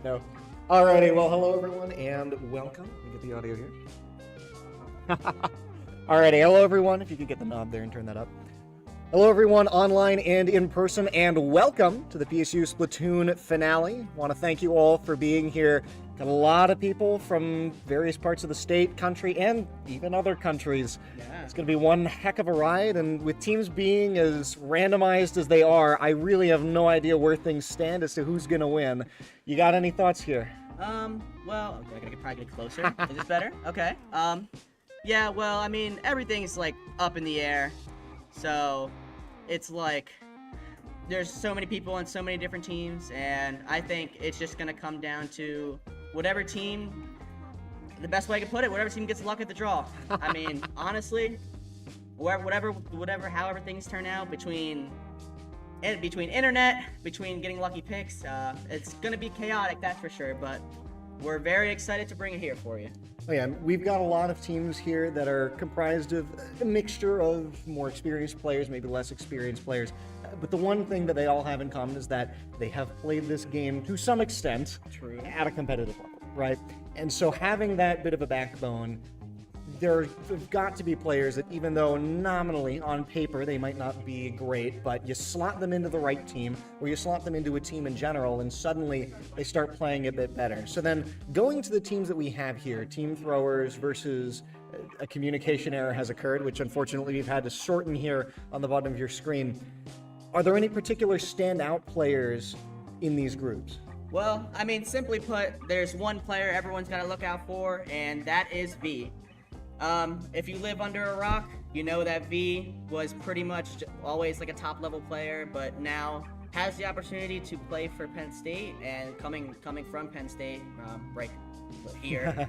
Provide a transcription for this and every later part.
No. Alrighty, well, hello everyone, and welcome. Let me get the audio here. Alrighty, hello everyone. If you could get the knob there and turn that up. Hello everyone, online and in person, and welcome to the PSU Splatoon Finale. Want to thank you all for being here. Got a lot of people from various parts of the state, country, and even other countries. Yeah. It's going to be one heck of a ride, and with teams being as randomized as they are, I really have no idea where things stand as to who's going to win. You got any thoughts here? Well, okay, I gotta probably get closer. Is this better? Okay. Yeah, well, I mean, everything's, like, up in the air. So, it's like, there's so many people on so many different teams, and I think it's just gonna come down to whatever team, the best way I can put it, whatever team gets luck at the draw. I mean, honestly, however things turn out between internet, between getting lucky picks, it's gonna be chaotic, that's for sure, but we're very excited to bring it here for you. Oh yeah, we've got a lot of teams here that are comprised of a mixture of more experienced players, maybe less experienced players. But the one thing that they all have in common is that they have played this game to some extent at a competitive level, right? And so having that bit of a backbone, there've got to be players that even though nominally on paper they might not be great, but you slot them into the right team or you slot them into a team in general and suddenly they start playing a bit better. So then going to the teams that we have here, team throwers versus a communication error has occurred, which unfortunately we've had to shorten here on the bottom of your screen. Are there any particular standout players in these groups? Well, I mean, simply put, there's one player everyone's got to look out for, and that is V. If you live under a rock, you know that V was pretty much always like a top-level player, but now has the opportunity to play for Penn State, and coming from Penn State, right here,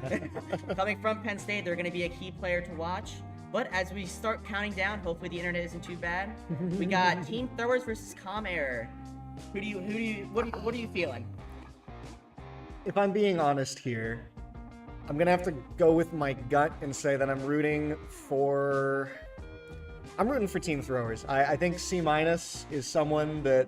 coming from Penn State, they're going to be a key player to watch. But as we start counting down, hopefully the internet isn't too bad. We got Team Throwers versus Com Error. What are you feeling? If I'm being honest here, I'm gonna have to go with my gut and say that I'm rooting for Team Throwers. I think C- is someone that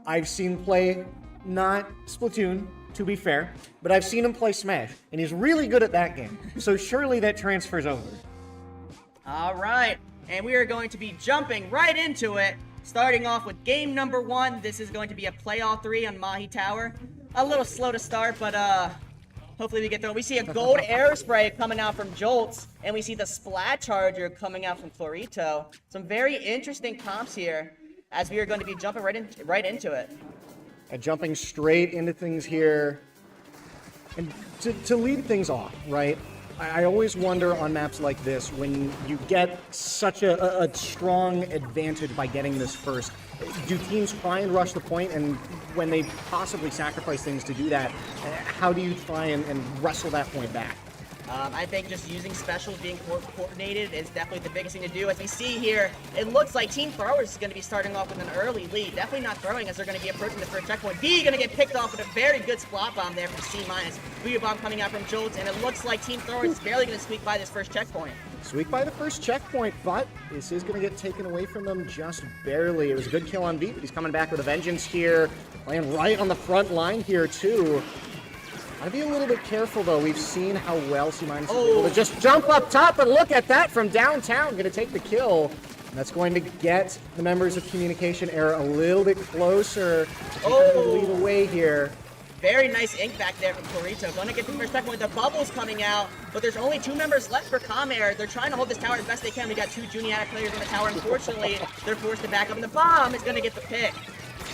I've seen play not Splatoon, to be fair, but I've seen him play Smash, and he's really good at that game. So surely that transfers over. All right, and we are going to be jumping right into it, starting off with game number 1. This is going to be a play all 3 on Mahi Tower. A little slow to start, but hopefully we get through. We see a gold air spray coming out from Jolts, and we see the Splat Charger coming out from Florito. Some very interesting comps here, as we are going to be jumping right into it. And jumping straight into things here, and to lead things off, right? I always wonder on maps like this, when you get such a strong advantage by getting this first, do teams try and rush the point, and when they possibly sacrifice things to do that, how do you try and wrestle that point back? I think just using specials, being coordinated is definitely the biggest thing to do. As we see here, it looks like Team Throwers is going to be starting off with an early lead. Definitely not throwing as they're going to be approaching the first checkpoint. B going to get picked off with a very good splat bomb there from C-. Booyah bomb coming out from Jolts, and it looks like Team Throwers is barely going to squeak by this first checkpoint. Squeak by the first checkpoint, but this is going to get taken away from them just barely. It was a good kill on V, but he's coming back with a vengeance here. Playing right on the front line here, too. Gotta be a little bit careful, though. We've seen how well C- is able to just jump up top, and look at that from downtown. Gonna take the kill. And that's going to get the members of Communication Error a little bit closer. The lead away here. Very nice ink back there from Florito. Going to get the first checkpoint with the bubbles coming out, but there's only 2 members left for Com Air. They're trying to hold this tower as best they can. We got 2 Juniata players in the tower. Unfortunately, they're forced to back up, and the bomb is going to get the pick.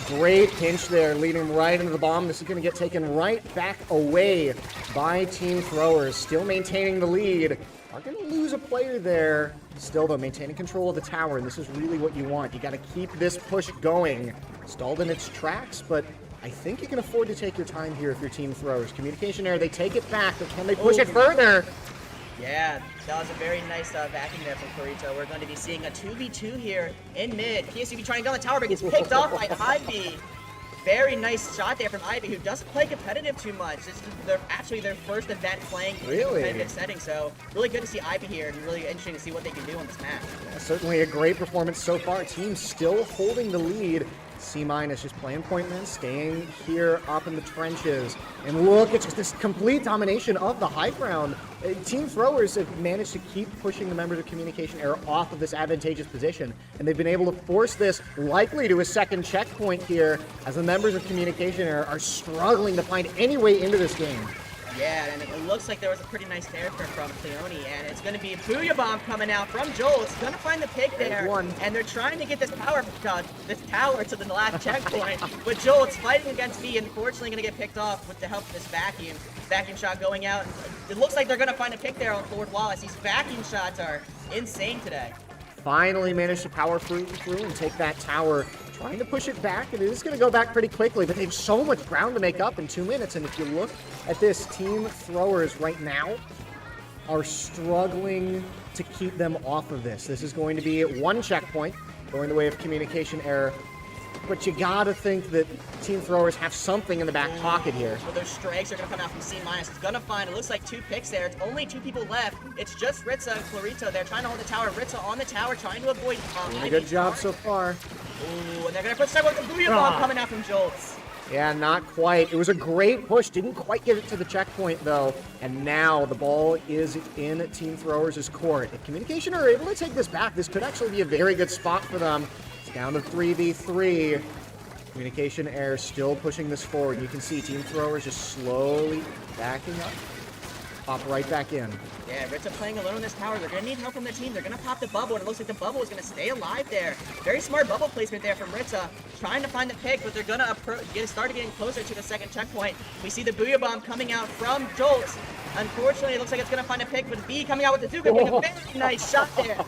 Great pinch there, leading him right into the bomb. This is going to get taken right back away by Team Throwers. Still maintaining the lead. Are going to lose a player there. Still, though, maintaining control of the tower, and this is really what you want. You got to keep this push going. Stalled in its tracks, but I think you can afford to take your time here if you're Team Throwers. Communication Error, they take it back, but can they push it further? Yeah, that was a very nice backing there from Florito. We're going to be seeing a 2v2 here in mid. PSUV trying down the tower, but gets picked off by Ivy. Very nice shot there from Ivy, who doesn't play competitive too much. This is actually their first event playing in a competitive setting, so really good to see Ivy here, and really interesting to see what they can do on this map. Yeah, certainly a great performance so far. Team still holding the lead. C- just playing point man, staying here up in the trenches. And look, it's just this complete domination of the high ground. Team Throwers have managed to keep pushing the members of Communication Error off of this advantageous position, and they've been able to force this likely to a second checkpoint here, as the members of Communication Error are struggling to find any way into this game. Yeah, and it looks like there was a pretty nice character from Cleone, and it's going to be a Booyah Bomb coming out from Joel. It's going to find the pick there, and they're trying to get this tower to the last checkpoint. But Joel's fighting against V, and unfortunately going to get picked off with the help of this vacuum shot going out. It looks like they're going to find a pick there on Ford Wallace. These vacuum shots are insane today. Finally managed to power through and take that tower, trying to push it back, and it is going to go back pretty quickly, but they have so much ground to make up in 2 minutes, and if you look at this, Team Throwers right now are struggling to keep them off of this. This is going to be one checkpoint, going the way of Communication Error, but you gotta think that Team Throwers have something in the back pocket here. Well, those strikes are gonna come out from C-. It's gonna find, it looks like 2 picks there. It's only 2 people left. It's just Ritza and Clarito. They're trying to hold the tower. Ritza on the tower, trying to avoid Doing a good job so far. Ooh, and they're gonna put several with the Booyah Bomb coming out from Jolts. Yeah, not quite. It was a great push. Didn't quite get it to the checkpoint, though. And now the ball is in Team Throwers' court. If Communication are able to take this back, this could actually be a very good spot for them. It's down to 3v3. Communication Error still pushing this forward. You can see Team Throwers just slowly backing up. Pop right back in. Yeah, Ritza playing alone in this tower. They're going to need help from the team. They're going to pop the bubble, and it looks like the bubble is going to stay alive there. Very smart bubble placement there from Ritza. Trying to find the pick, but they're going to start getting closer to the second checkpoint. We see the Booyah Bomb coming out from Jolts. Unfortunately, it looks like it's going to find a pick, but V coming out with the Zuka, getting a very nice shot there.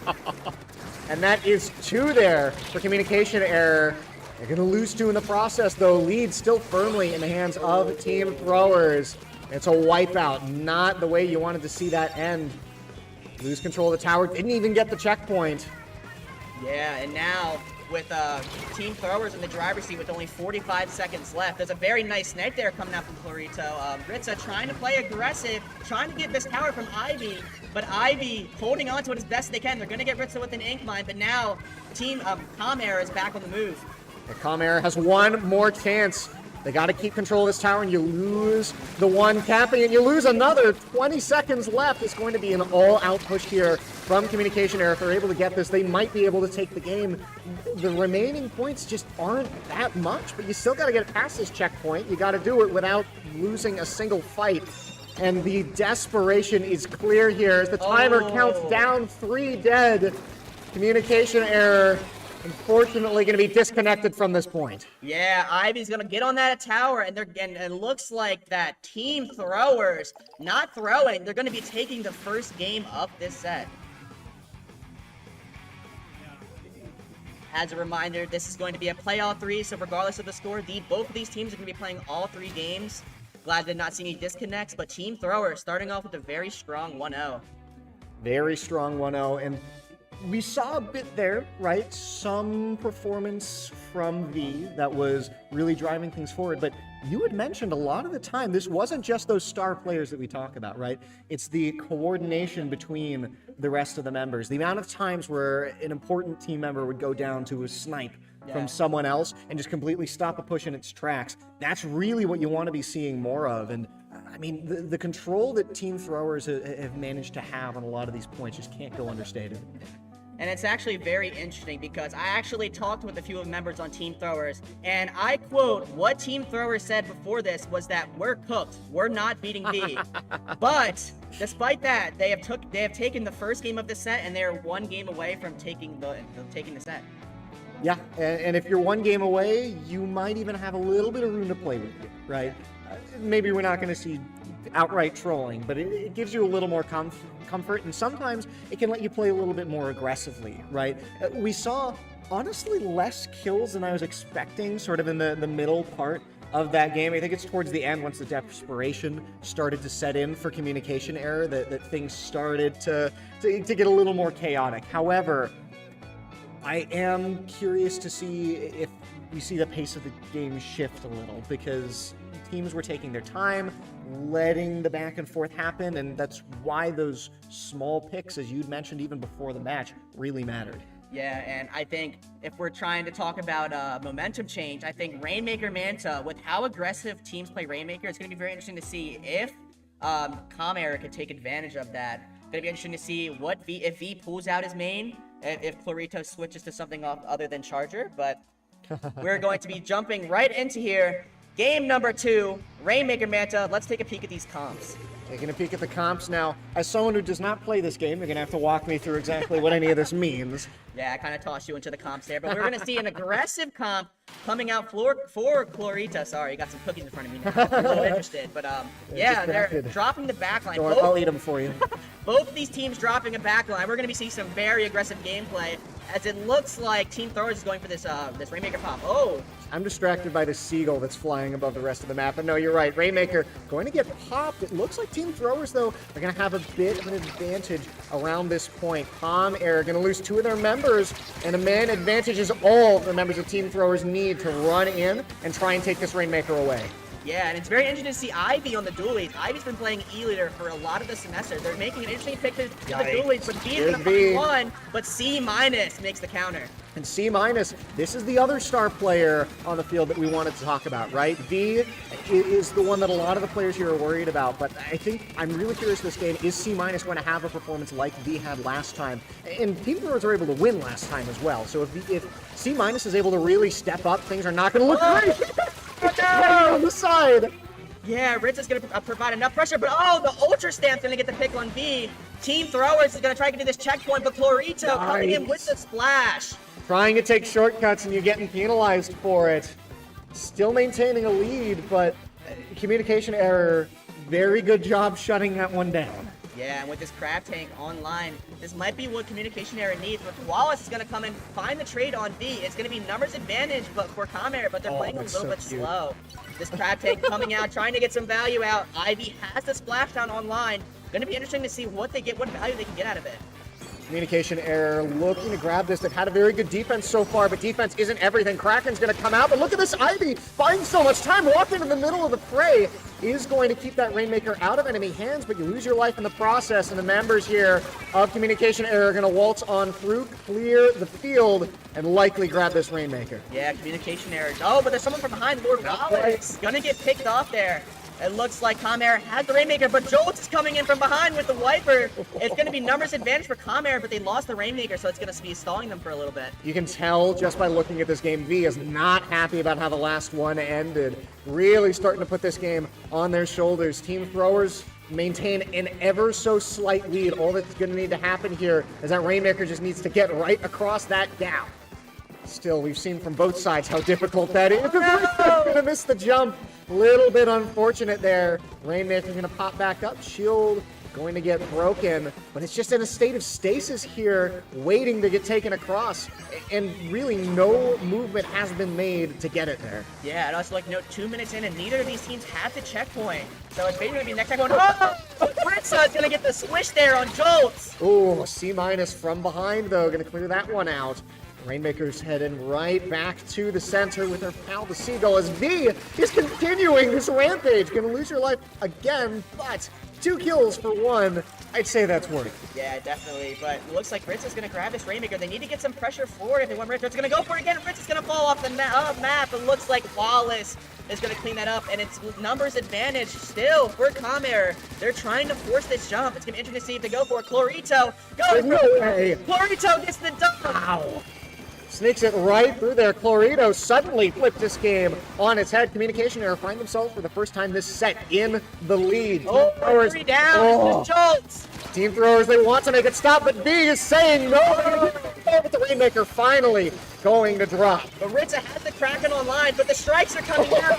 And that is 2 there for Communication Error. They're going to lose 2 in the process, though. Lead still firmly in the hands of Team Throwers. It's a wipeout, not the way you wanted to see that end. Lose control of the tower, didn't even get the checkpoint. Yeah, and now with Team Throwers in the driver's seat with only 45 seconds left. There's a very nice snipe there coming out from Clarito. Ritza trying to play aggressive, trying to get this tower from Ivy, but Ivy holding on to it as best they can. They're going to get Ritza with an ink mine, but now Team Com Error is back on the move. The Com Error has one more chance. They got to keep control of this tower, and you lose the one capping, and you lose another. 20 seconds left. It's going to be an all-out push here from Communication Error. If they're able to get this, they might be able to take the game. The remaining points just aren't that much, but you still got to get past this checkpoint. You got to do it without losing a single fight. And the desperation is clear here as the timer counts down. 3 dead. Communication Error, unfortunately, going to be disconnected from this point. Yeah, Ivy's going to get on that tower, and it looks like that Team Throwers not throwing. They're going to be taking the first game of this set. As a reminder, this is going to be a play all 3, so regardless of the score, both of these teams are going to be playing all 3 games. Glad to not see any disconnects, but Team Throwers starting off with a very strong 1-0. Very strong 1-0, and we saw a bit there, right? Some performance from V that was really driving things forward, but you had mentioned a lot of the time, this wasn't just those star players that we talk about, right? It's the coordination between the rest of the members. The amount of times where an important team member would go down to a snipe from someone else and just completely stop a push in its tracks. That's really what you want to be seeing more of. And I mean, the control that Team Throwers have managed to have on a lot of these points just can't go understated. And it's actually very interesting because I actually talked with a few of the members on Team Throwers, and I quote, what Team Throwers said before this was that we're cooked, we're not beating V. But despite that, they have taken the first game of the set, and they're 1 game away from taking the set. Yeah, and if you're 1 game away, you might even have a little bit of room to play with you, right? Maybe we're not going to see outright trolling, but it gives you a little more comfort, and sometimes it can let you play a little bit more aggressively, right? We saw, honestly, less kills than I was expecting, sort of in the middle part of that game. I think it's towards the end, once the desperation started to set in for Communication Error, that things started to get a little more chaotic. However, I am curious to see if we see the pace of the game shift a little, because teams were taking their time, letting the back and forth happen, and that's why those small picks, as you'd mentioned even before the match, really mattered. Yeah, and I think if we're trying to talk about momentum change, I think Rainmaker Manta, with how aggressive teams play Rainmaker, it's going to be very interesting to see if Comair could take advantage of that. Going to be interesting to see what if V pulls out his main, if Clarito switches to something other than Charger, but we're going to be jumping right into here. Game number 2, Rainmaker Manta. Let's take a peek at these comps. Taking a peek at the comps now. As someone who does not play this game, you're going to have to walk me through exactly what any of this means. Yeah, I kind of tossed you into the comps there, but we're going to see an aggressive comp coming out for Clarita. Sorry, you got some cookies in front of me now. I'm a little interested, but yeah, they're dropping the backline. I'll eat them for you. Both of these teams dropping a backline. We're going to be seeing some very aggressive gameplay, as it looks like Team Throwers is going for this this Rainmaker pop. Oh! I'm distracted by the seagull that's flying above the rest of the map. But no, you're right. Rainmaker going to get popped. It looks like Team Throwers, though, are going to have a bit of an advantage around this point. Comair going to lose 2 of their members, and a man advantage is all the members of Team Throwers need to run in and try and take this Rainmaker away. Yeah, and it's very interesting to see Ivy on the dual leads. Ivy's been playing E-leader for a lot of the semester. They're making an interesting pick to the dual leads, but V is going to find one, but C- makes the counter. And C-, this is the other star player on the field that we wanted to talk about, right? V is the one that a lot of the players here are worried about, but I think I'm really curious this game, is C- going to have a performance like V had last time? And Team Throwers were able to win last time as well, so if C- is able to really step up, things are not going to look great. Right on the side. Yeah, Ritz is going to provide enough pressure, but oh, the Ultra Stamp's going to get the pick on V. Team Throwers is going to try to get to this checkpoint, but Clarito coming in with the splash. Trying to take shortcuts and you're getting penalized for it. Still maintaining a lead, but communication error. Very good job shutting that one down. Yeah, and with this Crab Tank online, this might be what communication error needs. But Wallace is going to come and find the trade on V. It's going to be numbers advantage but for Comair, but they're playing a little bit slow. This Crab Tank coming out, trying to get some value out. Ivy has the splashdown online. Going to be interesting to see what value they can get out of it. Communication error, looking to grab this. They've had a very good defense so far, but defense isn't everything. Kraken's going to come out, but look at this Ivy buying so much time, walking in the middle of the fray. Is going to keep that Rainmaker out of enemy hands, but you lose your life in the process, and the members here of communication error are going to waltz on through, clear the field, and likely grab this Rainmaker. Yeah, communication errors. Oh, but there's someone from behind. Lord Wallace going to get picked off there. It looks like Comair has the Rainmaker, but Jolts is coming in from behind with the Wiper. It's going to be numbers advantage for Comair, but they lost the Rainmaker, so it's going to be stalling them for a little bit. You can tell just by looking at this game, V is not happy about how the last one ended. Really starting to put this game on their shoulders. Team Throwers maintain an ever so slight lead. All that's going to need to happen here is that Rainmaker just needs to get right across that gap. Still, we've seen from both sides how difficult that is. Gonna miss the jump. Little bit unfortunate there. Rainmaker gonna pop back up. Shield going to get broken, but it's just in a state of stasis here, waiting to get taken across, and really no movement has been made to get it there. Yeah, and also, like, 2 minutes in, and neither of these teams have the checkpoint. So it's basically going to be next checkpoint. Oh! Britza is going to get the squish there on Jolts. Oh, C- from behind, though, going to clear that one out. Rainmaker's heading right back to the center with her pal, the Seagull, as V is continuing this rampage. Going to lose your life again, but 2 kills for 1. I'd say that's worth it. Yeah, definitely. But it looks like Ritz is going to grab this Rainmaker. They need to get some pressure forward if they want Ritz. Ritz is going to go for it again. Ritz is going to fall off the map. It looks like Wallace is going to clean that up, and it's numbers advantage still for Comair. They're trying to force this jump. It's going to be interesting to see if they go for it. Clarito goes. No way. Clarito gets the dump. Wow. Sneaks it right through there. Clarito suddenly flipped this game on its head. Communication error find themselves for the first time this set in the lead. Oh, Throwers, 3 down. Oh. Jolts. Team Throwers, they want to make it stop, but B is saying no. But the Rainmaker finally going to drop. But Ritza has the Kraken online, but the strikes are coming out.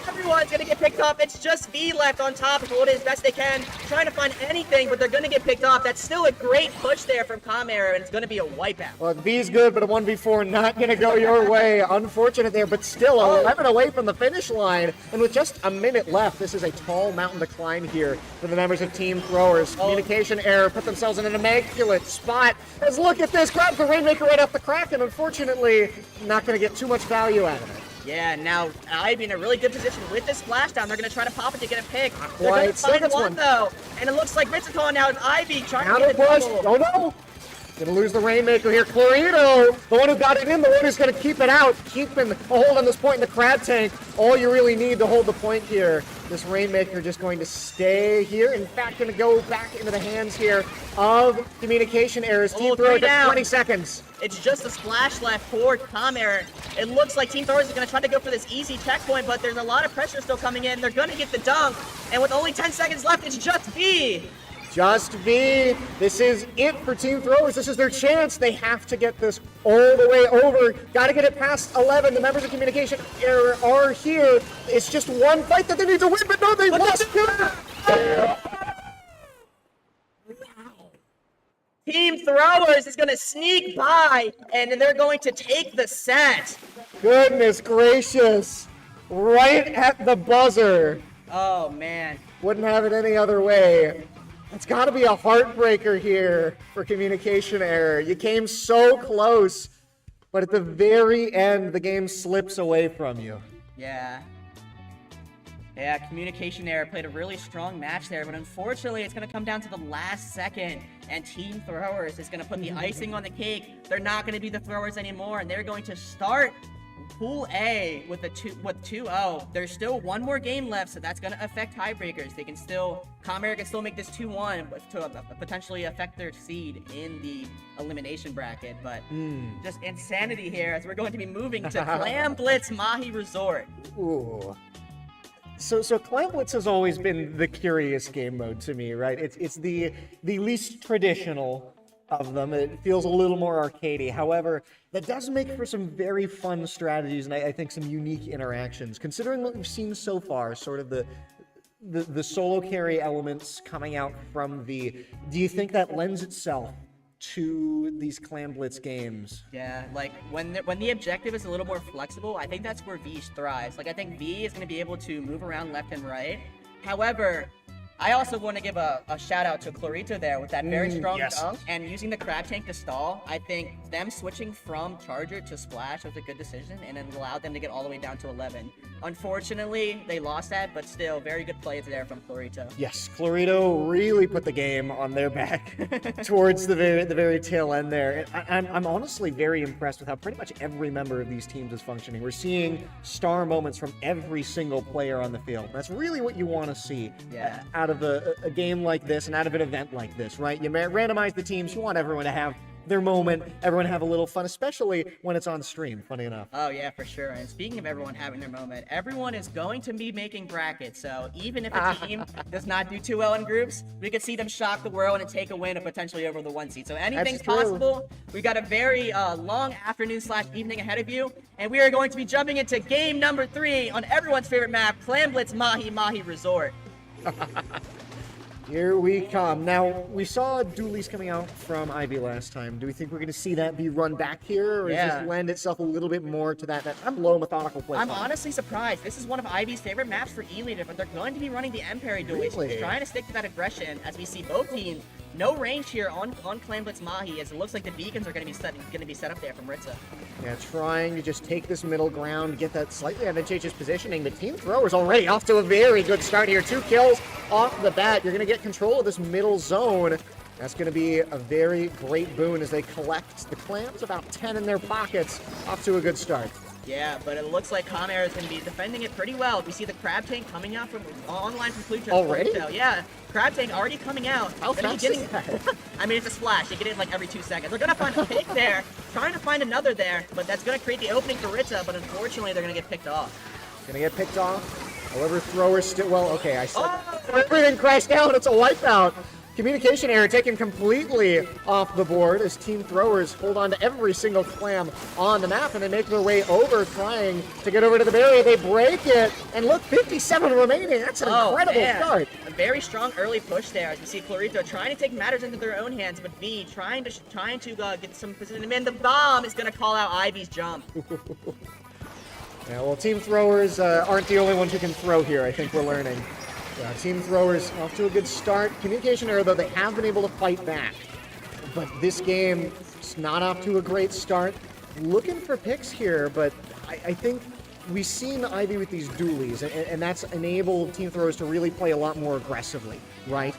Everyone's going to get picked off. It's just V left on top of what it is best they can. Trying to find anything, but they're going to get picked off. That's still a great push there from Comair, and it's going to be a wipeout. Well, V's good, but a 1v4 not going to go your way. Unfortunate there, but still 11 away from the finish line. And with just a minute left, this is a tall mountain to climb here for the members of Team Throwers. Communication error, put themselves in an immaculate spot. As look at this, grabs the Rainmaker right off the Kraken. Unfortunately, not going to get too much value out of it. Yeah, now Ivy in a really good position with this splashdown. They're going to try to pop it to get a pick. They're Right, going to find one, though. And it looks like Ritz is calling out Ivy trying to get a push. double. Oh, no. Gonna lose the Rainmaker here. Clarito, the one who got it in, the one who's gonna keep it out, keeping a hold on this point in the Crab Tank. All you really need to hold the point here. This Rainmaker just going to stay here. In fact, gonna go back into the hands here of Communication Errors. Team Thrower at 20 seconds. It's just a splash left for Error. It looks like Team Throwers is going to try to go for this easy checkpoint, but there's a lot of pressure still coming in. They're going to get the dunk, and with only 10 seconds left, it's just V. Just V. This is it for Team Throwers. This is their chance. They have to get this all the way over. Got to get it past 11. The members of Communication Error are here. It's just one fight that they need to win, but no, they lost. Team Throwers is going to sneak by, and they're going to take the set. Goodness gracious. Right at the buzzer. Oh, man. Wouldn't have it any other way. It's got to be a heartbreaker here for Communication Error. You came so close, but at the very end, the game slips away from you. Yeah. Yeah, Communication Error played a really strong match there, but unfortunately, it's going to come down to the last second, and Team Throwers is going to put the icing on the cake. They're not going to be the Throwers anymore, and they're going to start Pool A with 2-0. There's still one more game left, so that's going to affect tiebreakers. They can still, Error can still make this 2-1, but to potentially affect their seed in the elimination bracket. But just insanity here as we're going to be moving to Clam Blitz Mahi Resort. Ooh. So Clam Blitz has always been the curious game mode to me, right? It's the least traditional of them. It feels a little more arcadey. However, that does make for some very fun strategies and I think some unique interactions. Considering what we've seen so far, sort of the solo carry elements coming out from V, do you think that lends itself to these Clam Blitz games? Yeah, like when the objective is a little more flexible, I think that's where V thrives. Like I think V is going to be able to move around left and right. However, I also want to give a shout out to Clarito there with that very strong dunk and using the Crab Tank to stall. I think them switching from Charger to Splash was a good decision and it allowed them to get all the way down to 11. Unfortunately, they lost that, but still very good plays there from Clarito. Yes, Clarito really put the game on their back towards the very tail end there. I'm honestly very impressed with how pretty much every member of these teams is functioning. We're seeing star moments from every single player on the field. That's really what you want to see out of a game like this and out of an event like this, right? You randomize the teams. You want everyone to have their moment, everyone have a little fun, especially when it's on stream, funny enough. Oh yeah, for sure. And speaking of everyone having their moment, everyone is going to be making brackets, so even if a team does not do too well in groups, we could see them shock the world and take a win potentially over the 1 seed. So anything's possible. We've got a very long afternoon/evening ahead of you, and we are going to be jumping into game number 3 on everyone's favorite map, Clam Blitz Mahi Resort. Here we come. Now, we saw dualies coming out from Ivy last time. Do we think we're going to see that be run back here, or does this lend itself a little bit more to that low methodical play? I'm honestly surprised. This is one of Ivy's favorite maps for E-Leader, but they're going to be running the M-Parry dualies. Really? Trying to stick to that aggression, as we see both teams. No range here on Clam Blitz Mahi, as it looks like the beacons are going to be set up there from Ritza. Yeah, trying to just take this middle ground, get that slightly advantageous positioning. The Team Throwers already off to a very good start here. 2 kills off the bat. You're going to get control of this middle zone. That's going to be a very great boon as they collect the clams, about 10 in their pockets. Off to a good start. Yeah, but it looks like Error is going to be defending it pretty well. We see the Crab Tank coming out from online from Pluto. Already? Yeah, Crab Tank already coming out. How fast is that? I mean, it's a splash. You get it like every 2 seconds. They're going to find a pick there, trying to find another there, but that's going to create the opening for Ritza, but unfortunately, they're going to get picked off. Gonna get picked off. However, Throwers still, well, okay, I said everything crashed down. It's a wipeout. Communication Error taken completely off the board as Team Throwers hold on to every single clam on the map and they make their way over, trying to get over to the barrier. They break it, and look, 57 remaining. That's an incredible start. A very strong early push there as we see Clarito trying to take matters into their own hands, but V trying to get some position. And the bomb is going to call out Ivy's jump. Yeah, well, Team Throwers aren't the only ones who can throw here, I think we're learning. Yeah, Team Throwers off to a good start. Communication Error, though, they have been able to fight back. But this game is not off to a great start. Looking for picks here, but I think we've seen Ivy with these dualies, and that's enabled Team Throwers to really play a lot more aggressively, right?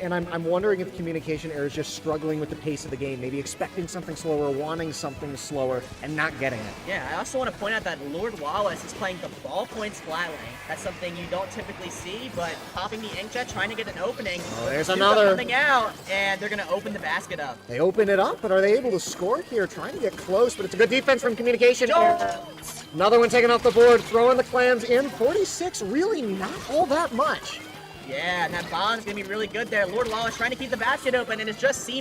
And I'm wondering if communication error is just struggling with the pace of the game, maybe expecting something slower, wanting something slower, and not getting it. Yeah, I also want to point out that Lord Wallace is playing the ballpoints flat lane. That's something you don't typically see, but popping the inkjet, trying to get an opening. Oh, there's Zuka another. coming out, and they're going to open the basket up. They open it up, but are they able to score here? Trying to get close, but it's a good defense from communication. Another one taken off the board, throwing the clams in. 46, really not all that much. Yeah, and that bomb's going to be really good there. Lord Wallace trying to keep the basket open, and it's just C-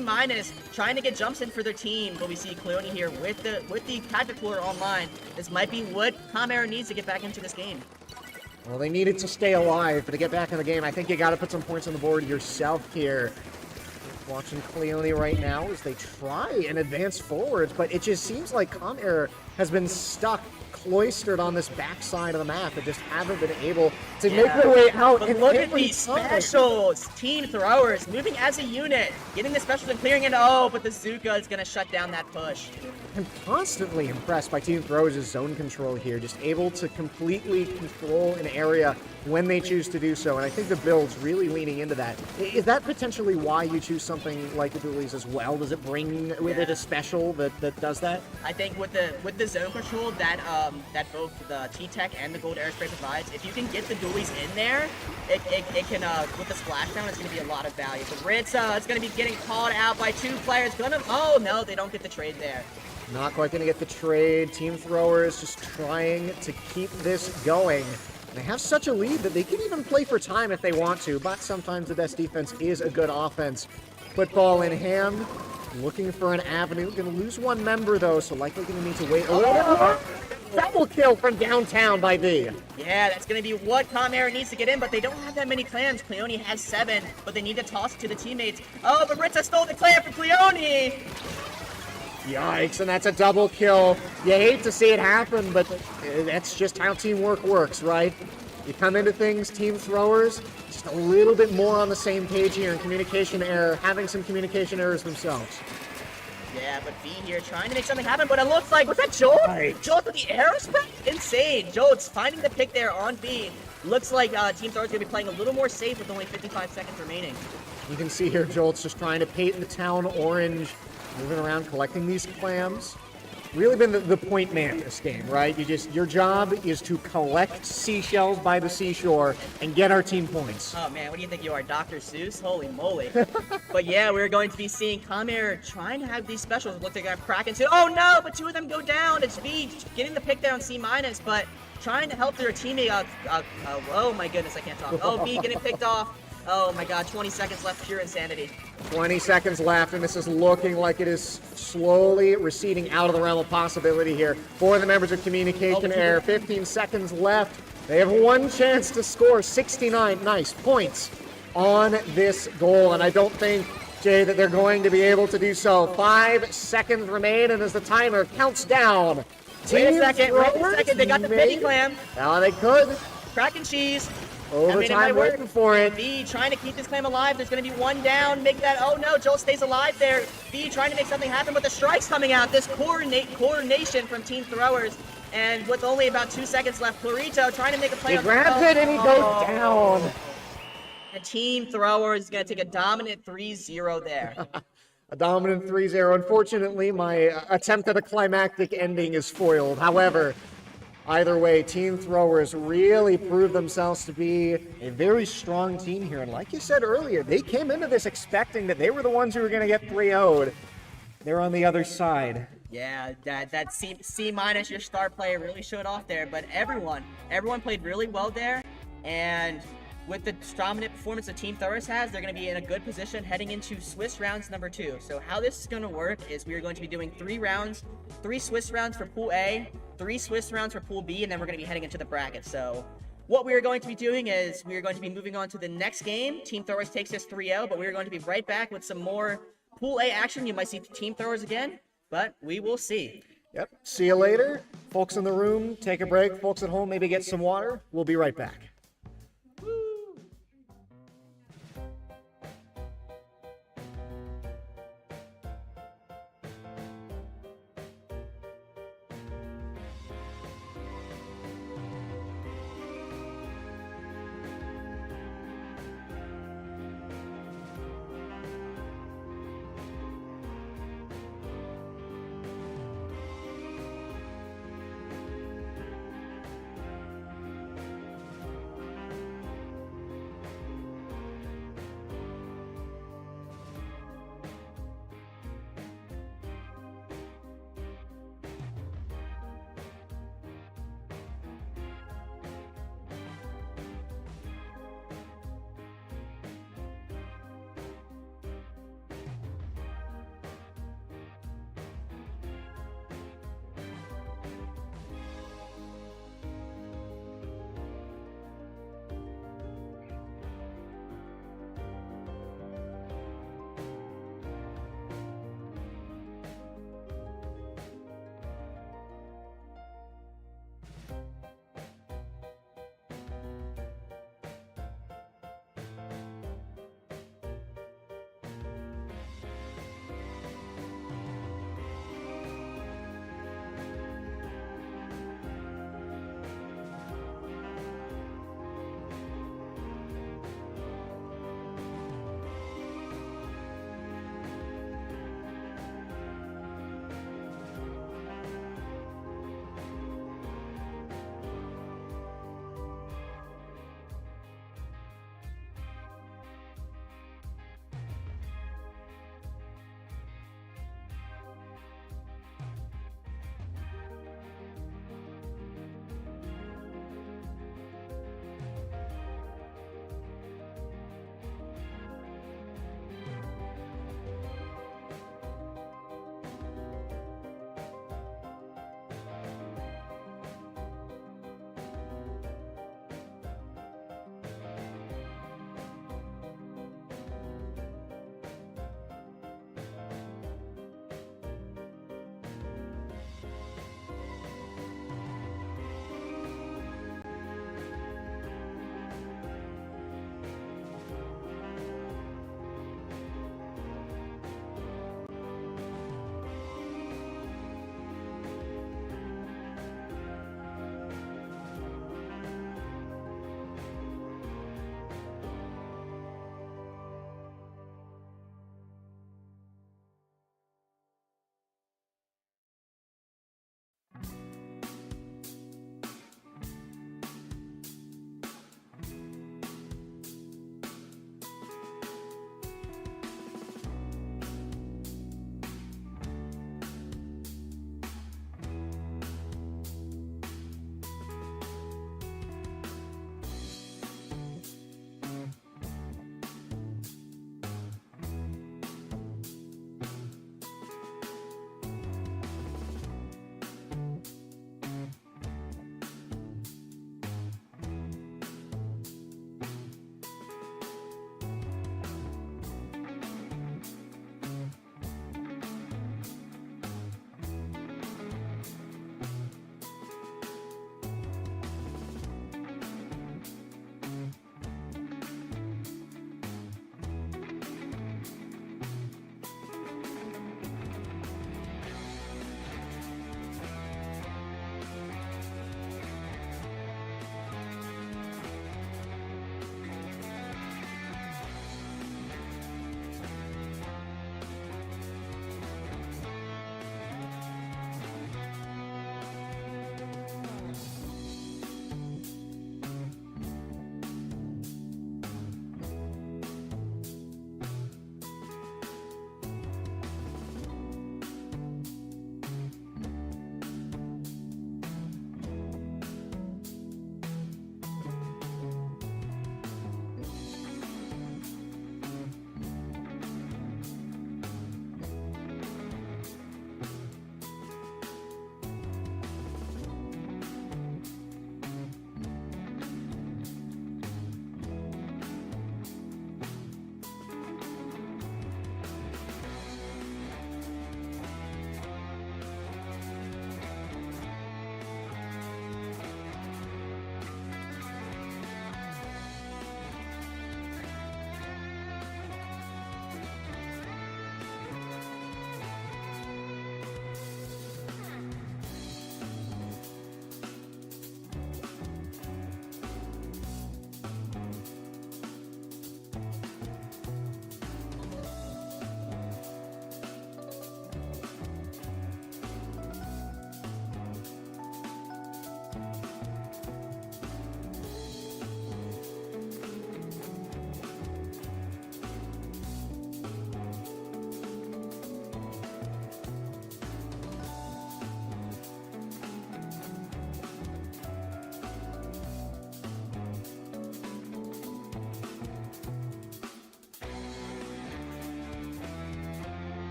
trying to get jumps in for their team. But we see Cleone here with the tactic cooler online. This might be what Comair needs to get back into this game. Well, they needed to stay alive, but to get back in the game, I think you got to put some points on the board yourself here. Watching Cleone right now as they try and advance forwards, but it just seems like Comair has been stuck, cloistered on this backside of the map and just haven't been able to make their way out. But look at these specials! Team throwers moving as a unit, getting the specials and clearing it. Oh, but the Zuka is going to shut down that push. I'm constantly impressed by Team Throwers' zone control here, just able to completely control an area when they choose to do so, and I think the build's really leaning into that. Is that potentially why you choose something like the dualies as well? Does it bring with it a special that does that? I think with the zone control that both the T-Tech and the Gold Airspray provides, if you can get the dualies in there, it can, with the splashdown, it's going to be a lot of value. But Ritza is going to be getting called out by two players. Oh no, they don't get the trade there. Not quite going to get the trade. Team Throwers just trying to keep this going. They have such a lead that they can even play for time if they want to, but sometimes the best defense is a good offense. Football in hand, looking for an avenue. Going to lose one member, though, so likely going to need to wait a little bit. Double kill from downtown by V. Yeah, that's going to be what Comair needs to get in, but they don't have that many clans. Cleone has 7, but they need to toss it to the teammates. Oh, but Ritza stole the clan from Cleone! Yikes, and that's a double kill. You hate to see it happen, but that's just how teamwork works, right? You come into things, Team Throwers, just a little bit more on the same page here in communication error, having some communication errors themselves. Yeah, but V here trying to make something happen, but it looks like, was that Jolt? Right. Jolt with the aerospray? Insane. Jolt's finding the pick there on V. Looks like Team Throwers going to be playing a little more safe with only 55 seconds remaining. You can see here Jolt's just trying to paint the town orange, moving around, collecting these clams. Really been the point man this game, right? Your job is to collect seashells by the seashore and get our team points. Oh man, what do you think you are, Dr. Seuss? Holy moly. But yeah, we're going to be seeing Comair trying to have these specials. Look, they got Kraken too. Oh no, but 2 of them go down. It's V getting the pick there on C-, but trying to help their teammate. Oh my goodness, I can't talk. Oh, V getting picked off. Oh my god, 20 seconds left, pure insanity. 20 seconds left, and this is looking like it is slowly receding out of the realm of possibility here for the members of Communication Air. 15 seconds left. They have one chance to score 69 nice points on this goal, and I don't think, Jay, that they're going to be able to do so. 5 seconds remain, and as the timer counts down, Wait a second, they got the pity clam. Now they could. Crack and cheese. Overtime waiting for it. V trying to keep this claim alive. There's going to be one down. Make that. Oh no, Joel stays alive there. V trying to make something happen, but the strike's coming out. This coordination from Team Throwers. And with only about 2 seconds left, Clarito trying to make a play. He grabs it and he goes down. The Team Throwers is going to take a dominant 3-0 there. A dominant 3-0. Unfortunately, my attempt at a climactic ending is foiled. However, either way, Team Throwers really proved themselves to be a very strong team here. And like you said earlier, they came into this expecting that they were the ones who were going to get 3-0'd. They're on the other side. Yeah, that C- your star player really showed off there. But everyone played really well there. And with the dominant performance that Team Throwers has, they're going to be in a good position heading into Swiss rounds number 2. So how this is going to work is we are going to be doing 3 Swiss rounds for Pool A, 3 Swiss rounds for Pool B, and then we're going to be heading into the bracket. So what we are going to be doing is we are going to be moving on to the next game. Team Throwers takes us 3-0, but we are going to be right back with some more Pool A action. You might see Team Throwers again, but we will see. Yep. See you later. Folks in the room, take a break. Folks at home, maybe get some water. We'll be right back.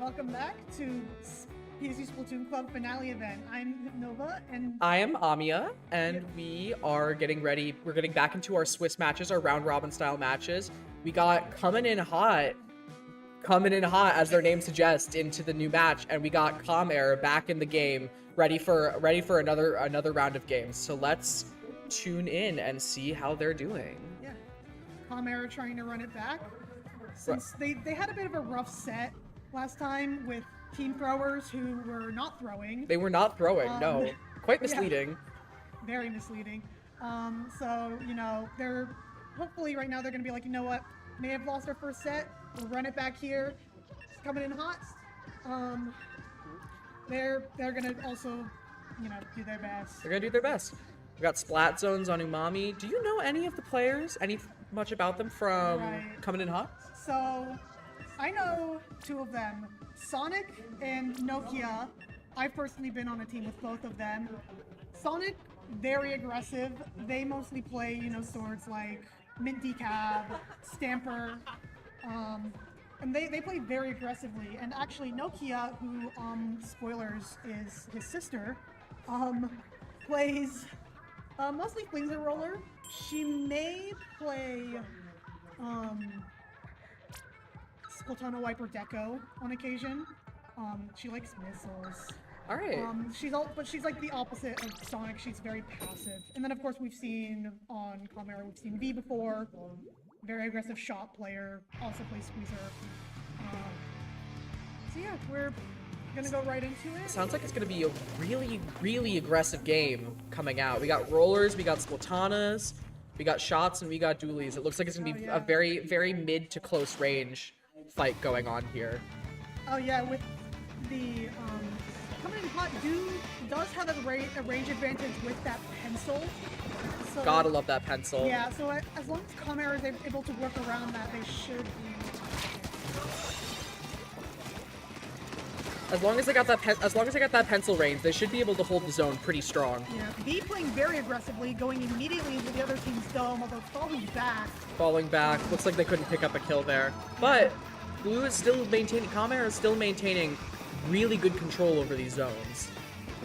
welcome back to PC Splatoon Club Finale event. I'm Nova, and I am Amia, and we are getting ready. We're getting back into our Swiss matches, our round robin style matches. We got coming in hot as their name suggests, into the new match, and we got Comair back in the game, ready for another round of games. So let's tune in and see how they're doing. yeah, Comair trying to run it back. Since they had a bit of a rough set last time with team throwers who were not throwing. They were not throwing, no. Quite yeah. misleading. Very misleading. So, you know, they're hopefully right now they're going to be like, you know what, may have lost our first set, we'll run it back here. It's coming in hot. They're going to also, you know, do their best. They're gonna do their best. We got splat zones on Umami. Do you know any of the players? Much about them from coming in hot? So, I know two of them, Sonic and Nokia. I've personally been on a team with both of them. Sonic, very aggressive. They mostly play, you know, swords like Mint Decab, Stamper, and they play very aggressively. And actually, Nokia, who, spoilers, is his sister, plays mostly Flinger Roller. She may play Splatana Wiper Deco on occasion. She likes missiles. All right. But she's like the opposite of Sonic. She's very passive. And then of course we've seen on Comair, we've seen V before. Very aggressive shot player. Also plays Squeezer. So yeah, we're gonna go right into it. Sounds like it's gonna be a really, really aggressive game coming out. We got rollers, we got Splatanas, we got shots, and we got dualies. It looks like it's gonna be a very, very mid to close range fight going on here. Oh yeah, with the coming in hot does have a range advantage with that pencil. So, Gotta love that pencil. Yeah, so as long as Comair is able to work around that, they should be. As long as they got that pencil range, they should be able to hold the zone pretty strong. Yeah, B playing very aggressively, going immediately into the other team's dome, although falling back. Falling back, looks like they couldn't pick up a kill there. But Blue is still maintaining. Comair is still maintaining really good control over these zones.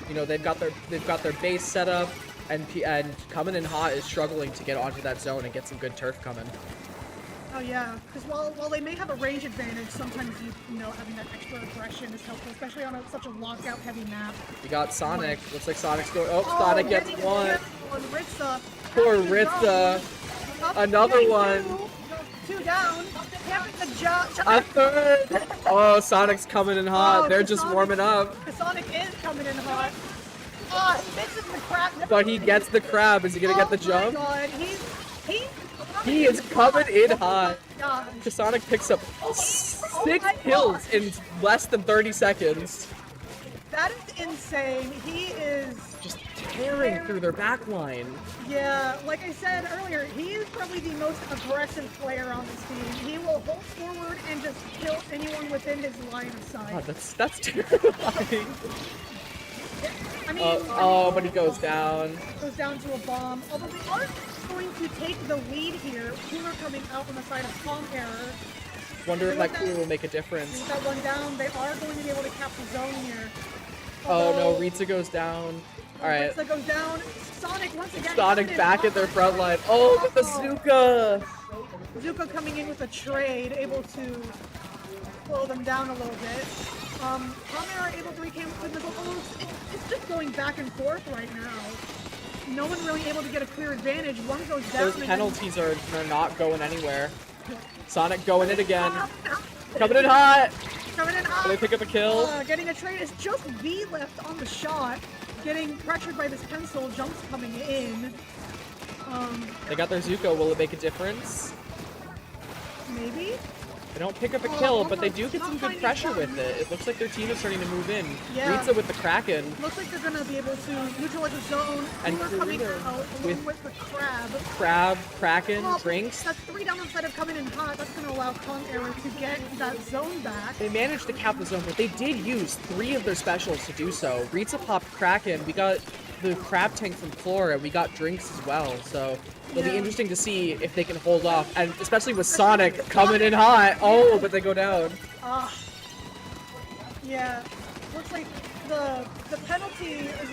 You know, they've got their base set up, and coming in hot is struggling to get onto that zone and get some good turf coming. Oh yeah, because while they may have a range advantage, sometimes you know having that extra aggression is helpful, especially on such a lockout heavy map. We got Sonic. Looks like Sonic's going. Oh, Sonic gets one. Ritza. Poor Ritza. Another one. Two down. Having the jump. A third. Oh, Sonic's coming in hot. They're just warming up. Sonic is coming in hot. Oh, misses the crab. But he gets the crab. Is he gonna get the jump? Oh my god, He is coming in hot. God. Sonic picks up 6 kills in less than 30 seconds. That is insane. He is Just tearing through their backline. Yeah, like I said earlier, he is probably the most aggressive player on this team. He will hold forward and just kill anyone within his line of sight. God, that's terrifying. I mean, but he goes down. Goes down to a bomb. Although they are going to take the lead here. Cooler coming out on the side of Comair. Wonder if that Cooler will make a difference. With that one down, they are going to be able to cap the zone here. Oh no, Ritza goes down. Alright. Ritza goes down. Sonic once again. Sonic back at their front line. Oh, with the Zuka! Zuka coming in with a trade, able to slow them down a little bit. Comair able to reclaim the missile. It's just going back and forth right now. No one really able to get a clear advantage. One goes down. Those penalties are not going anywhere. Sonic going in again. Coming in hot! Coming in hot! Will they pick up a kill? Getting a trade. It's just V left on the shot. Getting pressured by this pencil. Jumps coming in. They got their Zuko. Will it make a difference? Maybe? They don't pick up a kill, but they do get some good pressure with it. It looks like their team is starting to move in. Yeah. Ritza with the Kraken. Looks like they're going to be able to neutralize the zone. And Cooler coming Cooler out along with the crab. Crab, Kraken, Drinks. That's 3 down instead of coming in hot. That's going to allow Comair to get that zone back. They managed to cap the zone, but they did use 3 of their specials to do so. Ritza popped Kraken. We got the crab tank from Flora. We got Drinks as well. So it'll be interesting to see if they can hold off, and especially with Sonic coming in hot. Oh, but they go down. Yeah, looks like the penalty is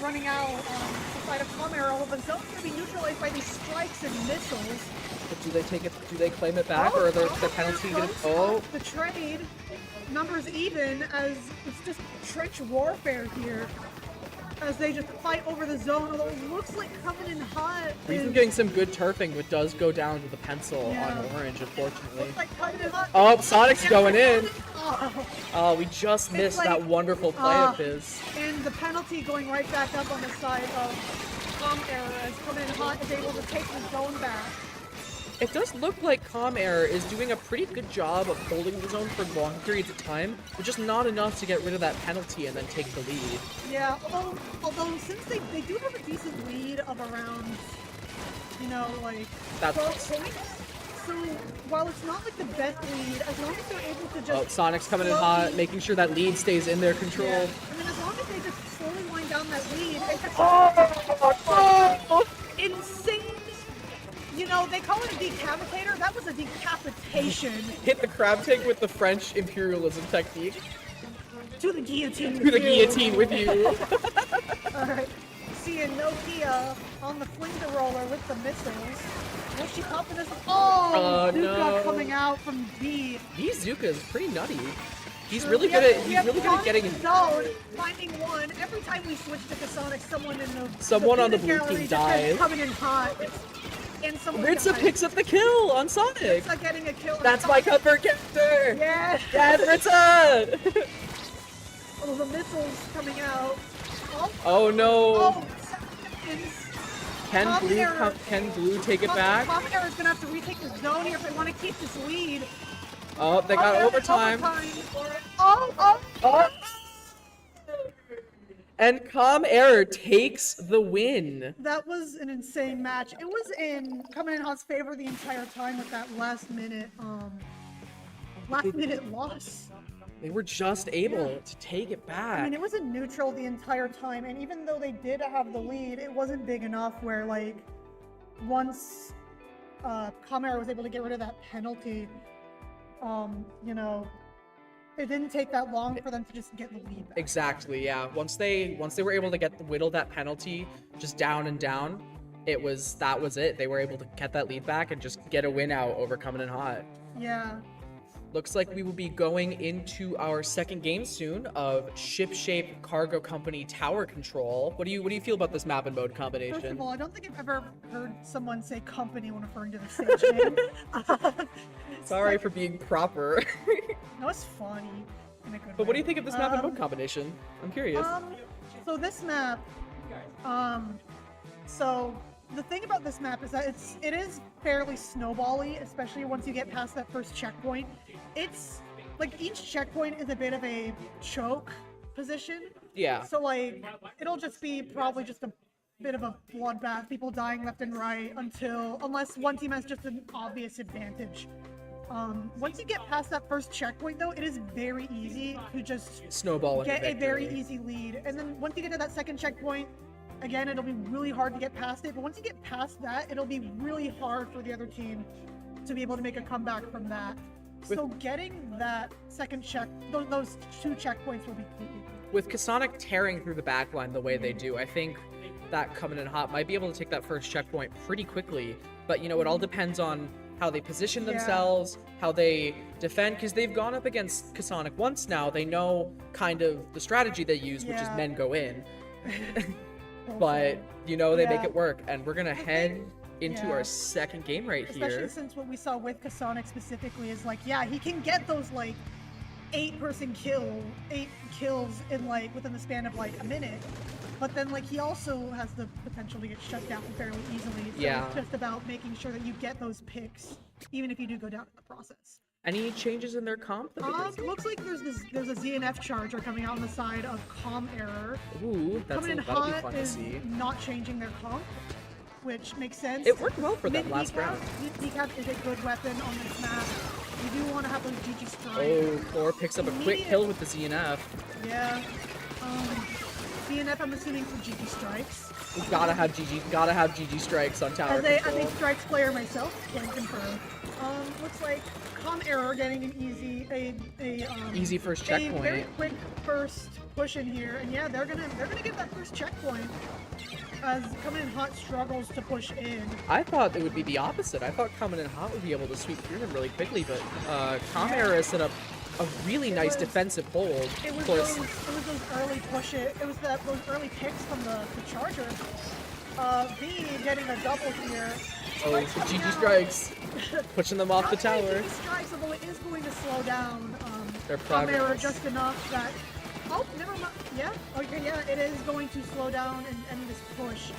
running out on the side of Calm Air. All of a sudden, it's going to be neutralized by these strikes and missiles. But do they take it? Do they claim it back, or are the penalty gonna? Oh, the trade numbers even as it's just trench warfare here. As they just fight over the zone, although it looks like coming in hot. we've been getting some good turfing, but does go down to the pencil Yeah. on orange, unfortunately. Looks like coming in hot. Oh, Sonic's going in. Oh. Oh, we just missed that wonderful play of his. And the penalty going right back up on the side of Calm Air as coming in hot is able to take the zone back. It does look like Calm Air is doing a pretty good job of holding the zone for long periods of time, but just not enough to get rid of that penalty and then take the lead. Yeah, although since they do have a decent lead of around, like That's 12 points, so while it's not like the best lead, as long as they're able to just Oh, Sonic's coming in hot, making sure that lead stays in their control. Yeah. I mean, as long as they just slowly wind down that lead, insane. They call it a decapitator. That was a decapitation. Hit the crab tank with the French imperialism technique. To the guillotine. To the guillotine with you. Alright. Seeing Nokia on the flinger roller with the missiles. Was she popping this? Oh, Zuka no. coming out from B. Zuka is pretty nutty. He's really good at getting in. Zone, finding one. Every time we switch to Kasonic, someone on the peanut blue gallery team just dies. coming in hot. And someone Ritza dies. picks up the kill on Sonic. Ritza getting a kill. That's my comfort character. Yes. Yes, Ritza. Oh, the missiles coming out. Oh no. Oh, 7 seconds. Can Blue take it back? Calm Air is gonna have to retake the zone here if they want to keep this lead. Oh, they got overtime. Oh. And Calm Air takes the win. That was an insane match. It was coming in Hot's favor the entire time with that last minute loss. They were just able to take it back. I mean, it was a neutral the entire time, and even though they did have the lead, it wasn't big enough where, like, once Calm Air was able to get rid of that penalty, it didn't take that long for them to just get the lead back. Exactly, yeah. Once they were able to whittle that penalty just down and down, that was it. They were able to get that lead back and just get a win out over Coming in Hot. Yeah. Looks like we will be going into our second game soon of Ship-Shape Cargo Company Tower Control. What do you feel about this map and mode combination? First of all, I don't think I've ever heard someone say company when referring to the stage name. Sorry for being proper. No, it's funny in a good way. But what do you think of this map and mode combination? I'm curious. So this map, so the thing about this map is that it is fairly snowbally, especially once you get past that first checkpoint. It's like each checkpoint is a bit of a choke position. Yeah. So like it'll just be probably just a bit of a bloodbath, people dying left and right unless one team has just an obvious advantage. Once you get past that first checkpoint though, it is very easy to just snowball get a very easy lead. And then once you get to that second checkpoint, again, it'll be really hard to get past it, but once you get past that, it'll be really hard for the other team to be able to make a comeback from that. So getting that second those two checkpoints will be key. With Kasonic tearing through the backline the way they do, I think that Coming in Hot might be able to take that first checkpoint pretty quickly. But it all depends on how they position themselves, how they defend, because they've gone up against Kasonic once now. They know kind of the strategy they use, which is men go in. But they make it work, and we're gonna head into our second game right here. Especially since what we saw with Kasonic specifically is like, yeah, he can get those like 8 kills in like within the span of like a minute, but then like he also has the potential to get shut down fairly easily. So it's just about making sure that you get those picks, even if you do go down in the process. Any changes in their comp? Looks like there's a ZNF charger coming out on the side of Calm Air. Ooh, that'll be fun to is see. not changing their comp, which makes sense. It worked well for them last round. Decap is a good weapon on this map. You do want to have those GG strikes. Oh, Core picks up a quick kill with the ZNF. Yeah. DNF, I'm assuming for GG strikes. We gotta have GG strikes on tower As a control. strikes player myself, can confirm. Looks like Com Error getting an Easy first a checkpoint. very quick first push in here, and yeah, they're gonna get that first checkpoint as Coming in Hot struggles to push in. I thought it would be the opposite. I thought Coming in Hot would be able to sweep through him really quickly, but Kamera set up a really nice defensive hold. It was Of course, those early those early picks from the charger. V getting a double here. oh, the GG strikes, pushing them off the tower. GG strikes, although it is going to slow down Their Com Error progress. just enough that. Oh, never mind. Yeah. Okay. Yeah. It is going to slow down and end this push.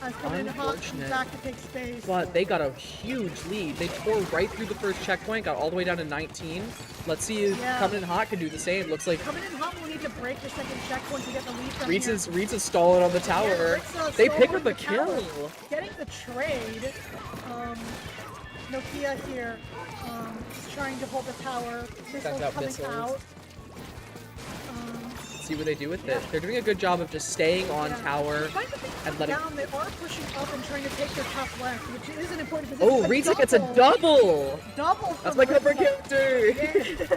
As Coming in Hot comes Unfortunate. back to take space. But they got a huge lead. They tore right through the first checkpoint, got all the way down to 19. Let's see if Yeah. Coming in Hot can do the same. Looks like Coming in Hot will need to break the second checkpoint to get the lead from Reeds here. is stalling on the tower. Ritz, They pick soloing up a the tower, kill. Getting the trade. Nokia here is trying to hold the tower. Missiles Sends out coming missiles. out. See what they do with it. They're doing a good job of just staying on Yeah. tower. Despite the fact and that letting- down, they are pushing up and trying to take their top left, which is an important position. Oh, but Reeds gets a double! Double That's from my cover Ritz. character! Yeah.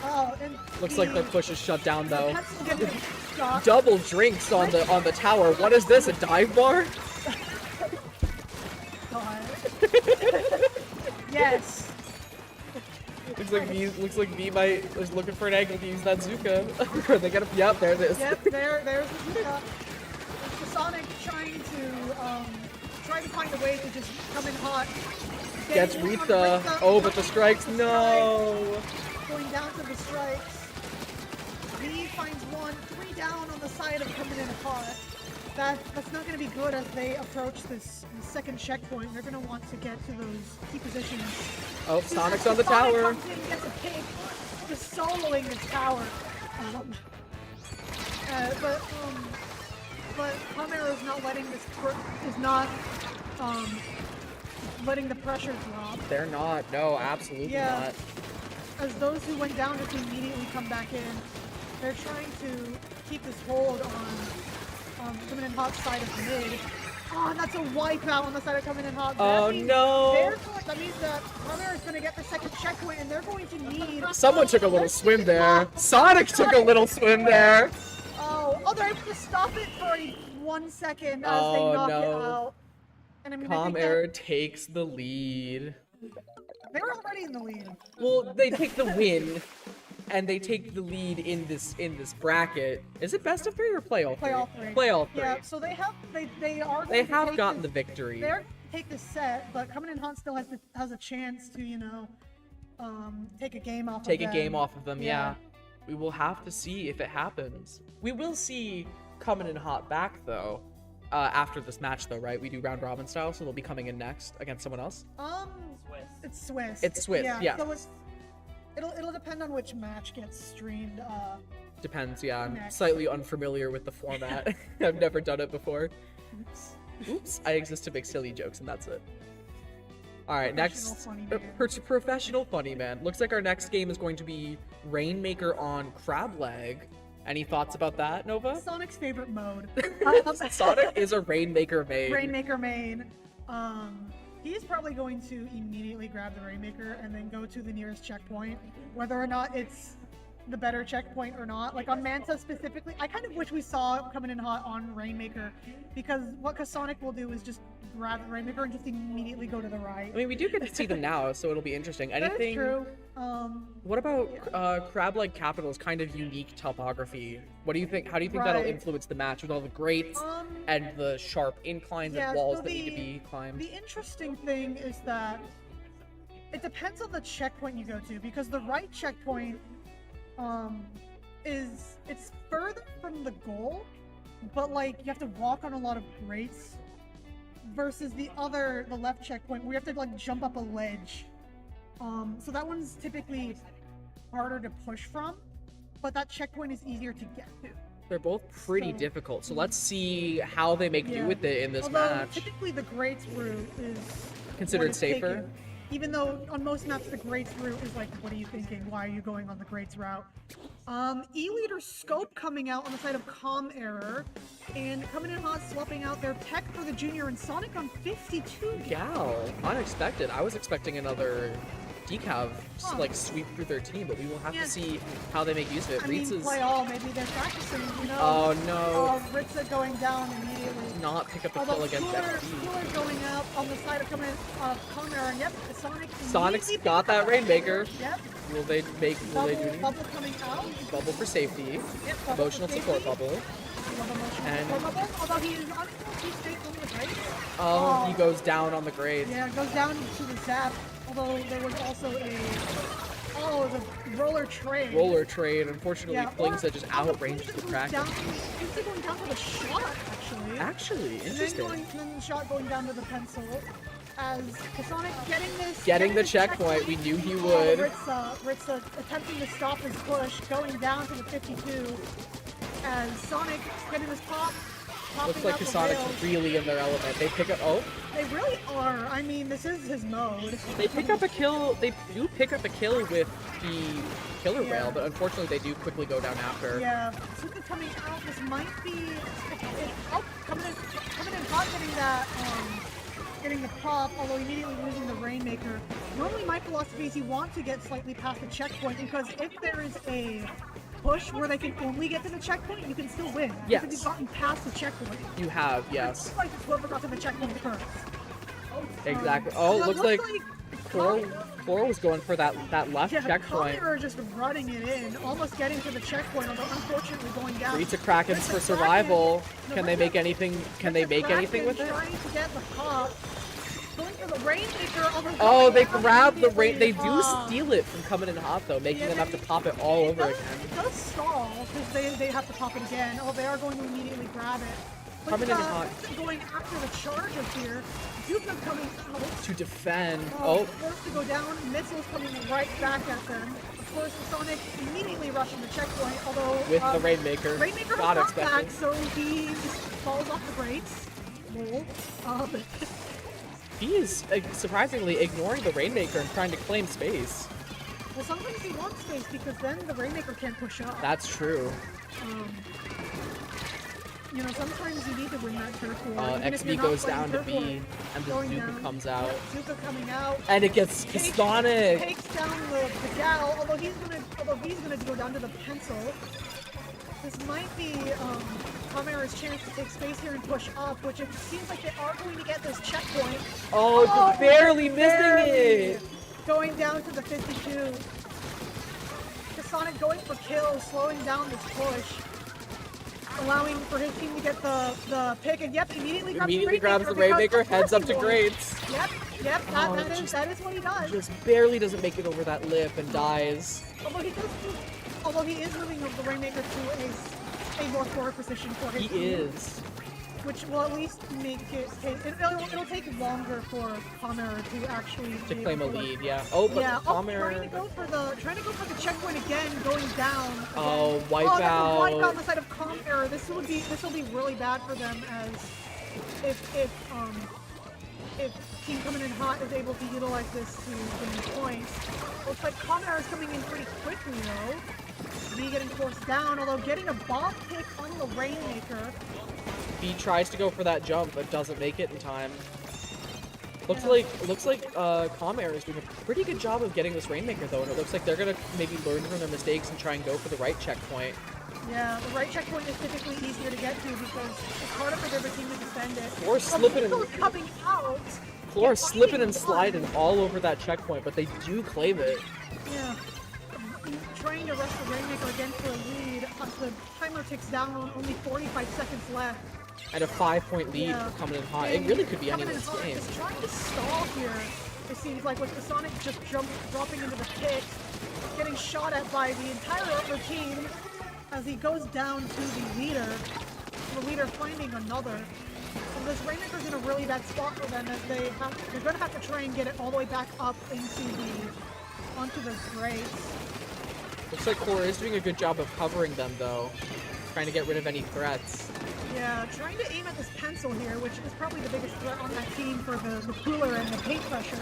Oh, and Looks like their push is shut down though. Pencil getting shot. Double drinks on the tower. What is this? A dive bar? God. Yes. Looks like V might is looking for an angle to use that Zuka. They got a yep, there it is. Yep, there's the Zuka. The Sonic trying to find a way to just come in hot. Gets Getting in on Rita. Rita. Oh, but the strikes, no. Going down to the strikes. V finds one, 3 down on the side of coming in hot. That's not going to be good as they approach this second checkpoint. They're going to want to get to those key positions. Oh, Sonic's on the Sonic tower. comes in, gets a pick, just soloing this tower. But Kamera is not letting letting the pressure drop. They're not. No, absolutely Yeah. not. As those who went down just immediately come back in. They're trying to keep this hold on coming in hot side of mid. Oh, and that's a wipeout on the side of coming in hot. Oh, no. That means that Kamera is going to get the second checkpoint, and they're going to need. Someone took a little swim there. Sonic took a little swim there. Oh, they're able to stop it for 1 second as Oh, they knock it no. out. And I mean, I Com think Air takes the lead. they were already in the lead. Well, they take the win, and they take the lead in this bracket. Is it best of 3 or play all 3? Play all 3. Play all 3. Yeah, so they have They going to have take gotten this- the victory. They're going to take the set, but coming in hot still has a chance to take a game off. Take of a them. game off of them, yeah. We will have to see if it happens. We will see Coming in Hot back, though, after this match, though, right? We do round robin style, so they'll be coming in next against someone else. It's Swiss. It's Swiss, yeah. So it'll depend on which match gets streamed. Depends, yeah. I'm Next. slightly unfamiliar with the format. I've never done it before. Oops. I exist to make silly jokes, and that's it. All right, next. Professional funny man. Professional funny man. Looks like our next game is going to be Rainmaker on Crab Leg. Any thoughts about that, Nova? Sonic's favorite mode. Sonic is a Rainmaker main. Rainmaker main. He's probably going to immediately grab the Rainmaker and then go to the nearest checkpoint, whether or not it's the better checkpoint or not. Like on Manta specifically, I kind of wish we saw coming in hot on Rainmaker, because what Sonic will do is just grab the Rainmaker and just immediately go to the right. I mean, we do get to see them now, so it'll be interesting. That Anything? is true. What about Crab Leg Capital's kind of unique topography? What do you think? How do you think that'll Right. influence the match with all the grates and the sharp inclines yeah, and walls so that need to be climbed? The interesting thing is that it depends on the checkpoint you go to, because the right checkpoint it's further from the goal, but like you have to walk on a lot of grates, versus the left checkpoint where you have to like jump up a ledge. So that one's typically harder to push from, but that checkpoint is easier to get to. They're both pretty So- difficult, so let's see how they make do Yeah. with it in this Although match. typically the grates route is Considered what is taken. safer? Even though on most maps the Greats route is like, what are you thinking? Why are you going on the Greats route? E-Leader Scope coming out on the side of Com Error, and coming in hot, swapping out their tech for the Junior and Sonic on 52. Gal, unexpected. I was expecting another decav like sweep through their team, but we will have to see how they make use of it. I mean, Ritza's play all, maybe they're practicing, you know? Oh no. Ritza going down immediately. Not pick up a Although kill against FD. Cooler going out on the side of coming Com Error, and yep, Sonic. Sonic's immediately got picks that up Rainmaker. Yep. Will they do anything? Bubble coming out. Bubble for safety. Yep, bubble Emotional for support safety. bubble. Love emotional And- support bubble, although he is unable to stay on the Greats. Oh, he goes down on the grade. Yeah, it goes down to the Zap, although there was also the roller trade. Roller trade. Unfortunately, Yeah, Flings or- that just although outranges the Flings Kraken. Seems to going down to the shot, actually. Actually, And interesting. then the shot going down to the pencil. As Sonic Getting the this checkpoint, we knew he would. Ritza attempting to stop his push, going down to the 52. As Sonic getting this pop. Looks popping like out the Sonic's rails. really in their element. They pick up. Oh, They really are. I mean, this is his mode. they pick up a kill. They do pick up a kill with the killer Yeah. rail, but unfortunately, they do quickly go down after. Yeah, Suka coming out. This might be coming in hot, getting the pop. Although immediately losing the Rainmaker. Normally, my philosophy is you want to get slightly past the checkpoint because if there is a push where they can only get to the checkpoint, you can still win. Yes. Because you've gotten past the checkpoint. You have, yes, It's like it's whoever got to the checkpoint first. exactly. Oh, It looks like Com- Flora was going for that left yeah, checkpoint. Comer just running it in, almost getting to the checkpoint, although unfortunately going down. Rita Krakens Rita for Kraken- survival. No, Can they Rita- make anything? Can they Rita make anything with Kraken it? Trying to get the pop. Going for the Rainmaker. Oh, they grab the rain. rain. They do steal it from coming in hot though, making them have to pop it all over again. It does stall because they have to pop it again. Oh, they are going to immediately grab it. But, Coming in hot. Going after the charges here. Zuka coming out. To defend. Oh, forced to go down. Missiles coming right back at them. Of course, Sonic immediately rushing the checkpoint, although With the Rainmaker. Rainmaker Got has knockback, expected. so he just falls off the grates. Lol. He is surprisingly ignoring the Rainmaker and trying to claim space. Well, sometimes he wants space because then the Rainmaker can't push up. That's true. You know, sometimes you need to win that turf war. even if XB you're not goes playing down to turf B, war. and the Going Zuka down. comes out. Zuka coming out. And it gets Sonic! Takes down the gal, although he's gonna go down to the pencil. This might be Kamera's chance to take space here and push up, which it seems like they are going to get this checkpoint. Oh, just barely missing barely it! Going down to the 52. Sonic going for kills, slowing down this push. Allowing for his team to get the pick, and yep, immediately Grabs the because Rainmaker, of heads course up he to would. grades. Yep, Oh, that is what he does. Just barely doesn't make it over that lip and dies. Although he is moving the Rainmaker to a more forward position for his He team, is. which will at least make it'll take longer for Kamera to actually To be claim a able to, lead, yeah. Oh, but yeah, Palmer. trying to go for the checkpoint again, going down. Oh, again. wipe that's a out. wipe out on the side of Com Error. This will be really bad for them as if Team coming in hot is able to utilize this to win points. Looks like Com Error is coming in pretty quickly though. Me getting forced down, although getting a bomb pick on the Rainmaker. He tries to go for that jump, but doesn't make it in time. Looks like Com Air is doing a pretty good job of getting this Rainmaker though, and it looks like they're gonna maybe learn from their mistakes and try and go for the right checkpoint. Yeah, the right checkpoint is typically easier to get to because it's harder for the other team to defend it. Or slipping People and coming out. Flora's Yeah, slipping and fighting sliding all over that checkpoint, but they do claim it. Yeah. Trying to rush the Rainmaker again for a lead. The timer ticks down on only 45 seconds left. At a 5-point lead Yeah. for coming in hot. It really could be Coming in anyone's hot, game. just trying to stall here. It seems like with the Sonic just dropping into the pit, getting shot at by the entire other team as he goes down to the leader. The leader finding another. So this Rainmaker's in a really bad spot for them as they're going to have to try and get it all the way back up onto the grates. Looks like Core is doing a good job of covering them though. Trying to get rid of any threats. Yeah, trying to aim at this pencil here, which is probably the biggest threat on that team for the cooler and the paint pressure.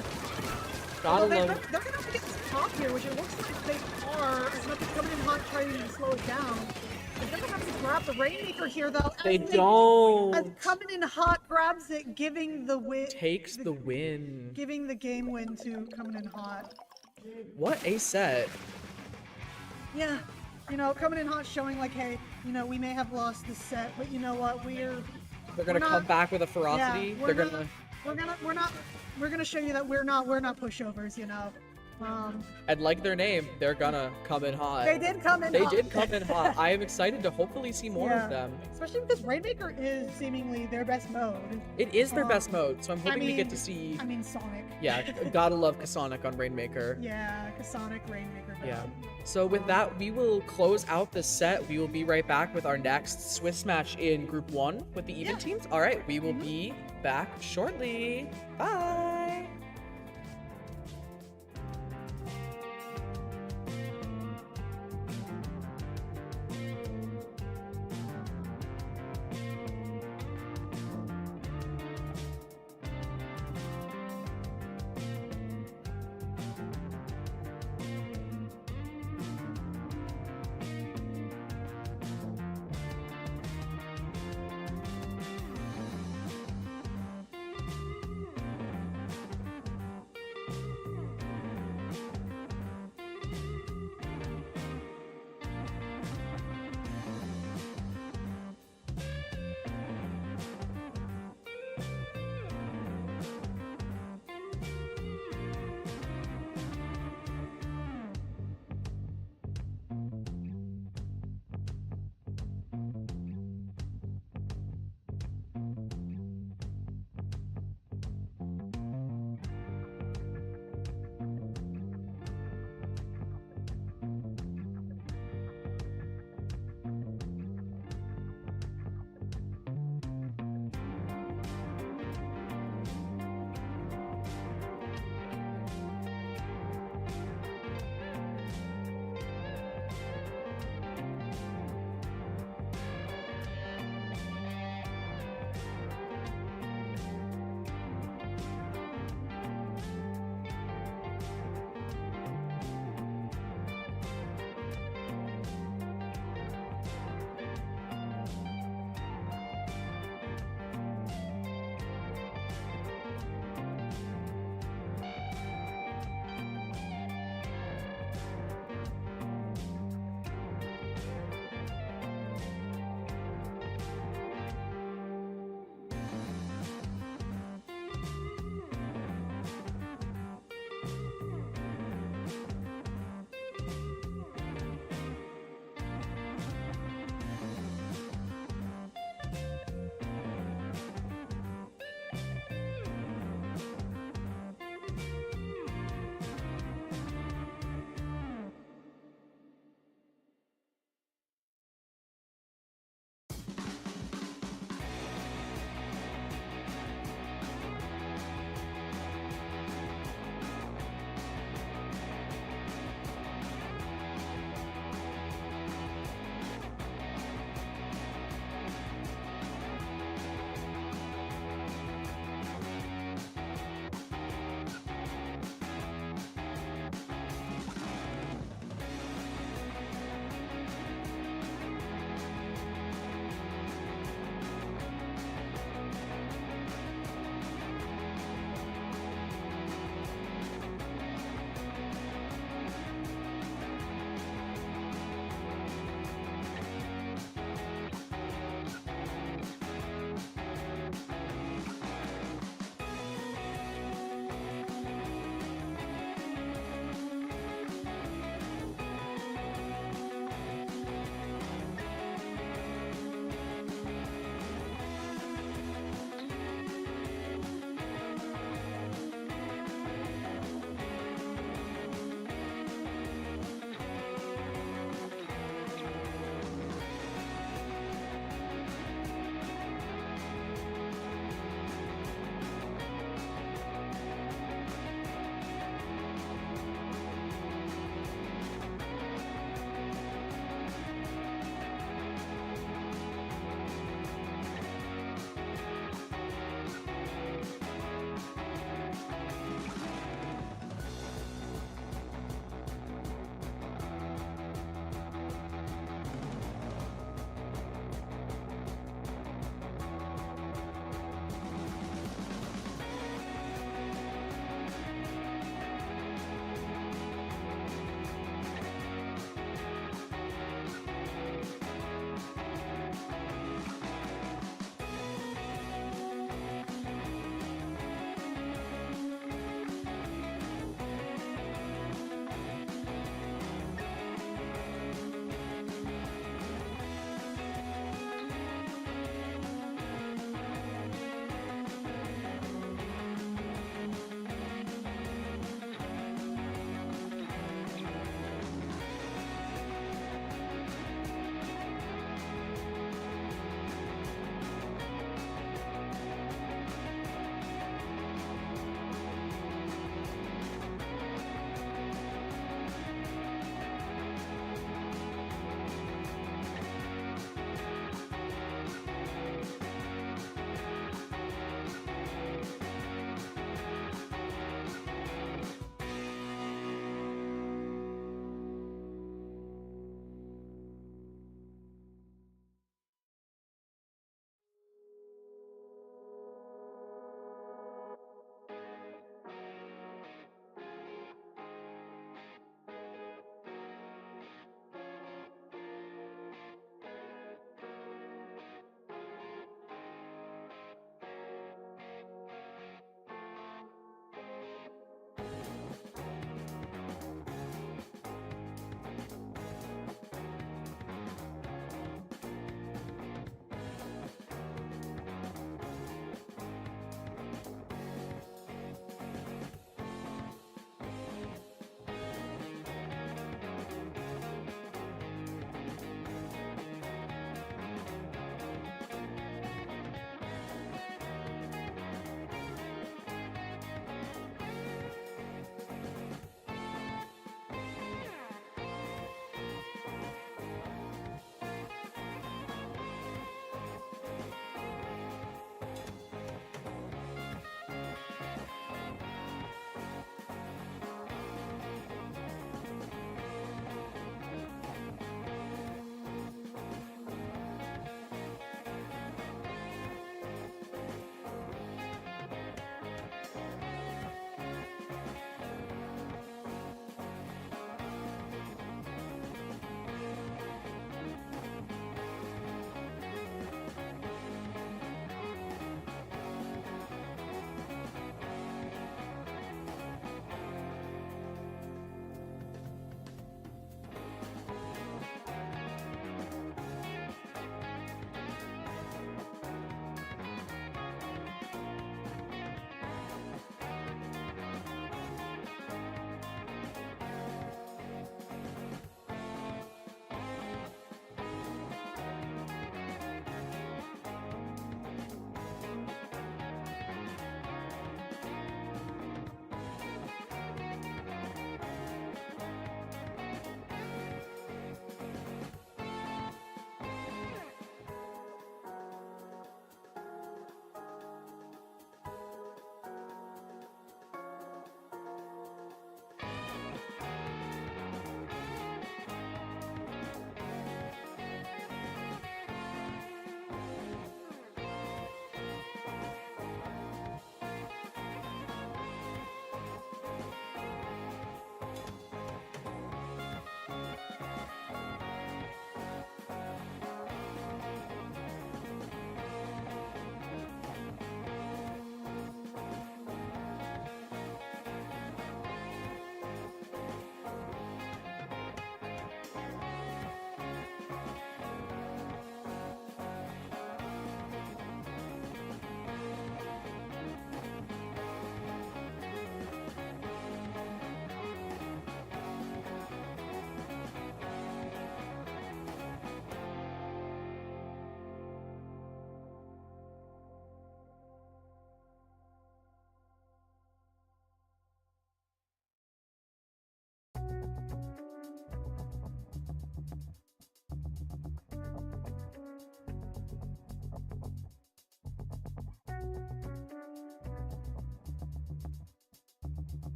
Gotta Although love. they're gonna have to get this top here, which it looks like they are, as much as coming in hot trying to slow it down. They're gonna have to grab the Rainmaker here, though. They As don't. coming in hot grabs it, giving the win. Takes the win. Giving the game win to coming in hot. What a set. Yeah, you know, coming in hot, showing like, hey, you know, we may have lost this set, but you know what? They're gonna we're not- come back with a ferocity. Yeah, They're gonna. we're gonna show you that we're not pushovers, you know. And like their name, they're gonna come in hot. They did come in They hot. did come in hot. I am excited to hopefully see more Yeah. of them. Especially because Rainmaker is seemingly their best mode. It is their best mode, so I'm hoping to get to mean- see. I mean, Sonic. Yeah, gotta love Kasonic on Rainmaker. Yeah, Sonic, Rainmaker. Yeah. So with that, we will close out this set. We will be right back with our next Swiss match in Group 1 with the even Yeah. teams. All right, we will be back shortly. Bye.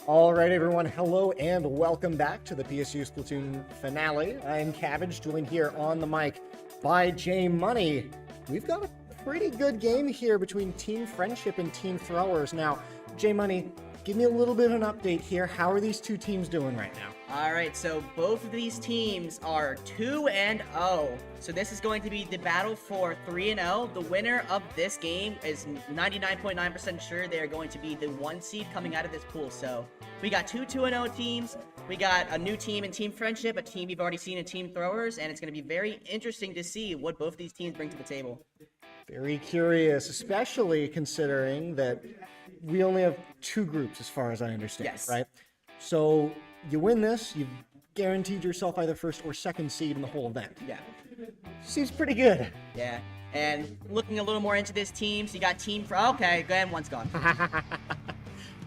All right, everyone. Hello and welcome back to the PSU Splatoon Finale. I'm Cabbage, joined here on the mic by J Money. We've got a pretty good game here between Team Friendship and Team Throwers. Now, J Money, give me a little bit of an update here. How are these two teams doing right now? All right, so both of these teams are 2-0. So this is going to be the battle for 3-0. The winner of this game is 99.9% sure they are going to be the 1 seed coming out of this pool. So we got two 2-0 teams. We got a new team in Team Friendship, a team you've already seen in Team Throwers, and it's going to be very interesting to see what both these teams bring to the table. Very curious, especially considering that we only have 2 groups as far as I understand, Yes. right? So you win this, you've guaranteed yourself either first or second seed in the whole event. Yeah. Seems pretty good. Yeah. And looking a little more into this team, so you got Team okay, then one's gone.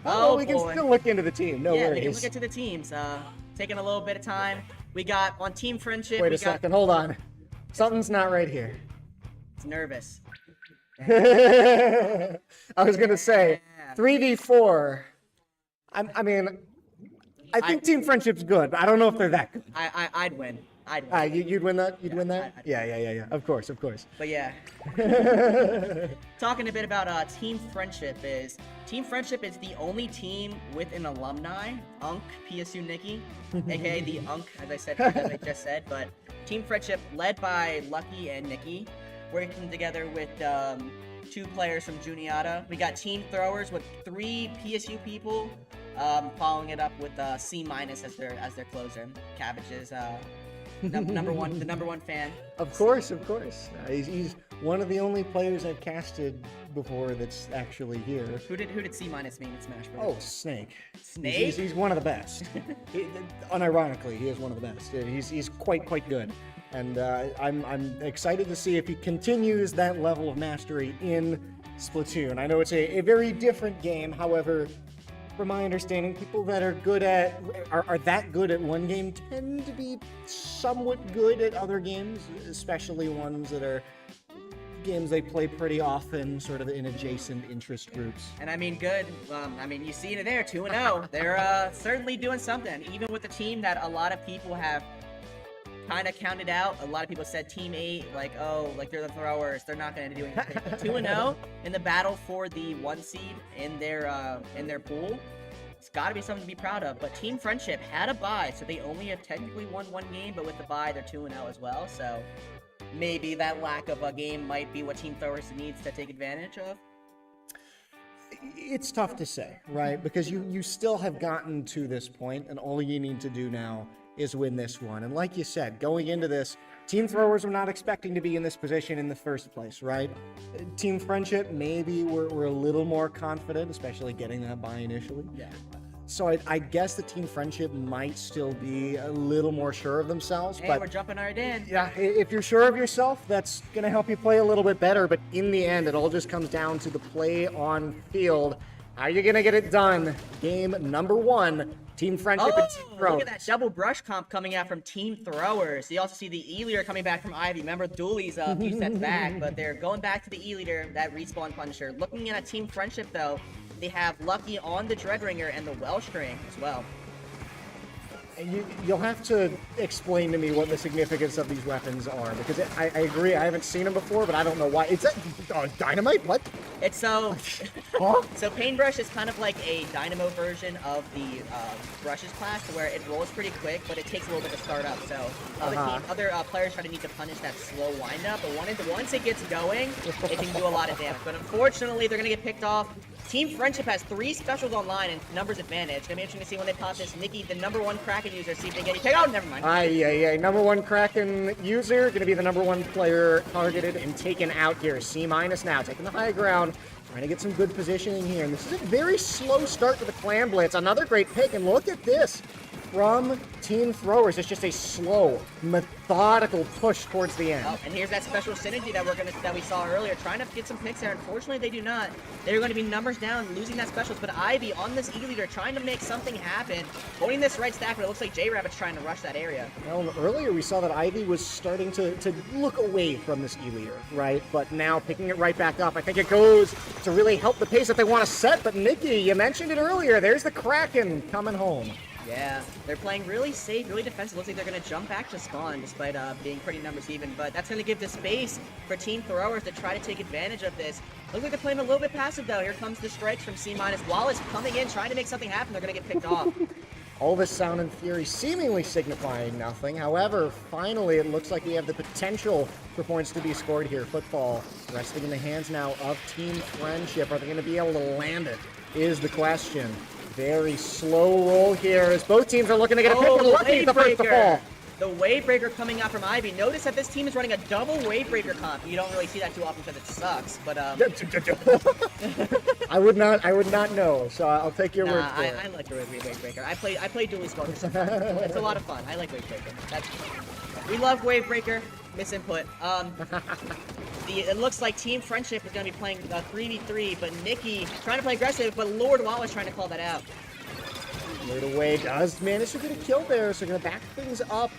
Oh, we can boy. still look into the team. No Yeah, we worries. can look into the teams. Taking a little bit of time. We got on Team Friendship. Wait we a second. Hold on. Something's not right here. It's nervous. I was gonna say Yeah. 3v4. I think Team Friendship's good, but I don't know if they're that good. I'd win. I'd win. You'd win that? You'd Yeah, win that? I'd Yeah. Of course. But yeah. Talking a bit about Team Friendship is the only team with an alumni, Unk PSU Nikki, aka the Unk, as I just said. But Team Friendship, led by Lucky and Nikki, working together with 2 players from Juniata. We got Team Throwers with 3 PSU people, following it up with C- as their closer. Cabbage is the number one fan. Of course. He's one of the only players I've casted before that's actually here. Who did C- mean in Smash Bros? Oh, Snake. Snake? He's one of the best. Unironically, he is one of the best. He's quite good. And I'm excited to see if he continues that level of mastery in Splatoon. I know it's a very different game. However, from my understanding, people that are that good at one game tend to be somewhat good at other games, especially ones that are games they play pretty often, sort of in adjacent interest groups. And I mean, good. You see it there, 2-0. They're certainly doing something. Even with a team that a lot of people have kind of counted out. A lot of people said Team 8, they're the Throwers. They're not going to do anything. 2-0 in the battle for the 1 seed in their pool. It's got to be something to be proud of. But Team Friendship had a bye, so they only have technically won 1 game, but with the bye, they're 2-0 as well. So maybe that lack of a game might be what Team Throwers needs to take advantage of. It's tough to say, right? Because you still have gotten to this point, and all you need to do now is win this one. And like you said, going into this, Team Throwers were not expecting to be in this position in the first place, right? Team Friendship, maybe we're a little more confident, especially getting that bye initially. Yeah. So I guess the Team Friendship might still be a little more sure of themselves. Hey, but we're jumping right in. yeah, if you're sure of yourself, that's going to help you play a little bit better. But in the end, it all just comes down to the play on field. How are you going to get it done? Game number 1, Team Friendship and Team Throwers. Look at that double brush comp coming out from Team Throwers. You also see the E-Leader coming back from Ivy. Remember, Dooley's a few sets back, but they're going back to the E-Leader, that respawn Punisher. Looking at a Team Friendship, though, they have Lucky on the Dreadringer and the Welshring as well. And you'll have to explain to me what the significance of these weapons are, because I agree, I haven't seen them before, but I don't know why. Is that dynamite? What? It's so... Huh? So Paintbrush is kind of like a Dynamo version of the Brushes class, where it rolls pretty quick, but it takes a little bit to start up. So other players try to need to punish that slow wind up, but once it gets going, it can do a lot of damage. But unfortunately, they're going to get picked off. Team Friendship has 3 specials online and numbers advantage. It's going to be interesting to see when they pop this. Nikki, the number 1 Kraken user, see if they get you. Oh, never mind. Yeah. Number 1 Kraken user, going to be the number 1 player targeted and taken out here. C- now, taking the high ground, trying to get some good positioning here. And this is a very slow start to the Clan Blitz. Another great pick, and look at this. from Team Throwers. It's just a slow, methodical push towards the end. Oh, and here's that special synergy that we saw earlier, trying to get some picks there. Unfortunately, they do not. They're going to be numbers down, losing that specials. But Ivy on this E-leader trying to make something happen, holding this right stack, but it looks like J-Rabbit's trying to rush that area. Well, earlier we saw that Ivy was starting to look away from this E-leader, right? But now picking it right back up. I think it goes to really help the pace that they want to set. But Nikki, you mentioned it earlier. There's the Kraken coming home. Yeah, they're playing really safe, really defensive. Looks like they're going to jump back to spawn despite being pretty numbers even. But that's going to give the space for Team Throwers to try to take advantage of this. Looks like they're playing a little bit passive, though. Here comes the strikes from C-. Wallace coming in, trying to make something happen. They're going to get picked off. All this sound and fury seemingly signifying nothing. However, finally, it looks like we have the potential for points to be scored here. Football resting in the hands now of Team Friendship. Are they going to be able to land it is the question. Very slow roll here as both teams are looking to get a pick. And Lucky the first to fall. The wave breaker coming out from Ivy. Notice that this team is running a double wave breaker comp. You don't really see that too often because it sucks, but I would not know. So I'll take your word for it. I like the wave breaker. I play dually smoke. It's a lot of fun. I like wave breaker. We love wave breaker. Misinput. It looks like Team Friendship is going to be playing 3v3, but Nikki trying to play aggressive, but Lord Wallace trying to call that out. Right away does manage to get a kill there, so going to back things up.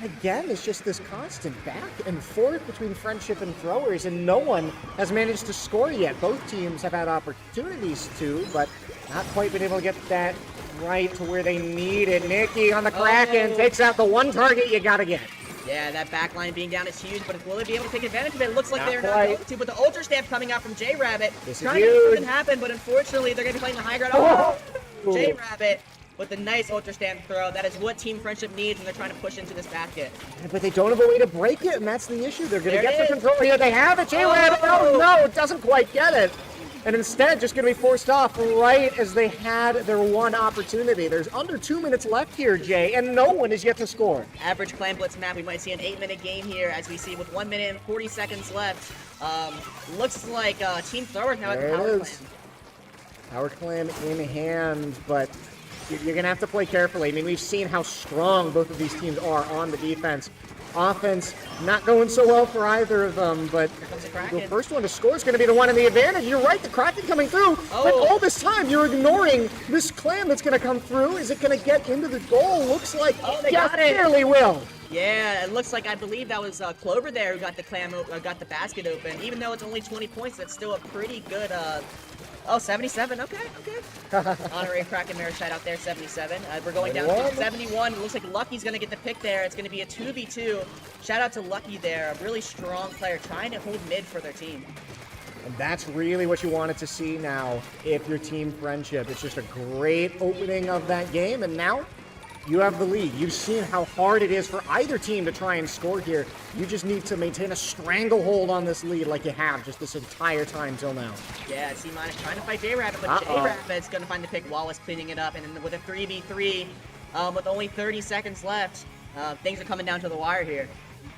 And again, it's just this constant back and forth between Friendship and Throwers, and no one has managed to score yet. Both teams have had opportunities to, but not quite been able to get that right to where they need it. Nikki on the Kraken takes out the one target you got to get. Yeah, that backline being down is huge, but will they be able to take advantage of it? It looks like they're not able to, but the Ultra Stamp coming out from J-Rabbit. Trying to make something happen, but unfortunately, they're going to be playing the high ground. Oh! J-Rabbit with the nice Ultra Stamp throw. That is what Team Friendship needs when they're trying to push into this basket. But they don't have a way to break it, and that's the issue. They're going to get the control here. They have it. J-Rabbit, no, it doesn't quite get it. And instead, just going to be forced off right as they had their one opportunity. There's under 2 minutes left here, Jay, and no one is yet to score. Average Clan Blitz map, we might see an 8-minute game here, as we see with 1 minute and 40 seconds left. Looks like Team Throwers now at the Power Clan. Power Clan in hand, but you're going to have to play carefully. I mean, we've seen how strong both of these teams are on the defense. Offense, not going so well for either of them, but the first one to score is going to be the one in the advantage. You're right, the Kraken coming through, but all this time you're ignoring this clan that's going to come through. Is it going to get into the goal? Looks like they got it. Barely will. Yeah, it looks like, I believe that was Clover there who got the got the basket open. Even though it's only 20 points, that's still a pretty good, 77, okay. Honorary Kraken Mirror shout out there, 77. We're going down to 71. It looks like Lucky's going to get the pick there. It's going to be a 2v2. Shout out to Lucky there, a really strong player trying to hold mid for their team. And that's really what you wanted to see now if you're Team Friendship. It's just a great opening of that game, and now you have the lead. You've seen how hard it is for either team to try and score here. You just need to maintain a stranglehold on this lead like you have just this entire time till now. Yeah, C- trying to fight J-Rabbit, but J-Rabbit's going to find the pick. Wallace cleaning it up, and then with a 3v3, with only 30 seconds left, things are coming down to the wire here.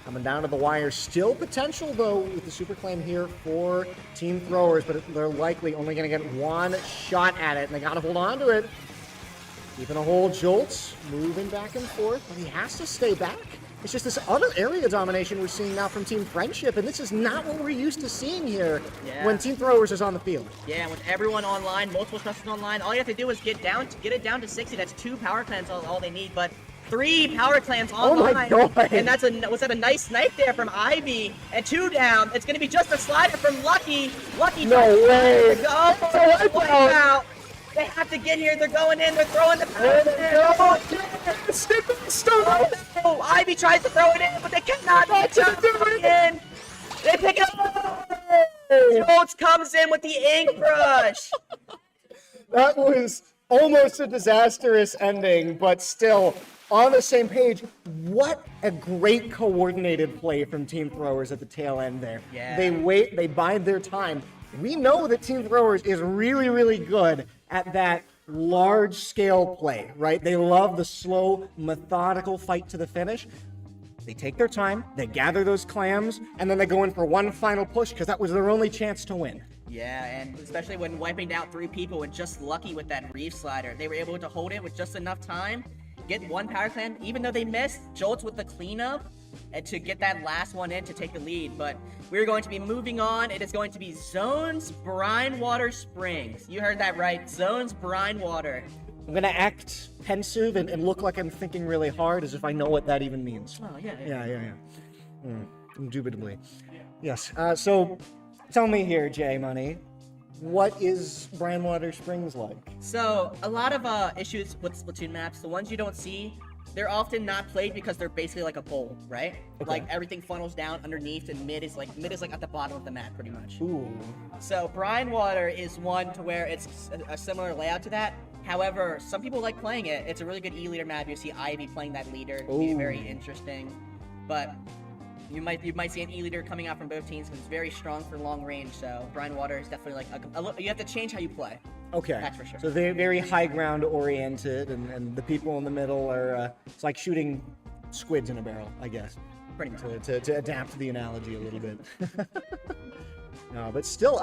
Coming down to the wire. Still potential, though, with the super claim here for Team Throwers, but they're likely only going to get one shot at it, and they got to hold on to it. Keeping a hold, Jolts moving back and forth, but he has to stay back. It's just this other area domination we're seeing now from Team Friendship, and this is not what we're used to seeing here when Team Throwers is on the field. Yeah, with everyone online, multiple specials online, all you have to do is get it down to 60. That's 2 power clans, all they need, but 3 power clans online. Oh my God. And was that a nice snipe there from Ivy? And 2 down. It's going to be just a slider from Lucky. Lucky. No way. Wow. They have to get here. They're going in. They're throwing the power. Oh, Ivy tries to throw it in, but they cannot. In. They pick it up. Schultz comes in with the ink brush. That was almost a disastrous ending, but still on the same page. What a great coordinated play from Team Throwers at the tail end there. Yeah. They wait, they bide their time. We know that Team Throwers is really, really good at that large-scale play, right? They love the slow, methodical fight to the finish. They take their time, they gather those clams, and then they go in for one final push because that was their only chance to win. Yeah, and especially when wiping down 3 people and just Lucky with that Reef slider. They were able to hold it with just enough time, get one power clan, even though they missed Jolts with the cleanup, and to get that last one in to take the lead. But we're going to be moving on. It is going to be Zones Brine Water Springs. You heard that right. Zones Brine Water. I'm gonna act pensive and look like I'm thinking really hard, as if I know what that even means. Oh, yeah. Yeah. Indubitably. Yes. So, tell me here, J Money, what is Brine Water Springs like? So, a lot of issues with Splatoon maps, the ones you don't see, they're often not played because they're basically like a bowl, right? Okay. Like everything funnels down underneath, and mid is like at the bottom of the map, pretty much. Ooh. So Brine Water is one to where it's a similar layout to that. However, some people like playing it. It's a really good E-leader map. You see Ivy playing that leader. It'll be Ooh. very interesting. But you might see an E-leader coming out from both teams because it's very strong for long range. So Brine Water is definitely like you have to change how you play. Okay. That's for sure. So they're very high ground oriented, and the people in the middle are, it's like shooting squids in a barrel, I guess, Pretty much. to adapt the analogy a little bit. No, but still,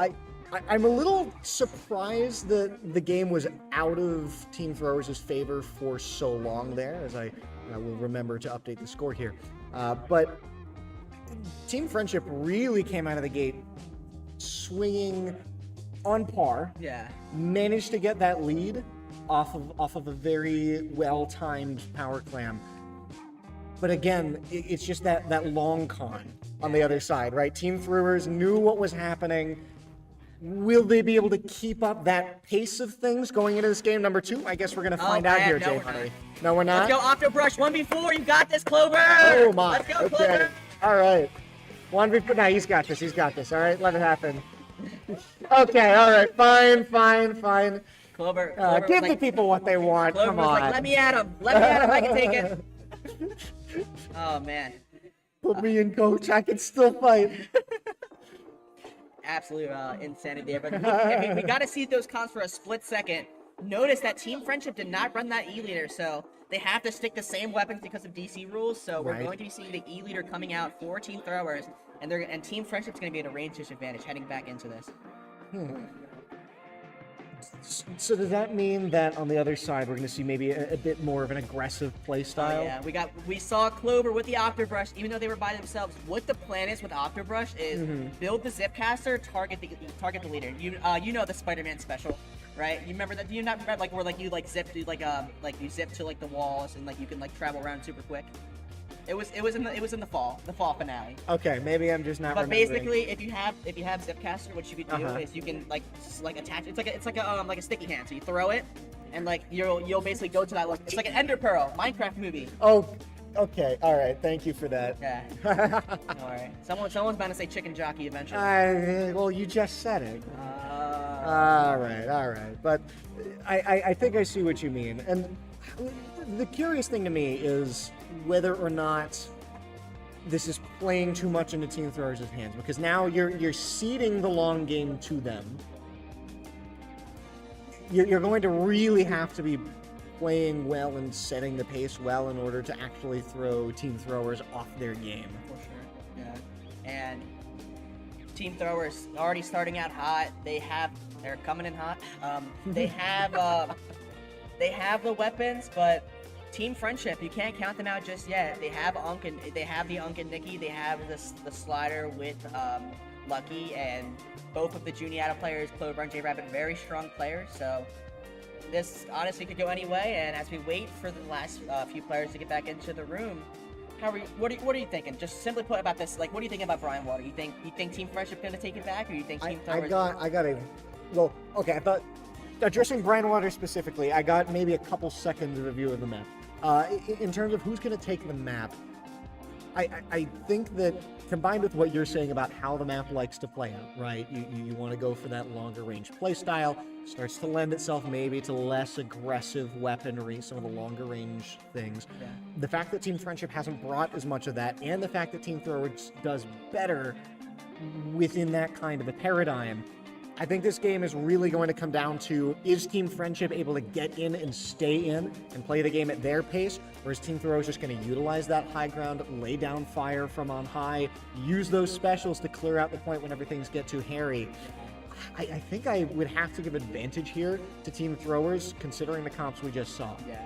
I'm a little surprised that the game was out of Team Throwers' favor for so long there, as I will remember to update the score here. But Team Friendship really came out of the gate swinging on par. Yeah. Managed to get that lead off of a very well-timed power clam. But again, it's just that long con on the other side, right? Team Throwers knew what was happening. Will they be able to keep up that pace of things going into this game number 2? I guess we're gonna find out man, here, no, Jay we're Honey. not. No, we're not. Let's go Octobrush 1v4. You got this, Clover. Oh my. Let's go, Okay. Clover. All right. 1v4. No, he's got this. He's got this. All right, let it happen. Okay. All right. Fine. Clover Give was the people what they want. Clover Come was on. like, let me at him. I can take it. Oh man. Put me in, coach. I can still fight. Absolute insanity there. But look, we got to see those comps for a split second. Notice that Team Friendship did not run that E-leader, so they have to stick the same weapons because of DC rules. So we're Right. going to be seeing the E-leader coming out for Team Throwers, and Team Friendship's going to be at a range disadvantage heading back into this. So does that mean that on the other side we're going to see maybe a bit more of an aggressive play style? Yeah, we saw Clover with the Octobrush, even though they were by themselves. What the plan is with Octobrush is build the Zipcaster, target the leader. You know the Spider-Man special, right? You remember that? Do you not remember like where you zip you zip to like the walls and like you can like travel around super quick? It was in the fall finale. Okay, maybe I'm just not But remembering. basically, if you have Zipcaster, what you could do is you can like attach. It's like a sticky hand. So you throw it, and like you'll basically go to that like it's like an Ender Pearl Minecraft movie. Oh, okay. All right. Thank you for that. Yeah. All right. Someone's bound to say chicken jockey eventually. Well, you just said it. All right. But I think I see what you mean. And the curious thing to me is whether or not this is playing too much into Team Throwers' hands, because now you're ceding the long game to them. You're going to really have to be playing well and setting the pace well in order to actually throw Team Throwers off their game. For sure. Yeah. And Team Throwers already starting out hot. They're coming in hot. They have the weapons, but Team Friendship, you can't count them out just yet. They have the Unk and Nikki. They have the slider with Lucky, and both of the Juniata players, Clover and J-Rabbit, very strong players. So this honestly could go any way. And as we wait for the last few players to get back into the room, what are you thinking? Just simply put about this, like, what do you think about Brine Water? You think Team Friendship gonna take it back, or you think Team Throwers? I thought addressing Brine Water specifically, I got maybe a couple seconds of a view of the map. In terms of who's going to take the map, I think that combined with what you're saying about how the map likes to play out, right? You want to go for that longer range play style, starts to lend itself maybe to less aggressive weaponry, some of the longer range things. Yeah. The fact that Team Friendship hasn't brought as much of that, and the fact that Team Throwers does better within that kind of a paradigm, I think this game is really going to come down to, is Team Friendship able to get in and stay in and play the game at their pace, or is Team Throwers just going to utilize that high ground, lay down fire from on high, use those specials to clear out the point whenever things get too hairy? I think I would have to give advantage here to Team Throwers, considering the comps we just saw. Yeah.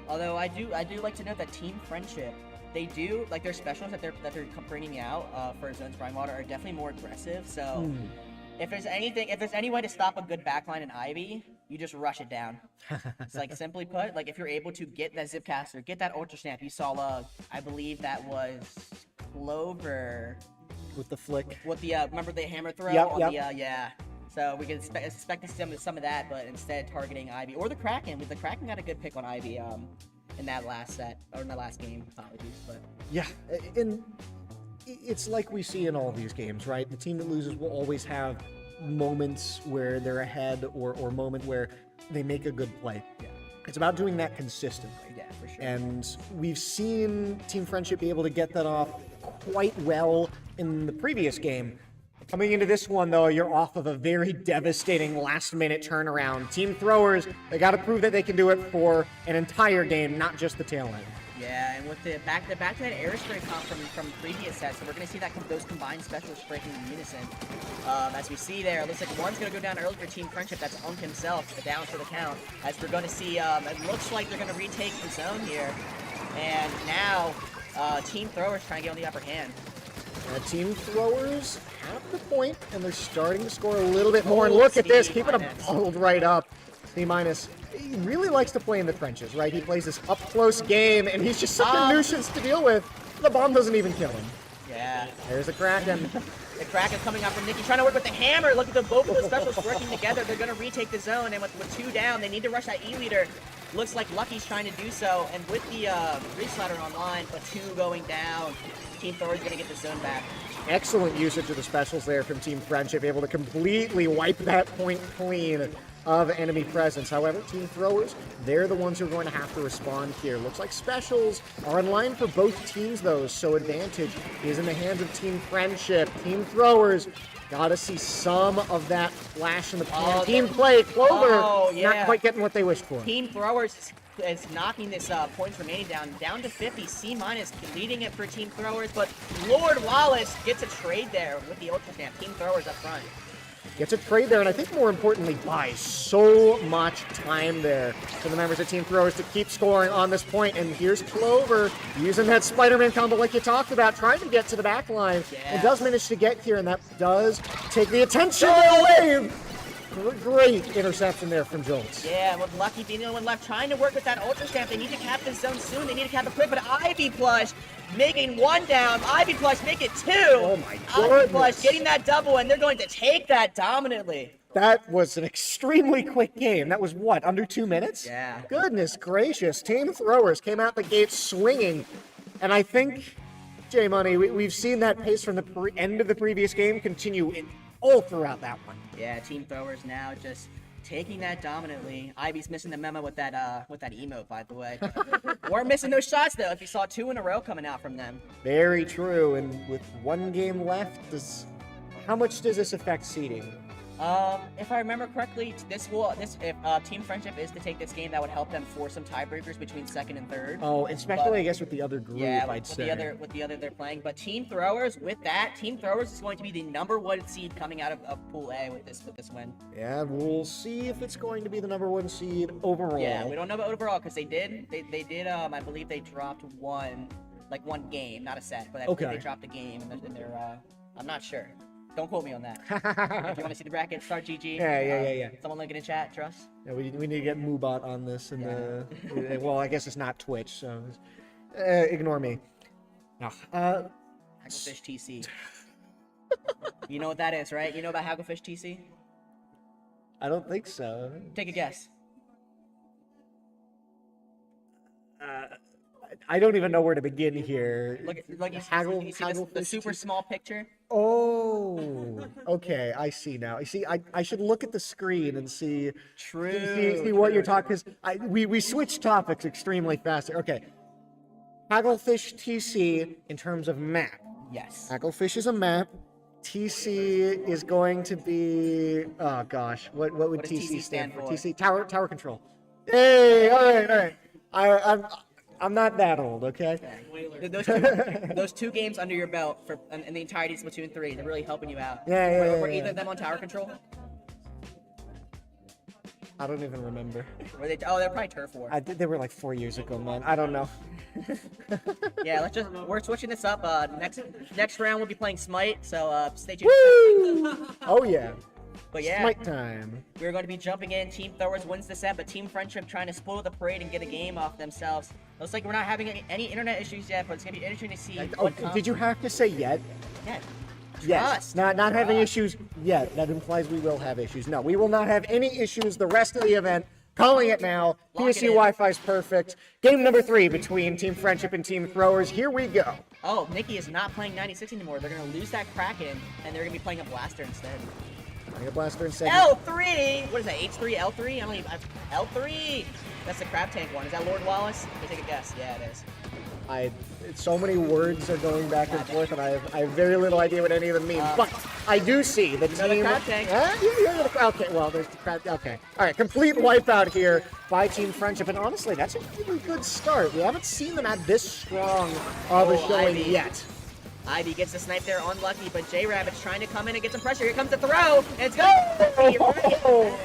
Although I do like to note that Team Friendship, they do like their specials that they're bringing out for Zone Sprite Water are definitely more aggressive. So if there's any way to stop a good backline in Ivy, you just rush it down. It's like simply put, like if you're able to get that Zipcaster, get that Ultra Snap. You saw I believe that was Clover with the flick. with the remember the hammer throw Yep, on yep. the yeah. So we can expect to see some of that, but instead targeting Ivy or the Kraken. The Kraken got a good pick on Ivy in that last set or in the last game. Apologies, but Yeah, and it's like we see in all these games, right? The team that loses will always have moments where they're ahead or moment where they make a good play. Yeah. It's about doing that consistently. yeah, for sure. And we've seen Team Friendship be able to get that off quite well in the previous game. Coming into this one, though, you're off of a very devastating last-minute turnaround. Team Throwers, they got to prove that they can do it for an entire game, not just the tail end. Yeah, and with the back to that aerospray comp from previous sets, so we're gonna see that those combined specials breaking in unison. As we see there, it looks like one's gonna go down early for Team Friendship. That's Unk himself, down for the count. As we're gonna see, it looks like they're gonna retake the zone here, and now Team Throwers trying to get on the upper hand. Team Throwers have the point, and they're starting to score a little bit more. And look at this, keeping them bottled right up. C-. He really likes to play in the trenches, right? He plays this up-close game, and he's just such a nuisance to deal with. The bomb doesn't even kill him. Yeah. There's the Kraken. The Kraken coming out from Nikki, trying to work with the hammer. Look at both of the specials working together. They're going to retake the zone, and with 2 down, they need to rush that E-leader. Looks like Lucky's trying to do so, and with the Reslider online, but 2 going down, Team Throwers going to get the zone back. Excellent usage of the specials there from Team Friendship, able to completely wipe that point clean of enemy presence. However, Team Throwers, they're the ones who are going to have to respond here. Looks like specials are in line for both teams, though, so advantage is in the hands of Team Friendship. Team Throwers, gotta see some of that flash in the pan. Team play, Clover, not quite getting what they wished for. Team Throwers is knocking this points remaining down to 50. C- leading it for Team Throwers, but Lord Wallace gets a trade there with the Ultra Snap. Team Throwers up front. Gets a trade there, and I think more importantly, buys so much time there for the members of Team Throwers to keep scoring on this point. And here's Clover using that Spider-Man combo like you talked about, trying to get to the back line. Yeah. It does manage to get here, and that does take the attention away. Great interception there from Jolts. Yeah, with Lucky being the only one left, trying to work with that Ultra Stamp. They need to cap this zone soon. They need to cap it quick, but Ivy Plush making 1 down. Ivy Plush make it 2. Oh my Ivy goodness. Plush getting that double, and they're going to take that dominantly. That was an extremely quick game. That was what, under 2 minutes? Yeah. Goodness gracious. Team Throwers came out the gate swinging. And I think, J-Money, we've seen that pace from the end of the previous game continue all throughout that one. Yeah, Team Throwers now just taking that dominantly. Ivy's missing the memo with that emote, by the way. We're missing those shots, though, if you saw 2 in a row coming out from them. Very true. And with 1 game left, how much does this affect seeding? If I remember correctly, if Team Friendship is to take this game, that would help them force some tiebreakers between 2nd and 3rd. Oh, especially I guess with the other group, Yeah, I'd with say. the other they're playing. But Team Throwers, with that, Team Throwers is going to be the #1 seed coming out of Pool A with this win. Yeah, we'll see if it's going to be the #1 seed overall. Yeah, we don't know about overall because they did I believe they dropped one game, not a set, but I believe they dropped a game in their I'm not sure. Don't quote me on that. If you want to see the bracket, start GG. Yeah. Someone link it in chat, trust. Yeah, we need to get Moobot on this, and well, I guess it's not Twitch, so ignore me. No. Hagglefish TC. You know what that is, right? You know about Hagglefish TC? I don't think so. Take a guess. I don't even know where to begin here. Look, you see the super small picture? Oh, okay, I see now. You see, I should look at the screen and see True. what you're talking, because we switched topics extremely fast. Okay, Hagglefish TC in terms of map. Yes. Hagglefish is a map. TC is going to be, oh gosh, what would TC stand for? TC tower control. Hey, all right. I'm not that old, okay? Those two games under your belt in the entirety of Splatoon 3, they're really helping you out. Yeah. Were either of them on tower control? I don't even remember. Were they? Oh, they're probably turf war. They were like 4 years ago, man. I don't know. Yeah, we're switching this up. Next round we'll be playing Smite, so stay tuned. Woo! Oh yeah. But yeah, Smite time. we're going to be jumping in. Team Throwers wins the set, but Team Friendship trying to spoil the parade and get a game off themselves. Looks like we're not having any internet issues yet, but it's going to be interesting to see. Oh, what comes. did you have to say yet? Yeah. Yes. Trust. Not having Trust. issues yet. That implies we will have issues. No, we will not have any issues the rest of the event. Calling it now. Lock it PSU in. Wi-Fi is perfect. Game number 3 between Team Friendship and Team Throwers. Here we go. Oh, Nikki is not playing 96 anymore. They're going to lose that Kraken, and they're going to be playing a Blaster instead. Playing a Blaster in second. L3! What is that, H3, L3? I don't even... L3! That's the Crab Tank one. Is that Lord Wallace? Let me take a guess. Yeah, it is. So many words are going back and forth, and I have very little idea what any of them mean. But I do see the know the team. crab tank. Okay, well, there's the crab. Okay, all right, complete wipeout here by Team Friendship, and honestly, that's a really good start. We haven't seen them at this strong of a showing Ivy. yet. Ivy gets the snipe there, unlucky, but J-Rabbit's trying to come in and get some pressure. Here comes the throw, and it's good. Oh,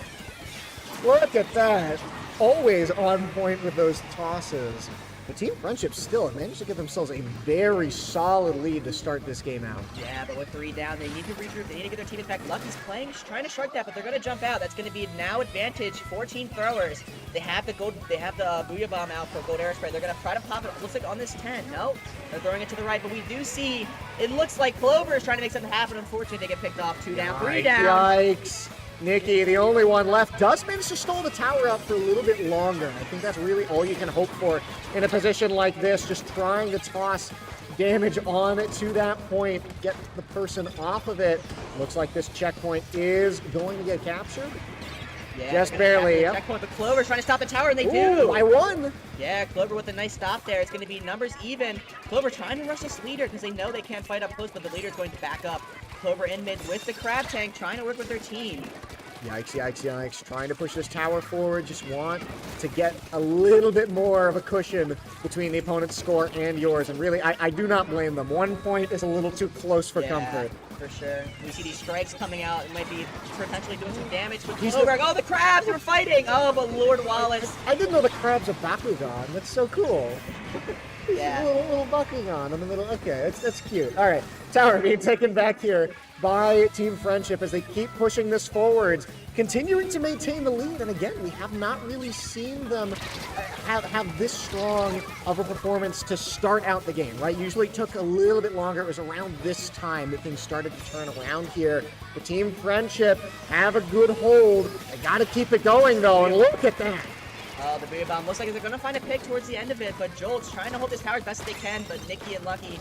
look at that! Always on point with those tosses. But Team Friendship still managed to give themselves a very solid lead to start this game out. Yeah, but with 3 down, they need to regroup. They need to get their teammates back. Lucky's trying to strike that, but they're going to jump out. That's going to be now advantage for Team Throwers. They have the Booyah Bomb out for Gold Air Spray. They're going to try to pop it. Looks like on this 10. No, they're throwing it to the right, but we do see it looks like Clover is trying to make something happen. Unfortunately, they get picked off. 2 down, 3 down. Yikes. Nikki, the only one left, does manage to stall the tower out for a little bit longer. I think that's really all you can hope for in a position like this, just trying to toss damage on it to that point, get the person off of it. Looks like this checkpoint is going to get captured. Yeah, Just barely, yep. Checkpoint, but Clover's trying to stop the tower, and they Ooh, do. I won. Yeah, Clover with a nice stop there. It's going to be numbers even. Clover trying to rush this leader because they know they can't fight up close, but the leader's going to back up. Clover in mid with the Crab Tank, trying to work with their team. Yikes, yikes, yikes. Trying to push this tower forward. Just want to get a little bit more of a cushion between the opponent's score and yours. And really, I do not blame them. 1 point is a little too close for comfort. For sure. We see these strikes coming out. It might be potentially doing some damage. But He's Clover, oh, the crabs are fighting! Oh, but Lord Wallace. I didn't know the crab's a Bakugan. That's so cool. Yeah. little Bakugan in the middle. Okay, that's cute. All right, tower being taken back here by Team Friendship as they keep pushing this forwards, continuing to maintain the lead. And again, we have not really seen them have this strong of a performance to start out the game, right? Usually it took a little bit longer. It was around this time that things started to turn around here. The Team Friendship have a good hold. They got to keep it going, though, and look at that. The Booyah Bomb looks like they're going to find a pick towards the end of it, but Jolt's trying to hold this tower as best as they can, but Nikki and Lucky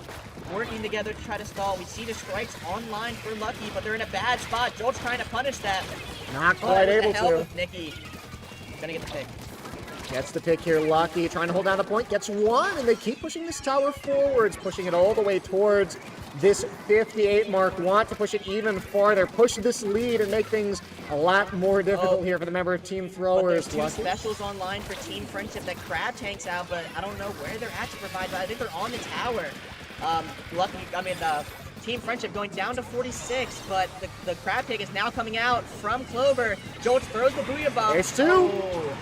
working together to try to stall. We see the strikes online for Lucky, but they're in a bad spot. Jolt's trying to punish that. Not quite able to. With Nikki. Gonna get the pick. Gets the pick here, Lucky, trying to hold down the point, gets one, and they keep pushing this tower forwards, pushing it all the way towards this 58 mark. Want to push it even farther, push this lead and make things a lot more difficult here for the member of Team Throwers. But there's 2 specials online for Team Friendship that Crab Tank's out, but I don't know where they're at to provide, but I think they're on the tower. Team Friendship going down to 46, but the Crab Tank is now coming out from Clover. Jolt throws the Booyah Bomb. There's 2. Oh.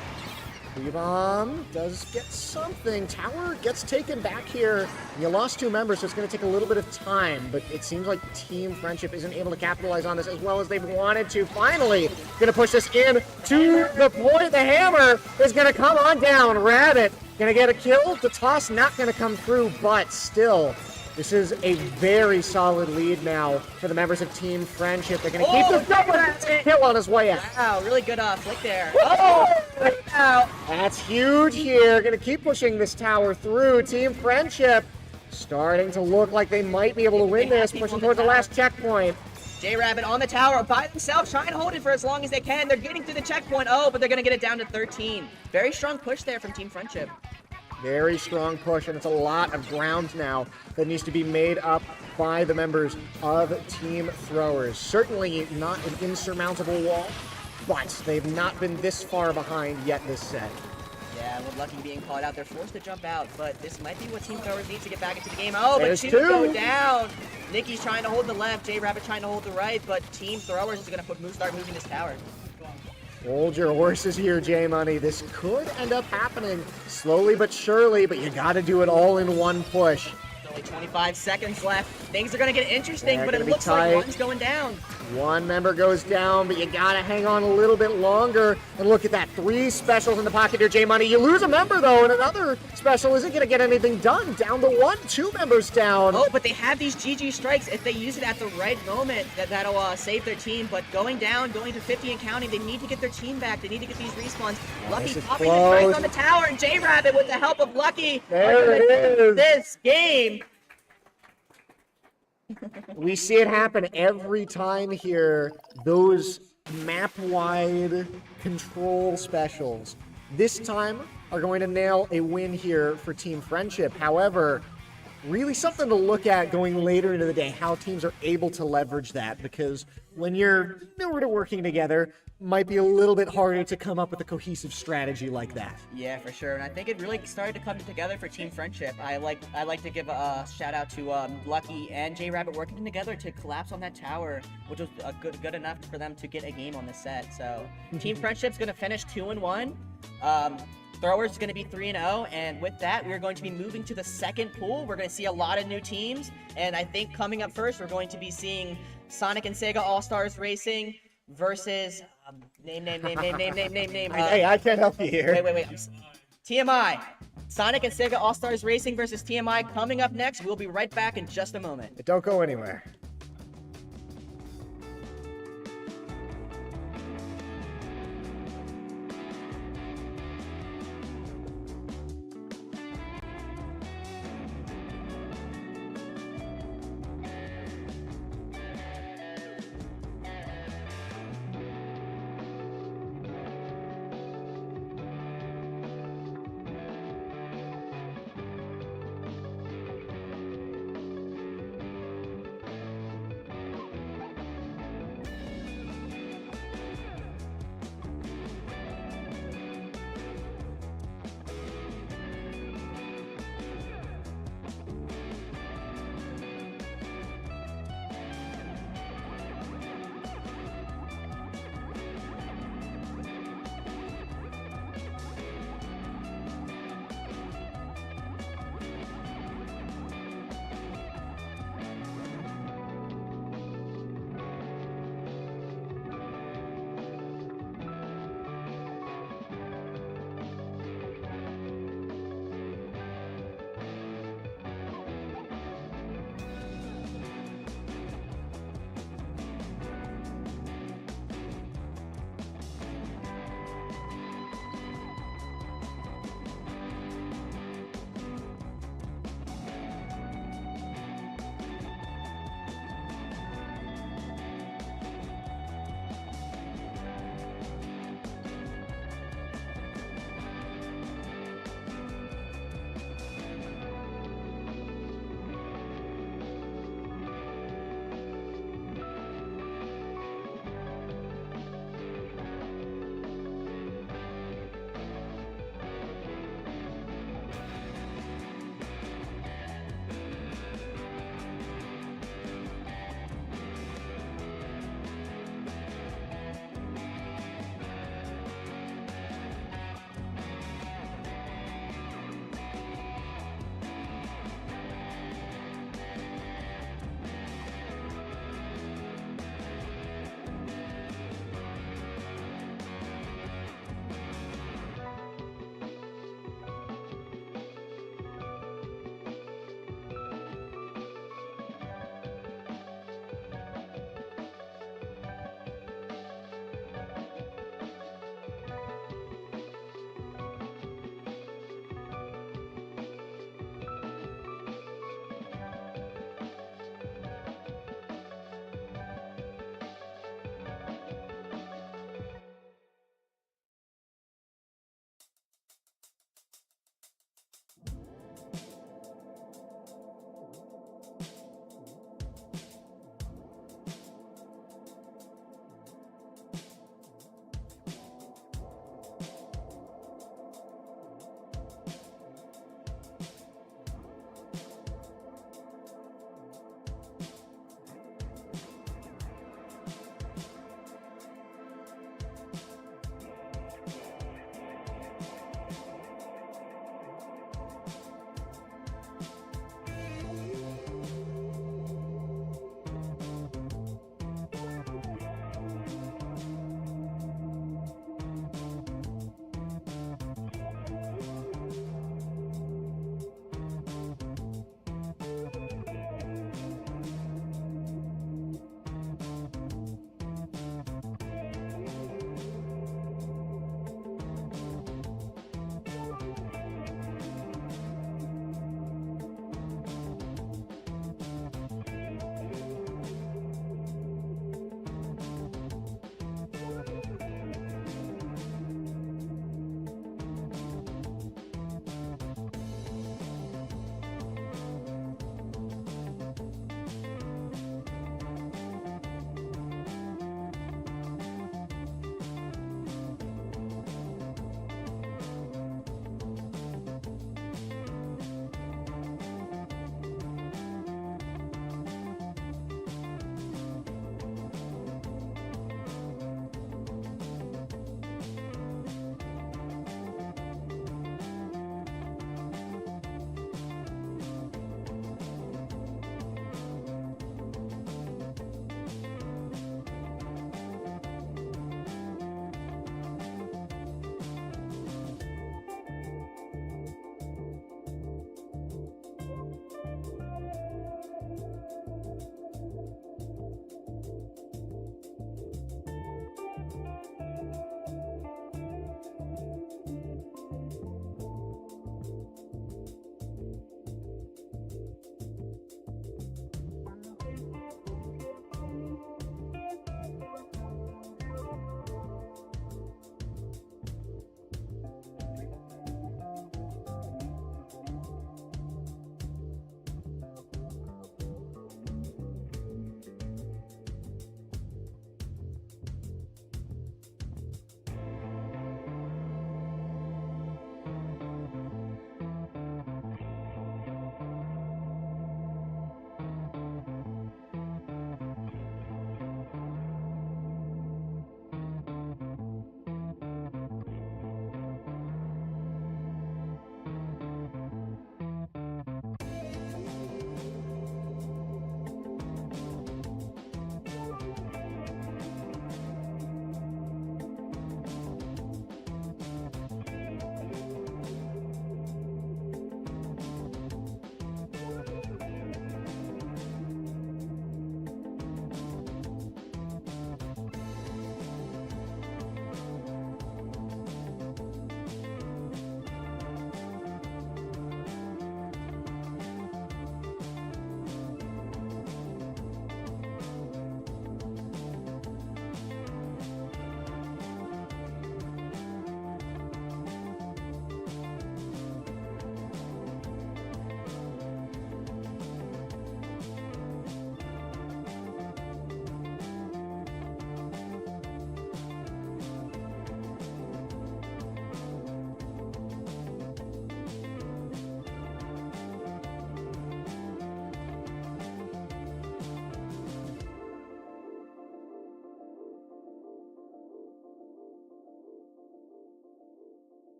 Booyah Bomb does get something. Tower gets taken back here. You lost 2 members, so it's going to take a little bit of time, but it seems like Team Friendship isn't able to capitalize on this as well as they've wanted to. Finally, going to push this in to the point. The hammer is going to come on down. Rabbit going to get a kill. The toss not going to come through, but still, this is a very solid lead now for the members of Team Friendship. They're going to keep this going. That's a kill on his way out. Wow, really good flick there. Oh! That's huge here. Going to keep pushing this tower through. Team Friendship starting to look like they might be able to win this, pushing towards the last checkpoint. J-Rabbit on the tower by themselves, trying to hold it for as long as they can. They're getting to the checkpoint. Oh, but they're going to get it down to 13. Very strong push there from Team Friendship. Very strong push, and it's a lot of ground now that needs to be made up by the members of Team Throwers. Certainly not an insurmountable wall, but they've not been this far behind yet this set. Yeah, with Lucky being called out, they're forced to jump out, but this might be what Team Throwers needs to get back into the game. Oh, but There's 2 2. go down. Nikki's trying to hold the left, J-Rabbit trying to hold the right, but Team Throwers is going to start moving this tower. Hold your horses here, J-Money. This could end up happening slowly but surely, but you gotta do it all in one push. Only 25 seconds left. Things are going to get interesting, They're but it gonna be looks tight. like one's going down. One member goes down, but you gotta hang on a little bit longer. And look at that, 3 specials in the pocket here, J-Money. You lose a member though, and another special isn't gonna get anything done. Down to 1, 2 members down. Oh, but they have these GG strikes. If they use it at the right moment, that'll save their team. But going down, going to 50 and counting, they need to get their team back. They need to get these respawns. Lucky this is popping the close. strike on the tower, and J-Rabbit with the help of Lucky. There it is. This game. We see it happen every time here. Those map-wide control specials this time are going to nail a win here for Team Friendship. However, really something to look at going later into the day, how teams are able to leverage that, because when you're newer to working together, might be a little bit harder to come up with a cohesive strategy like that. Yeah, for sure. And I think it really started to come together for Team Friendship. I like to give a shout out to Lucky and J-Rabbit working together to collapse on that tower, which was good enough for them to get a game on the set. So Team Friendship's going to finish 2-1. Throwers is going to be 3-0, and with that, we're going to be moving to the second pool. We're going to see a lot of new teams, and I think coming up first, we're going to be seeing Sonic and Sega All-Stars Racing versus name. Hey, I can't help you here. Wait. TMI. Sonic and Sega All-Stars Racing versus TMI coming up next. We'll be right back in just a moment. Don't go anywhere.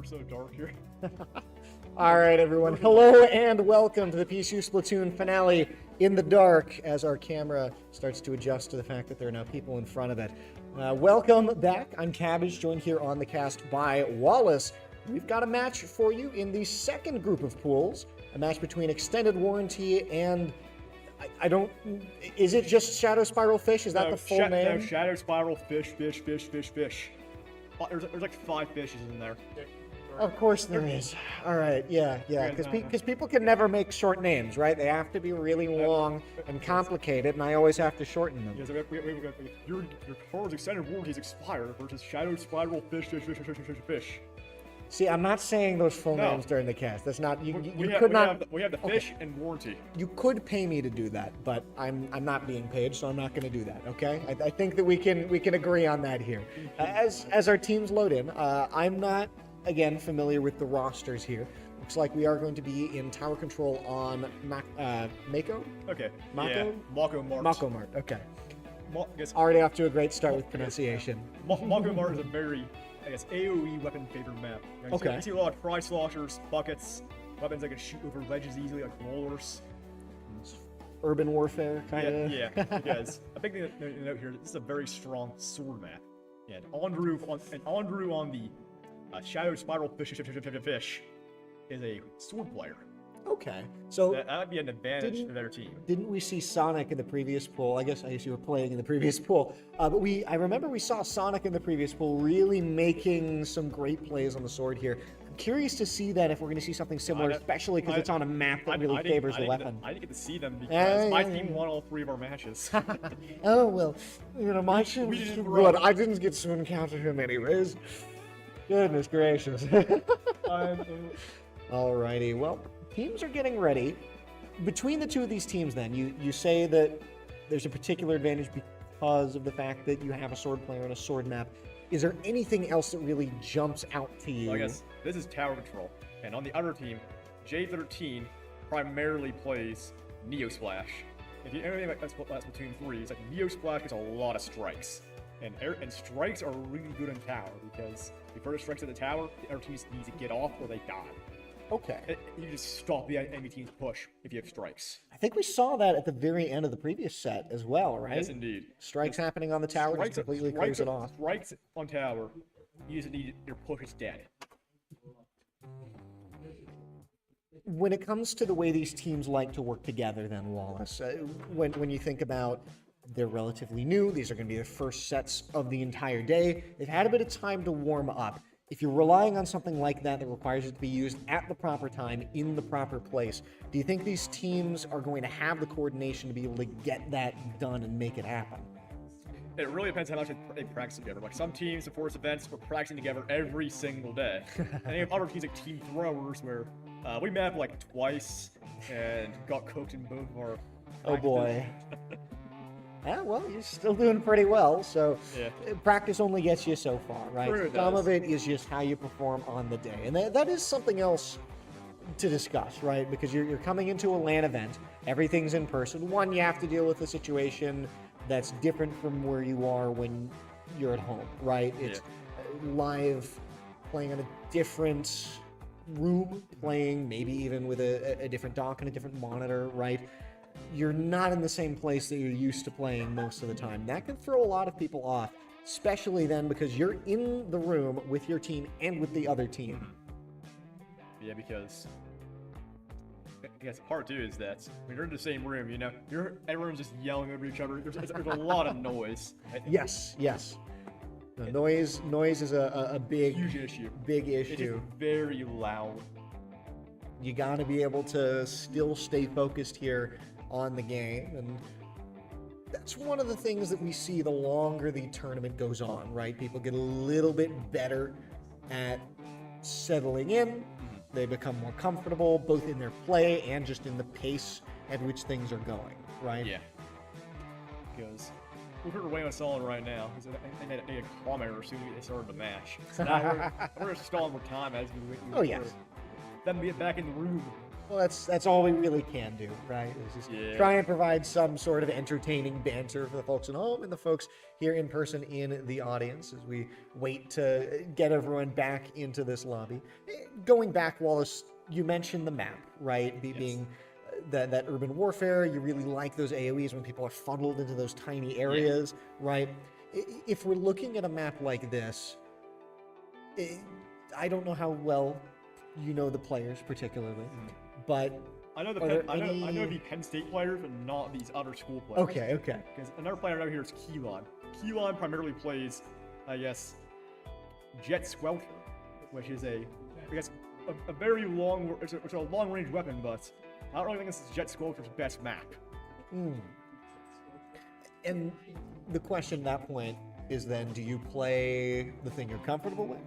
We're so dark here. All right, everyone. Hello and welcome to the PSU Splatoon Finale in the dark as our camera starts to adjust to the fact that there are now people in front of it. Welcome back. I'm Cabbage, joined here on the cast by Wallace. We've got a match for you in the second group of pools, a match between Extended Warranty and... I don't... Is it just Shadow Spiral Fish? Is that the full name? No, Shadow Spiral Fish. There's like 5 fishes in there. Of course there is. All right, yeah, because people can never make short names, right? They have to be really long and complicated, and I always have to shorten them. Yeah, so your car's extended warranties expire versus Shadow Spiral Fish. See, I'm not saying those full No. names during the cast. That's not... You We could not... have the fish and warranty. You could pay me to do that, but I'm not being paid, so I'm not going to do that. Okay? I think that we can agree on that here. As our teams load in, I'm not again familiar with the rosters here. Looks like we are going to be in tower control on Mako. Okay. Mako? Yeah. Mako Mart. Mako Mart. Okay. Guess Already off to a great start with pronunciation. Mako Mart is a very, I guess, AOE weapon favored map. Okay. You see a lot of fry sloshers, buckets, weapons that can shoot over ledges easily, like rollers. Urban warfare kind of. Yeah, because a big thing to note here, this is a very strong sword map. And Andrew on the Shadow Spiral Fish is a sword player. Okay. So That would be an advantage to their team. didn't we see Sonic in the previous pool? I guess you were playing in the previous pool. But I remember we saw Sonic in the previous pool really making some great plays on the sword here. I'm curious to see that if we're going to see something similar, especially because it's on a map that really favors the weapon. I didn't get to see them because my yeah. team won all 3 of our matches. Oh, well, my team we was didn't good. run. I didn't get to encounter him anyways. Goodness gracious. Alrighty, well, teams are getting ready. Between the two of these teams then, you say that there's a particular advantage because of the fact that you have a sword player and a sword map. Is there anything else that really jumps out to you? Well, I guess this is tower control. And on the other team, J13 primarily plays Neo Splash. If you know anything like Splatoon 3, it's like Neo Splash gets a lot of strikes. And strikes are really good in tower because before the strikes at the tower, the other teams need to get off or they die. Okay. You just stop the enemy team's push if you have strikes. I think we saw that at the very end of the previous set as well, right? Yes, indeed. Strikes happening on the tower just completely clears it off. Strikes on tower, you just need your push is dead. When it comes to the way these teams like to work together, then, Wallace, when you think about they're relatively new, these are going to be the first sets of the entire day, they've had a bit of time to warm up. If you're relying on something like that that requires it to be used at the proper time, in the proper place, do you think these teams are going to have the coordination to be able to get that done and make it happen? It really depends how much they practice together. Like some teams before this events were practicing together every single day. And you have other teams like Team Throwers where we met like twice and got cooked in both of our Oh boy. Yeah, well, you're still doing pretty well, so Yeah. practice only gets you so far, right? True, it Some does. of it is just how you perform on the day. And that is something else to discuss, right? Because you're coming into a LAN event, everything's in person. One, you have to deal with a situation that's different from where you are when you're at home, right? It's live, playing in a different room, playing maybe even with a different dock and a different monitor, right? You're not in the same place that you're used to playing most of the time. That can throw a lot of people off, especially then because you're in the room with your team and with the other team. Yeah, because I guess part 2 is that when you're in the same room, you know, everyone's just yelling over each other. There's a lot of noise. Yes. The noise is a big, Huge issue. big It is issue. very loud. You got to be able to still stay focused here on the game, and that's one of the things that we see the longer the tournament goes on, right? People get a little bit better at settling in. They become more comfortable both in their play and just in the pace at which things are going, right? Yeah. Because we're waiting on Solid right now. They made a comment as soon as they started the match. So now we're stalling for time as we wait. Oh, yes. Them to get back in the room Well, that's all we really can do, right? Is just Yeah. try and provide some sort of entertaining banter for the folks at home and the folks here in person in the audience as we wait to get everyone back into this lobby. Going back, Wallace, you mentioned the map, right? Being that urban warfare, you really like those AoEs when people are funneled into those tiny areas, right? If we're looking at a map like this, I don't know how well you know the players particularly, but I know are there I know any- the Penn State players, but not these other school players. okay. Because another player I know here is Keelan. Keelan primarily plays, I guess, Jet Squelcher, which is a very long, it's a long-range weapon, but I don't really think this is Jet Squelcher's best map. And the question at that point is then, do you play the thing you're comfortable with?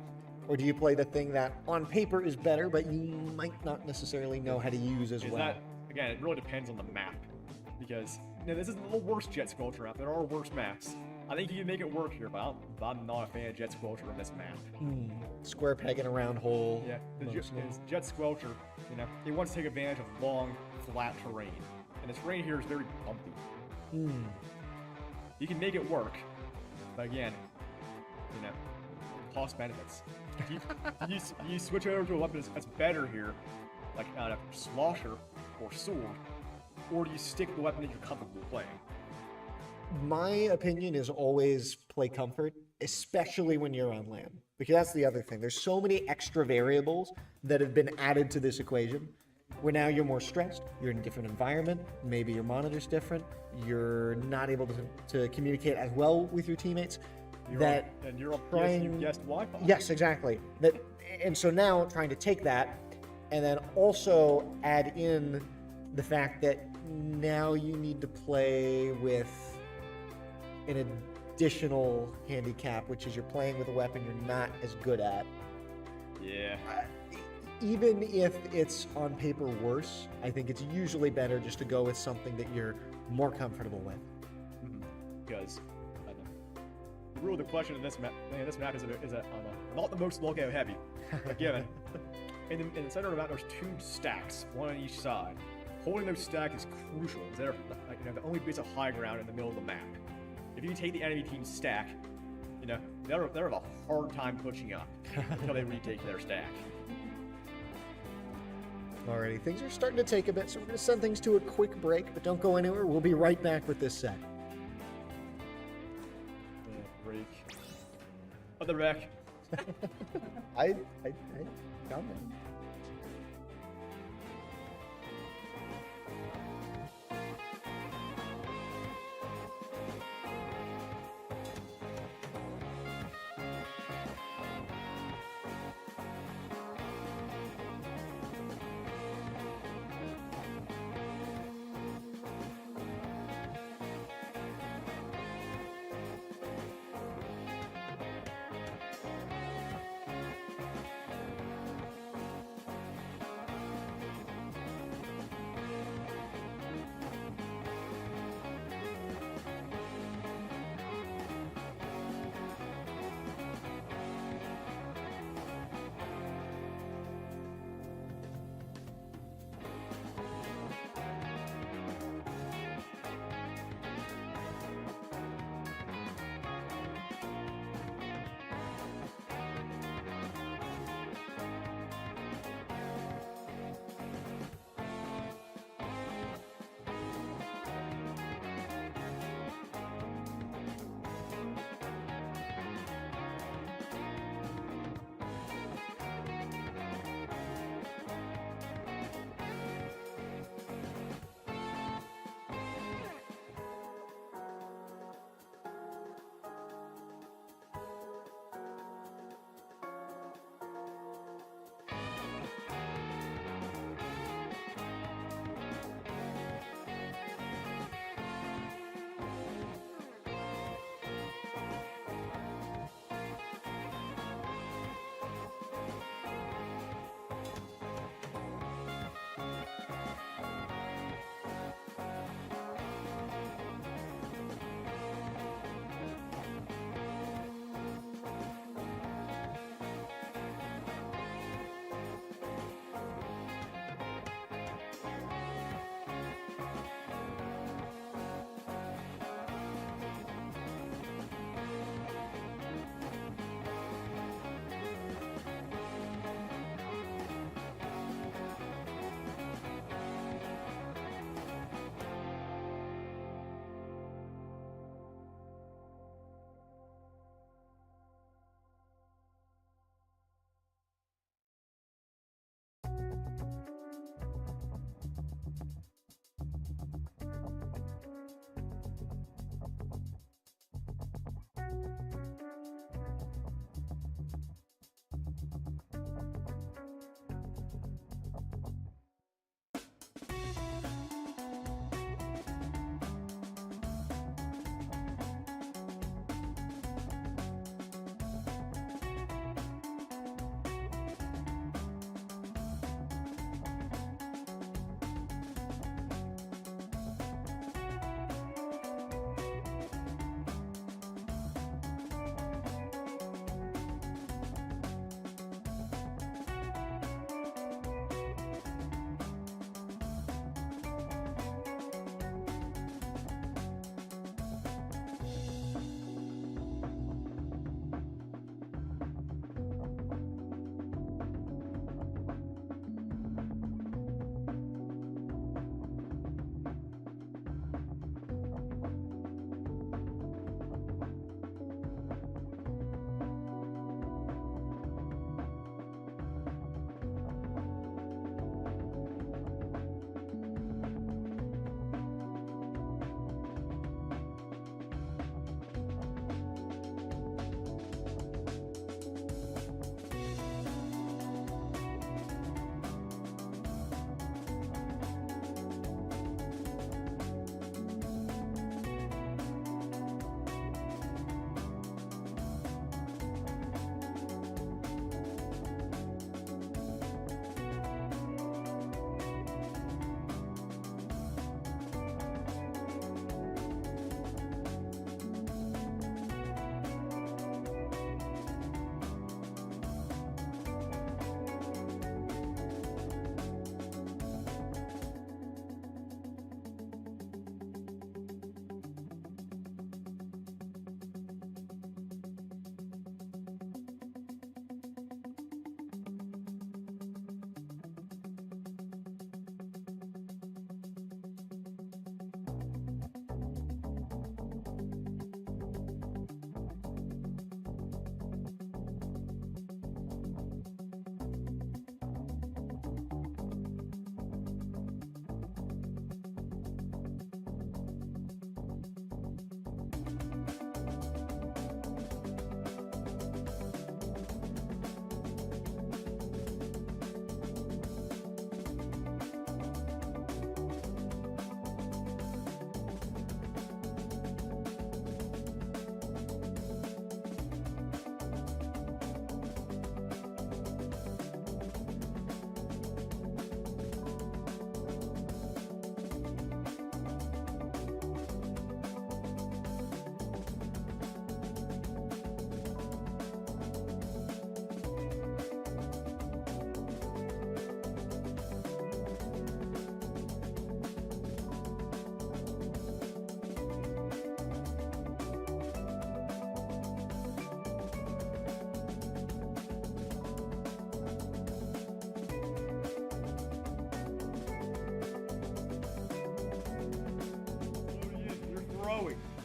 Or do you play the thing that on paper is better, but you might not necessarily know how to use as Is well? that, again, it really depends on the map. Because, this isn't the worst Jet Squelcher map. There are worse maps. I think you can make it work here, but I'm not a fan of Jet Squelcher on this map. Square peg in a round hole. Yeah, mostly. Jet Squelcher, he wants to take advantage of long, flat terrain. And the terrain here is very bumpy. You can make it work, but again, cost benefits. You switch over to a weapon that's better here, like a slosher or sword, or do you stick with the weapon that you're comfortable playing? My opinion is always play comfort, especially when you're on land. Because that's the other thing. There's so many extra variables that have been added to this equation where now you're more stressed, you're in a different environment, maybe your monitor's different, you're not able to communicate as well with your teammates. You're on PSU guest Wi-Fi. Yes, exactly. And so now trying to take that and then also add in the fact that now you need to play with an additional handicap, which is you're playing with a weapon you're not as good at. Yeah. Even if it's on paper worse, I think it's usually better just to go with something that you're more comfortable with. Because the rule of the question in this map, is not the most lookout heavy. But given, in the center of the map, there's two stacks, one on each side. Holding those stacks is crucial. They're the only base of high ground in the middle of the map. If you take the enemy team's stack, they'll have a hard time pushing up until they retake their stack. Alrighty, things are starting to take a bit, so we're going to send things to a quick break, but don't go anywhere. We'll be right back with this set. Break. Other wreck. I got that.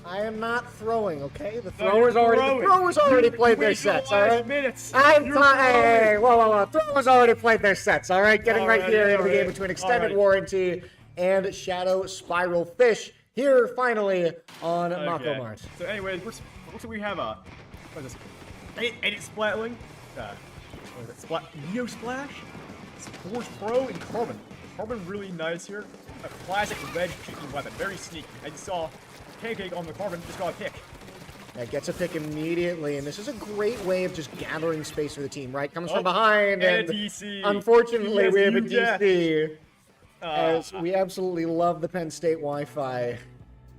I am not throwing, okay? The No, throwers you're already throwing. the throwers already You played their wasted the sets, all last right? minutes. I'm You're not. Hey, throwing. whoa. Throwers already played their sets, all right? Getting All right right, here into all the game right, between all Extended right. Warranty and Shadow Spiral Fish here finally on Mako Mart. So anyway, looks like we have a what is this? Edit Splatling. What is it? Neo Splash. Force Pro and Carbon. Carbon really nice here. A classic red shooting weapon, very sneaky. I just saw Pancake on the Carbon just got a pick. That gets a pick immediately, and this is a great way of just gathering space for the team, right? Comes from Oh, behind, and and a DC. unfortunately, Yes, we have a you get. DC. As we absolutely love the Penn State Wi-Fi.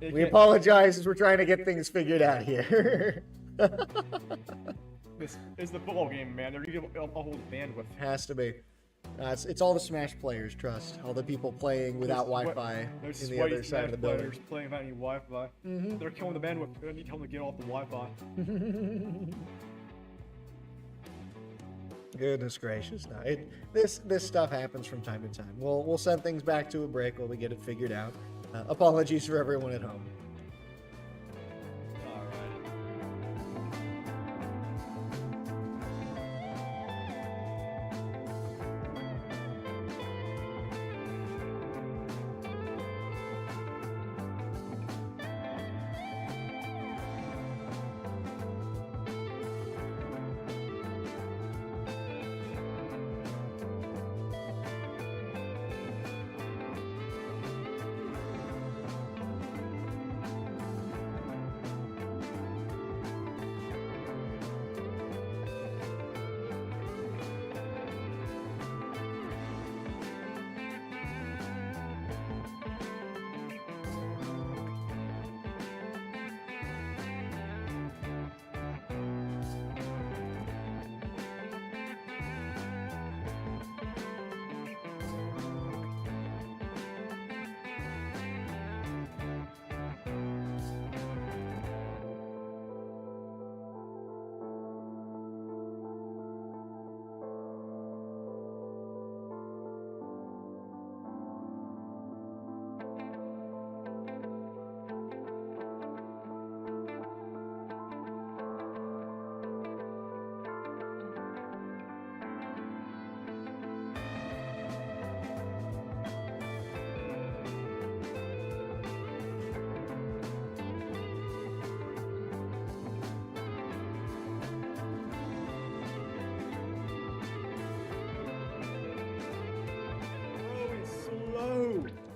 We can't- apologize as we're trying to get things figured out here. This is the football game, man. They're gonna get a whole bandwidth. Has to be. It's all the Smash players, trust. All the people playing without Wi-Fi There's in the sweaty other side of the building. players playing without any Wi-Fi. They're killing the bandwidth. They're gonna need to tell them to get off the Wi-Fi. Goodness gracious! No, this stuff happens from time to time. We'll send things back to a break while we get it figured out. Apologies for everyone at home. All right.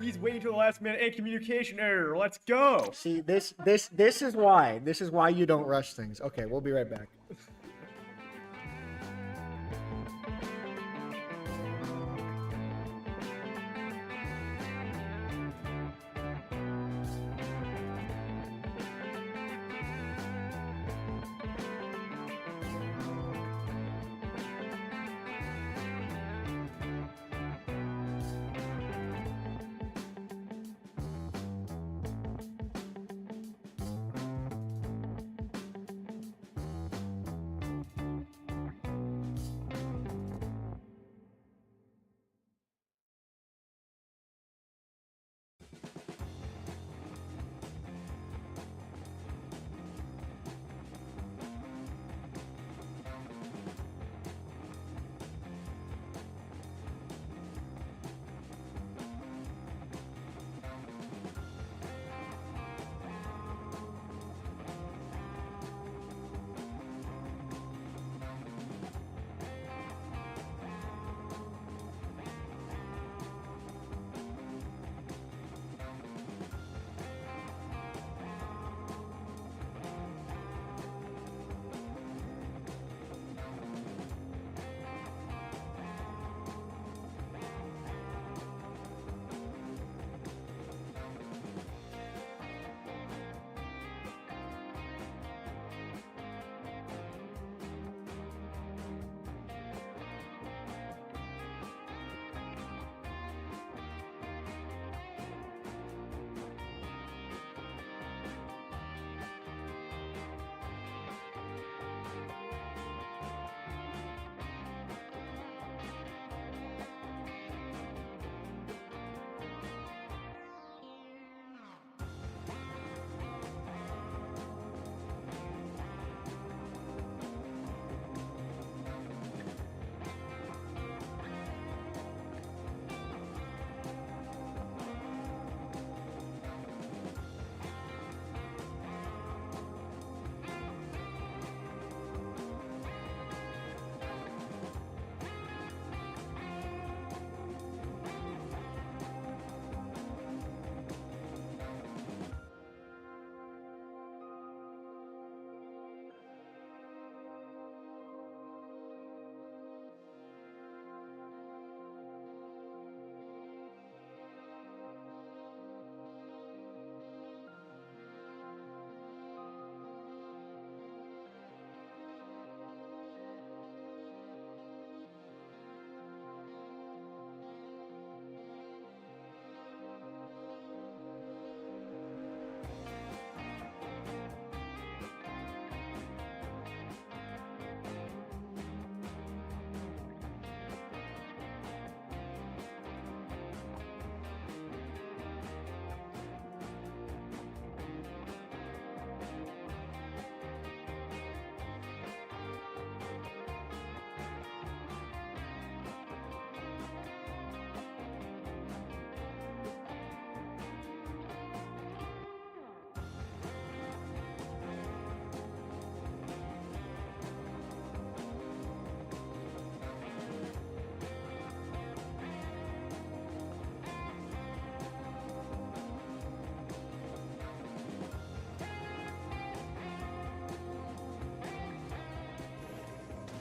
he's waiting till the last minute. A communication error. Let's go. See, this is why. This is why you don't rush things. Okay, we'll be right back.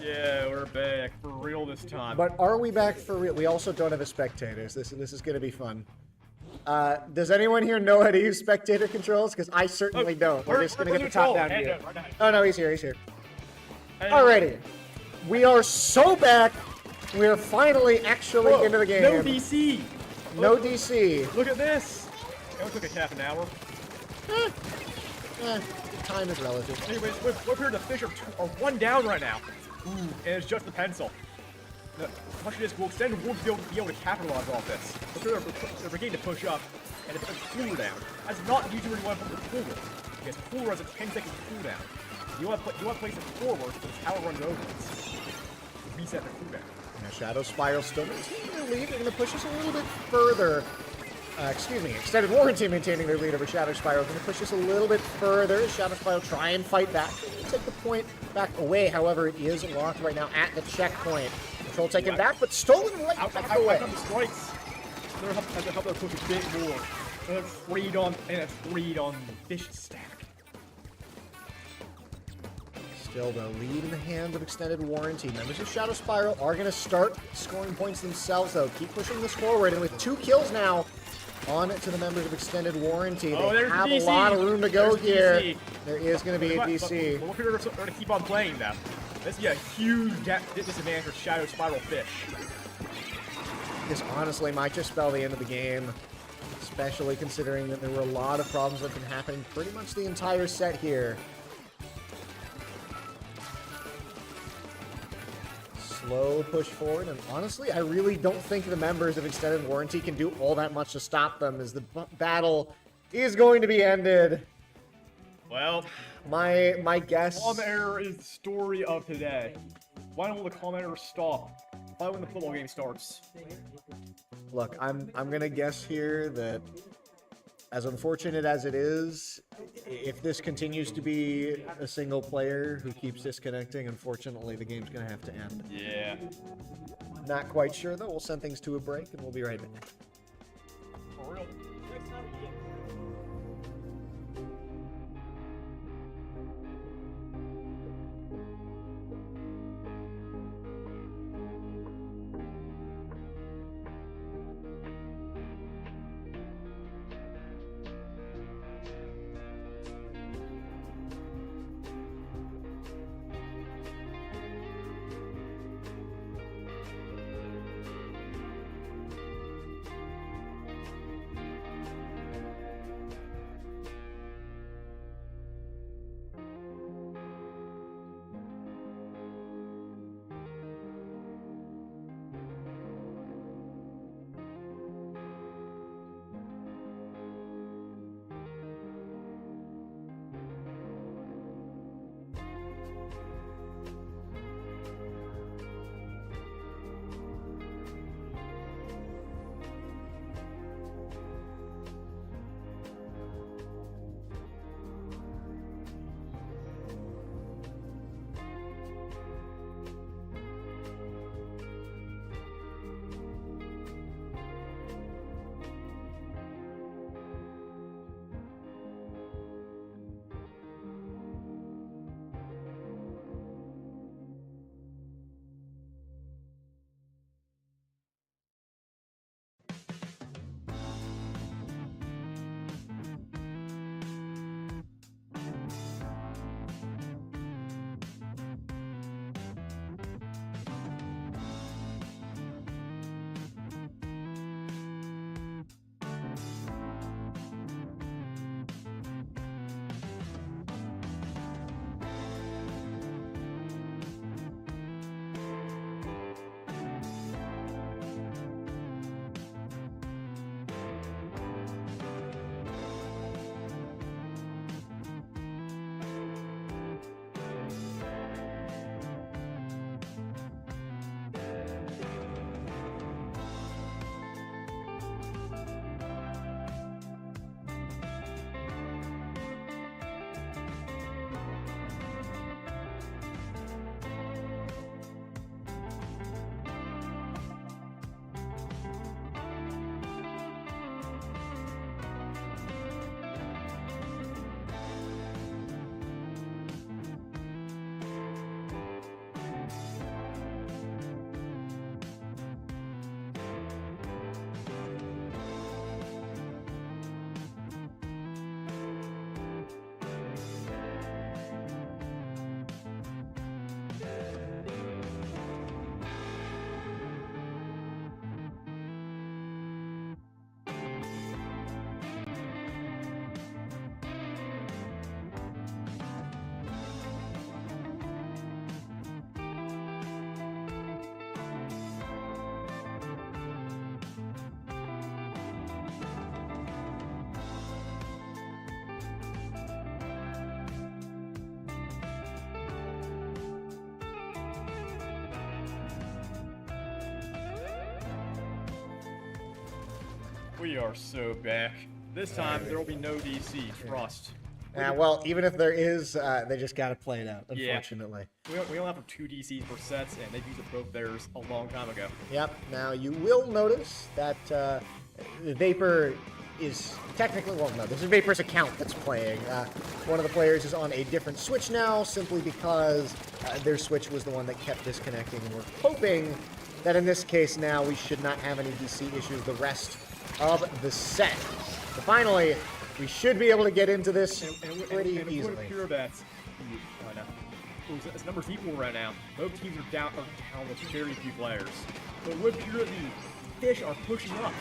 Yeah, we're back for real this time. But are we back for real? We also don't have a spectators. This is going to be fun. Does anyone here know how to use spectator controls? Because I certainly don't. We're just going to get the top-down view. Oh, no, he's here. He's here. Alrighty. We are so back. We are finally actually into the game. No DC. No DC. Look at this. It only took a half an hour. Time is relative. Anyways, we're here. The fish are one down right now. Ooh, and it's just the pencil. The question is, will Extended Wolf be able to capitalize off this? Look for the brigade to push up and to put the cooler down. That's not usually where you want to put the cooler. Because cooler has a 10-second cooldown. You want to place it forward so the tower runs over it. Reset the cooldown. Now Shadow Spiral still maintaining their lead. They're going to push us a little bit further. Extended Warranty maintaining their lead over Shadow Spiral. Going to push us a little bit further. Shadow Spiral try and fight back. Take the point back away. However, it is locked right now at the checkpoint. Control taken back, but stolen right back away. they're help their push a bit more. And it's freed on the fish stack. Still, though, lead in the hands of Extended Warranty. Members of Shadow Spiral are going to start scoring points themselves, though. Keep pushing this forward, and with 2 kills now, on to the members of Extended Warranty. They have a lot of room to go here. There is going to be a DC. But we're going to keep on playing them. This is a huge disadvantage for Shadow Spiral Fish. This honestly might just spell the end of the game, especially considering that there were a lot of problems that have been happening pretty much the entire set here. Slow push forward, and honestly, I really don't think the members of Extended Warranty can do all that much to stop them, as the battle is going to be ended. Well, my guess... Calm error is the story of today. Why don't the calm error stop? Why when the football game starts? Look, I'm gonna guess here that, as unfortunate as it is, if this continues to be a single player who keeps disconnecting, unfortunately the game's gonna have to end. Yeah. Not quite sure though. We'll send things to a break and we'll be right back. For real. We are so back. This time, there will be no DC, trust. Well, even if there is, they just got to play it out, Yeah. unfortunately. We only have 2 DCs per sets, and they've used both theirs a long time ago. Yep. Now, you will notice that Vapor is technically, well, no, this is Vapor's account that's playing. One of the players is on a different Switch now, simply because their Switch was the one that kept disconnecting, and we're hoping that in this case now we should not have any DC issues the rest of the set. So finally, we should be able to get into this pretty and easily. It would appear that it's numbers equal right now. Both teams are down with very few players. But it would appear that the fish are pushing up.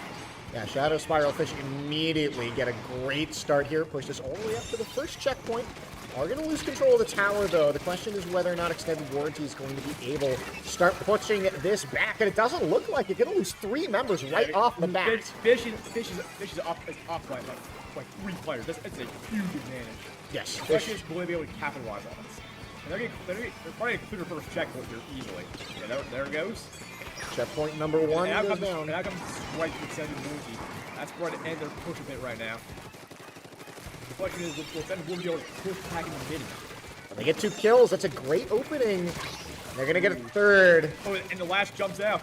Yeah, Shadow Spiral Fish immediately get a great start here. Push this all the way up to the first checkpoint. Are going to lose control of the tower, though. The question is whether or not Extended Warranty is going to be able to start pushing this back. And it doesn't look like you're going to lose 3 members right off the bat. Fish is up by like 3 players. That's a huge advantage. Yes. The question is, will they be able to capitalize on this? And they're probably going to clear the first checkpoint here easily. Yeah, there it goes. Checkpoint number 1 goes down. And out comes Strike with Extended Warranty. That's where to end their push a bit right now. The question is, will Extended Warranty be able to push back in the middle? They get 2 kills. That's a great opening. They're going to get a third. Oh, and the last jumps out.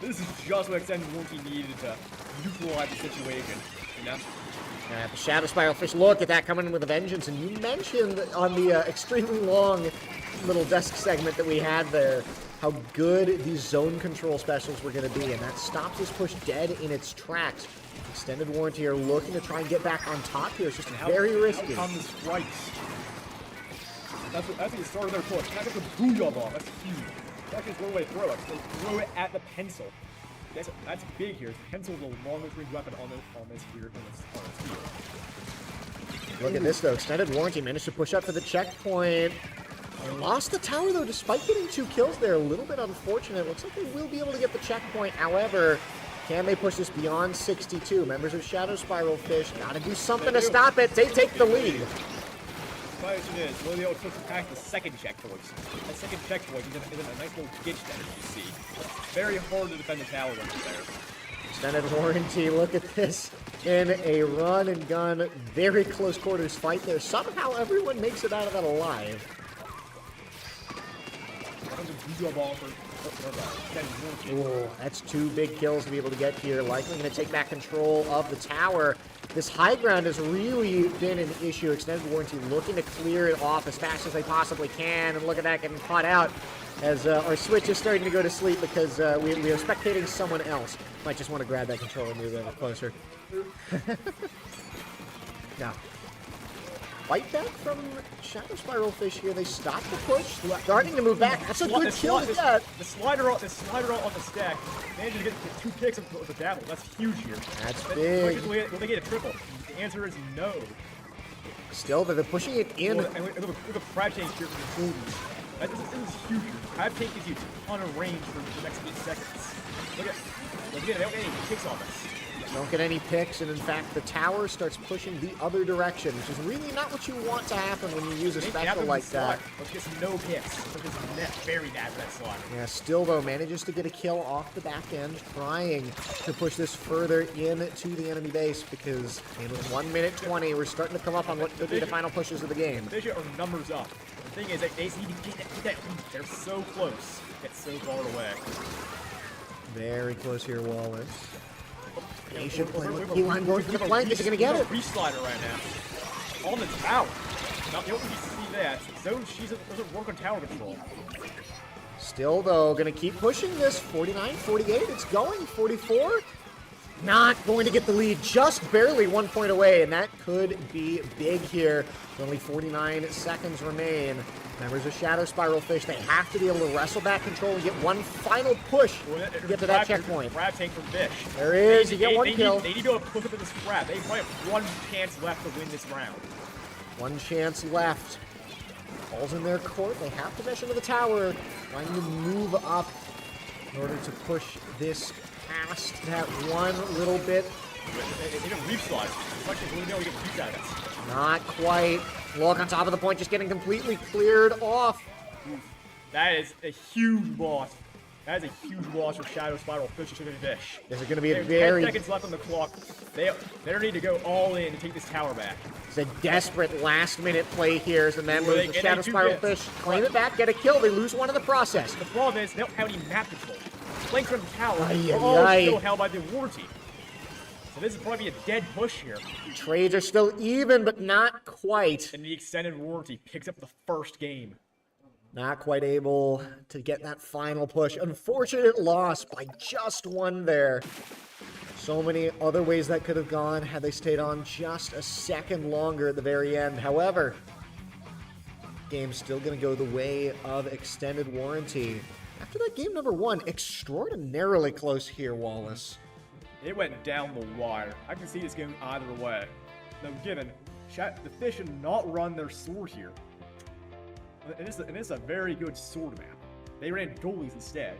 This is just what Extended Warranty needed to neutralize the situation, you know? The Shadow Spiral Fish, look at that, coming in with a vengeance. And you mentioned on the extremely long little desk segment that we had there how good these zone control specials were going to be, and that stops this push dead in its tracks. Extended Warranty are looking to try and get back on top here. It's just very risky. Out come the strikes. That's the start of their push. Now get the booyah ball. That's huge. That's just one way to throw it. They throw it at the pencil. That's big here. The pencil is the longest range weapon on this field. Look at this, though. Extended Warranty managed to push up to the checkpoint. They lost the tower, though, despite getting 2 kills there. A little bit unfortunate. Looks like they will be able to get the checkpoint. However, can they push this beyond 62? Members of Shadow Spiral Fish got to do something to stop it. They take the lead. The question is, will they be able to push past the second checkpoint? That second checkpoint is in a nice little ditch there, you see. Very hard to defend the tower when it's there. Extended Warranty, look at this. In a run and gun, very close quarters fight there. Somehow everyone makes it out of that alive. Oh, that's 2 big kills to be able to get here. Likely going to take back control of the tower. This high ground has really been an issue. Extended Warranty looking to clear it off as fast as they possibly can. And look at that, getting caught out as our Switch is starting to go to sleep because we are spectating someone else. Might just want to grab that controller and move a little closer. Now, fight back from Shadow Spiral Fish here. They stop the push, starting to move back. That's a good kill to get. The slider on the stack managed to get 2 picks of the dabble. That's huge here. That's big. Will they get a triple? The answer is no. Still, they're pushing it in. And look at the crab tank here for the Goldies. This is huge. Crab tank gives you a ton of range for the next 8 seconds. Look at they don't get any kicks on this. Don't get any picks, and in fact, the tower starts pushing the other direction, which is really not what you want to happen when you use a special like that. Let's get some no picks. Let's get some very bad for that slot. Yeah, still, though, manages to get a kill off the back end, trying to push this further into the enemy base, because in 1 minute 20, we're starting to come up on what could be the final pushes of the game. The Fish are numbers up. The thing is, they need to get that lead. They're so close, yet so far away. Very close here, Wallace. Patient play. Keyline going for the flank. Is he going to get it? Re-slider right now. On the tower. Now, you don't really see that. Zone, doesn't work on tower control. Still, though, going to keep pushing this. 49, 48. It's going. 44. Not going to get the lead. Just barely 1 point away, and that could be big here. Only 49 seconds remain. Members of Shadow Spiral Fish, they have to be able to wrestle back control and get one final push to get to that checkpoint. Crab tank for Fish. There is. You get one kill. They need to push up in this crab. They probably have 1 chance left to win this round. 1 chance left. Ball's in their court. They have possession of the tower. Trying to move up in order to push this past that one little bit. They can reef slide. The question is, will they be able to get beat out of this? Not quite. Look on top of the point, just getting completely cleared off. That is a huge loss. That is a huge loss for Shadow Spiral Fish to Fish. This is going to be a There's very... 10 seconds left on the clock. They need to go all in to take this tower back. It's a desperate last-minute play here as the members They- of and Shadow they do Spiral this. Fish claim it back, get a kill. They lose one in the process. The problem is they don't have any map control. Flanks from the tower Ay, are all ay, ay. still held by the war team. So this is probably a dead push here. Trades are still even, but not quite. And the extended warranty picks up the first game. Not quite able to get that final push. Unfortunate loss by just one there. So many other ways that could have gone had they stayed on just a second longer at the very end. However, game's still going to go the way of extended warranty. After that game number 1, extraordinarily close here, Wallace. It went down the wire. I can see this going either way. Now, given the Fish should not run their sword here. And this is a very good sword map. They ran goalies instead.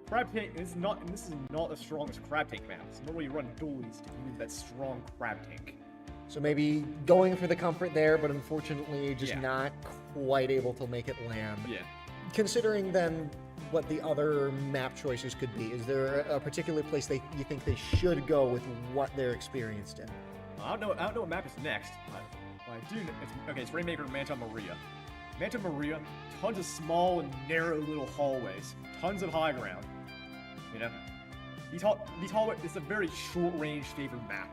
Crab tank. This is not the strongest crab tank map. So normally you run goalies to use that strong crab tank. So maybe going for the comfort there, but unfortunately just Yeah. not quite able to make it land. Yeah. Considering then what the other map choices could be, is there a particular place you think they should go with what they're experienced in? I don't know what map is next. But I do. It's Rainmaker and Manta Maria. Manta Maria, tons of small and narrow little hallways, tons of high ground. You know, these hallways. It's a very short-range favored map.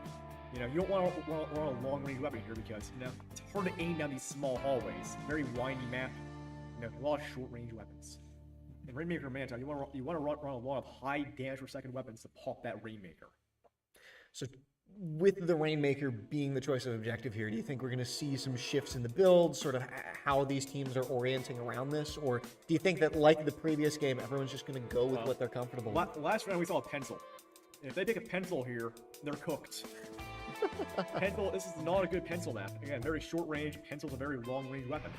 You know, you don't want to run a long-range weapon here because it's hard to aim down these small hallways. Very windy map. A lot of short-range weapons. In Rainmaker and Manta, you want to run a lot of high damage per second weapons to pop that Rainmaker. So with the Rainmaker being the choice of objective here, do you think we're going to see some shifts in the build, sort of how these teams are orienting around this? Or do you think that, like the previous game, everyone's just going to go with what they're comfortable with? Last round we saw a pencil. If they pick a pencil here, they're cooked. Pencil, this is not a good pencil map. Again, very short range. Pencil's a very long range weapon.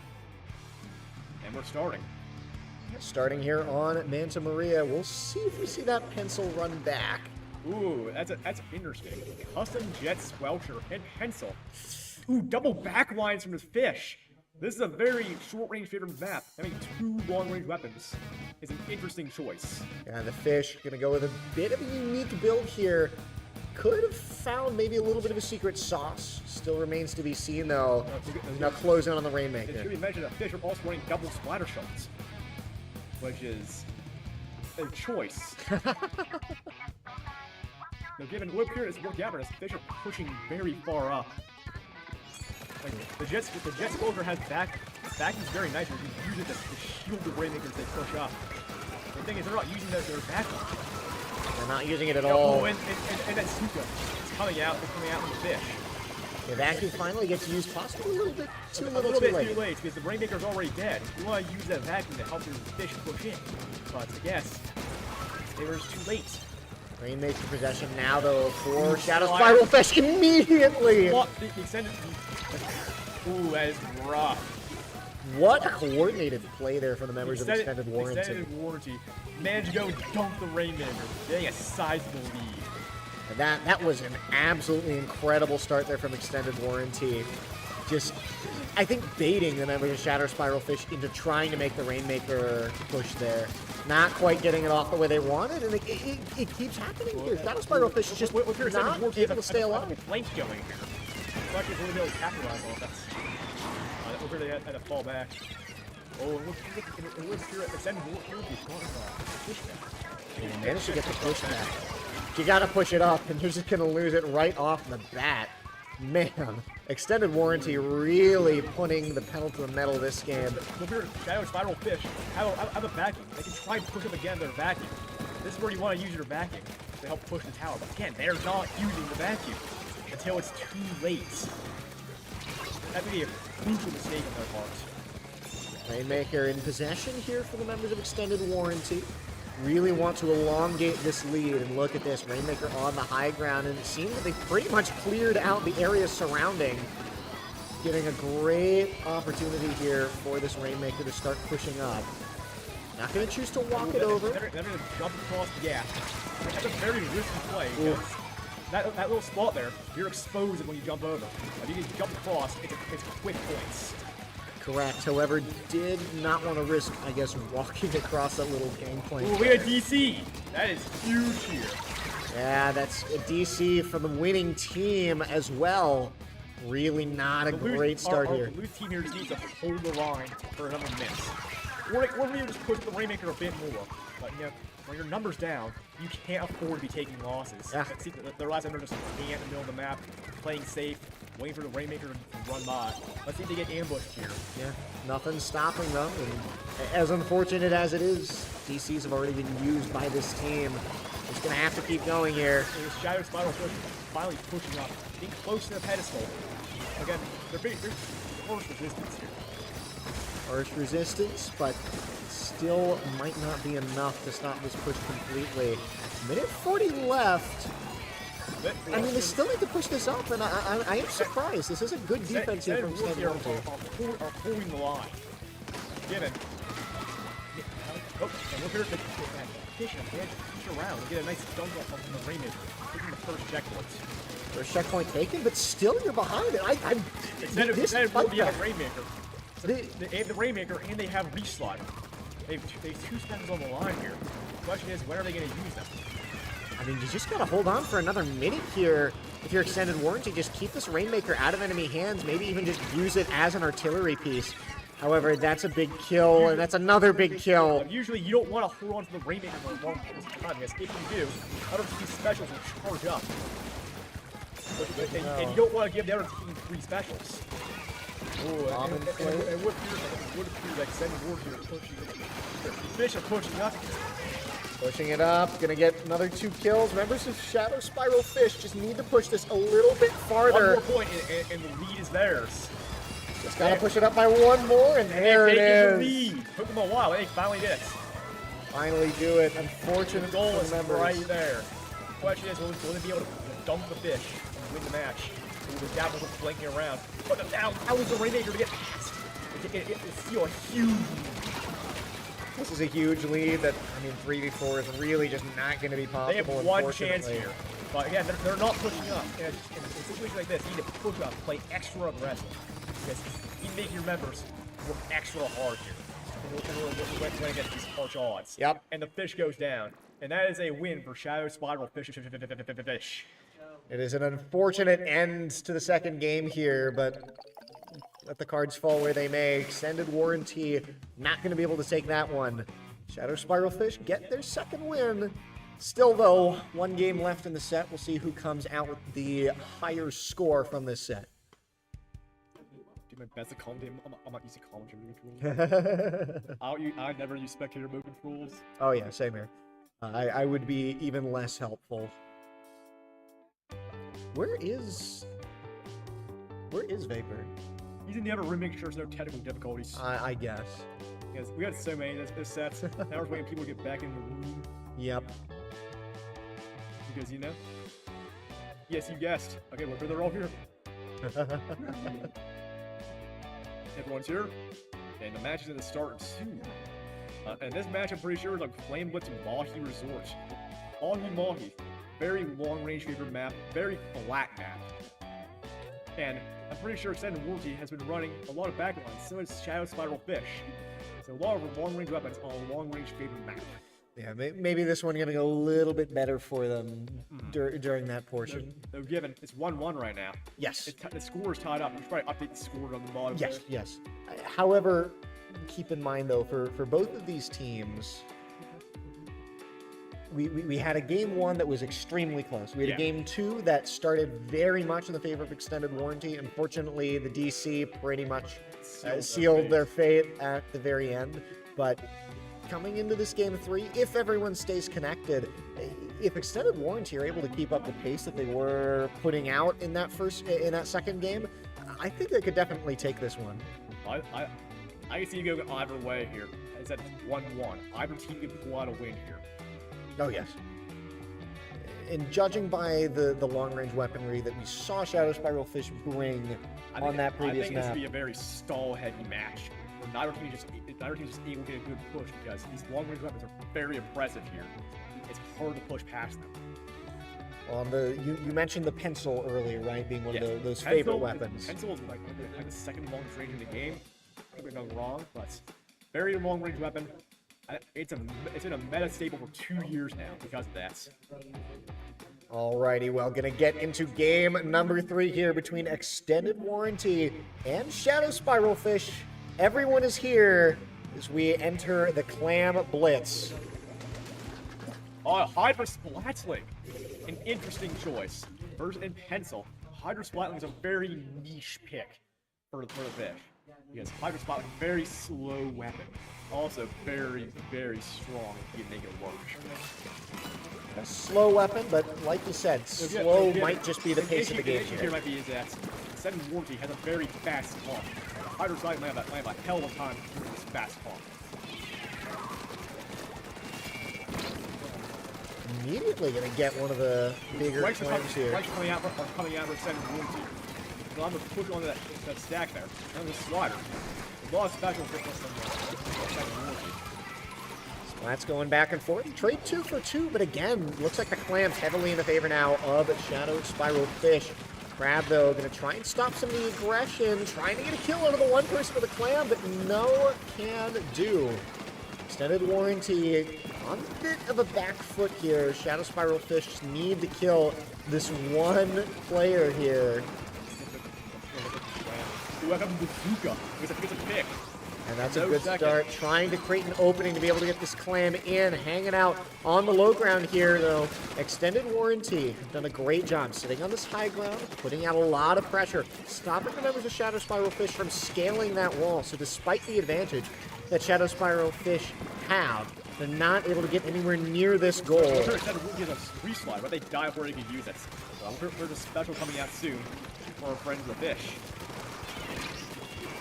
And we're starting. Starting here on Manta Maria, we'll see if we see that pencil run back. Ooh, that's interesting. Custom Jet Squelcher and Pencil. Ooh, double back lines from the Fish. This is a very short-range favorite map. Having 2 long-range weapons is an interesting choice. Yeah, the Fish gonna go with a bit of a unique build here. Could have found maybe a little bit of a secret sauce. Still remains to be seen though. Now closing on the It Rainmaker. should be mentioned that Fish are also running double splatter shots, which is a choice. Now, given what period is working out for us, Fish are pushing very far up. Like the Jet Squelcher has backing is very nice. You can use it to shield the Rainmakers as they push up. The thing is, they're not using their backing. They're not using it at all. Oh, and that Suka is coming out. It's coming out from the Fish. The vacuum finally gets used, possibly a little bit too A little little too bit late. too late because the Rainmaker's already dead. You want to use that vacuum to help your Fish push in. But I guess they were too late. Rainmaker possession now though for Shadow Spiral Fish immediately. What? The extended. Ooh, that is rough. What a coordinated play there from the members of Extended Warranty. Extended warranty. Managed to go dunk the Rainmaker, getting a sizable lead. And that was an absolutely incredible start there from Extended Warranty. Just, I think, baiting the members of Shadow Spiral Fish into trying to make the Rainmaker push there. Not quite getting it off the way they wanted, and it keeps happening here. Shadow Spiral Fish is just not able to stay alive. Flank going here. Fuck is really able to capitalize on that. Over they had to fall back. Oh, and look here at Extended Warranty. You managed to get the push back. You gotta push it up, and you're just gonna lose it right off the bat. Man, Extended Warranty really putting the pedal to the metal this game. Look here, Shadow Spiral Fish have a vacuum. They can try and push up again their vacuum. This is where you want to use your vacuum to help push the tower. But again, they're not using the vacuum until it's too late. That would be a crucial mistake on their part. Rainmaker in possession here for the members of Extended Warranty. Really want to elongate this lead, and look at this, Rainmaker on the high ground, and it seems that they pretty much cleared out the area surrounding, getting a great opportunity here for this Rainmaker to start pushing up. Not going to choose to walk it over. They're going to jump across the gap. That's a very risky play. Because that little spot there, you're exposed when you jump over. If you can jump across, it's quick points. correct. However, did not want to risk, I guess, walking across that little gangplank. Ooh, we got DC. That is huge here. Yeah, that's a DC for the winning team as well. Really not a great start here. The blue team here just needs to hold the line for another miss. Or maybe just push the Rainmaker a bit more. But, you know, when your number's down, you can't afford to be taking losses. Yeah. See, the last time they're just staying in the middle of the map, playing safe, waiting for the Rainmaker to run by. Let's see if they get ambushed here. Yeah, nothing's stopping them. And as unfortunate as it is, DCs have already been used by this team. Just gonna have to keep going here. And the Shadow Spiral Fish finally pushing up, getting close to the pedestal. Again, they're force resistance here. Harsh resistance, but still might not be enough to stop this push completely. Minute 40 left. I mean, they still need to push this up, and I am surprised. This is a good defense here from Extended Warranty. Are holding the line. Given. Oh, and look here, fish around and get a nice dunk up on the Rainmaker, taking the first checkpoint. First checkpoint taken, but still you're behind it. Instead of fight the back. Rainmaker, so they have the Rainmaker and they have Reach Slot. They have two specials on the line here. The question is, when are they going to use them? I mean, you just gotta hold on for another minute here. If you're Extended Warranty, just keep this Rainmaker out of enemy hands. Maybe even just use it as an artillery piece. However, that's a big kill, and that's another big kill. Usually, you don't want to hold on to the Rainmaker for a long time, because if you do, other team's specials will charge up. And you don't want to give the other team 3 specials. Ooh, and what appears like Extended Warranty are pushing. Fish are pushing up. Pushing it up, gonna get another 2 kills. Members of Shadow Spiral Fish just need to push this a little bit farther. One more point, and the lead is theirs. Just gotta push it up by 1 more, and there it is. The lead. Took them a while, they finally did it. Finally do it. Unfortunate Goal for is the members. right there. The question is, will they be able to dump the fish and win the match? Will the Dabble's flanking around? But now, how is the Rainmaker to get past? It's still a huge. This is a huge lead that, I mean, 3v4 is really just not going to be possible. They have one chance here. But again, they're not pushing up. In a situation like this, you need to push up, play extra aggressive. Because you make your members work extra hard here. When against these harsh odds. Yep. And the fish goes down. And that is a win for Shadow Spiral Fish. It is an unfortunate end to the second game here, but let the cards fall where they may. Extended Warranty not going to be able to take that one. Shadow Spiral Fish get their second win. Still, though, 1 game left in the set. We'll see who comes out with the higher score from this set. Do my best to commentate. I'm not using commentary controls. I never use spectator mode controls. Oh yeah, same here. I would be even less helpful. Where is Vapor? He's in the other room making sure there's no technical difficulties. I guess. Because we got so many this sets. Now we're waiting people to get back in the room. Yep. Because, you know. Yes, you guessed. Okay, well, they're all here. Everyone's here. And the match is going to start soon. And this match, I'm pretty sure, is like Flame Blitz and Mahi Resort. Mahi. Very long-range favorite map. Very flat map. And I'm pretty sure Extended Warranty has been running a lot of backlines, so is Shadow Spiral Fish. So a lot of long-range weapons on a long-range favorite map. Yeah, maybe this one gonna go a little bit better for them during that portion. Though given, it's 1-1 right now. Yes. The score is tied up. We should probably update the score on the bottom. Yes, yes. However, keep in mind though, for both of these teams, we had a game 1 that was extremely close. We had a game 2 that started very much in the favor of Extended Warranty. Unfortunately, the DC pretty much sealed their fate at the very end. But coming into this game 3, if everyone stays connected, if Extended Warranty are able to keep up the pace that they were putting out in that second game, I think they could definitely take this one. I can see you go either way here. It's at 1-1. Either team can pull out a win here. Oh, yes. And judging by the long-range weaponry that we saw Shadow Spiral Fish bring on that previous I think map. this will be a very stall-heavy match. Where neither team is just able to get a good push because these long-range weapons are very impressive here. It's hard to push past them. On you mentioned the pencil earlier, right? Being one of those favorite weapons. Pencil is like the second longest range in the game. could be going wrong, but very long-range weapon. It's been a meta staple for 2 years now because of that. Alrighty, well, gonna get into game number 3 here between Extended Warranty and Shadow Spiral Fish. Everyone is here as we enter the Clam Blitz. Hydra Splatling, an interesting choice. Versus in Pencil, Hydra Splatling is a very niche pick for the fish. Because Hydra Splatling, very slow weapon. Also very, very strong if you make it work. A slow weapon, but like you said, slow might just be the pace of the game here. Might be is that Extended Warranty has a very fast pump. Hydra Splatling might have a hell of a time with this fast pump. Immediately gonna get one of the bigger clams here. Right coming out for Extended Warranty. So I'm gonna push onto that stack there. And the slider. A lot of special fitness on Extended Warranty. That's going back and forth. Trade 2 for 2, but again, looks like the Clam's heavily in the favor now of Shadow Spiral Fish. Crab, though, going to try and stop some of the aggression, trying to get a kill out of the one person with the Clam, but no can do. Extended Warranty on a bit of a back foot here. Shadow Spiral Fish need to kill this one player here. Welcome to Bazooka. It's a pick. And that's a good start, trying to create an opening to be able to get this Clam in, hanging out on the low ground here, though. Extended Warranty have done a great job sitting on this high ground, putting out a lot of pressure, stopping the members of Shadow Spiral Fish from scaling that wall. So despite the advantage that Shadow Spiral Fish have, they're not able to get anywhere near this goal. I'm sure Extended Warranty has a free slide, but they die before they can use it. So I'm sure there's a special coming out soon for our friends the fish.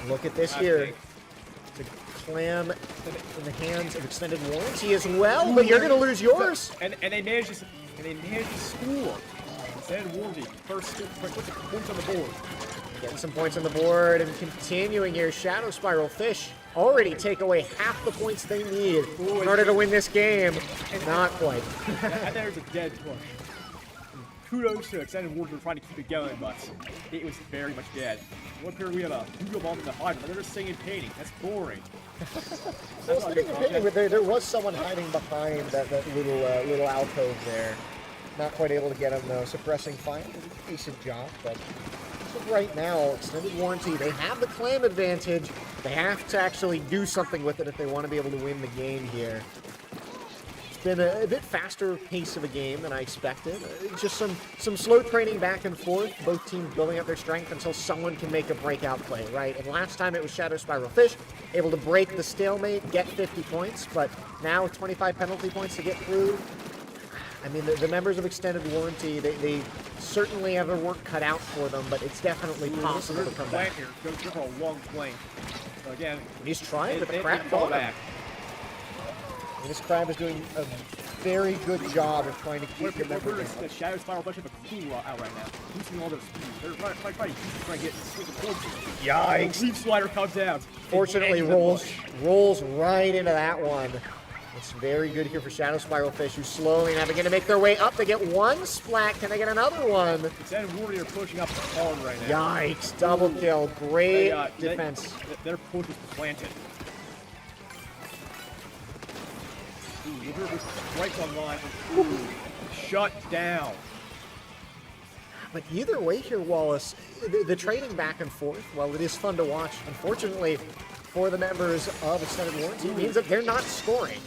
Look at this here. The Clam in the hands of Extended Warranty as well, but you're going to lose yours. And they managed to score. Extended Warranty, first points on the board. Getting some points on the board and continuing here. Shadow Spiral Fish already take away half the points they need in order to win this game. Not quite. That there's a dead push. Kudos to Extended Warranty for trying to keep it going, but it was very much dead. One period we have a Google bomb in the hide, but they're just singing painting. That's boring. There was someone hiding behind that little alcove there. Not quite able to get him though. Suppressing fire did a decent job, but right now, Extended Warranty, they have the Clam advantage. They have to actually do something with it if they want to be able to win the game here. It's been a bit faster pace of a game than I expected. Just some slow training back and forth, both teams building up their strength until someone can make a breakout play, right? And last time it was Shadow Spiral Fish, able to break the stalemate, get 50 points, but now with 25 penalty points to get through, I mean, the members of Extended Warranty, they certainly have their work cut out for them, but it's definitely possible to come back. Here, go for a long flank. So again, he's trying, but the Crab fell back. And this Crab is doing a very good job of trying to keep the members. The Shadow Spiral Fish have a cool out right now, boosting all their speed. They're trying to get switch of points. Yikes! Leaf slider comes out. Fortunately, rolls right into that one. It's very good here for Shadow Spiral Fish, who's slowly now beginning to make their way up. They get one splat. Can they get another one? Extended Warrior pushing up hard right now. Yikes! Double kill. Great defense. Their push is planted. Ooh, look at this strikes online. Ooh, shut down. But either way here, Wallace, the trading back and forth, while it is fun to watch, unfortunately for the members of Extended Warranty, means that they're not scoring.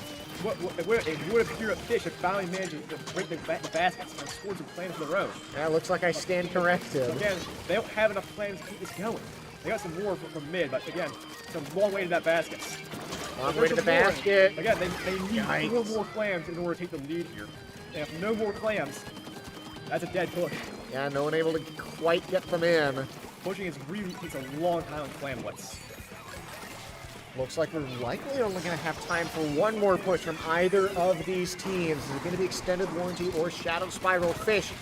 It would appear a fish if finally managed to break the baskets and scored some plans of their own. That looks like I stand corrected. Again, they don't have enough plans to keep this going. They got some more from mid, but again, it's a long way to that basket. Long way to the basket. Again, they need 4 more clams in order to take the lead here. And if no more clams, that's a dead push. Yeah, no one able to quite get them in. Pushing takes a long time on clam blitz. Looks like we're likely only going to have time for one more push from either of these teams. Is it going to be Extended Warranty or Shadow Spiral Fish?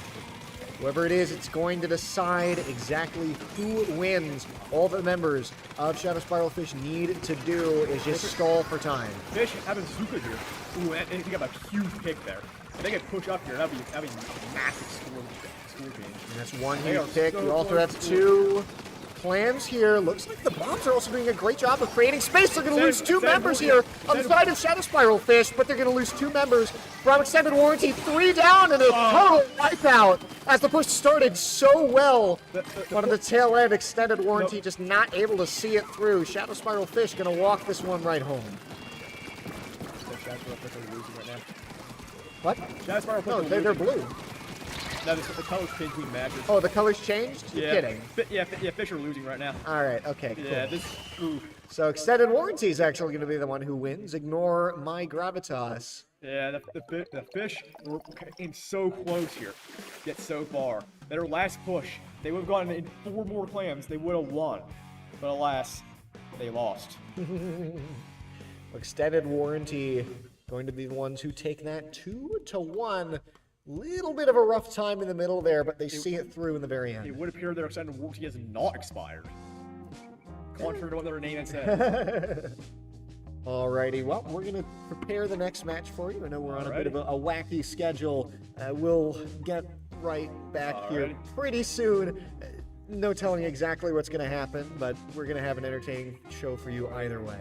Whoever it is, it's going to decide exactly who wins. All the members of Shadow Spiral Fish need to do is just stall for time. Fish having Zuka here. Ooh, and they got a huge pick there. If they could push up here, that'd be massive score change. And that's one huge pick. You also have 2. plans here. Looks like the bombs are also doing a great job of creating space. They're going to lose 2 members here on the side of Shadow Spiral Fish, but they're going to lose 2 members from Extended Warranty. 3 down and a total wipeout as the push started so well. But on the tail end, Extended Warranty just not able to see it through. Shadow Spiral Fish going to walk this one right home. Shadow Spiral Fish are losing right now. What? Shadow Spiral Fish No, are losing. they're blue. No, the colors change between matches. Oh, the colors changed? You're kidding. Yeah, Fish are losing right now. All right, okay, cool. Yeah, ooh. So Extended Warranty is actually going to be the one who wins. Ignore my gravitas. Yeah, the Fish were getting so close here, yet so far. Their last push, they would have gotten in 4 more clams, they would have won. But alas, they lost. Extended Warranty going to be the ones who take that 2-1. Little bit of a rough time in the middle there, but they see it through in the very end. It would appear their Extended Warranty has not expired. Contrary to what their name had said. Alrighty, well, we're going to prepare the next match for you. I know we're on a bit of a wacky schedule. We'll get right back here pretty soon. No telling exactly what's going to happen, but we're going to have an entertaining show for you either way.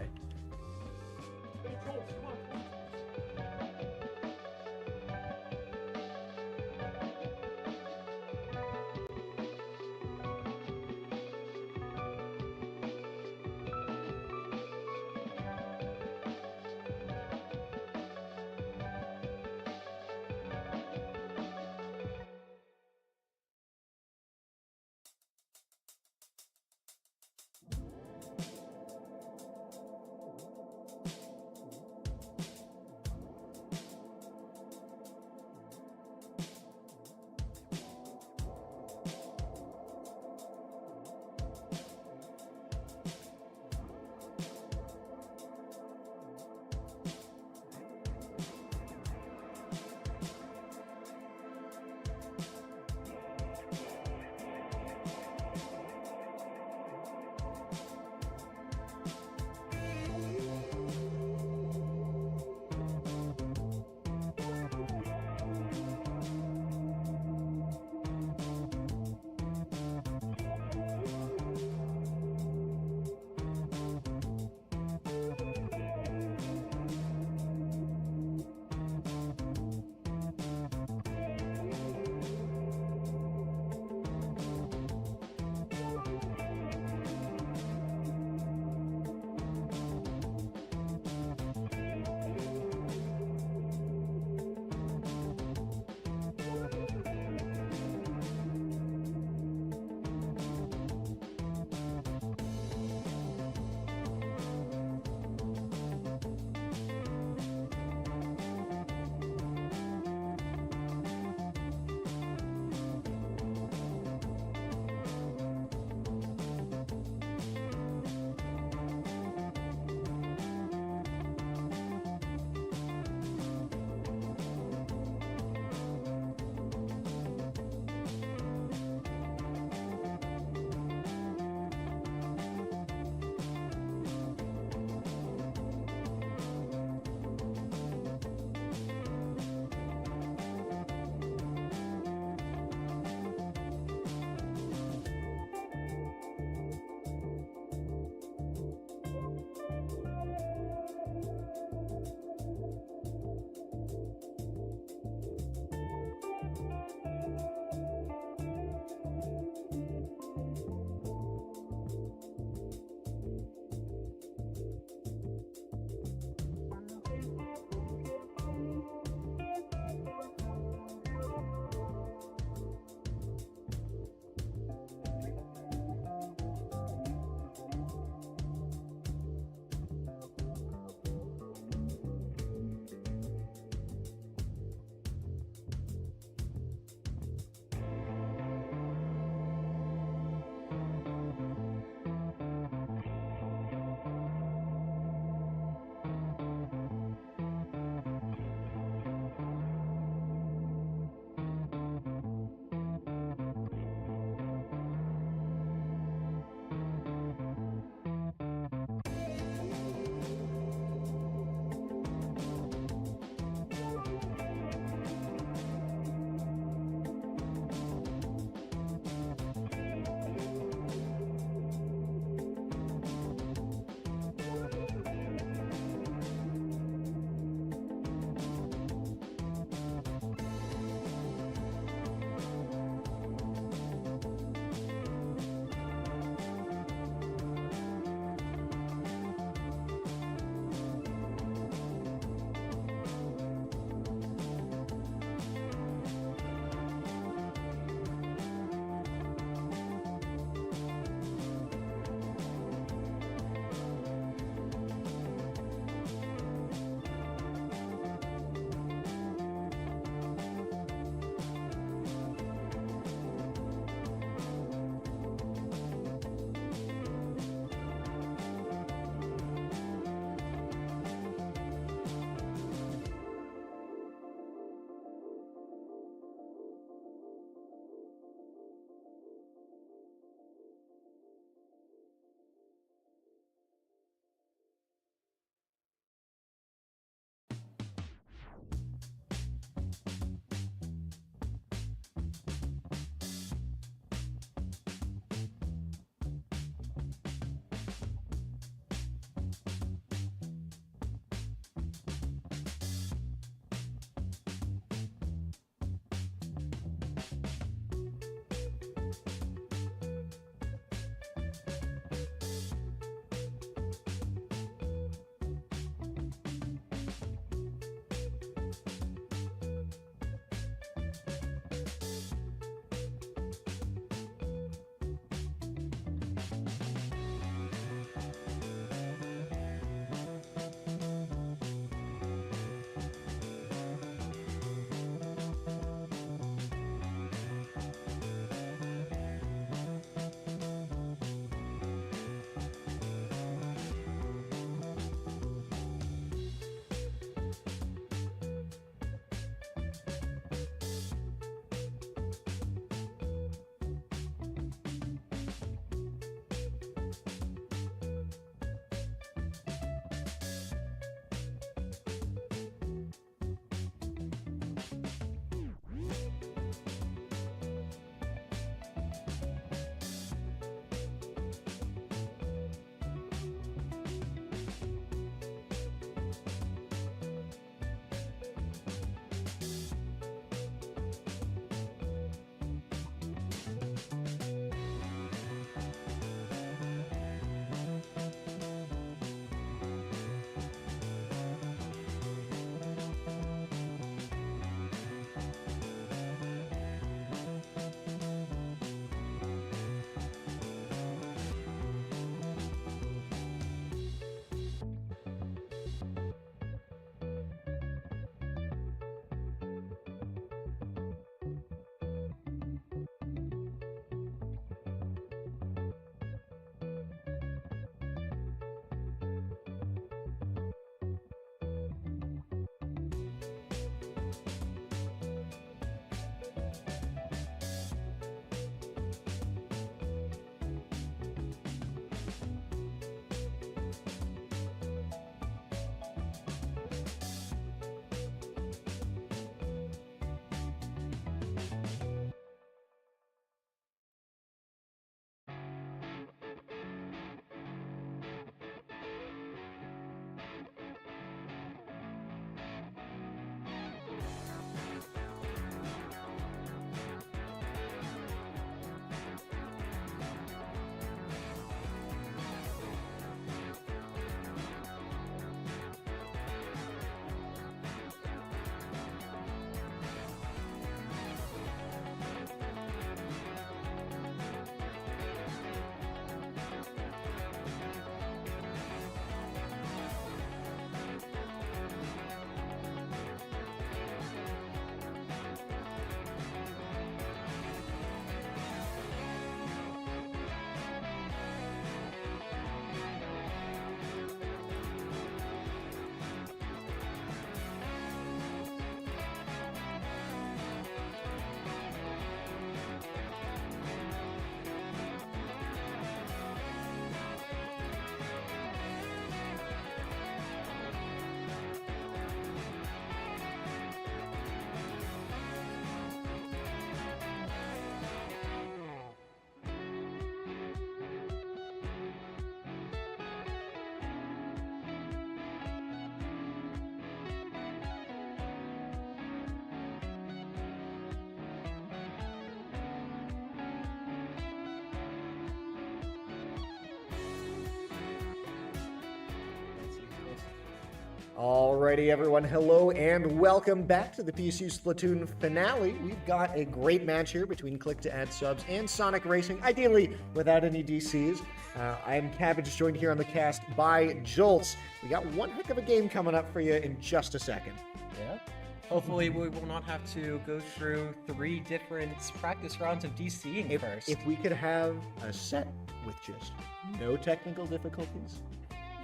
Alrighty, everyone. Hello and welcome back to the PSU Splatoon Finale. We've got a great match here between Click to Add Subs and Sonic Racing, ideally without any DCs. I am Cabbage, joined here on the cast by Jolts. We got one heck of a game coming up for you in just a second. Yeah. Hopefully we will not have to go through 3 different practice rounds of DCing first. If we could have a set with just no technical difficulties,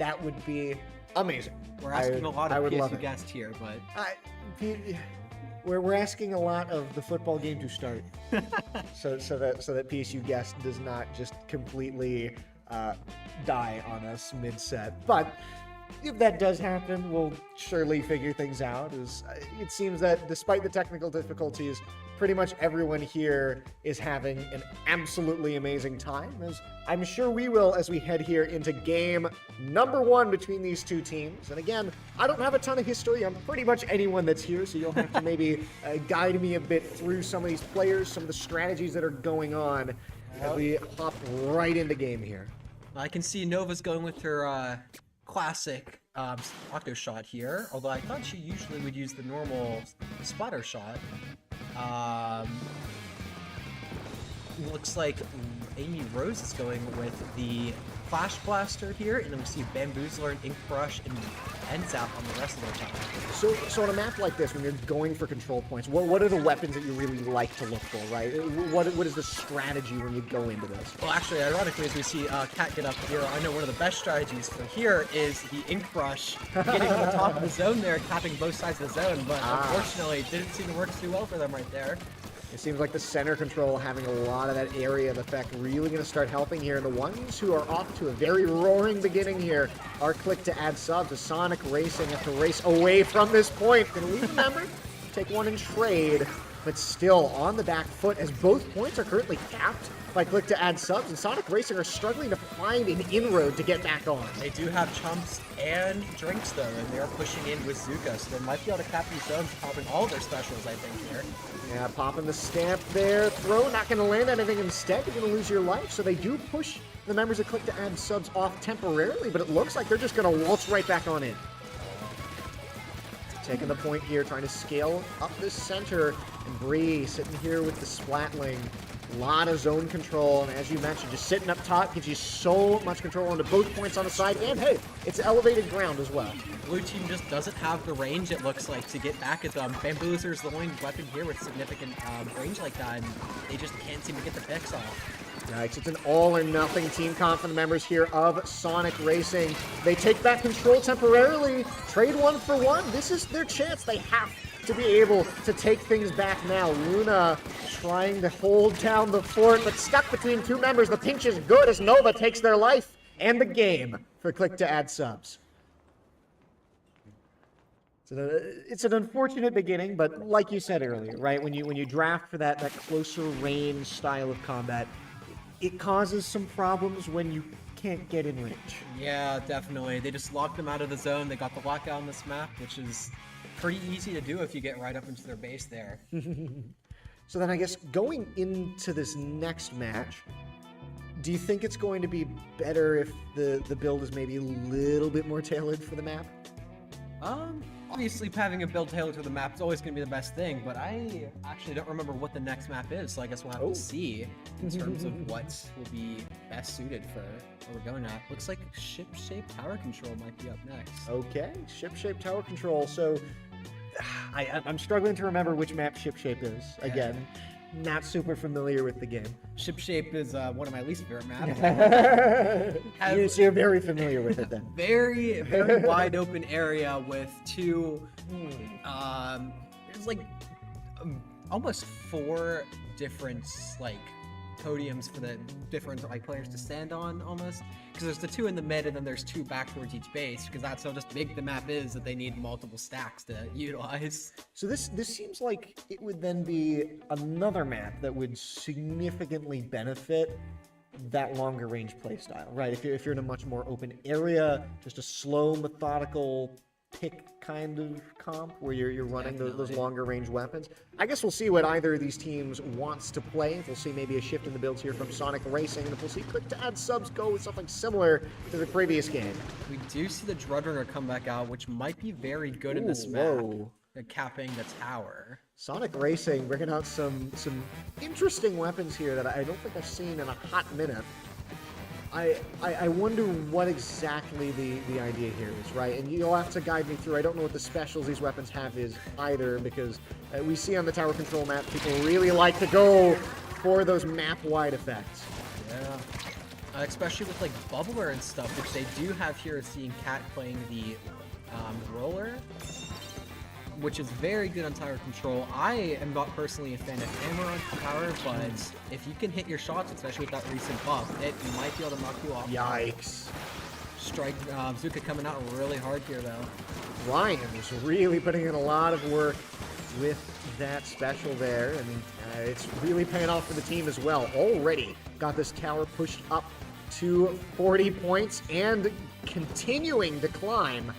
that would be amazing. We're asking a lot of love PSU it. guests here, but We're asking a lot of the football game to start, so that PSU guest does not just completely die on us mid-set. But if that does happen, we'll surely figure things out. It seems that despite the technical difficulties, pretty much everyone here is having an absolutely amazing time, as I'm sure we will as we head here into game number 1 between these two teams. And again, I don't have a ton of history on pretty much anyone that's here, so you'll have to maybe guide me a bit through some of these players, some of the strategies that are going on as we hop right into game here. I can see Nova's going with her classic auto shot here, although I thought she usually would use the normal spotter shot. Looks like Amy Rose is going with the Flash Blaster here, and then we see Bamboozler and Ink Brush and N-Zap on the rest of their time. So on a map like this, when you're going for control points, what are the weapons that you really like to look for, right? What is the strategy when you go into this? Well, actually, ironically, as we see Kat get up here, I know one of the best strategies for here is the Ink Brush getting on the top of the zone there, tapping both sides of the zone, but unfortunately, it didn't seem to work too well for them right there. It seems like the center control having a lot of that area of effect really going to start helping here. And the ones who are off to a very roaring beginning here are Click to Add Subs. A Sonic Racing have to race away from this point. Going to leave a member, take one and trade, but still on the back foot as both points are currently capped by Click to Add Subs, and Sonic Racing are struggling to find an inroad to get back on. They do have chumps and drinks though, and they're pushing in with Zuka, so they might be able to cap these zones, popping all of their specials, I think, here. Yeah, popping the stamp there. Throw, not going to land anything instead. You're going to lose your life, so they do push the members that Click to Add Subs off temporarily, but it looks like they're just going to waltz right back on in. Taking the point here, trying to scale up this center, and Bree sitting here with the Splatling. A lot of zone control, and as you mentioned, just sitting up top gives you so much control onto both points on the side, and hey, it's elevated ground as well. Blue team just doesn't have the range, it looks like, to get back at them. Bamboozler is the only weapon here with significant range like that, and they just can't seem to get the picks off. Yikes, it's an all-or-nothing team comp for the members here of Sonic Racing. They take back control temporarily, trade 1 for 1. This is their chance. They have to be able to take things back now. Luna trying to hold down the fort, but stuck between two members. The pinch is good as Nova takes their life and the game for Click to Add Subs. It's an unfortunate beginning, but like you said earlier, right? When you draft for that closer range style of combat, it causes some problems when you can't get in range. Yeah, definitely. They just locked them out of the zone. They got the lockout on this map, which is pretty easy to do if you get right up into their base there. So then I guess going into this next match, do you think it's going to be better if the build is maybe a little bit more tailored for the map? Obviously having a build tailored to the map is always going to be the best thing, but I actually don't remember what the next map is, so I guess we'll have to see in terms of what will be best suited for what we're going at. Looks like ship-shaped tower control might be up next. Okay, ship-shaped tower control. So I'm struggling to remember which map ship-shape is. Again, not super familiar with the game. Ship-shape is one of my least favorite maps. So you're very familiar with it then. Very, very wide open area with two, there's like almost 4 different like podiums for the different like players to stand on almost, because there's the 2 in the mid and then there's 2 back towards each base, because that's how just big the map is that they need multiple stacks to utilize. So this seems like it would then be another map that would significantly benefit that longer range playstyle, right? If you're in a much more open area, just a slow, methodical pick kind of comp where you're running those longer range weapons. I guess we'll see what either of these teams wants to play. We'll see maybe a shift in the builds here from Sonic Racing, and if we'll see Click to Add Subs go with something similar to the previous game. We do see the Dreadrunner come back out, which might be very good in this map. Whoa. Capping the tower. Sonic Racing bringing out some interesting weapons here that I don't think I've seen in a hot minute. I wonder what exactly the idea here is, right? And you'll have to guide me through. I don't know what the specials these weapons have is either, because we see on the tower control map, people really like to go for those map-wide effects. Yeah. Especially with like Bubbler and stuff, which they do have here, seeing Cat playing the roller, which is very good on tower control. I am not personally a fan of hammer on tower, but if you can hit your shots, especially with that recent buff, it might be able to knock you off. Yikes. Strike Zuka coming out really hard here though. Ryan is really putting in a lot of work with that special there, and it's really paying off for the team as well. Already got this tower pushed up to 40 points and continuing to climb.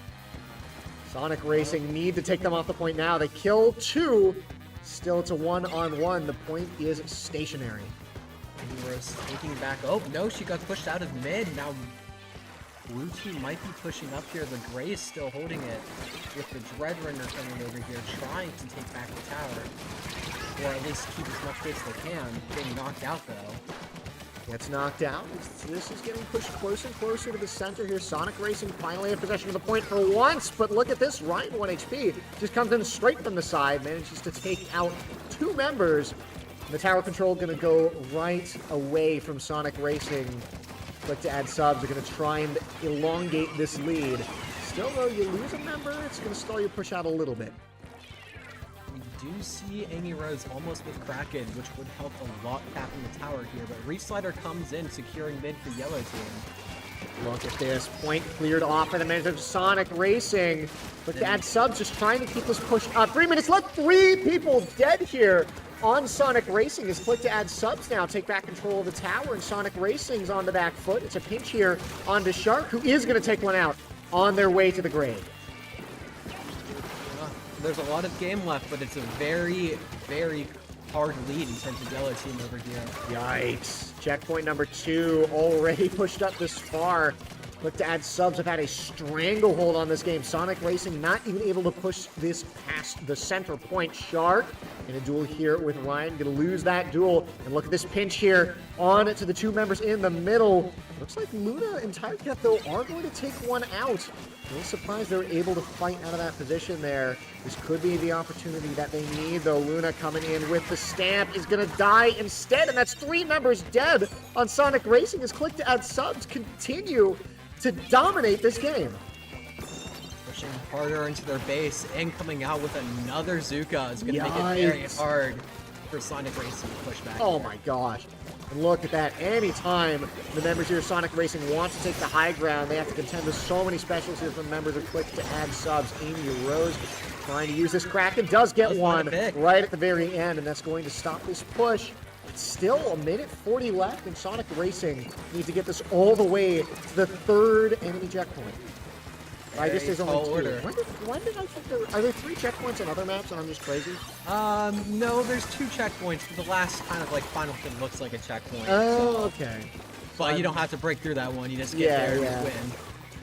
Sonic Racing need to take them off the point now. They kill 2. Still, it's a 1-on-1. The point is stationary. Rose taking back. Oh, no, she got pushed out of mid. Now, blue team might be pushing up here. The Gray is still holding it with the Dreadrunner coming over here, trying to take back the tower. Or at least keep as much space as they can. Getting knocked out, though. Gets knocked out. This is getting pushed closer and closer to the center here. Sonic Racing finally in possession of the point for once, but look at this. Ryan, 1 HP, just comes in straight from the side, manages to take out 2 members. The tower control going to go right away from Sonic Racing. Click to Add Subs. They're going to try and elongate this lead. Still, though, you lose a member, it's going to stall your push out a little bit. We do see Amy Rose almost with Kraken, which would help a lot capping the tower here, but Reslider comes in, securing mid for yellow team. Look at this. Point cleared off by the manager of Sonic Racing. But to Add Subs, just trying to keep this push up. 3 minutes left. 3 people dead here on Sonic Racing. As Click to Add Subs now take back control of the tower, and Sonic Racing's on the back foot. It's a pinch here onto Shark, who is going to take one out on their way to the grave. There's a lot of game left, but it's a very, very hard lead in terms of yellow team over here. Yikes. Checkpoint number 2 already pushed up this far. Look to Add Subs have had a stranglehold on this game. Sonic Racing not even able to push this past the center point. Shark in a duel here with Ryan. Gonna lose that duel. And look at this pinch here on to the 2 members in the middle. Looks like Luna and Tigercat, though, are going to take one out. A little surprised they were able to fight out of that position there. This could be the opportunity that they need, though. Luna coming in with the stamp is going to die instead, and that's 3 members dead on Sonic Racing as Click to Add Subs continue to dominate this game. Pushing harder into their base and coming out with another Zuka is going to make it very Yikes. hard for Sonic Racing to push back. Oh my gosh. And look at that. Anytime the members here of Sonic Racing want to take the high ground, they have to contend with so many specials here from members of Click to Add Subs. Amy Rose trying to use this Kraken, does get one right at the very end, and that's going to stop this push. It's still a minute 40 left, and Sonic Racing needs to get this all the way to the 3rd enemy checkpoint. I guess there's only 2. Order. When did I think are there 3 checkpoints on other maps and I'm just crazy? No, there's 2 checkpoints, but the last kind of like final thing looks like a checkpoint. Oh, okay. But you don't have to break through that one, you just get there and win.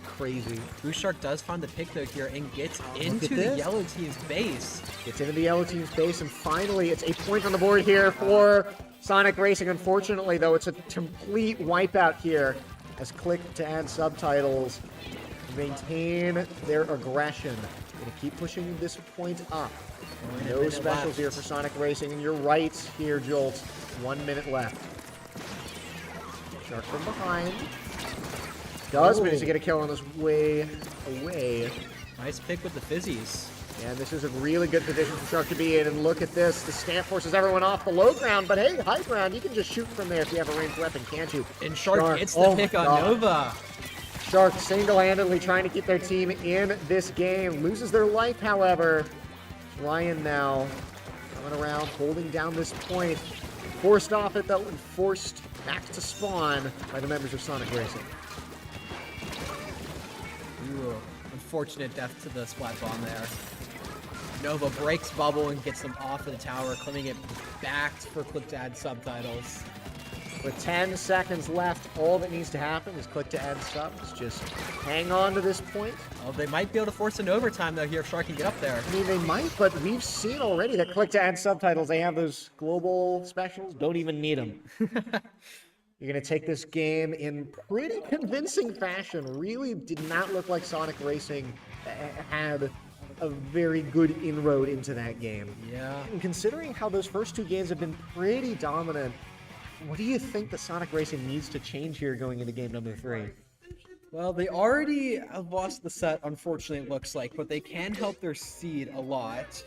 Crazy. Blue Shark does find the pick though here and gets Look into at the this. yellow team's base. Gets into the yellow team's base, and finally it's a point on the board here for Sonic Racing. Unfortunately, though, it's a complete wipeout here as Click to Add Subtitles maintain their aggression. Gonna keep pushing this point up. No specials here for Sonic Racing, and you're right here, Jolt. 1 minute left. Shark from behind. Does manage to get a kill on his way away. Nice pick with the fizzies. And this is a really good position for Shark to be in. And look at this. The stamp forces everyone off the low ground. But hey, high ground, you can just shoot from there if you have a ranged weapon, can't you? And Shark gets the pick on Nova. Shark single-handedly trying to keep their team in this game. Loses their life, however. Ryan now coming around, holding down this point. Forced off it, though, and forced back to spawn by the members of Sonic Racing. unfortunate death to the Splat Bomb there. Nova breaks Bubble and gets them off of the tower, claiming it back for Click to add subtitles. With 10 seconds left, all that needs to happen is click to add subs. Just hang on to this point. Oh, they might be able to force an overtime though here if Shark can get up there. I mean, they might, but we've seen already that click to add subtitles, they have those global specials, don't even need them. You're going to take this game in pretty convincing fashion. Really did not look like Sonic Racing had a very good inroad into that game. Yeah. And considering how those first two games have been pretty dominant, what do you think that Sonic Racing needs to change here going into game number 3? Well, they already have lost the set, unfortunately, it looks like, but they can help their seed a lot.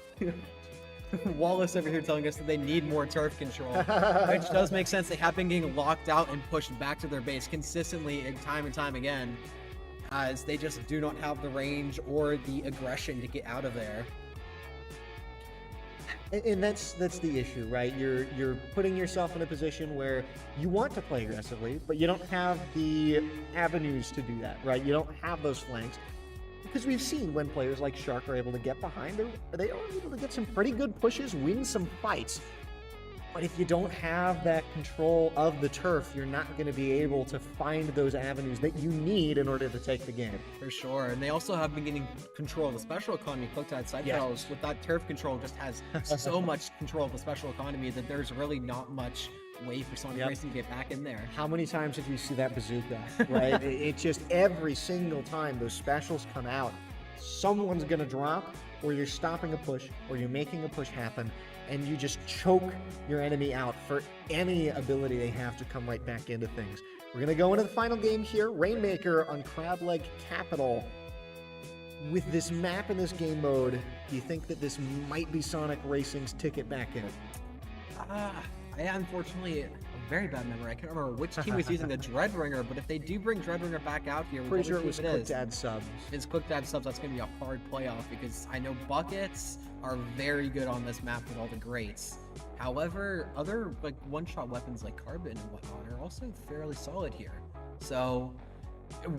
Wallace over here telling us that they need more turf control, which does make sense. They have been getting locked out and pushed back to their base consistently and time again, as they just do not have the range or the aggression to get out of there. And that's the issue, right? You're putting yourself in a position where you want to play aggressively, but you don't have the avenues to do that, right? You don't have those flanks. Because we've seen when players like Shark are able to get behind, they are able to get some pretty good pushes, win some fights. But if you don't have that control of the turf, you're not going to be able to find those avenues that you need in order to take the game. For sure, and they also have been getting control of the special economy. Click to add side battles with that turf control just has so much control of the special economy that there's really not much way for Sonic Racing to get back in there. How many times did you see that bazooka, right? It just every single time those specials come out, someone's going to drop, or you're stopping a push, or you're making a push happen, and you just choke your enemy out for any ability they have to come right back into things. We're going to go into the final game here. Rainmaker on Crab Leg Capital. With this map in this game mode, do you think that this might be Sonic Racing's ticket back in? I unfortunately a very bad memory. I can't remember which team was using the Dreadringer, but if they do bring Dreadringer back out here, Pretty sure it was Quick to add subs. It's Quick to add subs. That's going to be a hard playoff because I know buckets are very good on this map with all the greats. However, other like one-shot weapons like Carbon and whatnot are also fairly solid here. So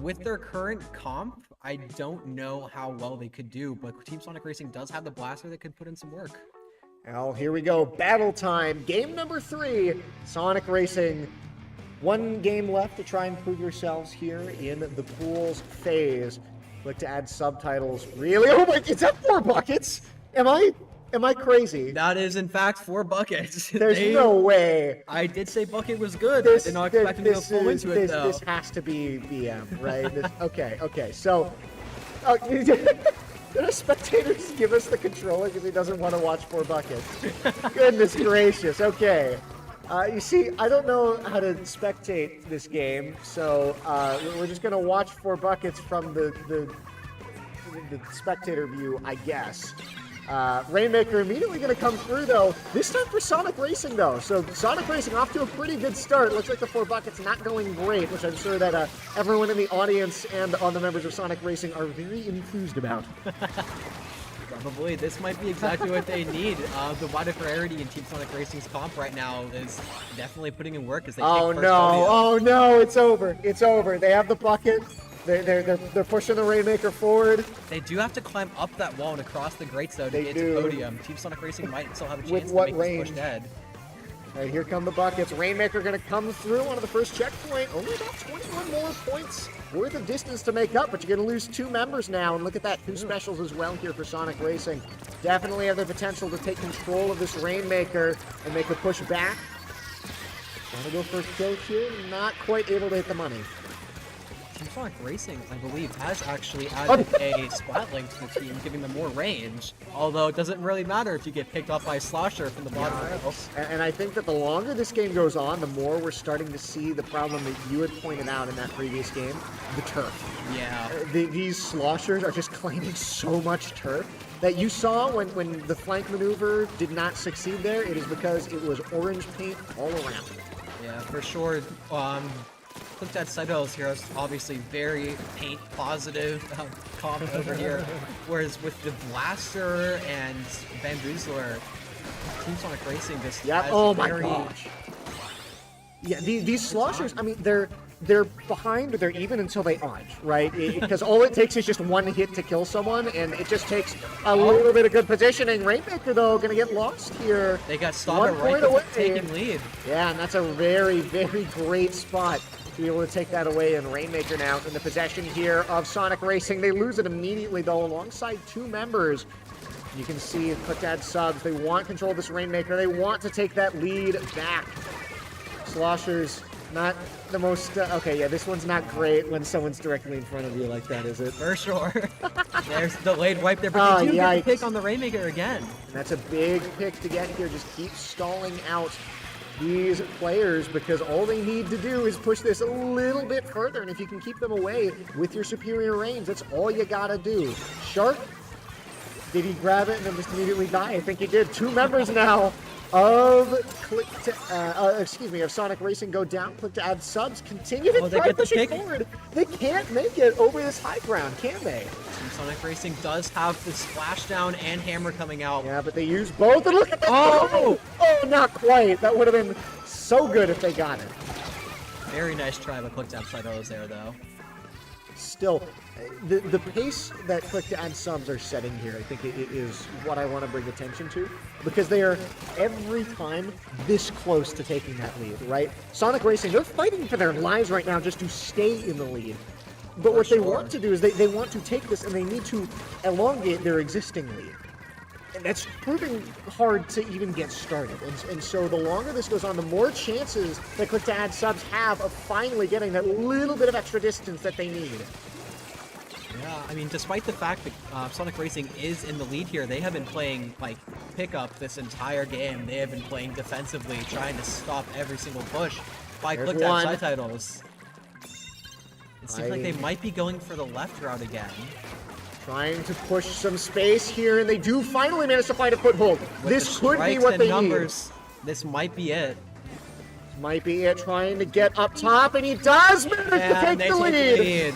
with their current comp, I don't know how well they could do, but Team Sonic Racing does have the blaster that could put in some work. Well, here we go. Battle time. Game number 3. Sonic Racing. One game left to try and prove yourselves here in the pools phase. Click to add subtitles. Really? Oh my! Is that 4 buckets? Am I crazy? That is in fact 4 buckets. There's no way. I did say bucket was good. I did not expect him to go full into it though. This has to be BM, right? Okay. So, did a spectator just give us the controller because he doesn't want to watch 4 buckets? Goodness gracious. Okay. You see, I don't know how to spectate this game, so we're just gonna watch 4 buckets from the spectator view, I guess. Rainmaker immediately going to come through, though. This time for Sonic Racing, though. So Sonic Racing off to a pretty good start. Looks like the 4 buckets not going great, which I'm sure that everyone in the audience and on the members of Sonic Racing are very enthused about. Probably. This might be exactly what they need. The wide variety in Team Sonic Racing's comp right now is definitely putting in work as they take first podium. Oh no, it's over. It's over. They have the bucket. They're pushing the Rainmaker forward. They do have to climb up that wall and across the grates though to get to podium. Team Sonic Racing might still have a chance to make this push ahead. All right, here come the buckets. Rainmaker going to come through onto the first checkpoint. Only about 21 more points worth of distance to make up, but you're going to lose 2 members now. And look at that, 2 specials as well here for Sonic Racing. Definitely have the potential to take control of this Rainmaker and make a push back. Trying to go for a kill here, not quite able to hit the money. Team Sonic Racing, I believe, has actually added a splat link to the team, giving them more range. Although it doesn't really matter if you get picked off by a slosher from the bottom rail. And I think that the longer this game goes on, the more we're starting to see the problem that you had pointed out in that previous game, the turf. Yeah. These sloshers are just claiming so much turf that you saw when the flank maneuver did not succeed there. It is because it was orange paint all around. Yeah, for sure. Click that Sidles here is obviously very paint positive comp over here, whereas with the Blaster and Bamboozler, Team Sonic Racing just has oh my gosh. Yeah, these sloshers, I mean, they're they're behind or they're even until they aren't, right? Because all it takes is just one hit to kill someone, and it just takes a little bit of good positioning. Rainmaker, though, going to get lost here. They got stopped 1 at right point away. taking lead. Yeah, and that's a very, very great spot to be able to take that away. And Rainmaker now in the possession here of Sonic Racing. They lose it immediately, though, alongside 2 members. You can see Click to Add Subs. They want control of this Rainmaker. They want to take that lead back. Slosher's not the most... okay, yeah, this one's not great when someone's directly in front of you like that, is it? For sure. There's the delayed wipe there, but they do get the pick on the Rainmaker again. And that's a big pick to get here. Just keep stalling out these players because all they need to do is push this a little bit further. And if you can keep them away with your superior range, that's all you gotta do. Shark, did he grab it and then just immediately die? I think he did. 2 members now of of Sonic Racing go down. Click to Add Subs. Continue to try pushing forward. They can't make it over this high ground, can they? Team Sonic Racing does have the splashdown and hammer coming out. Yeah, but they use both. And look at that! Oh! Oh, not quite. That would have been so good if they got it. Very nice try by Click to Add Subs there, though. Still, the pace that Click to Add Subs are setting here, I think it is what I want to bring attention to, because they are every time this close to taking that lead, right? Sonic Racing, they're fighting for their lives right now just to stay in the lead. But what they want to do is they want to take this and they need to elongate their existing lead. And that's proving hard to even get started. And so the longer this goes on, the more chances that Click to Add Subs have of finally getting that little bit of extra distance that they need. Yeah, I mean, despite the fact that Sonic Racing is in the lead here, they have been playing, like, pickup this entire game. They have been playing defensively, trying to stop every single push by Click to Add side titles. It seems like they might be going for the left route again. Trying to push some space here, and they do finally manage to find a foothold. This could be what they need. This might be it. Might be it, trying to get up top, and he does manage to take the lead.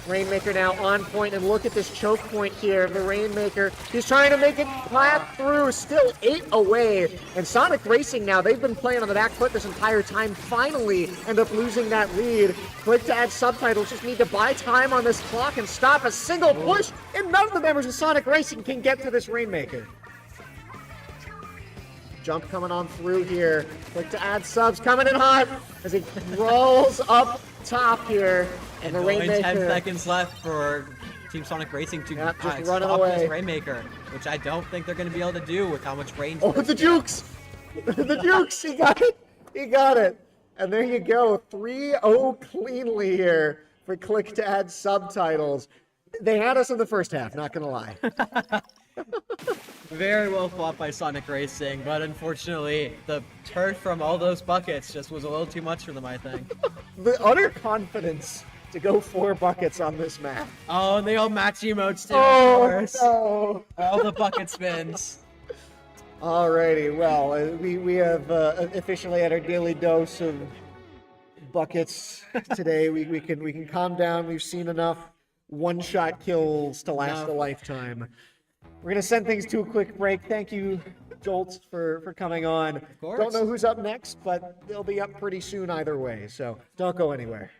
Rainmaker now on point, and look at this choke point here. The Rainmaker, he's trying to make it flat through, still 8 away. And Sonic Racing now, they've been playing on the back foot this entire time, finally end up losing that lead. Click to Add Subtitles, just need to buy time on this clock and stop a single push, and none of the members of Sonic Racing can get to this Rainmaker. Jump coming on through here. Click to Add Subs coming in hot as he rolls up top here. And the Rainmaker. 10 seconds left for Team Sonic Racing to stop this Rainmaker, which I don't think they're going to be able to do with how much range. Oh, the jukes! The jukes! He got it! He got it! And there you go. 3-0 cleanly here for Click to Add Subtitles. They had us in the first half, not going to lie. Very well fought by Sonic Racing, but unfortunately, the turf from all those buckets just was a little too much for them, I think. The utter confidence to go 4 buckets on this map. Oh, and they all match emotes too, of course. No. All the bucket spins. Alrighty, well, we have officially had our daily dose of buckets today. We can calm down. We've seen enough one-shot kills to last a lifetime. We're going to send things to a quick break. Thank you, Jolt, for coming on. Of course. Don't know who's up next, but they'll be up pretty soon either way, so don't go anywhere.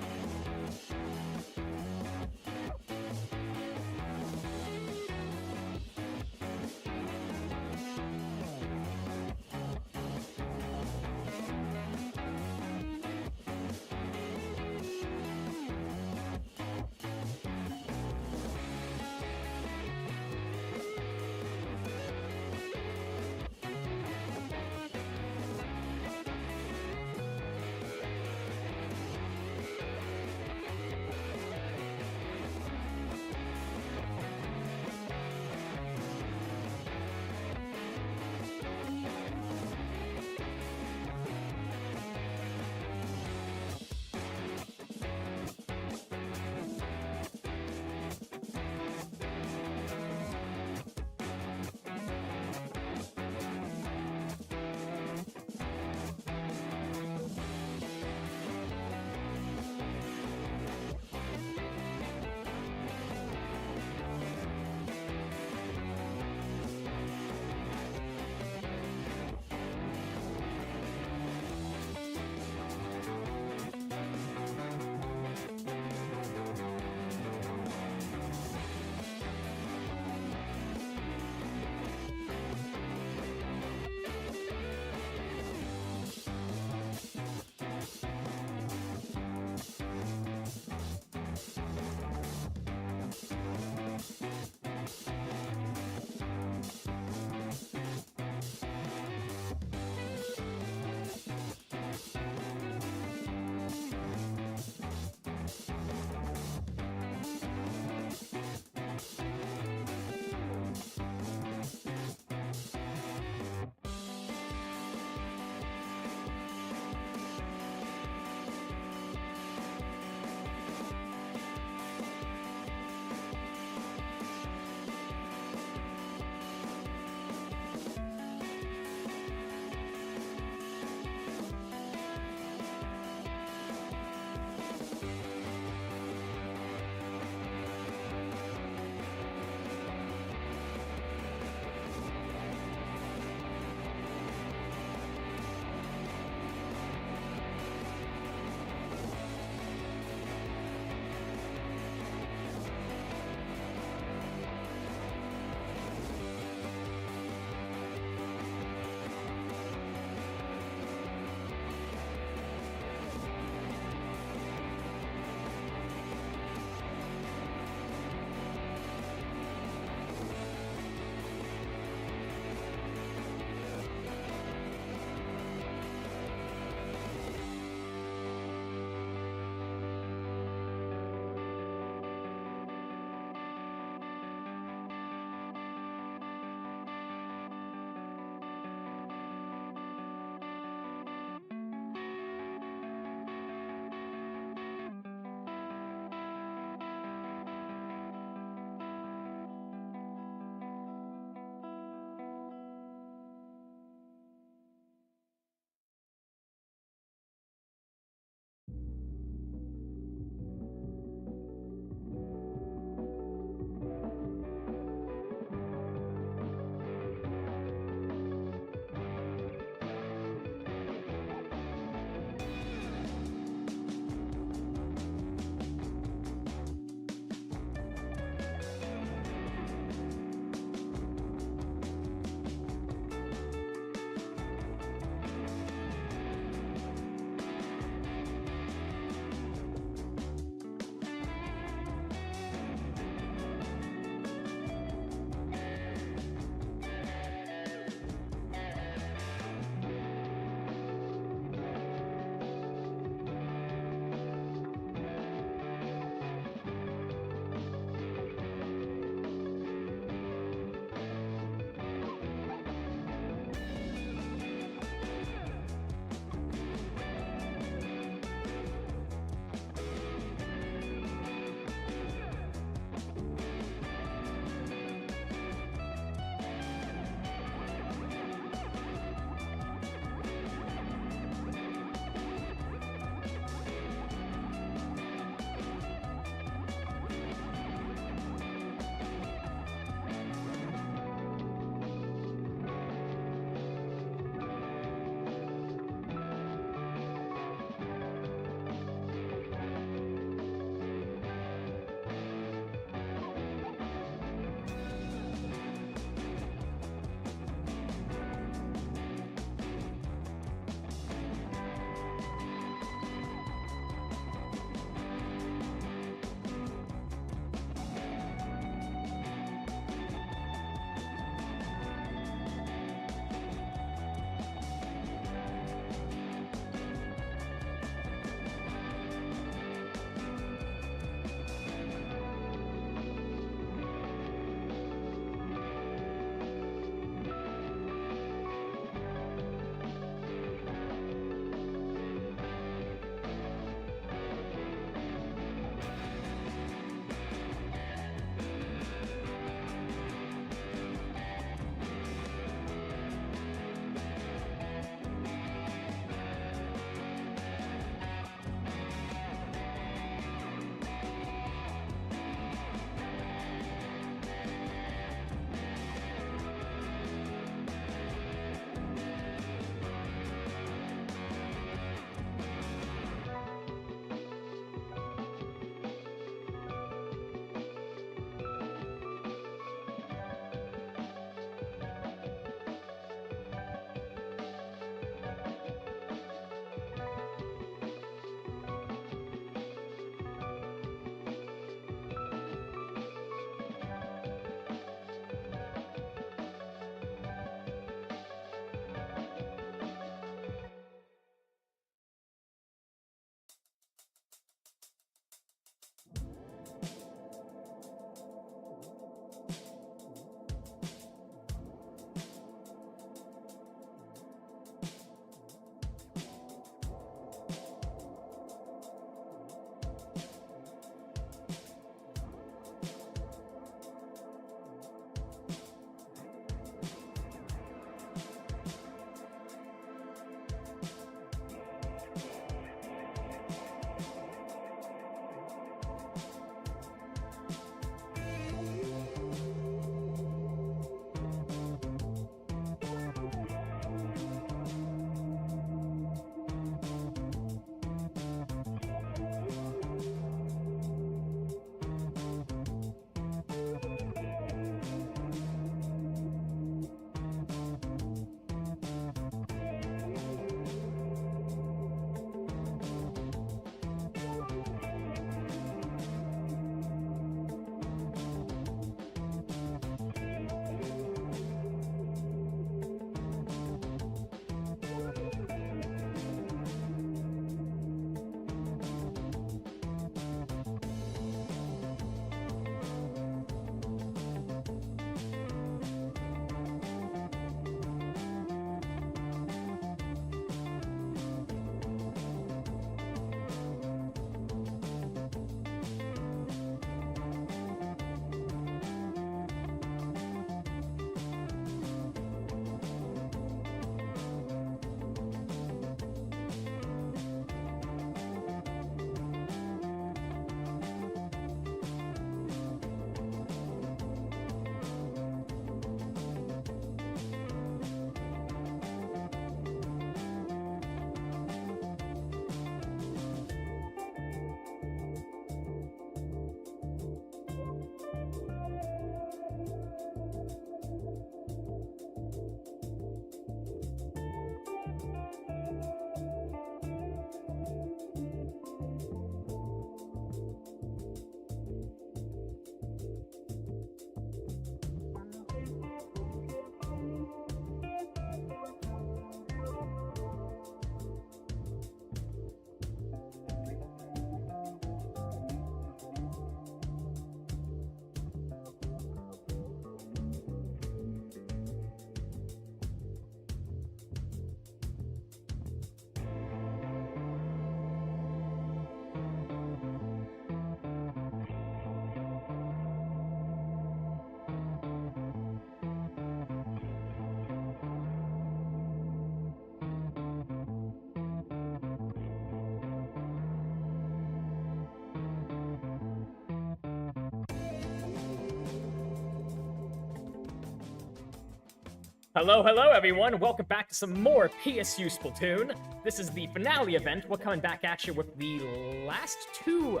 Hello, everyone. Welcome back to some more PSU Splatoon. This is the finale event. We're coming back at you with the last two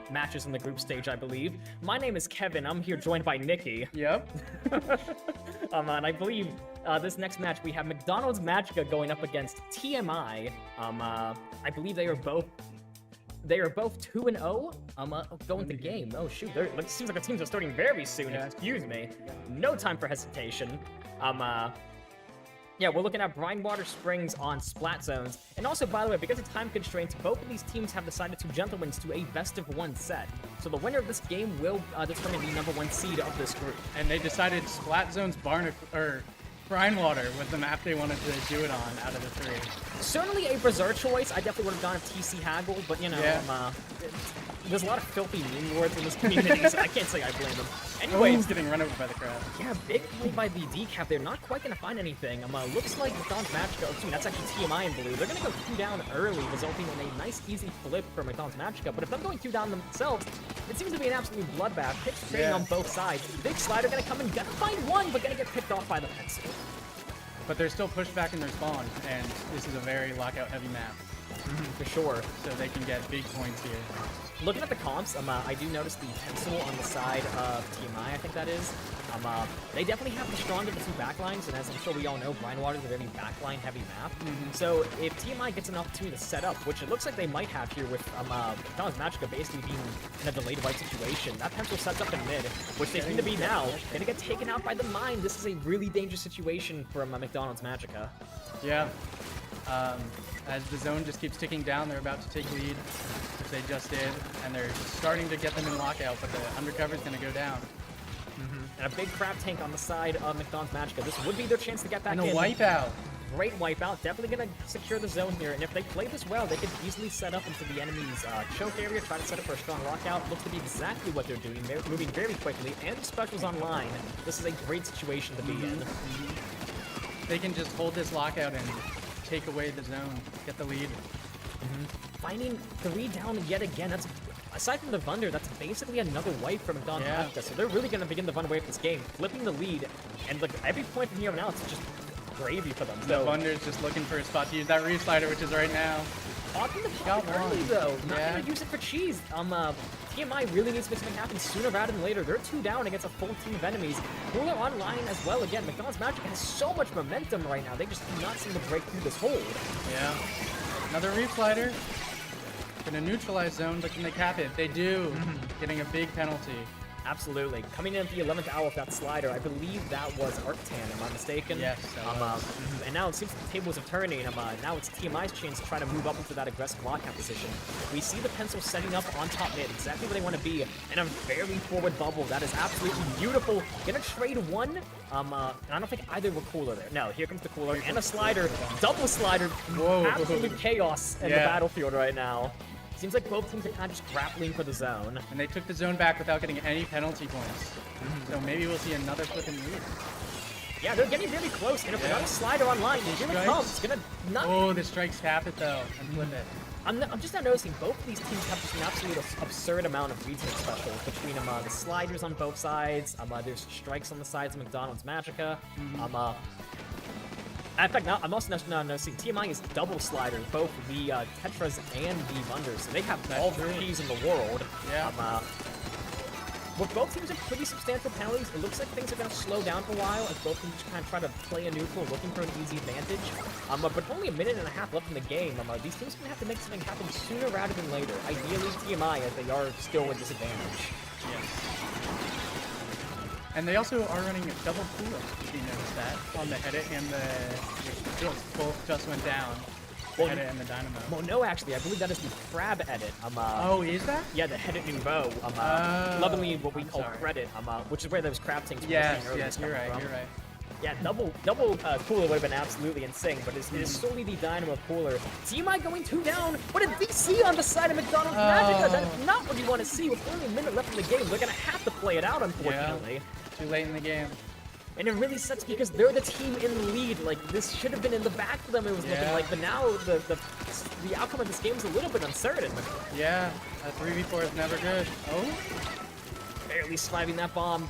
matches in the group stage, I believe. My name is Kevin. I'm here joined by Nikki. Yep. And I believe this next match we have McDonald's Magica going up against TMI. I believe they are both 2-0. Going to game. Oh shoot, it seems like our teams are starting very soon. Yeah. Excuse me. No time for hesitation. Yeah, we're looking at Brinewater Springs on Splat Zones. And also, by the way, because of time constraints, both of these teams have decided to gentlemen's to a best-of-1 set. So the winner of this game will determine the #1 seed of this group. And they decided Splat Zone's Brinewater was the map they wanted to do it on out of the three. Certainly a berserk choice. I definitely would have gone with TC Haggle, but you know, Yeah. there's a lot of filthy meme lords in this community, so I can't say I blame them. Oh, Anyways, he's getting run over by the crowd. yeah, big play by the decap. They're not quite going to find anything. Looks like McDonald's Magica, that's actually TMI in blue. They're going to go 2 down early, resulting in a nice, easy flip for McDonald's Magica. But if them going 2 down themselves, it seems to be an absolute bloodbath. Picks trading on both sides. Big Slider going to come in, going to find one, but going to get picked off by the pencil. But they're still pushed back in their spawn, and this is a very lockout-heavy map, For sure. so they can get big points here. Looking at the comps, I do notice the pencil on the side of TMI, I think that is. They definitely have the stronger of the two backlines, and as I'm sure we all know, Brinewater is a very backline-heavy map. So if TMI gets an opportunity to set up, which it looks like they might have here with McDonald's Magica basically being in a delayed white situation, that pencil sets up in mid, which they seem to be now. Gonna get taken out by the mine. This is a really dangerous situation for McDonald's Magica. Yeah. As the zone just keeps ticking down, they're about to take lead, which they just did, and they're starting to get them in lockout, but the undercover is going to go down. And a big crab tank on the side of McDonald's Magica. This would be their chance to get back And in. a wipeout. Great wipeout. Definitely going to secure the zone here. And if they play this well, they could easily set up into the enemy's choke area, try to set up for a strong lockout. Looks to be exactly what they're doing. They're moving very quickly, and the specials online. This is a great situation to be in. They can just hold this lockout and take away the zone, get the lead. Finding 3 down yet again. That's aside from the Vunder, that's basically another wipe for McDonald's Magica. So they're really going to begin the Vunder wave this game, flipping the lead. And like every point from here on out, it's just gravy for them. The So Bunder's just looking for a spot to use that Reef Slider, which is right now. Talking the Got pop early one. though, not Yeah. gonna use it for cheese. TMI really needs to make something happen sooner rather than later. They're 2 down against a full team of enemies. Cooler online as well. Again, McDonald's Magic has so much momentum right now. They just do not seem to break through this hold. Yeah. Another Reef Slider. Gonna neutralize zone, but can they cap it? They do. Getting a big penalty. Absolutely. Coming in at the 11th hour with that slider, I believe that was Arctan, am I mistaken? Yes, that was. And now it seems the tables are turning. Now it's TMI's chance to try to move up into that aggressive lockout position. We see the pencil setting up on top mid, exactly where they want to be, and a very forward bubble. That is absolutely beautiful. Gonna trade one, and I don't think either were cooler there. No, here comes the cooler, and a slider, double slider. Whoa. Absolute chaos in the Yeah. battlefield right now. Seems like both teams are kind of just grappling for the zone. And they took the zone back without getting any penalty points. So maybe we'll see another flipping lead. Yeah, they're getting really close, and if another slider online, here it Strikes. comes. It's gonna not. Oh, the strikes cap it though, and flip it. I'm just now noticing both of these teams have just an absolute absurd amount of retake specials between the sliders on both sides. There's strikes on the sides of McDonald's Magica. In fact, now I'm also now noticing TMI is double sliders, both the Tetras and the Vunders. So they have all the keys in the world. Yeah. With both teams have pretty substantial penalties, it looks like things are going to slow down for a while as both teams kind of try to play a neutral, looking for an easy advantage. But only a minute and a half left in the game. These teams are going to have to make something happen sooner rather than later. Ideally, TMI, as they are still at disadvantage. Yes. And they also are running a double cooler, if you noticed that, on the Edit and the... which both just went down. The Well, Edit and the Dynamo. Well, no, actually, I believe that is the Crab edit. Oh, is that? Yeah, the Edit Nouveau. Lovingly what we call credit, which is where those crab tanks were Yes, earlier yes, coming you're right, from. you're right. Yeah, double cooler would have been absolutely insane, but it is solely the Dynamo cooler. TMI going 2 down, but a DC on the side of McDonald's Magica. That is not what you want to see. With only a minute left in the game, they're going to have to play it out, unfortunately. Too late in the game. And it really sucks because they're the team in the lead. Like, this should have been in the back for them, it was looking like, but now the outcome of this game is a little bit uncertain. Yeah, a 3v4 is never good. Oh? barely surviving that bomb.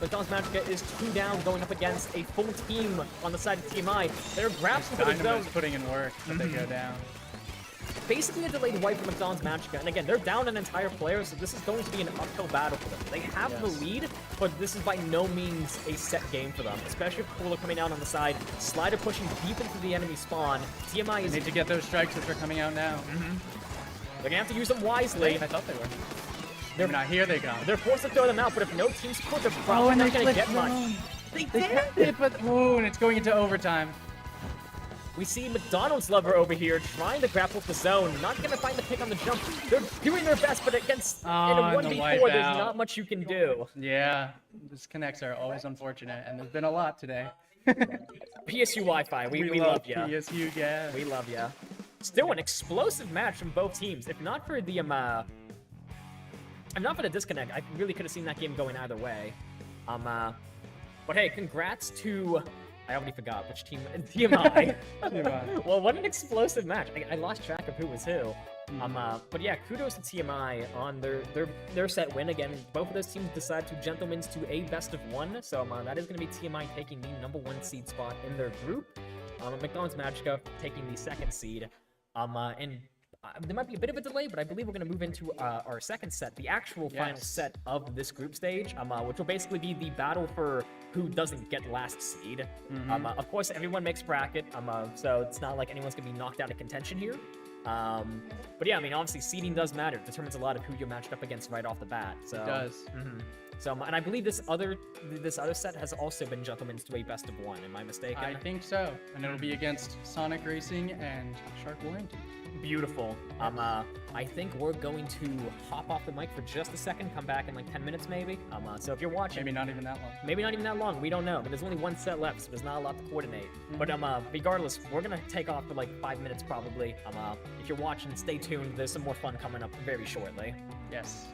McDonald's Magica is 2 down, going up against a full team on the side of TMI. They're grasping for the zone. Dynamo's putting in work, but they go down. Basically a delayed wipe for McDonald's Magica. And again, they're down an entire player, so this is going to be an uphill battle for them. They have the lead, but this is by no means a set game for them, especially with Cooler coming out on the side. Slider pushing deep into the enemy spawn. TMI is... Need to get those strikes which are coming out now. They're gonna have to use them wisely. I thought they were. They're not. Here they come. They're forced to throw them out, but if no team support, they're probably not gonna get much. They did, but ooh, and it's going into overtime. We see McDonald's lover over here trying to grapple the zone, not gonna find the pick on the jump. They're doing their best, but against in a and the 1v4, there's wipeout. not much you can do. Yeah, disconnects are always unfortunate, and there's been a lot today. PSU Wi-Fi, we love ya. PSU, yeah. We love ya. Still an explosive match from both teams. If not for the disconnect, I really could have seen that game going either way. But hey, congrats to... I already forgot which team. TMI. Well, what an explosive match. I lost track of who was who. But yeah, kudos to TMI on their set win. Again, both of those teams decided to gentlemen's to a best of 1. So that is going to be TMI taking the #1 seed spot in their group. McDonald's Magica taking the 2nd seed. There might be a bit of a delay, but I believe we're going to move into our second set, the actual final set of this group stage, which will basically be the battle for who doesn't get last seed. Of course, everyone makes bracket, so it's not like anyone's going to be knocked out of contention here. But yeah, I mean, obviously, seeding does matter. It determines a lot of who you're matched up against right off the bat. So, It does. So, and I believe this other set has also been gentlemen's to a best of 1. Am I mistaken? I think so. And it'll be against Sonic Racing and Shark Warrington. Beautiful. I think we're going to hop off the mic for just a second, come back in like 10 minutes maybe. So if you're watching... Maybe not even that long. Maybe not even that long, we don't know. But there's only 1 set left, so there's not a lot to coordinate. But regardless, we're gonna take off for like 5 minutes probably. If you're watching, stay tuned. There's some more fun coming up very shortly. Yes.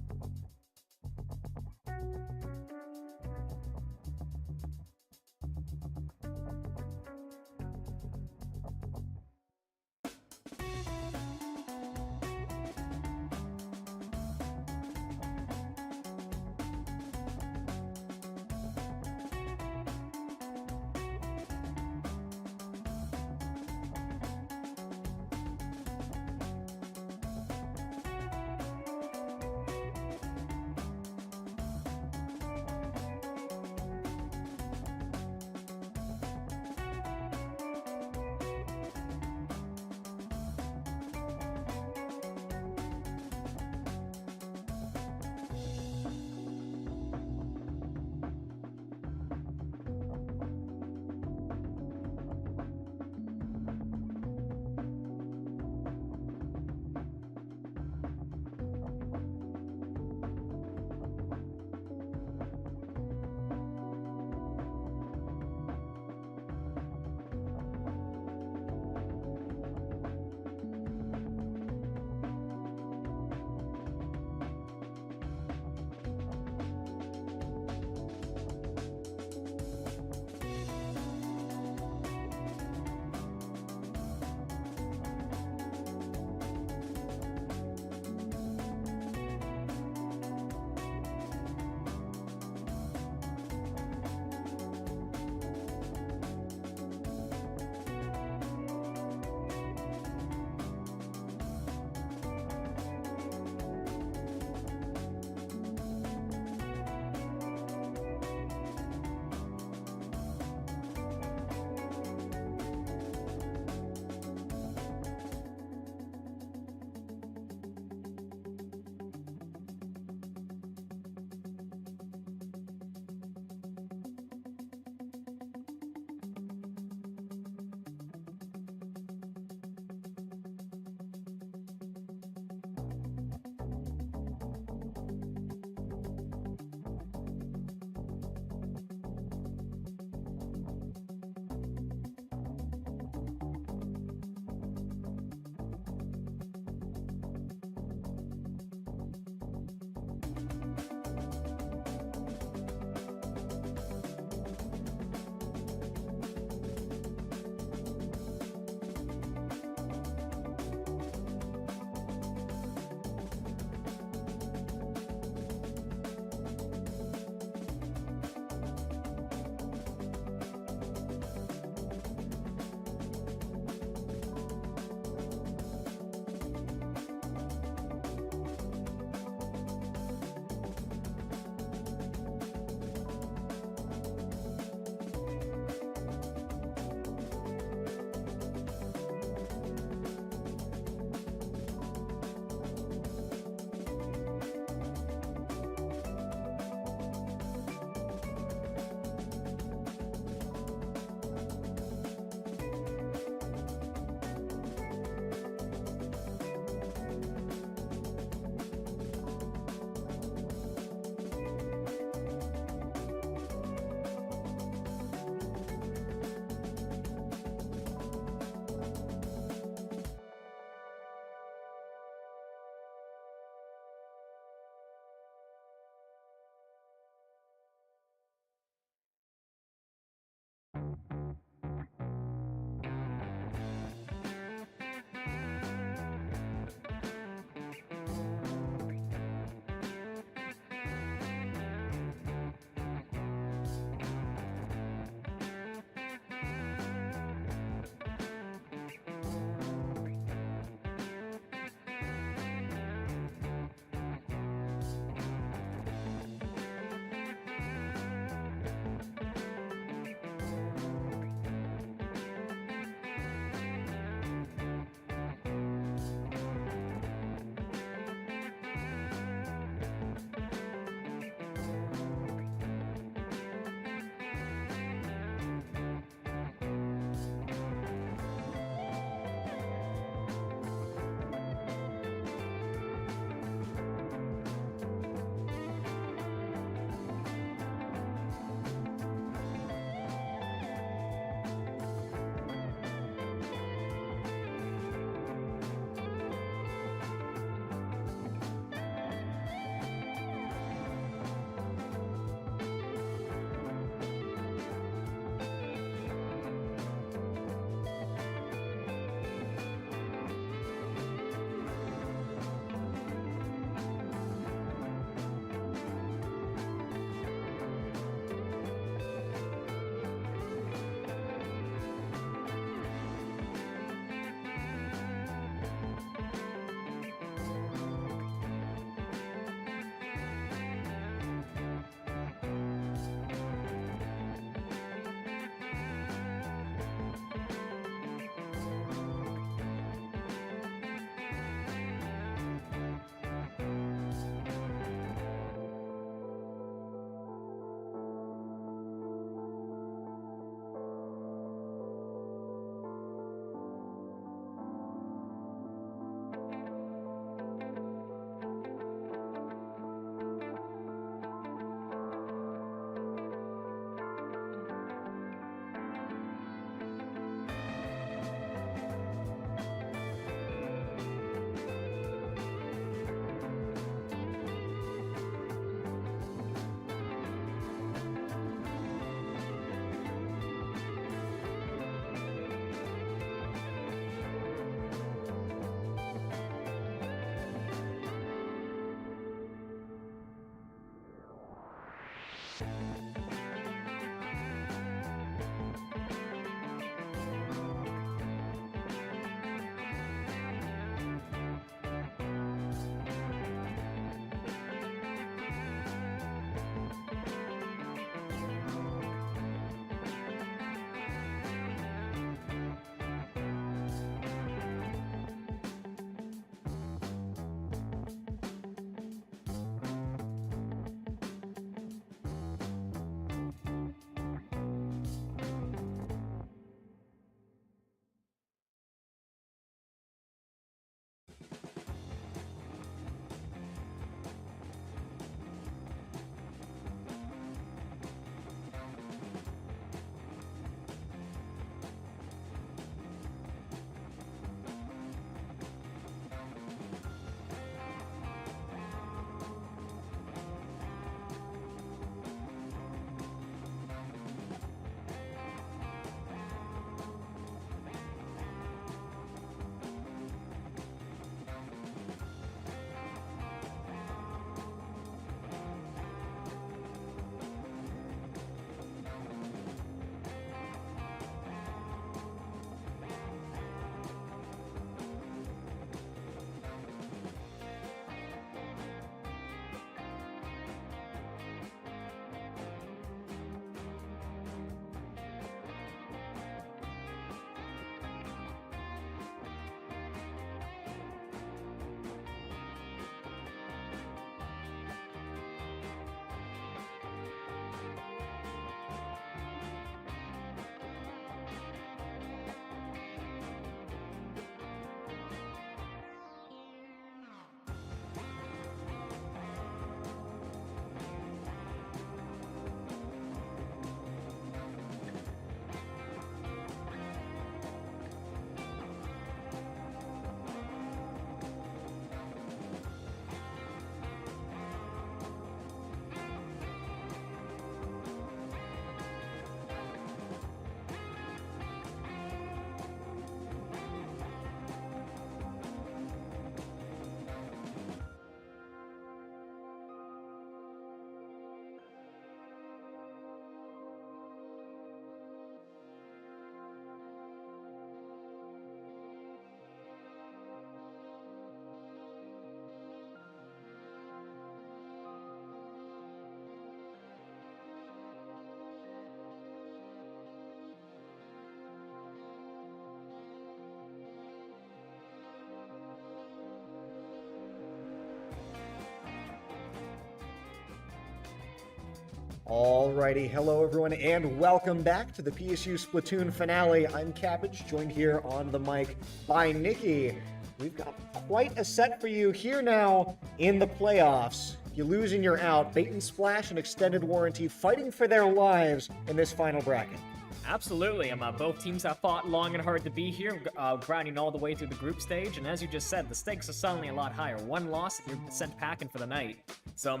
Alrighty, hello everyone, and welcome back to the PSU Splatoon Finale. I'm Cabbage, joined here on the mic by Nikki. We've got quite a set for you here now in the playoffs. If you lose and you're out, Bait and Splash and Extended Warranty fighting for their lives in this final bracket. Absolutely. Both teams have fought long and hard to be here, grinding all the way through the group stage. And as you just said, the stakes are suddenly a lot higher. One loss, and you're sent packing for the night. So,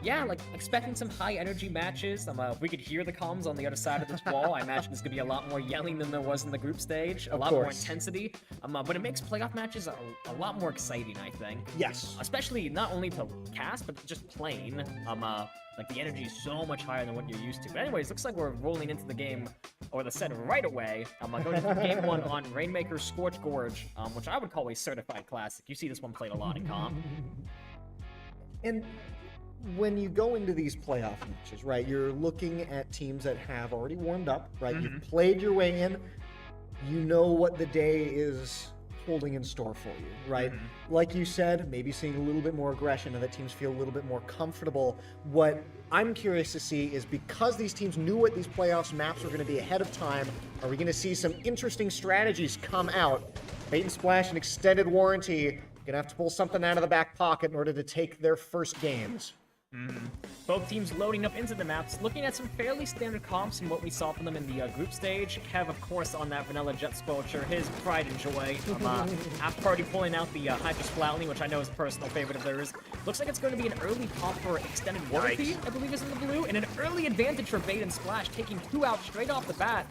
yeah, like expecting some high energy matches. If we could hear the comms on the other side of this wall, I imagine there's gonna be a lot more yelling than there was in the group stage. A lot more intensity. But it makes playoff matches a lot more exciting, I think. Yes. Especially not only to cast, but just playing. Like the energy is so much higher than what you're used to. But anyways, looks like we're rolling into the game, or the set right away. Going to game one on Rainmaker Scorch Gorge, which I would call a certified classic. You see this one played a lot in comp. And when you go into these playoff matches, right, you're looking at teams that have already warmed up, right? You've played your way in. You know what the day is holding in store for you, right? Like you said, maybe seeing a little bit more aggression and that teams feel a little bit more comfortable. What I'm curious to see is, because these teams knew what these playoffs maps were going to be ahead of time, are we going to see some interesting strategies come out? Bait and Splash and Extended Warranty gonna have to pull something out of the back pocket in order to take their first games. Both teams loading up into the maps, looking at some fairly standard comps from what we saw from them in the group stage. Kev, of course, on that vanilla jet squelcher, his pride and joy. Half party pulling out the Hydra Splatling, which I know is a personal favorite of theirs. Looks like it's going to be an early pop for Extended Warranty, I believe is in the blue, and an early advantage for Bait and Splash, taking 2 out straight off the bat.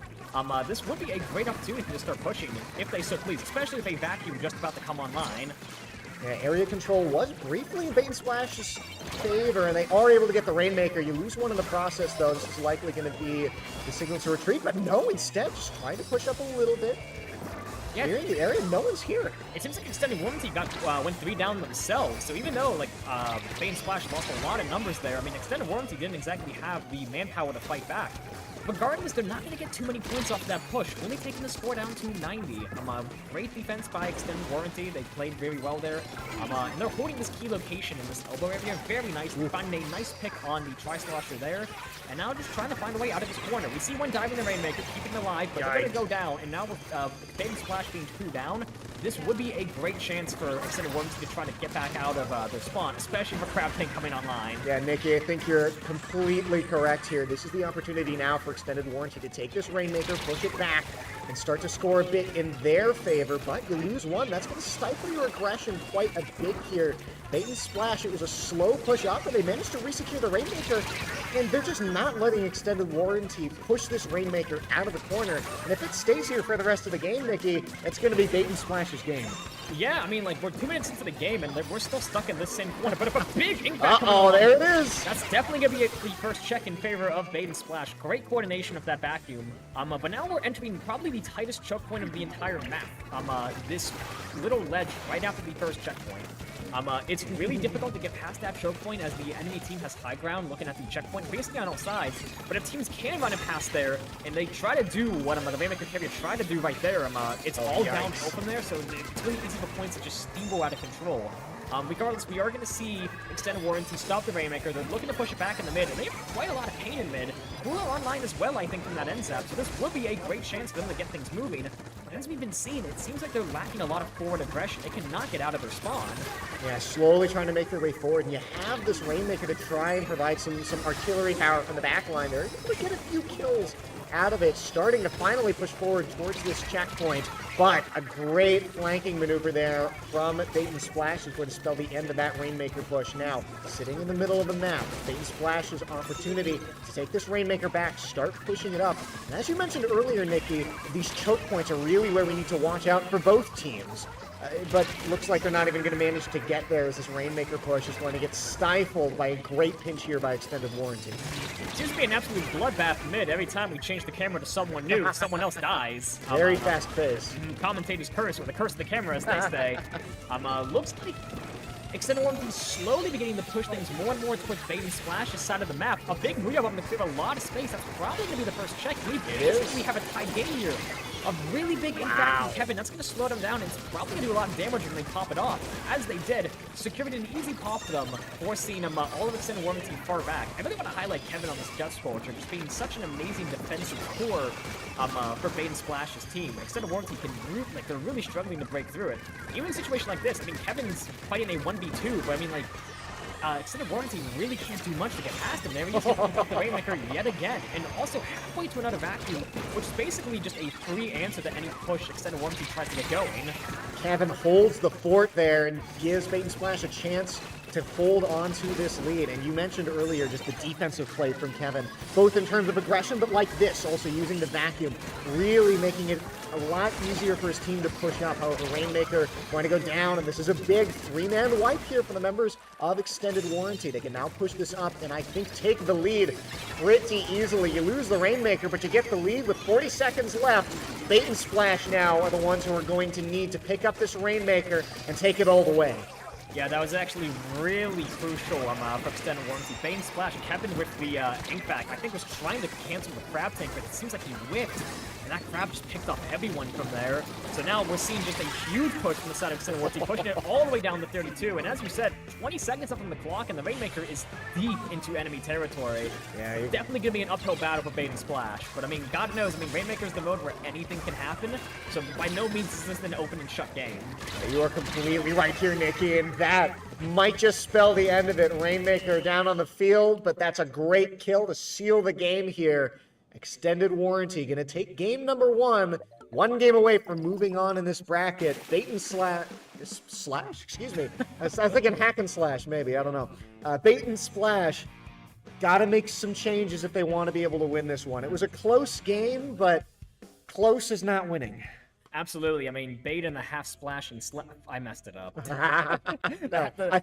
This would be a great opportunity to start pushing, if they so please, especially if a vacuum just about to come online. Yeah, area control was briefly in Bait and Splash's favor, and they are able to get the Rainmaker. You lose one in the process, though. This is likely going to be the signal to retreat, but no, instead, just trying to push up a little bit. Yeah, Clearing the area, no one's here. It seems like Extended Warranty went 3 down themselves, so even though, like, Bait and Splash lost a lot of numbers there, I mean, Extended Warranty didn't exactly have the manpower to fight back. Regardless, they're not going to get too many points off that push, only taking the score down to 90. Great defense by Extended Warranty. They played very well there. And they're holding this key location in this elbow area very nicely, finding a nice pick on the Tri-Slosher there. And now just trying to find a way out of this corner. We see one diving the Rainmaker, keeping it alive, but they're going to go down. And now with Bait and Splash being 2 down, this would be a great chance for Extended Warranty to try to get back out of their spawn, especially for Crab Tank coming online. Yeah, Nikki, I think you're completely correct here. This is the opportunity now for Extended Warranty to take this Rainmaker, push it back, and start to score a bit in their favor. But you lose one, that's going to stifle your aggression quite a bit here. Bait and Splash, it was a slow push up, but they managed to resecure the Rainmaker, and they're just not letting Extended Warranty push this Rainmaker out of the corner. And if it stays here for the rest of the game, Nikki, it's going to be Bait and Splash's game. Yeah, I mean, like, we're 2 minutes into the game, and we're still stuck in this same corner, but if a big impact there it is! That's definitely going to be the first check in favor of Bait and Splash. Great coordination of that vacuum. But now we're entering probably the tightest choke point of the entire map. This little ledge right after the first checkpoint. It's really difficult to get past that choke point as the enemy team has high ground looking at the checkpoint basically on all sides. But if teams can run it past there and they try to do what the Rainmaker Carrier tried to do right there, it's all downhill from there, so it's really easy for points to just steamroll out of control. Regardless, we are going to see Extended Warranty stop the Rainmaker. They're looking to push it back in the mid, and they have quite a lot of pain in mid. Cooler online as well, I think, from that end zap, so this would be a great chance for them to get things moving. But as we've been seeing, it seems like they're lacking a lot of forward aggression. They cannot get out of their spawn. Yeah, slowly trying to make their way forward, and you have this Rainmaker to try and provide some artillery power from the back line. They're able to get a few kills out of it, starting to finally push forward towards this checkpoint. But a great flanking maneuver there from Bait and Splash is going to spell the end of that Rainmaker push. Now, sitting in the middle of the map, Bait and Splash's opportunity to take this Rainmaker back, start pushing it up. And as you mentioned earlier, Nikki, these choke points are really where we need to watch out for both teams. But looks like they're not even going to manage to get there as this Rainmaker push is going to get stifled by a great pinch here by Extended Warranty. It seems to be an absolute bloodbath mid. Every time we change the camera to someone new, someone else dies. Very fast pace. Commentators curse, or the curse of the camera, as they say. Looks like Extended Warranty slowly beginning to push things more and more towards Bait and Splash's side of the map. A big move up to clear a lot of space. That's probably going to be the first check. We have a tie game here. A really big impact from Kevin. That's going to slow them down, and it's probably going to do a lot of damage when they pop it off. As they did, secured an easy pop to them, forcing them all of a sudden warming team far back. I really want to highlight Kevin on this Jet Squelcher, just being such an amazing defensive core for Bait and Splash's team. Extended warranty can they're really struggling to break through it. Even in a situation like this, I mean, Kevin's fighting a 1v2, but I mean, like, Extended Warranty really can't do much to get past him. They're just going to pick the Rainmaker yet again, and also halfway to another vacuum, which is basically just a free answer to any push Extended Warranty tries to get going. Kevin holds the fort there and gives Bait and Splash a chance to hold on to this lead. And you mentioned earlier just the defensive play from Kevin, both in terms of aggression, but like this, also using the vacuum, really making it a lot easier for his team to push up. However, Rainmaker going to go down, and this is a big three-man wipe here for the members of Extended Warranty. They can now push this up and I think take the lead pretty easily. You lose the Rainmaker, but you get the lead with 40 seconds left. Bait and Splash now are the ones who are going to need to pick up this Rainmaker and take it all the way. Yeah, that was actually really crucial for Extended Warranty. Bait and Splash, Kevin with the ink back, I think was trying to cancel the crab tank, but it seems like he whipped, and that crab just picked off everyone from there. So now we're seeing just a huge push from the side of Extended Warranty, pushing it all the way down to 32. And as you said, 20 seconds up on the clock, and the Rainmaker is deep into enemy territory. Yeah, It's definitely going to be an uphill battle for Bait and Splash. But I mean, God knows, I mean, Rainmaker's the mode where anything can happen, so by no means is this an open and shut game. You are completely right here, Nikki, and that might just spell the end of it. Rainmaker down on the field, but that's a great kill to seal the game here. Extended Warranty going to take game number one game away from moving on in this bracket. Bait and Slash, excuse me. I was thinking Hack and Slash, maybe, I don't know. Bait and Splash, got to make some changes if they want to be able to win this one. It was a close game, but close is not winning. Absolutely. I mean, Bait and the half splash and I messed it up.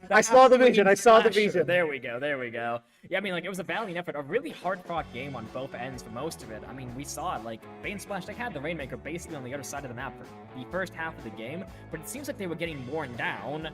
I saw the vision. I saw the vision. There we go. There we go. Yeah, I mean, like, it was a valiant effort. A really hard-fought game on both ends for most of it. I mean, we saw it. Like, Bait and Splash, they had the Rainmaker basically on the other side of the map for the first half of the game, but it seems like they were getting worn down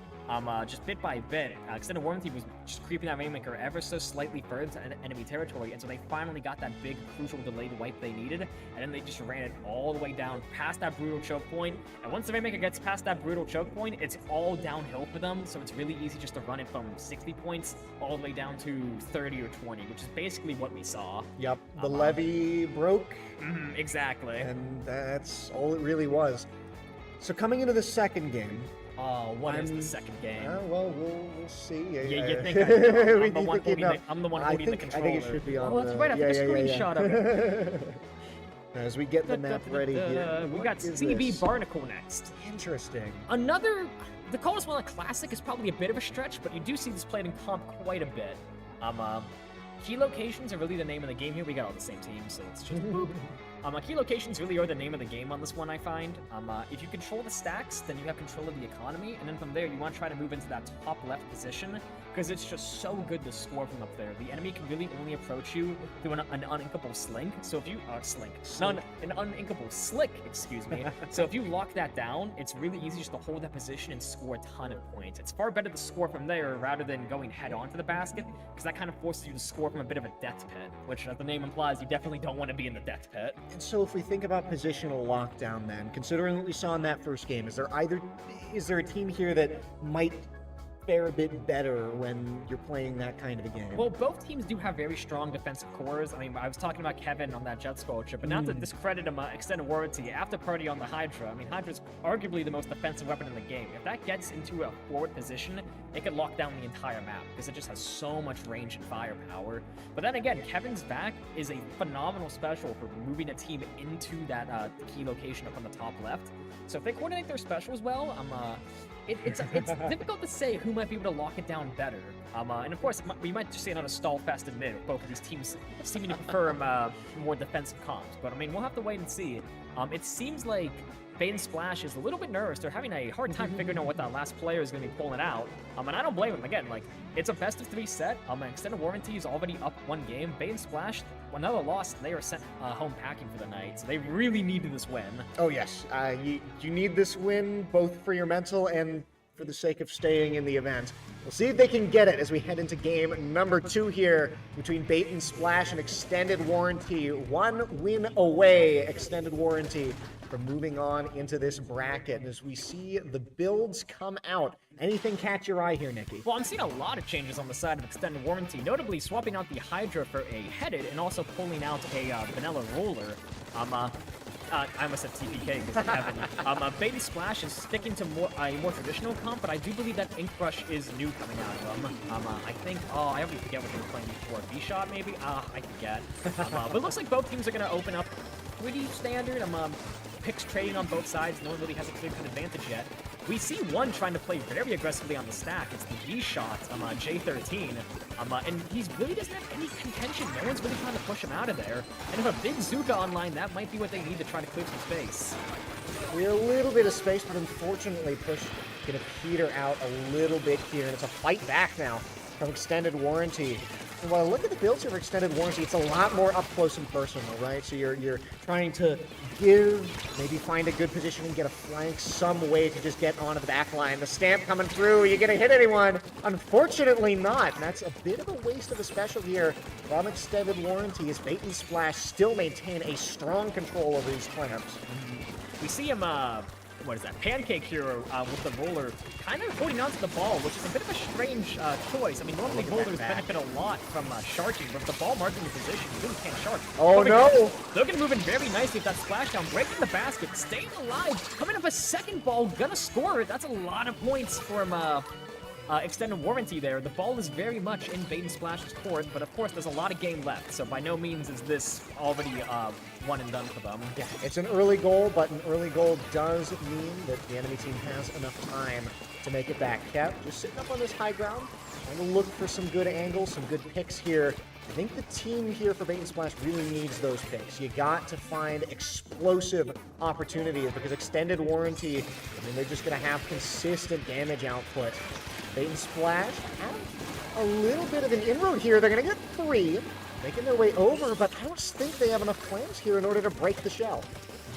just bit by bit. Extended Warranty was just creeping that Rainmaker ever so slightly further to enemy territory, and so they finally got that big, crucial delayed wipe they needed, and then they just ran it all the way down past that brutal choke point. And once the Rainmaker gets past that brutal choke point, it's all downhill for them, so it's really easy just to run it from 60 points all the way down to 30 or 20, which is basically what we saw. Yep, the levee broke. Exactly. And that's all it really was. So coming into the second game. What is the second game? Well, we'll see. Yeah, you think I'm the one holding the controller. I think it should be on that's right, I took a screenshot of it. As we get the map ready here. We got CB Barnacle next. Interesting. The Coldest One Classic is probably a bit of a stretch, but you do see this played in comp quite a bit. Key locations are really the name of the game here. We got all the same teams, so it's just boop. Key locations really are the name of the game on this one, I find. If you control the stacks, then you have control of the economy, and then from there, you want to try to move into that top left position, because it's just so good to score from up there. The enemy can really only approach you through an uninkable slink, so if you, an uninkable slick, excuse me. So if you lock that down, it's really easy just to hold that position and score a ton of points. It's far better to score from there rather than going head on to the basket, because that kind of forces you to score from a bit of a death pit, which, as the name implies, you definitely don't want to be in the death pit. And so if we think about positional lockdown then, considering what we saw in that first game, is there a team here that might fare a bit better when you're playing that kind of a game? Well, both teams do have very strong defensive cores. I mean, I was talking about Kevin on that Jet Squelcher, but not to discredit him, Extended Warranty, After Party on the Hydra. I mean, Hydra's arguably the most defensive weapon in the game. If that gets into a forward position, it could lock down the entire map, because it just has so much range and firepower. But then again, Kevin's back is a phenomenal special for moving a team into that key location up on the top left. So if they coordinate their specials well, it's difficult to say who might be able to lock it down better. And of course, we might just see another stall fest in mid, both of these teams seeming to prefer more defensive comps. But I mean, we'll have to wait and see. It seems like Bait and Splash is a little bit nervous. They're having a hard time figuring out what that last player is going to be pulling out. And I don't blame them. Again, like, it's a best of 3 set. Extended Warranty is already up 1 game. Bait and Splash, another loss, they are sent home packing for the night. So they really needed this win. Oh yes, you need this win both for your mental and for the sake of staying in the event. We'll see if they can get it as we head into game number 2 here between Bait and Splash and Extended Warranty. 1 win away, Extended Warranty, for moving on into this bracket. As we see the builds come out, anything catch your eye here, Nikki? Well, I'm seeing a lot of changes on the side of Extended Warranty, notably swapping out the Hydra for a Headed and also pulling out a Vanilla Roller. I almost said TPK because I haven't. Bait and Splash is sticking to a more traditional comp, but I do believe that Ink Rush is new coming out of them. I think, I already forget what they were playing before. V-Shot, maybe? I forget. But it looks like both teams are going to open up pretty standard. Picks trading on both sides. No one really has a clear-cut advantage yet. We see one trying to play very aggressively on the stack. It's the V-Shot, J13. And he really doesn't have any contention. No one's really trying to push him out of there. And if a big Zuka online, that might be what they need to try to clear some space. We're a little bit of space, but unfortunately Push gonna peter out a little bit here. And it's a fight back now from Extended Warranty. And when I look at the builds here for Extended Warranty, it's a lot more up close and personal, right? So you're trying to maybe find a good position and get a flank some way to just get onto the back line. The stamp coming through, are you gonna hit anyone? Unfortunately not, and that's a bit of a waste of a special here from Extended Warranty as Bait and Splash still maintain a strong control over these clamps. We see him, what is that, Pancake here with the roller, kind of holding onto the ball, which is a bit of a strange choice. I mean, normally rollers benefit a lot from sharking, but if the ball marking the position, you really can't shark. Oh no! They're going to move in very nicely with that splashdown, breaking the basket, staying alive, coming up a second ball, gonna score it. That's a lot of points from Extended Warranty there. The ball is very much in Bait and Splash's court, but of course there's a lot of game left, so by no means is this already one and done for them. Yeah, it's an early goal, but an early goal does mean that the enemy team has enough time to make it back. Kev, just sitting up on this high ground, trying to look for some good angles, some good picks here. I think the team here for Bait and Splash really needs those picks. You got to find explosive opportunities because Extended Warranty, I mean, they're just going to have consistent damage output. Bait and Splash have a little bit of an inroad here. They're going to get 3, making their way over, but I don't think they have enough clams here in order to break the shell.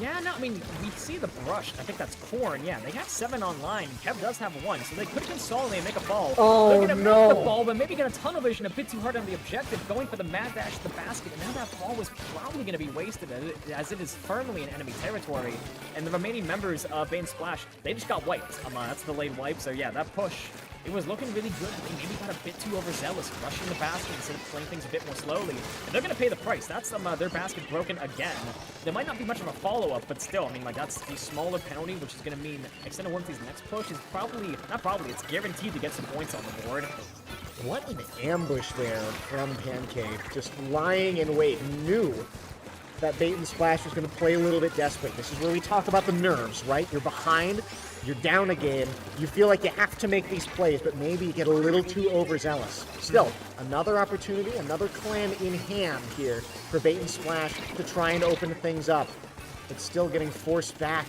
Yeah, no, I mean, we see the brush. I think that's Corn. Yeah, they have 7 online. Kev does have 1, so they could consolidate and make a ball. Oh, they're gonna no. make the ball, but maybe gonna tunnel vision a bit too hard on the objective, going for the mad dash to the basket, and now that ball was probably gonna be wasted as it is firmly in enemy territory. And the remaining members of Bait and Splash, they just got wiped. That's the delayed wipe, so yeah, that push, it was looking really good. They maybe got a bit too overzealous, rushing the basket instead of playing things a bit more slowly. And they're going to pay the price. That's their basket broken again. There might not be much of a follow-up, but still, I mean, like, that's a smaller penalty, which is going to mean Extended Warranty's next push is it's guaranteed to get some points on the board. What an ambush there from Pancake. Just lying in wait. Knew that Bait and Splash was going to play a little bit desperate. This is where we talk about the nerves, right? You're behind, you're down a game, you feel like you have to make these plays, but maybe you get a little too overzealous. Still, another opportunity, another clan in hand here for Bait and Splash to try and open things up. It's still getting forced back.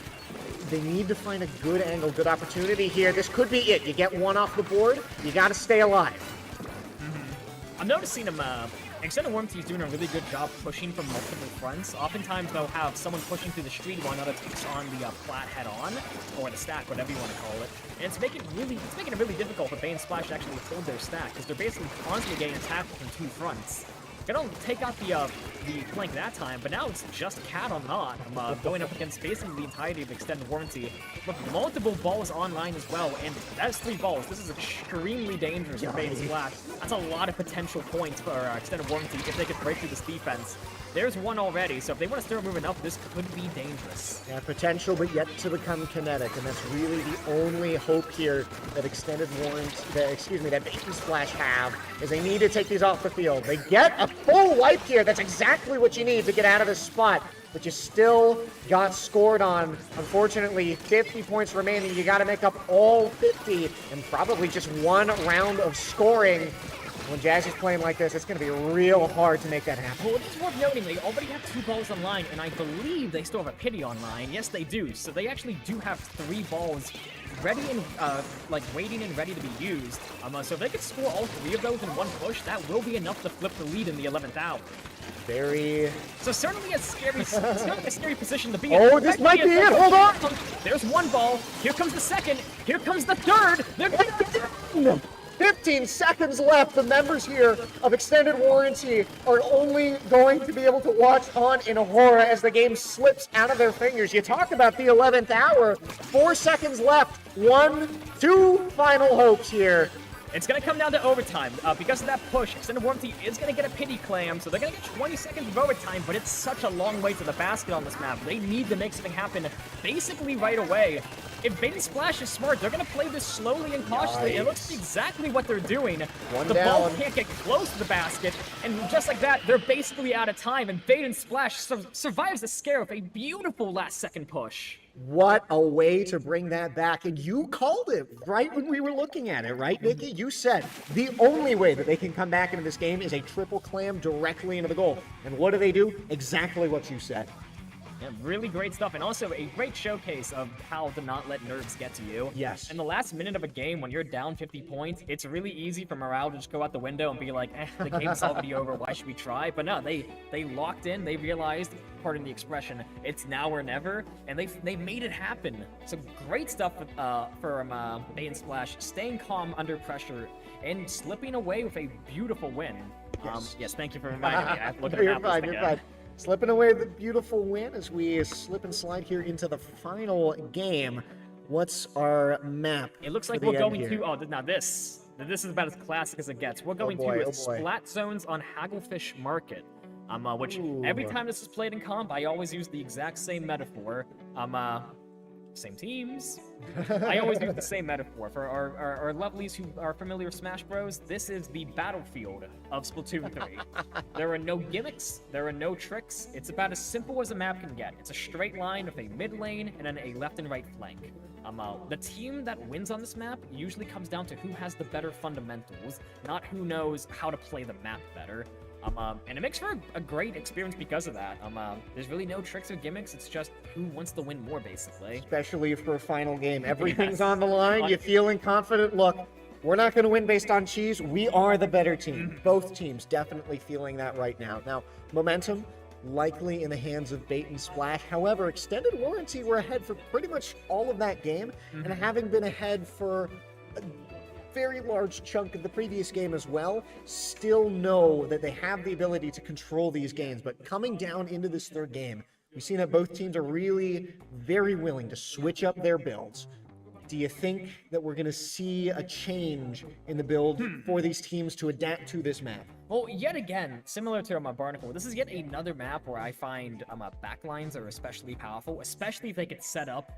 They need to find a good angle, good opportunity here. This could be it. You get 1 off the board, you got to stay alive. I'm noticing him, Extended Warranty is doing a really good job pushing from multiple fronts. Oftentimes they'll have someone pushing through the street while another takes on the plat head on, or the stack, whatever you want to call it. And it's making it really difficult for Bait and Splash to actually hold their stack, because they're basically constantly getting attacked from 2 fronts. Gonna take out the flank that time, but now it's just cat on not. Going up against basically the entirety of Extended Warranty, with multiple balls online as well, and that's 3 balls. This is extremely dangerous for Bait and Splash. That's a lot of potential points for Extended Warranty if they could break through this defense. There's 1 already, so if they want to start moving up, this could be dangerous. Yeah, potential, but yet to become kinetic, and that's really the only hope here that that Bait and Splash have, is they need to take these off the field. They get a full wipe here. That's exactly what you need to get out of this spot, but you still got scored on. Unfortunately, 50 points remaining. You got to make up all 50, and probably just 1 round of scoring. When Jazz is playing like this, it's going to be real hard to make that happen. Well, it's worth noting, they already have 2 balls online, and I believe they still have a pity online. Yes, they do. So they actually do have 3 balls ready and, waiting and ready to be used. So if they could score all 3 of those in 1 push, that will be enough to flip the lead in the 11th hour. So certainly a scary position to be in. Oh, this might be it. Hold on. There's 1 ball. Here comes the second. Here comes the third. They're gonna 15 seconds left. The members here of Extended Warranty are only going to be able to watch on in horror as the game slips out of their fingers. You talk about the 11th hour. 4 seconds left. 1, 2 final hopes here. It's going to come down to overtime. Because of that push, Extended Warranty is going to get a pity clam, so they're going to get 20 seconds of overtime, but it's such a long way to the basket on this map. They need to make something happen basically right away. If Bait and Splash is smart, they're going to play this slowly and cautiously. Nice. It looks exactly what they're doing. One the ball down. can't get close to the basket, and just like that, they're basically out of time, and Bait and Splash survives the scare of a beautiful last-second push. What a way to bring that back. And you called it right when we were looking at it, right, Nikki? You said the only way that they can come back into this game is a triple clam directly into the goal. And what do? Exactly what you said. Yeah, really great stuff, and also a great showcase of how to not let nerves get to you. Yes. In the last minute of a game, when you're down 50 points, it's really easy for morale to just go out the window and be like, the game's already over, why should we try? But no, they locked in, they realized, pardon the expression, it's now or never, and they made it happen. So great stuff from Bait and Splash, staying calm under pressure, and slipping away with a beautiful win. Yes, thank you for reminding me. I have to look at the You're map fine, again. you're fine. Slipping away the beautiful win as we slip and slide here into the final game. What's our map? It looks like for we're the going end here? to. Oh, now this is about as classic as it gets. We're going boy, to oh boy. Splat Zones on Hagglefish Market. Which every time this is played in comp, I always use the exact same metaphor. Same teams. I always use the same metaphor. For our lovelies who are familiar with Smash Bros, this is the battlefield of Splatoon 3. There are no gimmicks, there are no tricks. It's about as simple as a map can get. It's a straight line with a mid lane and then a left and right flank. The team that wins on this map usually comes down to who has the better fundamentals, not who knows how to play the map better. And it makes for a great experience because of that. There's really no tricks or gimmicks, it's just who wants to win more, basically. Especially for a final game. Everything's Yes. on the line. You feeling confident? Look, we're not going to win based on cheese. We are the better team. Both teams definitely feeling that right now. Now, momentum likely in the hands of Bait and Splash. However, Extended Warranty were ahead for pretty much all of that game. And having been ahead for a very large chunk of the previous game as well, still know that they have the ability to control these games. But coming down into this third game, we've seen that both teams are really very willing to switch up their builds. Do you think that we're going to see a change in the build for these teams to adapt to this map? Well, yet again, similar to Barnacle, this is yet another map where I find backlines are especially powerful, especially if they get set up.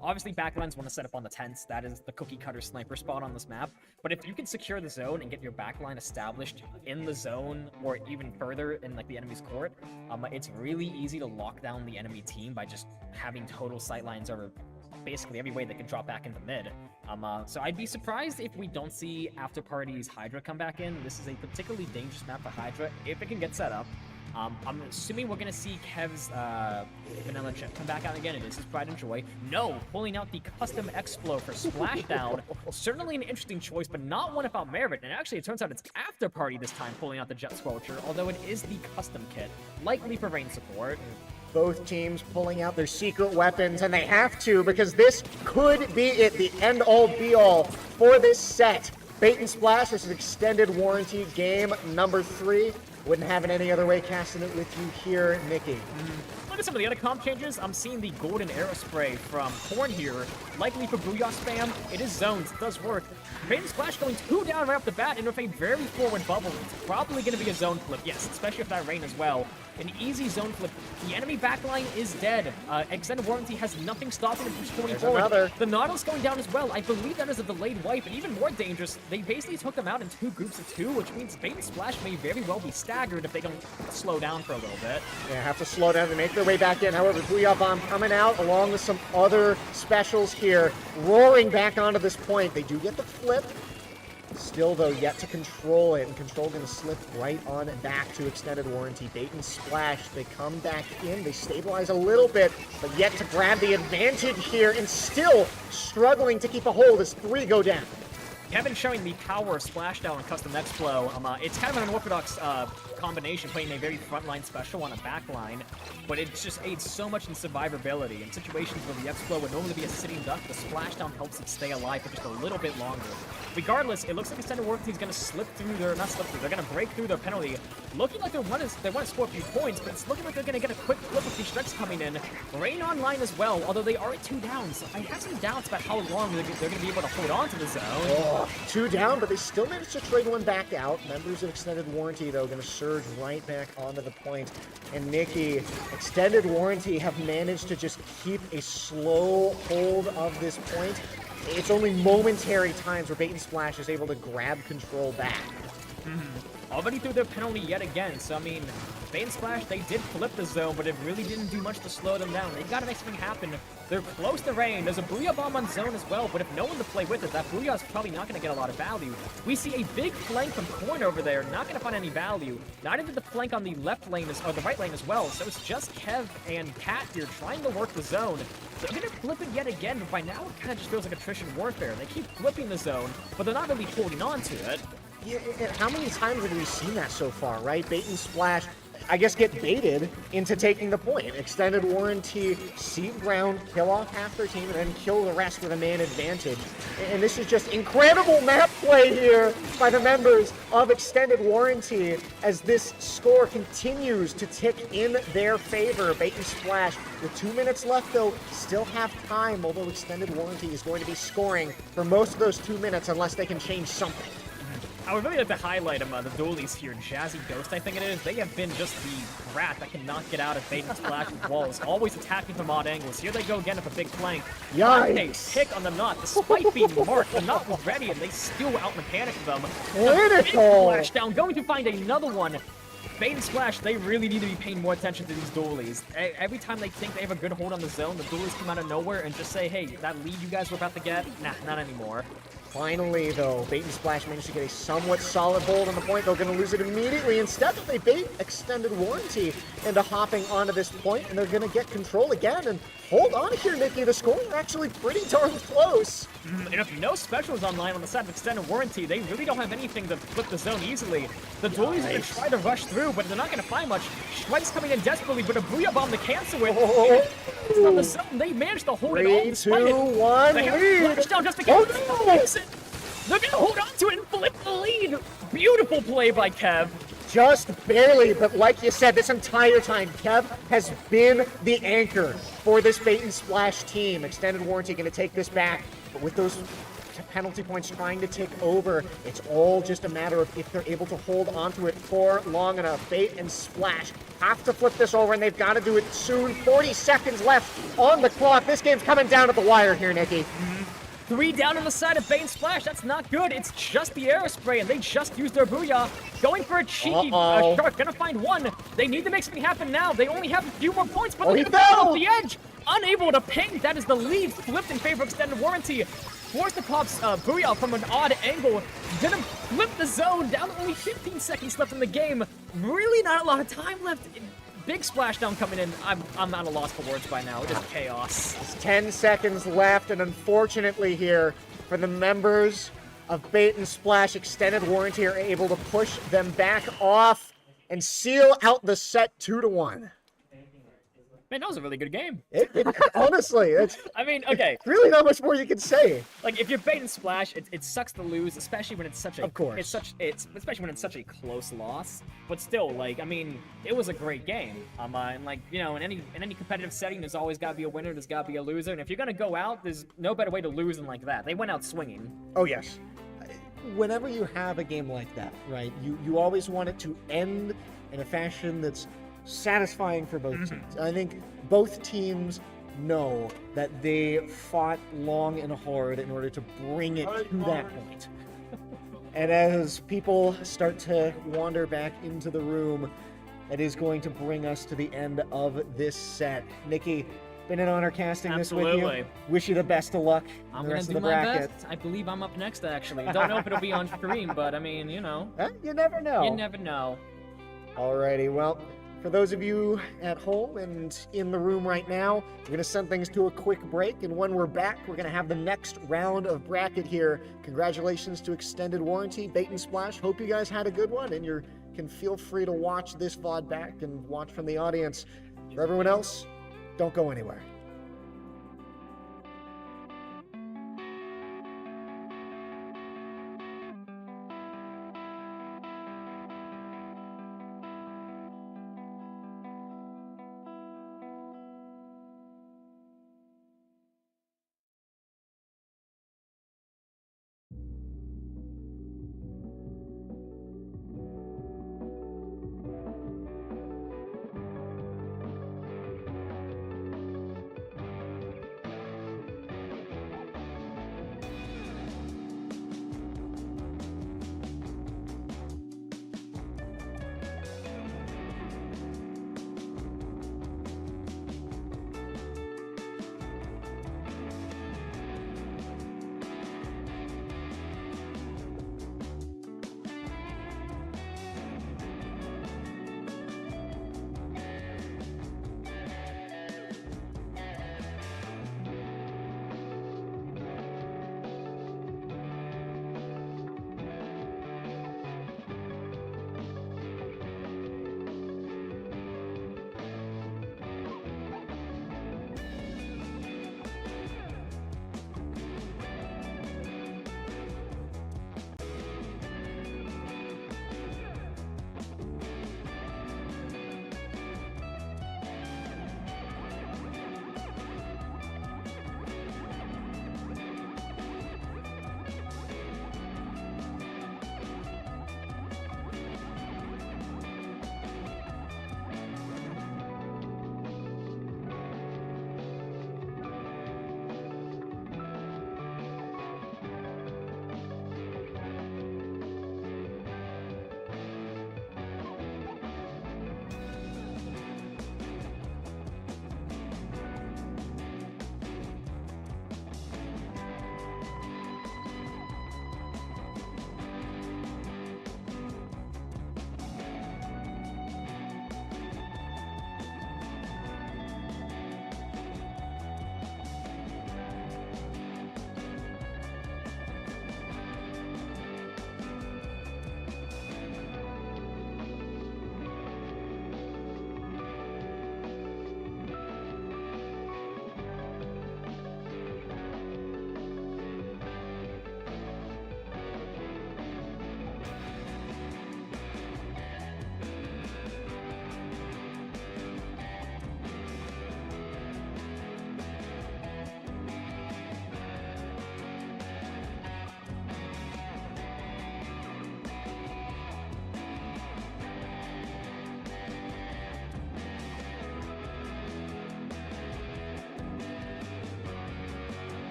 Obviously backlines want to set up on the tents. That is the cookie cutter sniper spot on this map. But if you can secure the zone and get your backline established in the zone or even further in the enemy's court, it's really easy to lock down the enemy team by just having total sightlines over basically every way they can drop back into mid. So I'd be surprised if we don't see After Party's Hydra come back in. This is a particularly dangerous map for Hydra if it can get set up. I'm assuming we're going to see Kev's Vanilla Chip come back out again. It is his pride and joy. No, pulling out the custom Explo for Splashdown. Certainly an interesting choice, but not one without merit. And actually, it turns out it's After Party this time pulling out the Jet Squelcher, although it is the custom kit, likely for rain support. Both teams pulling out their secret weapons, and they have to because this could be it, the end-all be-all for this set. Bait and Splash is an Extended Warranty game number 3. Wouldn't have it any other way, casting it with you here, Nikki. Look at some of the other comp changes. I'm seeing the Golden Arrow Spray from Korn here, likely for Booyah spam. It is zones, it does work. Bait and Splash going 2 down right off the bat, and with a very forward bubble. It's probably going to be a zone flip, yes, especially if that rain as well. An easy zone flip. The enemy backline is dead. Extended Warranty has nothing stopping him from going forward. Another. The Nautilus going down as well. I believe that is a delayed wipe, and even more dangerous, they basically took them out in 2 groups of 2, which means Bait and Splash may very well be staggered if they don't slow down for a little bit. Yeah, have to slow down to make their way back in. However, Booyah Bomb coming out along with some other specials here, roaring back onto this point. They do get the flip. Still, though, yet to control it, and control going to slip right on back to Extended Warranty. Bait and Splash, they come back in, they stabilize a little bit, but yet to grab the advantage here, and still struggling to keep a hold as 3 go down. Kevin showing the power of Splashdown and Custom X-Flow. It's kind of an unorthodox combination, playing a very frontline special on a backline, but it just aids so much in survivability. In situations where the X-Flow would normally be a sitting duck, the Splashdown helps it stay alive for just a little bit longer. Regardless, it looks like Extended Warranty is going to slip through their, not slip through, they're going to break through their penalty. Looking like they want to score a few points, but it's looking like they're going to get a quick flip with these strikes coming in. Rain online as well, although they are 2 down, so I have some doubts about how long they're going to be able to hold on to the zone. Oh, 2 down, but they still managed to trade one back out. Members of Extended Warranty, though, going to surge right back onto the point. And Nikki, Extended Warranty have managed to just keep a slow hold of this point. It's only momentary times where Bait and Splash is able to grab control back. Already threw their penalty yet again, so I mean, Bait and Splash, they did flip the zone, but it really didn't do much to slow them down. They got to make something happen. They're close to rain. There's a Booyah Bomb on zone as well, but if no one to play with it, that Booyah is probably not going to get a lot of value. We see a big flank from Corn over there, not going to find any value. Not even the flank on the left lane, or the right lane as well, so it's just Kev and Cat here trying to work the zone. They're going to flip it yet again, but by now it kind of just feels like attrition warfare. They keep flipping the zone, but they're not really holding on to it. Yeah, and how many times have we seen that so far, right? Bait and Splash, I guess, get baited into taking the point. Extended Warranty, seed ground, kill off half their team, and then kill the rest with a man advantage. And this is just incredible map play here by the members of Extended Warranty as this score continues to tick in their favor. Bait and Splash, with 2 minutes left, though, still have time, although Extended Warranty is going to be scoring for most of those 2 minutes unless they can change something. I would really like to highlight the dualies here. Jazzy Ghost, I think it is. They have been just the rat that cannot get out of Bait and Splash's walls, always attacking from odd angles. Here they go again with a big flank. Yikes! A pick on the knot. Despite being marked, the knot was ready, and they still out-mechanic them. Critical! Splashdown, going to find another one. Bait and Splash, they really need to be paying more attention to these dualies. Every time they think they have a good hold on the zone, the dualies come out of nowhere and just say, hey, that lead you guys were about to get? Nah, not anymore. Finally, though, Bait and Splash managed to get a somewhat solid hold on the point. They're going to lose it immediately. Instead, they bait Extended Warranty into hopping onto this point, and they're going to get control again. And hold on here, Nikki. The score is actually pretty darn close. And if no specials online on the side of Extended Warranty, they really don't have anything to flip the zone easily. The dualies are going to try to rush through, but they're not going to find much. Strikes coming in desperately, but a Booyah Bomb to cancel it. It's on the zone. They managed to hold it all. 3, 2, 1, they have lead. Splashdown just to get it. They're going to hold on to it and flip the lead. Beautiful play by Kev. Just barely, but like you said, this entire time, Kev has been the anchor for this Bait and Splash team. Extended Warranty going to take this back, but with those penalty points trying to tick over, it's all just a matter of if they're able to hold onto it for long enough. Bait and Splash have to flip this over, and they've got to do it soon. 40 seconds left on the clock. This game's coming down to the wire here, Nikki. 3 down on the side of Bait and Splash. That's not good. It's just the Aerospray, and they just used their Booyah. Going for a cheeky shark. Gonna find one. They need to make something happen now. They only have a few more points, but they're gonna fall off the edge. Unable to ping. That is the lead flipped in favor of Extended Warranty. Forced to pop's Booyah from an odd angle. Gonna flip the zone. Down to only 15 seconds left in the game. Really not a lot of time left. Big Splashdown coming in. I'm at a loss for words by now. It is chaos. It's 10 seconds left, and unfortunately here, for the members of Bait and Splash, Extended Warranty are able to push them back off and seal out the set 2-1. Man, that was a really good game. Honestly, it's I mean, okay. really not much more you can say. Like, if you're Bait and Splash, it sucks to lose, especially when it's such a... Of course. Especially when it's such a close loss. But still, like, I mean, it was a great game. And like, you know, in any competitive setting, there's always got to be a winner, there's got to be a loser. And if you're going to go out, there's no better way to lose than like that. They went out swinging. Oh, yes. Whenever you have a game like that, right, you always want it to end in a fashion that's satisfying for both teams. I think both teams know that they fought long and hard in order to bring it to that point. And as people start to wander back into the room, that is going to bring us to the end of this set. Nikki, been an honor casting this with you. Wish you the best of luck in the rest of the bracket. Best. I believe I'm up next, actually. Don't know if it'll be on stream, but I mean, you know. You never know. You never know. Alrighty, well, For those of you at home and in the room right now, we're going to send things to a quick break, and when we're back, we're going to have the next round of bracket here. Congratulations to Extended Warranty, Bait and Splash. Hope you guys had a good one, and you can feel free to watch this VOD back and watch from the audience. For everyone else, don't go anywhere.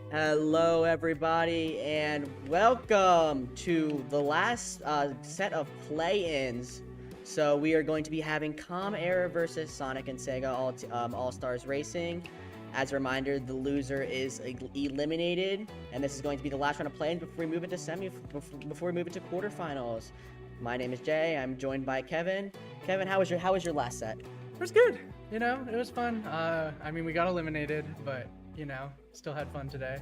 Hello, everybody, and welcome to the last set of play-ins. So we are going to be having Com Air versus Sonic and Sega All-Stars Racing. As a reminder, the loser is eliminated, and this is going to be the last round of play-ins before we move into before we move into quarterfinals. My name is Jay. I'm joined by Kevin. Kevin, how was your last set? It was good. You know, it was fun. I mean, we got eliminated, but you know, still had fun today.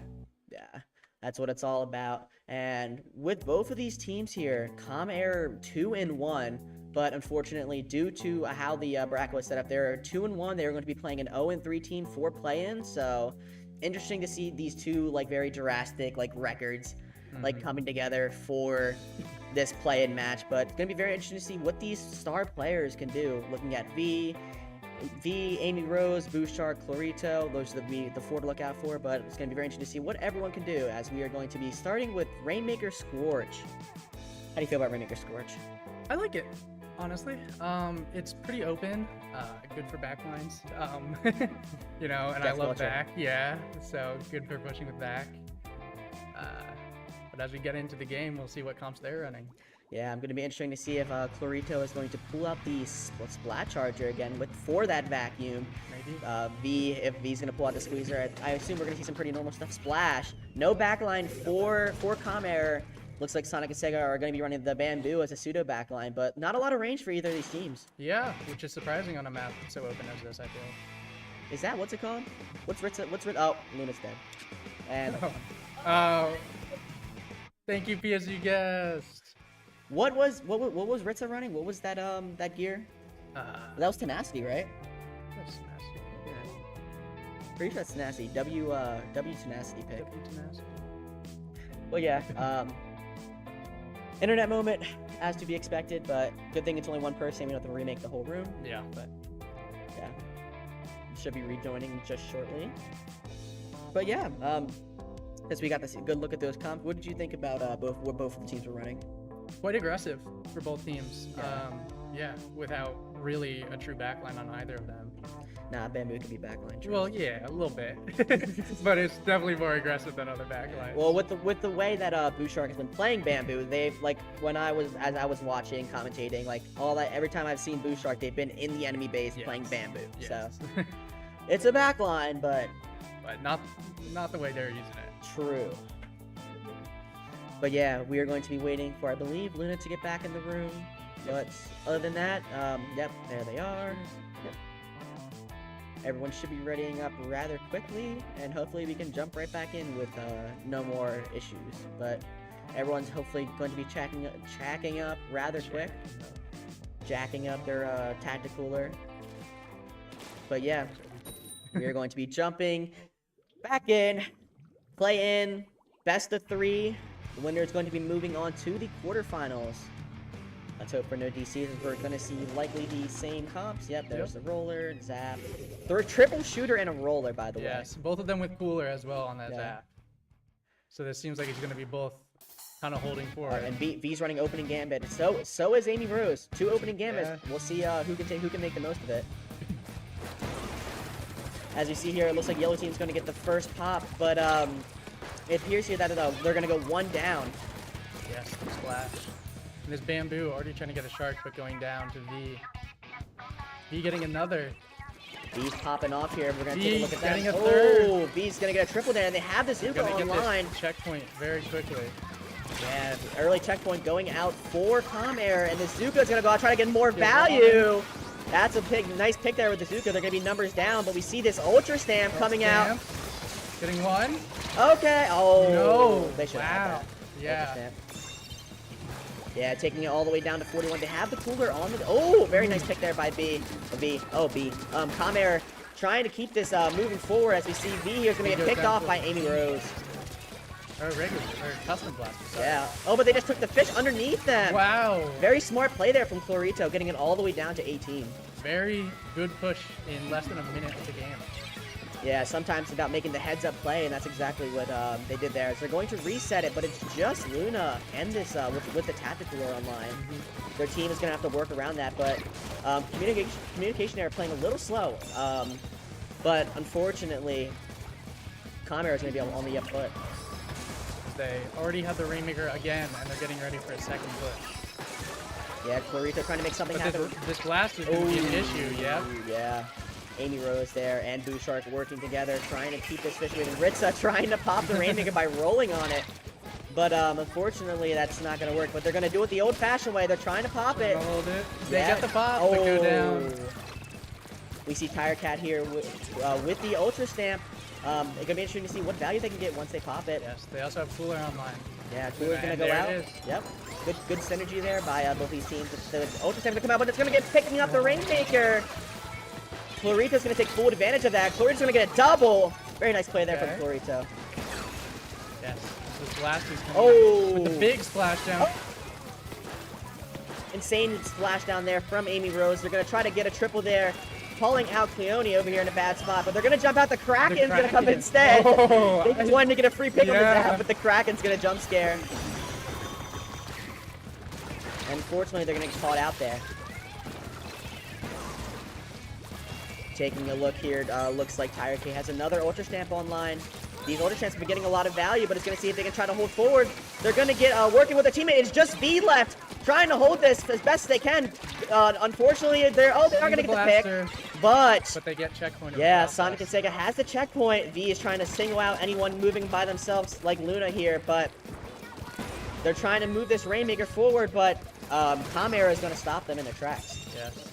Yeah, that's what it's all about. And with both of these teams here, Com Air 2-1, but unfortunately, due to how the bracket was set up, they're 2-1. They were going to be playing an 0-3 team for play-in. So interesting to see these two very drastic records coming together for this play-in match. But it's going to be very interesting to see what these star players can do. Looking at V, Amy Rose, Bouchard, Clorito, those are the four to look out for, but it's going to be very interesting to see what everyone can do, as we are going to be starting with Rainmaker Scorch. How do you feel about Rainmaker Scorch? I like it, honestly. It's pretty open, good for backlines, you know, and I love back, yeah, so good for pushing with back. But as we get into the game, we'll see what comps they're running. Yeah, I'm going to be interesting to see if Clorito is going to pull out the Splat Charger again for that vacuum. Maybe. If V's going to pull out the Squeezer, I assume we're going to see some pretty normal stuff. Splash. No backline for Com Air. Looks like Sonic and Sega are going to be running the Bamboo as a pseudo backline, but not a lot of range for either of these teams. Yeah, which is surprising on a map so open as this, I feel. Is that, what's it called? What's Ritza? Oh, Luna's dead. And thank you, PSG guest. What was Ritza running? What was that that gear? That was Tenacity, right? That's nasty. Yeah. Pretty sure that's Tenacity. W Tenacity pick. W Tenacity. Well, yeah. Internet moment, as to be expected, but good thing it's only one person. We don't have to remake the whole room. Yeah. But yeah, should be rejoining just shortly. But yeah, as we got this good look at those comps, what did you think about what both of the teams were running? Quite aggressive for both teams. Yeah. Yeah, without really a true backline on either of them. Nah, Bamboo can be backline. True. Well, yeah, a little bit, but it's definitely more aggressive than other backlines. Well, with the way that Bouchard has been playing Bamboo, they've as I was watching, commentating, every time I've seen Bouchard, they've been in the enemy base playing Bamboo. Yes. So it's a backline, but not the way they're using it. True. But yeah, we are going to be waiting for, I believe, Luna to get back in the room. But other than that, yep, there they are. Yep. Everyone should be readying up rather quickly, and hopefully we can jump right back in with no more issues. But everyone's hopefully going to be chacking up rather quick, jacking up their tacticooler. But yeah, we are going to be jumping back in, play in, best of 3. The winner is going to be moving on to the quarterfinals. Let's hope for no DCs, as we're going to see likely the same comps. Yep, there's the roller, zap. They're a triple shooter and a roller, by the way. Yes, both of them with cooler as well on that Yeah. zap. So this seems like it's going to be both kind of holding forward. And V's running opening gambit. So is Amy Rose. 2 opening gambits. Yeah. We'll see who can make the most of it. As you see here, it looks like yellow team's going to get the first pop, but it appears here that they're going to go 1 down. Yes, splash. And this Bamboo already trying to get a shark, but going down to V. V getting another. V's popping off here. We're going to take a V look at that. getting a third. Oh, V's going to get a triple there, and they have the Zuko Gonna get online. this checkpoint very quickly. Yeah, early checkpoint going out for Com Air, and the Zuko's going to go out try to get more value. That's a nice pick there with the Zuko. They're going to be numbers down, but we see this Ultra Stamp coming out. Getting one. Okay. Oh, No. they should have Wow. that. Yeah. Ultra Stamp. Yeah, taking it all the way down to 41. They have the cooler on the... Oh, very nice pick there by B. Com Air trying to keep this moving forward, as we see V here is going to get picked off by Amy Rose. Or regular, or custom blaster. Sorry. Yeah. Oh, but they just took the fish underneath them. Wow. Very smart play there from Clorito, getting it all the way down to 18. Very good push in less than a minute of the game. Yeah, sometimes it's about making the heads-up play, and that's exactly what they did there. So they're going to reset it, but it's just Luna and this with the tactical lure online. Their team is going to have to work around that, but communication there playing a little slow. But unfortunately, Chimera is going to be on the up foot. They already have the Rainmaker again, and they're getting ready for a second push. Yeah, Clarito trying to make something But happen. this blast is going to be an issue, yeah. Yeah. Amy Rose there and Boo Shark working together, trying to keep this fish moving. Ritza trying to pop the Rainmaker by rolling on it. But unfortunately, that's not going to work. But they're going to do it the old-fashioned way. They're trying to pop it. Hold it. They Yeah. get the pop. They go down. We see Tire Cat here with the Ultra Stamp. It's going to be interesting to see what value they can get once they pop it. Yes, they also have Cooler online. Yeah, Cooler's going to And go there out. it is. Yep. Good synergy there by both these teams. The Ultra Stamp's going to come out, but it's going to get picking up the Rainmaker. Clarito's going to take full advantage of that. Clarito's going to get a double. Very nice play there from Clarito. Yes. This blast is coming Oh. with the big splashdown. Insane splash down there from Amy Rose. They're going to try to get a triple there. Calling out Cleone over here in a bad spot, but they're going to jump out. The Kraken's going to come instead. Oh, They just wanted to get a free pick on the yeah. zap, but the Kraken's going to jump scare. Unfortunately, they're going to get caught out there. Taking a look here, looks like Tire K has another Ultra Stamp online. These Ultra Stamps have been getting a lot of value, but it's going to see if they can try to hold forward. They're going to get working with their teammate. It's just V left, trying to hold this as best as they can. Unfortunately, they're not going to get the pick, but they get checkpoint. yeah, Sonic and Sega has the checkpoint. V is trying to single out anyone moving by themselves like Luna here, but they're trying to move this Rainmaker forward, but Chimera is going to stop them in their tracks. Yes.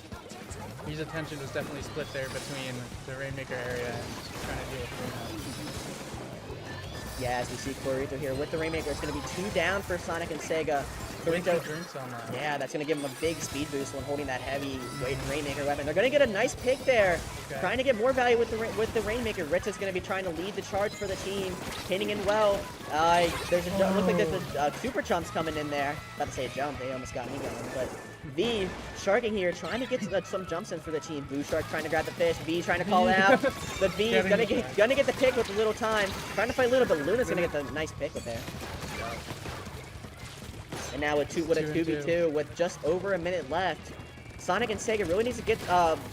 His attention was definitely split there between the Rainmaker area and trying to deal with Luna. Yeah, as we see Clarito here with the Rainmaker, it's going to be 2 down for Sonic and Sega. Clarito, Drinks on that. yeah, that's going to give him a big speed boost when holding that heavy weight Rainmaker weapon. They're going to get a nice pick there, trying to get more value with the Rainmaker. Ritza's going to be trying to lead the charge for the team, hitting in well. Looks like there's a super jumps coming in there. About to say a jump, they almost got me going, but V sharking here, trying to get some jumps in for the team. Boo Shark trying to grab the fish. V trying to call out, but V is gonna get the pick with a little time. Trying to fight Luna, but Luna's gonna get the nice pick with there. And now with a 2v2 with just over a minute left, Sonic and Sega really needs to get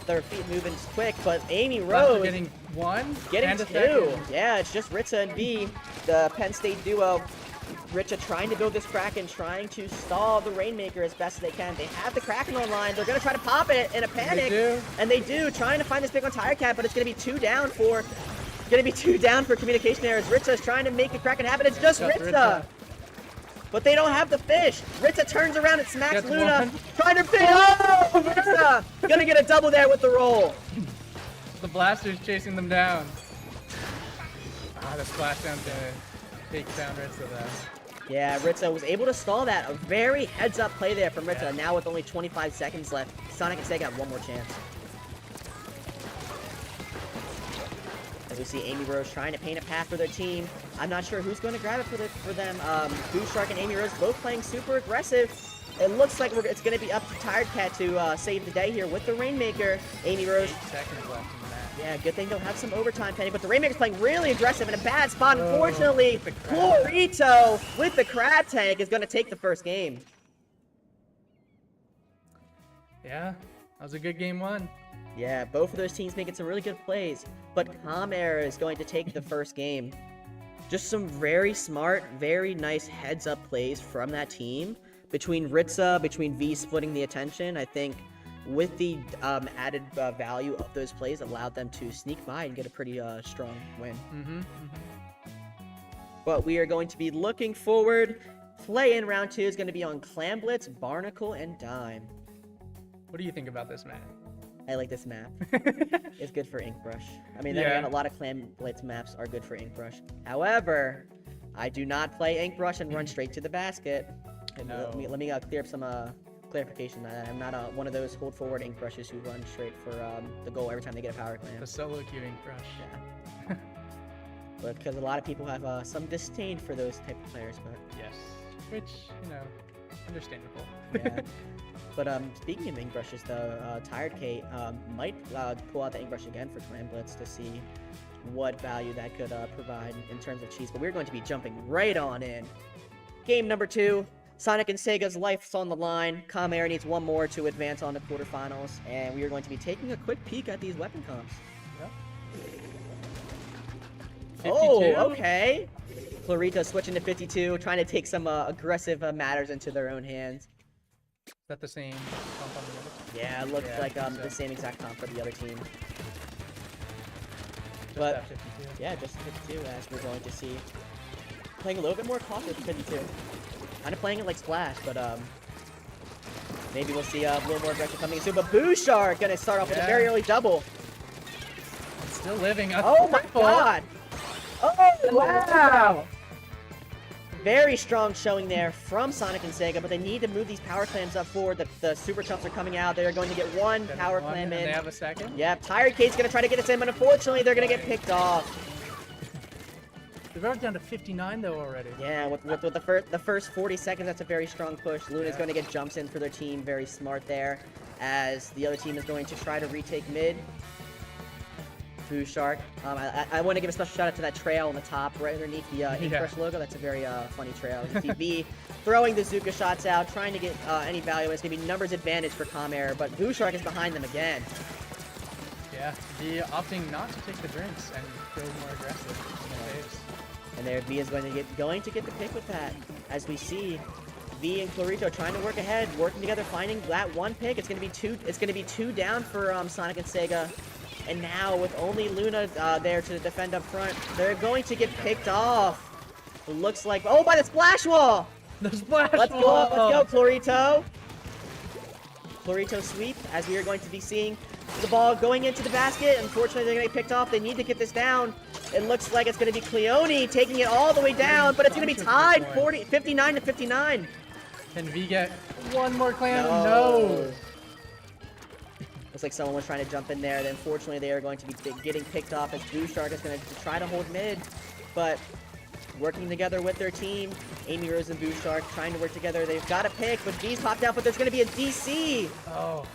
their feet moving quick. But Amy Rose getting one, getting and 2. a second. Yeah, it's just Ritza and V, the Penn State duo. Ritza trying to build this Kraken, trying to stall the Rainmaker as best as they can. They have the Kraken online. They're going to try to pop it in a panic. And they do, trying to find this pick on Tire Cat, but it's going to be 2 down for communication errors. Ritza is trying to make the Kraken happen. It's just Ritza. But they don't have the fish. Ritza turns around and smacks Gets Luna. one. Trying to pick. Oh, Ritza! Gonna get a double there with the roll. The blaster's chasing them down. The splashdown's gonna take down Ritza though. Yeah, Ritza was able to stall that. A very heads-up play there from Ritza. Now with only 25 seconds left, Sonic and Sega have one more chance. As we see Amy Rose trying to paint a path for their team. I'm not sure who's going to grab it for them. Boo Shark and Amy Rose both playing super aggressive. It looks like it's going to be up to Tired Cat to save the day here with the Rainmaker. Amy Rose. 8 seconds left in the match. Yeah, good thing they'll have some overtime pending, but the Rainmaker's playing really aggressive in a bad spot. Unfortunately, Clarito with the crab tank is going to take the first game. Yeah, that was a good game 1. Yeah, both of those teams making some really good plays, but Chimera is going to take the first game. Just some very smart, very nice heads-up plays from that team. Between Ritza, between V splitting the attention, I think with the added value of those plays allowed them to sneak by and get a pretty strong win. But we are going to be looking forward. Play-in round 2 is going to be on Clam Blitz, Barnacle, and Dime. What do you think about this map? I like this map. It's good for Ink Brush. I mean, then again, a lot of Clam Blitz maps are good for Ink Brush. However, I do not play Ink Brush and run straight to the basket. And let me clear up some clarification. I'm not one of those hold forward Ink Brushes who run straight for the goal every time they get a power clam. The solo queue Ink Brush. Yeah. But because a lot of people have some disdain for those type of players, but Yes. Which, understandable. yeah. But speaking of ink brushes, though, Tired Kate might pull out the ink brush again for Clam Blitz to see what value that could provide in terms of cheese. But we're going to be jumping right on in. Game number 2. Sonic and Sega's life's on the line. Chimera needs one more to advance on to quarterfinals. And we are going to be taking a quick peek at these weapon comps. Oh, okay. Clarito switching to 52, trying to take some aggressive matters into their own hands. Is that the same comp on the other team? Yeah, it looks Yeah, I like think so. the same exact comp for the other team. Just But that 52. yeah, just 52 as we're going to see. Playing a little bit more cautious with 52. Kind of playing it like Splash, but maybe we'll see a little more aggression coming soon. But Bouchard gonna start off with a very early double. Still living up. Oh my god! Oh wow! Very strong showing there from Sonic and Sega, but they need to move these power clams up forward. The super chumps are coming out. They're going to get one power clam And in. they have a second. Yep, Tired Kate's gonna try to get this in, but unfortunately they're gonna get picked off. They're already down to 59 though already. Yeah, with the first 40 seconds, that's a very strong push. Luna's going to get jumps in for their team, very smart there, as the other team is going to try to retake mid. Boo Shark. I want to give a special shout out to that trail on the top, right underneath the Inkbrush logo. That's a very funny trail. You see V throwing the Zuka shots out, trying to get any value. It's going to be numbers advantage for Comair, but Boo Shark is behind them again. Yeah, V opting not to take the drinks and go more aggressive in the waves. And there, V is going to get the pick with that. As we see, V and Clarito trying to work ahead, working together, finding that one pick. It's going to be two. It's going to be two down for Sonic and Sega. And now with only Luna there to defend up front, they're going to get picked off. It looks like by the splash wall. The splash Let's wall. go, Clarito. Clarito sweep, as we are going to be seeing the ball going into the basket. Unfortunately, they're going to get picked off. They need to get this down. It looks like it's going to be Cleone taking it all the way down, but it's going to be tied 59 to 59. Can V get one more clam? No. Looks like someone was trying to jump in there. Then unfortunately, they are going to be getting picked off as Blue Shark is going to try to hold mid, but working together with their team. Amy Rose and Boo Shark trying to work together. They've got a pick, but V's popped out, but there's going to be a DC. Oh.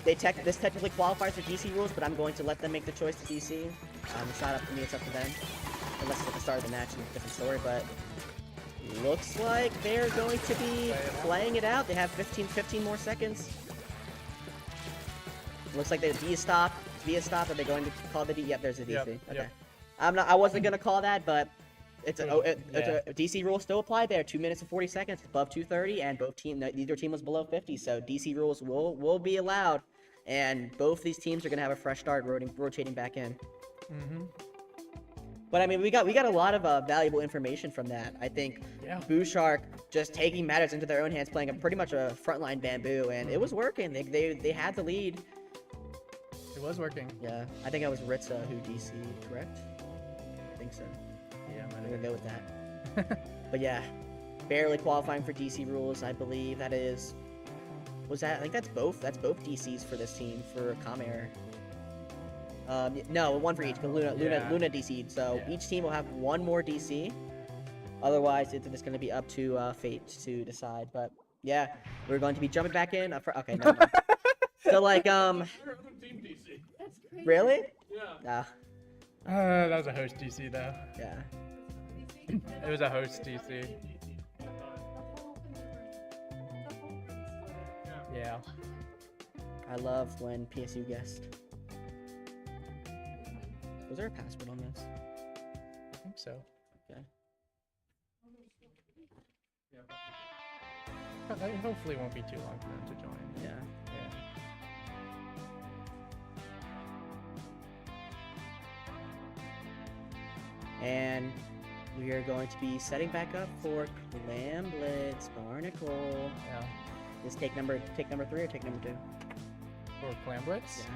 This technically qualifies for DC rules, but I'm going to let them make the choice to DC. It's not up to me, it's up to them. Unless it's at the start of the match, it's a different story, but looks like they're going to be playing it out. They have 15 more seconds. Looks like the V is stopped. Are they going to call the D? Yep, there's a DC. Yep, Okay. yep. I wasn't gonna call that, but it's a DC rule still applied there. 2 minutes and 40 seconds, above 230, and neither team was below 50, so DC rules will be allowed, and both these teams are gonna have a fresh start, rotating back in. But I mean, we got a lot of valuable information from that. I think Boo Shark just taking matters into their own hands, playing pretty much a frontline Bamboo, and it was working. They had the lead. It was working. Yeah, I think it was Ritza who DC, correct? I think so. Yeah, I'm gonna go with that. But yeah, barely qualifying for DC rules, I believe. That is, I think that's both DCs for this team for Comair. No, one for each. Luna DC'd, so each team will have one more DC. Otherwise, it's just gonna be up to fate to decide. But yeah, we're going to be jumping back in. Okay, no. So like Really? Yeah. That was a host DC though. Yeah. It was a host DC. Yeah. I love when PSU guessed. Was there a password on this? I think so. Okay. Hopefully it won't be too long for them to join. Yeah. And we are going to be setting back up for Clam Blitz Barnacle. Yeah. Is take number 3 or take number 2? For Clam Blitz? Yeah.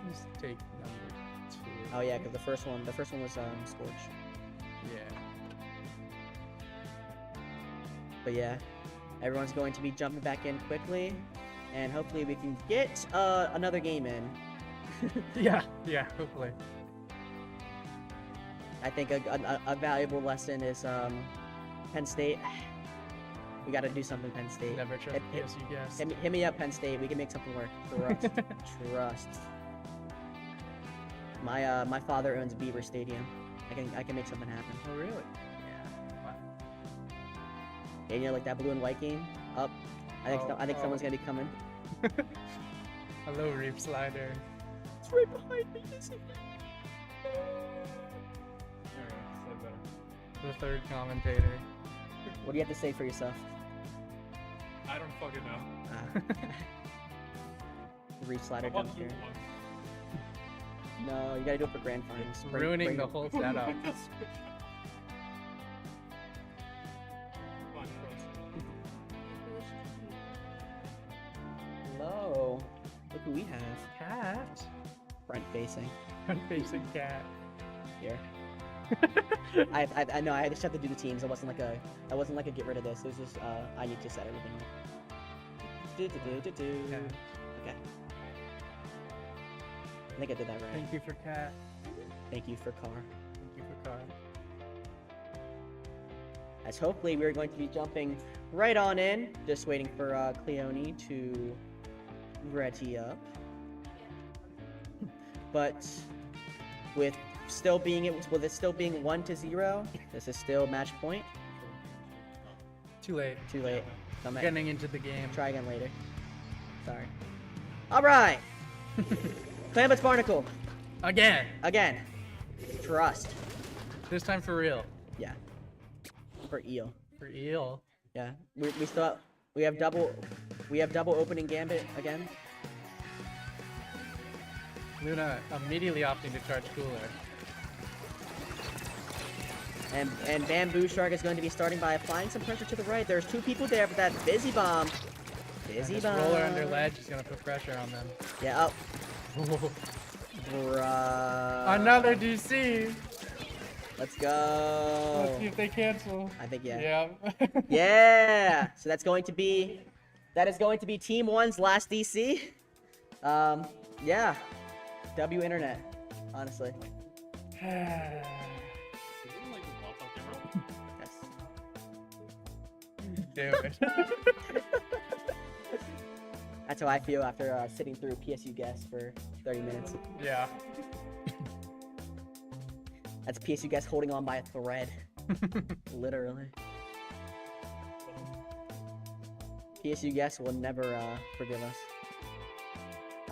Let's take number 2. Oh yeah, because the first one was Scorch. Yeah. But yeah, everyone's going to be jumping back in quickly, and hopefully we can get another game in. Yeah, hopefully. I think a valuable lesson is Penn State. We got to do something, Penn State. Never trust PSU guess. Hit me up, Penn State. We can make something work. Trust. Trust. My father owns Beaver Stadium. I can make something happen. Oh really? Yeah. Wow. And you know, like that blue and white game. Up. I think someone's gonna be coming. Hello, Reap Slider. It's right behind me. the third commentator. What do you have to say for yourself? I don't fucking know. Reach slider jump here. No, you gotta do it for grand finals. Ruining the whole setup. Hello. Look who we have. Cat. Front facing. Facing cat. Here. I know. I just have to do the teams. It wasn't like a get rid of this. It was just I need to set everything up. Yeah. Okay. I think I did that right. Thank you for cat. Thank you for car. Thank you for car. As hopefully we're going to be jumping right on in. Just waiting for Cleone to ready up. But with it still being 1-0, this is still match point. Too late. Too late. Come back. Getting into the game. Try again later. Sorry. All right. Clambett's Barnacle. Again. Again. Trust. This time for real. Yeah. For eel. For eel. Yeah. We still have double opening gambit again. Luna immediately opting to charge cooler. And Bamboo Shark is going to be starting by applying some pressure to the right. There's two people there, but that Busy Bomb. Busy Bomb. Roller under ledge is gonna put pressure on them. Yeah. Oh. Bruh. Another DC. Let's go. Let's see if they cancel. I think yeah. Yeah. Yeah. So that is going to be Team 1's last DC. Yeah. W Internet, honestly. Yes. Do it. That's how I feel after sitting through PSU Guest for 30 minutes. Yeah. That's PSU Guest holding on by a thread. Literally. PSU Guest will never forgive us.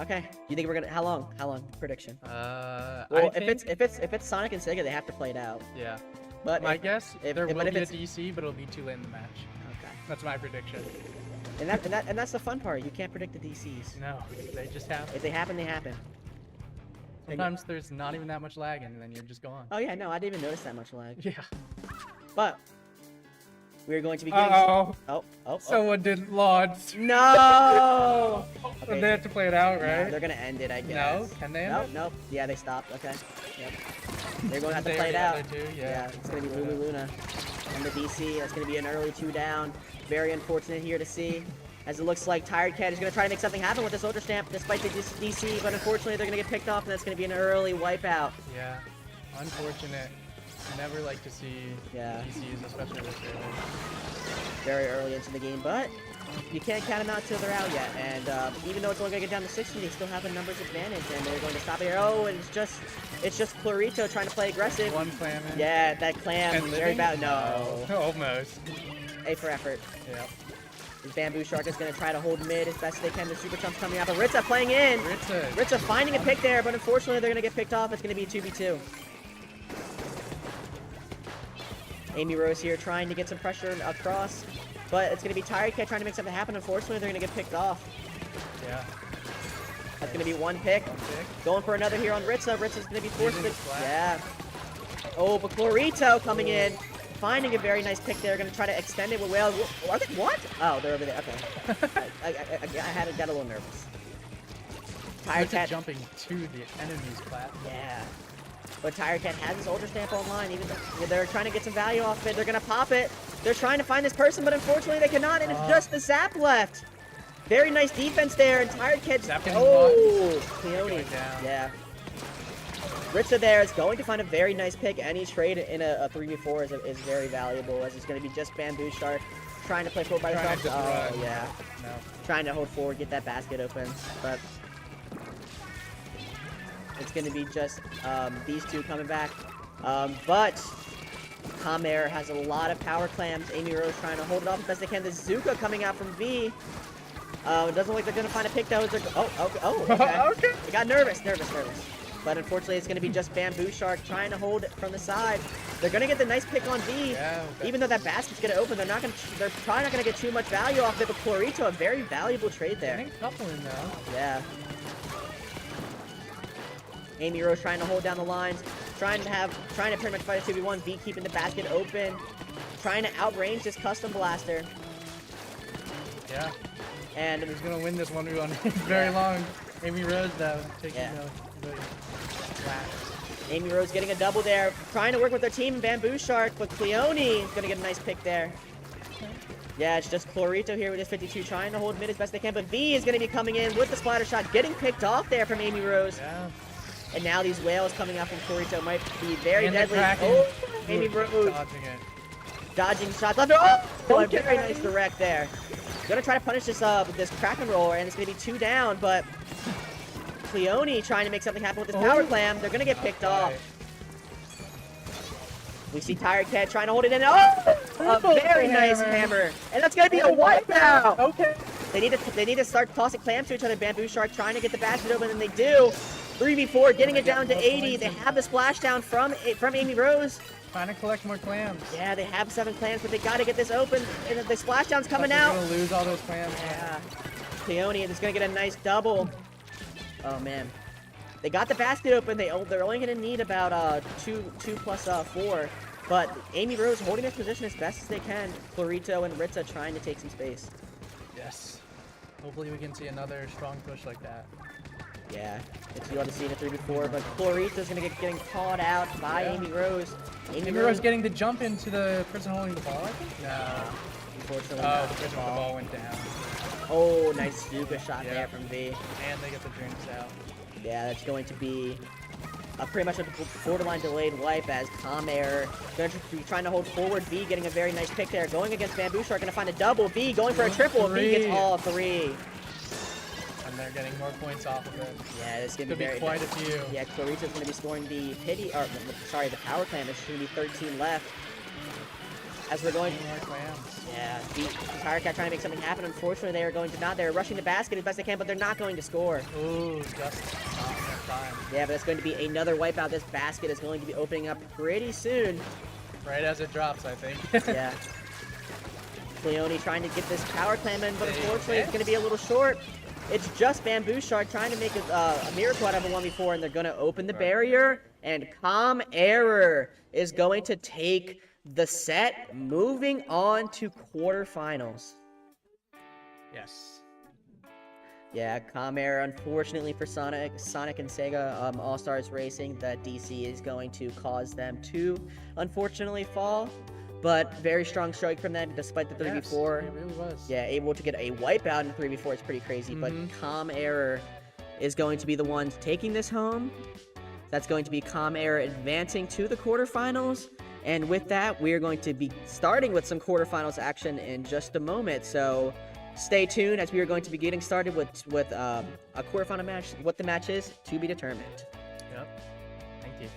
Okay. Do you think we're gonna? How long? How long? Prediction. I Well, think, if it's Sonic and Sega, they have to play it out. yeah. But My if, guess, if- there if- will but be if a DC, but it'll be too late in the match. okay. That's my prediction. And that's the fun part. You can't predict the DCs. No, they just happen. If they happen, they happen. Sometimes there's not even that much lag, and then you're just gone. Oh yeah, no, I didn't even notice that much lag. Yeah. But we're going to be getting. Uh-oh. Oh. Someone didn't launch. No. So they have to play it out, No, right? they're gonna end it, I No? guess. Can they end Nope, it? nope. Yeah, they stopped. Okay. Yep. They're going to have to They play it already out. have their two? Yeah. It's gonna be Lulu Luna and the DC. That's gonna be an early 2 down. Very unfortunate here to see. As it looks like Tired Cat is going to try to make something happen with this Ultra Stamp despite the DC, but unfortunately they're going to get picked off and that's going to be an early wipeout. Yeah. Unfortunate. I never like to see Yeah. DCs, especially this early. Very early into the game, but you can't count them out till they're out yet. And even though it's only going to get down to 60, they still have a numbers advantage and they're going to stop it here. Oh, and it's just Clarito trying to play aggressive. One clam in. Yeah, that clam. And Very living? bad. No. Almost. A for effort. Yeah. This Bamboo Shark is going to try to hold mid as best they can. The Super Chump's coming out, but Ritza playing in. Ritza finding a pick there, but unfortunately they're going to get picked off. It's going to be 2v2. Amy Rose here trying to get some pressure across, but it's going to be Tired Cat trying to make something happen. Unfortunately, they're going to get picked off. Yeah. That's going to be one pick. Going for another here on Ritza. Ritza's going to be forced to... Yeah. Oh, but Clarito coming in. Finding a very nice pick there. Going to try to extend it with Whale. Are they, what? Oh, they're over there. Okay. I got a little nervous. Tired Cat jumping to the enemy's platform. Yeah. But Tired Cat has his Ultra Stamp online. Even though they're trying to get some value off of it. They're going to pop it. They're trying to find this person, but unfortunately they cannot. And it's just the Zap left. Very nice defense there. And Tired Cat's... Oh, Cleone. Yeah. Ritza there is going to find a very nice pick. Any trade in a 3v4 is very valuable, as it's going to be just Bamboo Shark trying to play forward by themselves. Oh, yeah. No. Trying to hold forward, get that basket open. But it's going to be just these two coming back. But Comair has a lot of power clams. Amy Rose trying to hold it off as best they can. The Zuka coming out from V. It doesn't look like they're going to find a pick, though. Okay. Okay. They got nervous. But unfortunately, it's going to be just Bamboo Shark trying to hold it from the side. They're going to get the nice pick on V. Yeah, okay. Even though that basket's going to open, they're probably not going to get too much value off of it. But Clorito, a very valuable trade there. Getting a couple in now. Yeah. Amy Rose trying to hold down the lines, trying to pretty much fight a 2v1. V keeping the basket open, trying to outrange this custom blaster. Yeah. And Who's gonna win this 1v1? It's very long. Amy Rose though, taking Yeah. the flat. Amy Rose getting a double there, trying to work with their team, Bamboo Shark, but Cleone is gonna get a nice pick there. Yeah, it's just Clorito here with his 52, trying to hold mid as best they can, but V is gonna be coming in with the splatter shot, getting picked off there from Amy Rose. Yeah. And now these whales coming up from Clorito might be very And the deadly. Kraken. Oh, Amy Rose Dodging it. dodging shots left. Oh, a very nice direct there. Gonna try to punish this this Kraken roller, and it's gonna be 2 down, but Cleone trying to make something happen with this power clam. They're gonna get picked off. We see Tired Cat trying to hold it in. Oh, a very nice hammer, and that's gonna be a wipeout. Okay. They need to start tossing clams to each other. Bamboo Shark trying to get the basket open, and they do. 3v4, getting it down to 80. They have the splashdown from Amy Rose. Trying to collect more clams. Yeah, they have 7 clams, but they got to get this open. And the splashdown's coming They're out. gonna lose all those clams. Yeah. Cleone is going to get a nice double. Oh, man. They got the basket open. They're only going to need about 2 plus 4. But Amy Rose holding this position as best as they can. Clorito and Ritza trying to take some space. Yes. Hopefully we can see another strong push like that. Yeah, it's you ought to see in a 3v4, but Clorito's going to getting caught out by Amy Rose. Amy Rose getting the jump into the person holding the ball, I think? No. Unfortunately, Oh, not the person with the ball went down. Oh, nice Zuka shot there from V. And they get the drinks out. Yeah, that's going to be pretty much a borderline delayed wipe as Calm Air going to be trying to hold forward. V getting a very nice pick there. Going against Bamboo Shark, going to find a double. V going for a triple. V gets all 3. And they're getting more points off of it. Yeah, it's going to Could be be very quite a few. Yeah, Clorito's going to be scoring the the power clam. There's going to be 13 left. As we're going, More clams. yeah, the Tiger Cat trying to make something happen. Unfortunately, they are going to not. They're rushing the basket as best they can, but they're not going to score. Ooh, just not enough time. Yeah, but it's going to be another wipeout. This basket is going to be opening up pretty soon. Right as it drops, I think. Yeah. Cleone trying to get this power clam in, but unfortunately it's going to be a little short. It's just Bamboo Shark trying to make a miracle out of a 1v4, and they're going to open the barrier, and Calm Error is going to take the set, moving on to quarterfinals. Yes. Yeah, Calm Error, unfortunately for Sonic and Sega All-Stars Racing, that DC is going to cause them to unfortunately fall. But very strong strike from them despite the 3v4. Yes, it really was. Yeah, able to get a wipeout in 3v4 is pretty crazy. But Calm Error is going to be the one taking this home. That's going to be Calm Error advancing to the quarterfinals. And with that, we are going to be starting with some quarterfinals action in just a moment. So stay tuned as we are going to be getting started with a quarterfinal match. What the match is to be determined. Yep. Thank you.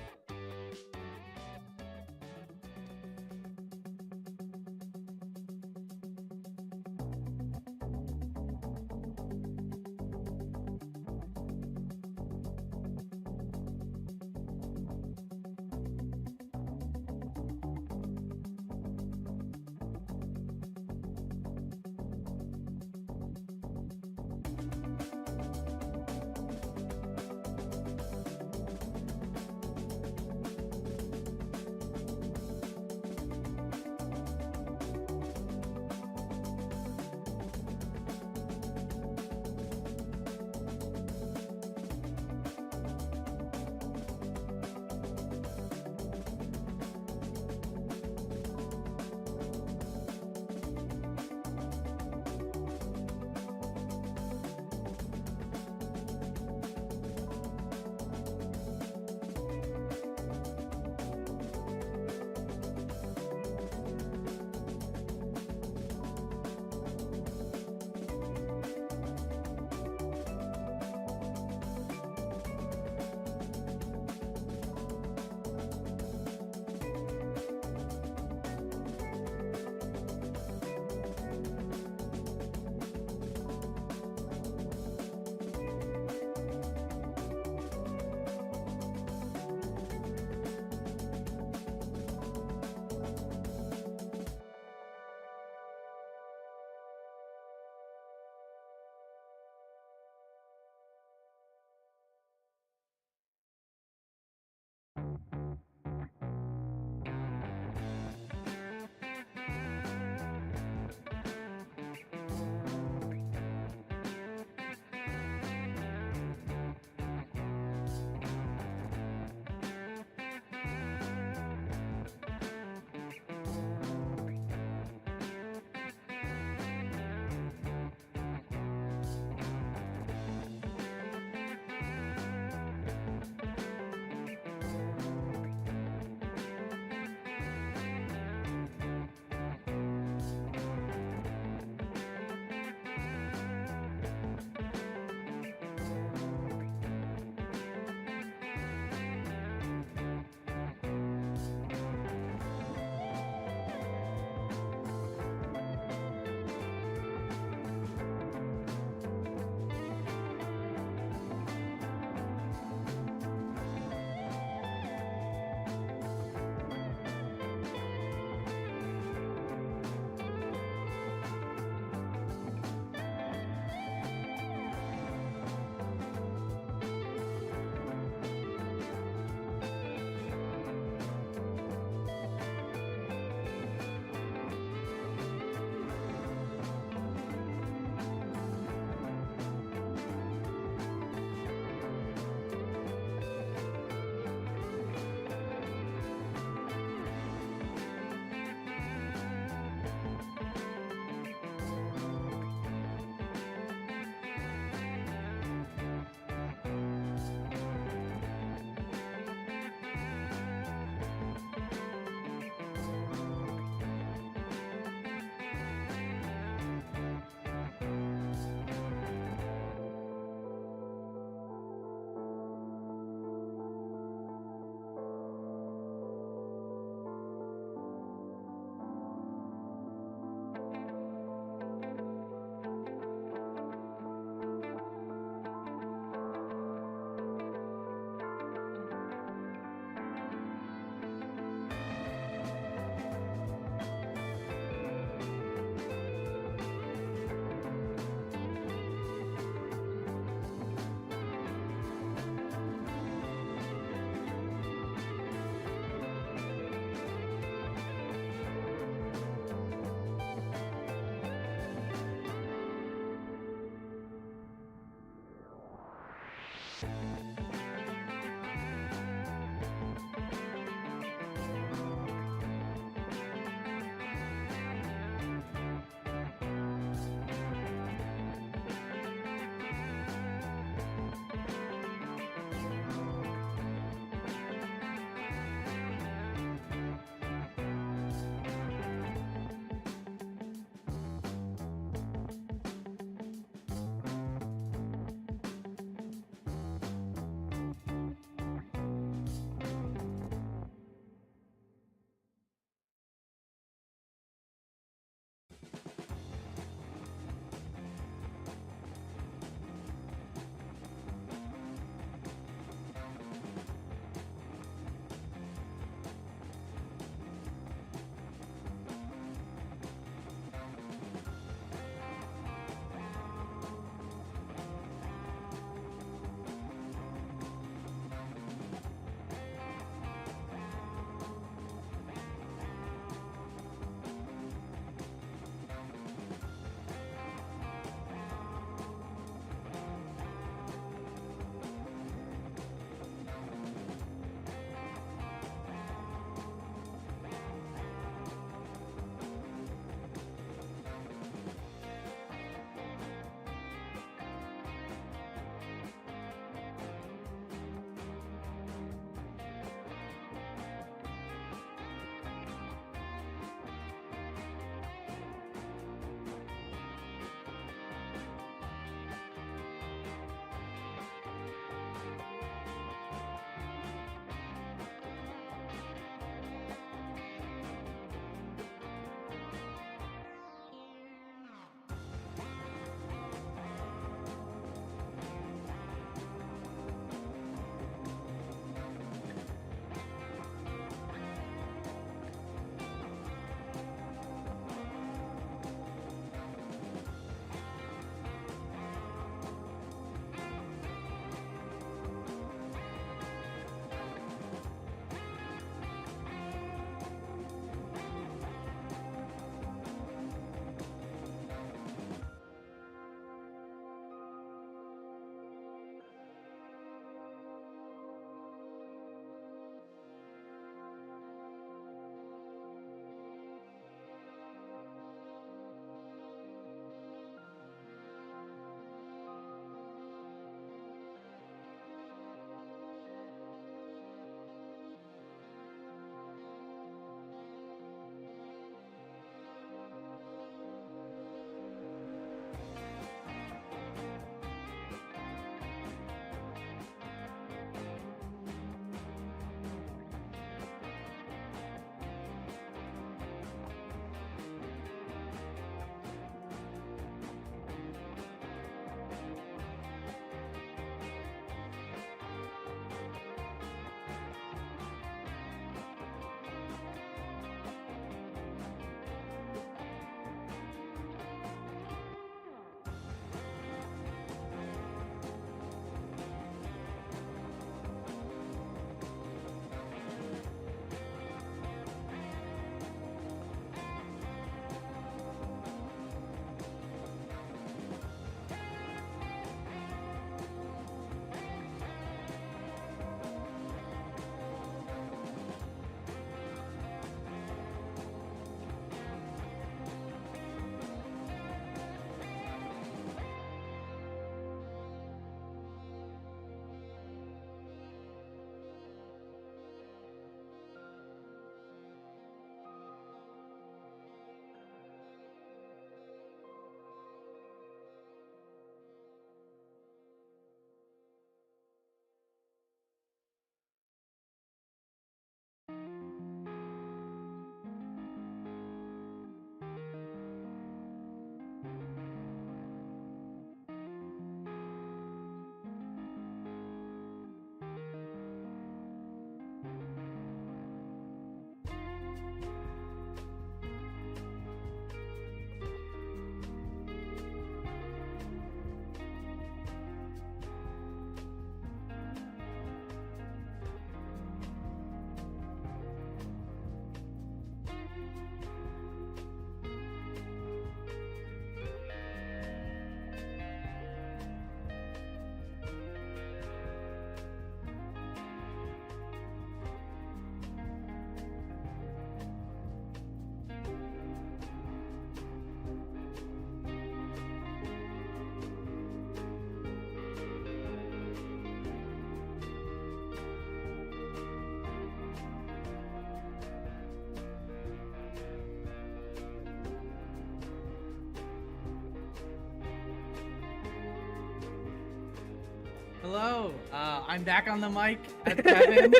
Hello, I'm back on the mic as Kevin,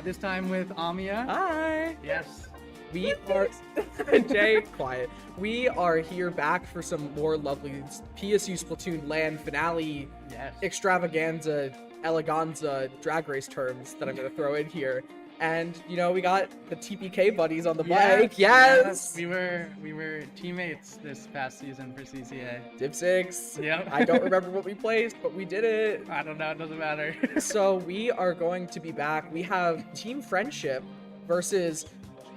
this time with Amia. Hi. Yes. We are Jay, quiet. We are here back for some more lovely PSU Splatoon LAN finale Yes. extravaganza, eleganza drag race terms that I'm gonna throw in here. And you know, we got the TPK buddies on the mic. Yes. We were teammates this past season for CCA. Div 6. Yep. I don't remember what we placed, but we did it. I don't know, it doesn't matter. So we are going to be back. We have Team Friendship versus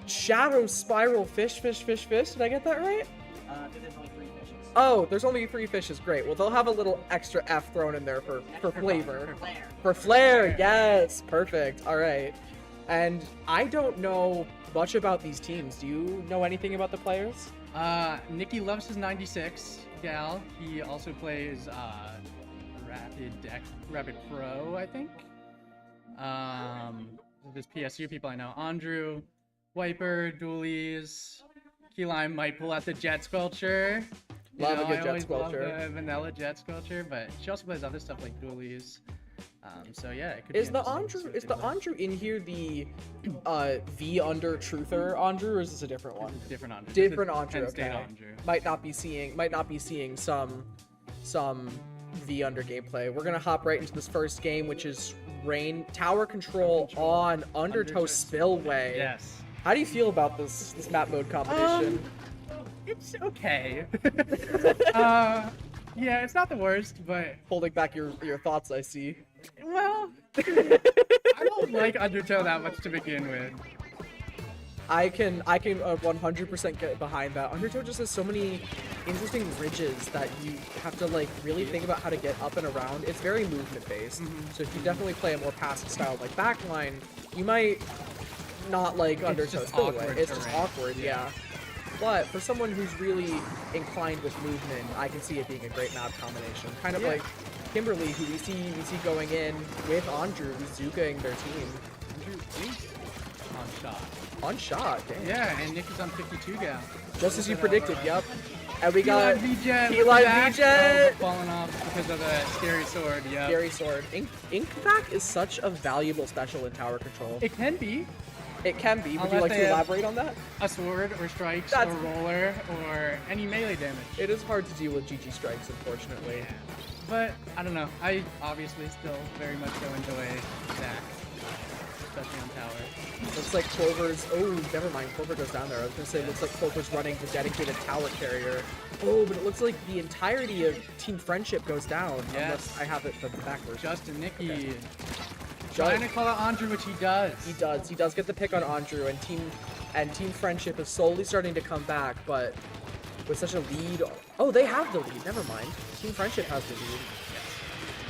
Shadow Spiral Fish. Did I get that right? There's only 3 fishes. Oh, there's only 3 fishes. Great. Well, they'll have a little extra F thrown in there for flavor. Flair. For flair, yes. Perfect. All right. And I don't know much about these teams. Do you know anything about the players? Nikki loves his 96 gal. He also plays Rapid Pro, I think. There's PSU people I know. Andrew, Wiper, Doolies. Keyline might pull out the Jet Sculpture. Love a good I Jet always Sculpture. love the vanilla Jet Sculpture, but she also plays other stuff like Doolies. So yeah, it could Is be the interesting to Andrew see what is they the play. Andrew in here the V under truther Andrew, or is this a different one? Different Andrew. Different This is Andrew. Penn State Okay. Andrew. Might not be seeing some V under gameplay. We're gonna hop right into this first game, which is Tower Control on Undertow Spillway. Yes. How do you feel about this map mode combination? It's okay. Yeah, it's not the worst, but Holding back your thoughts, I see. well, I don't like Undertow that much to begin with. I can 100% get behind that. Undertow just has so many interesting ridges that you have to like really think about how to get up and around. It's very movement based. So if you definitely play a more passive style like backline, you might not like Undertow just Spillway. awkward It's just terrain. awkward, yeah. But for someone who's really inclined with movement, I can see it being a great map combination. Kind of Yeah. like Kimberly, who we see going in with Andrew, who's Zukaing their team. Andrew is on shot. On shot, damn. Yeah, and Nick is on 52 gal. Just as you predicted, yep. And we got V-Jet. Keyline V-Jet. Falling off because of the scary sword, yeah. Scary Sword. Ink back is such a valuable special in tower control. It can be It can be. Would you Unless like they to have- elaborate on that? a sword or strikes That's- or roller or any melee damage. It is hard to deal with GG strikes, unfortunately. But I don't know. I obviously still very much so enjoy Zac, especially on tower. Looks like Clover's. Oh, never mind. Clover goes down there. I was gonna say it looks like Clover's running the dedicated tower carrier. Oh, but it looks like the entirety of Team Friendship goes down. Yes. Unless I have it the backwards. Justin Nicky Okay. trying to call out Andrew, which he does. He does. He does get the pick on Andrew, and Team Friendship is slowly starting to come back, but with such a lead. Oh, they have the lead. Never mind. Team Friendship has the lead.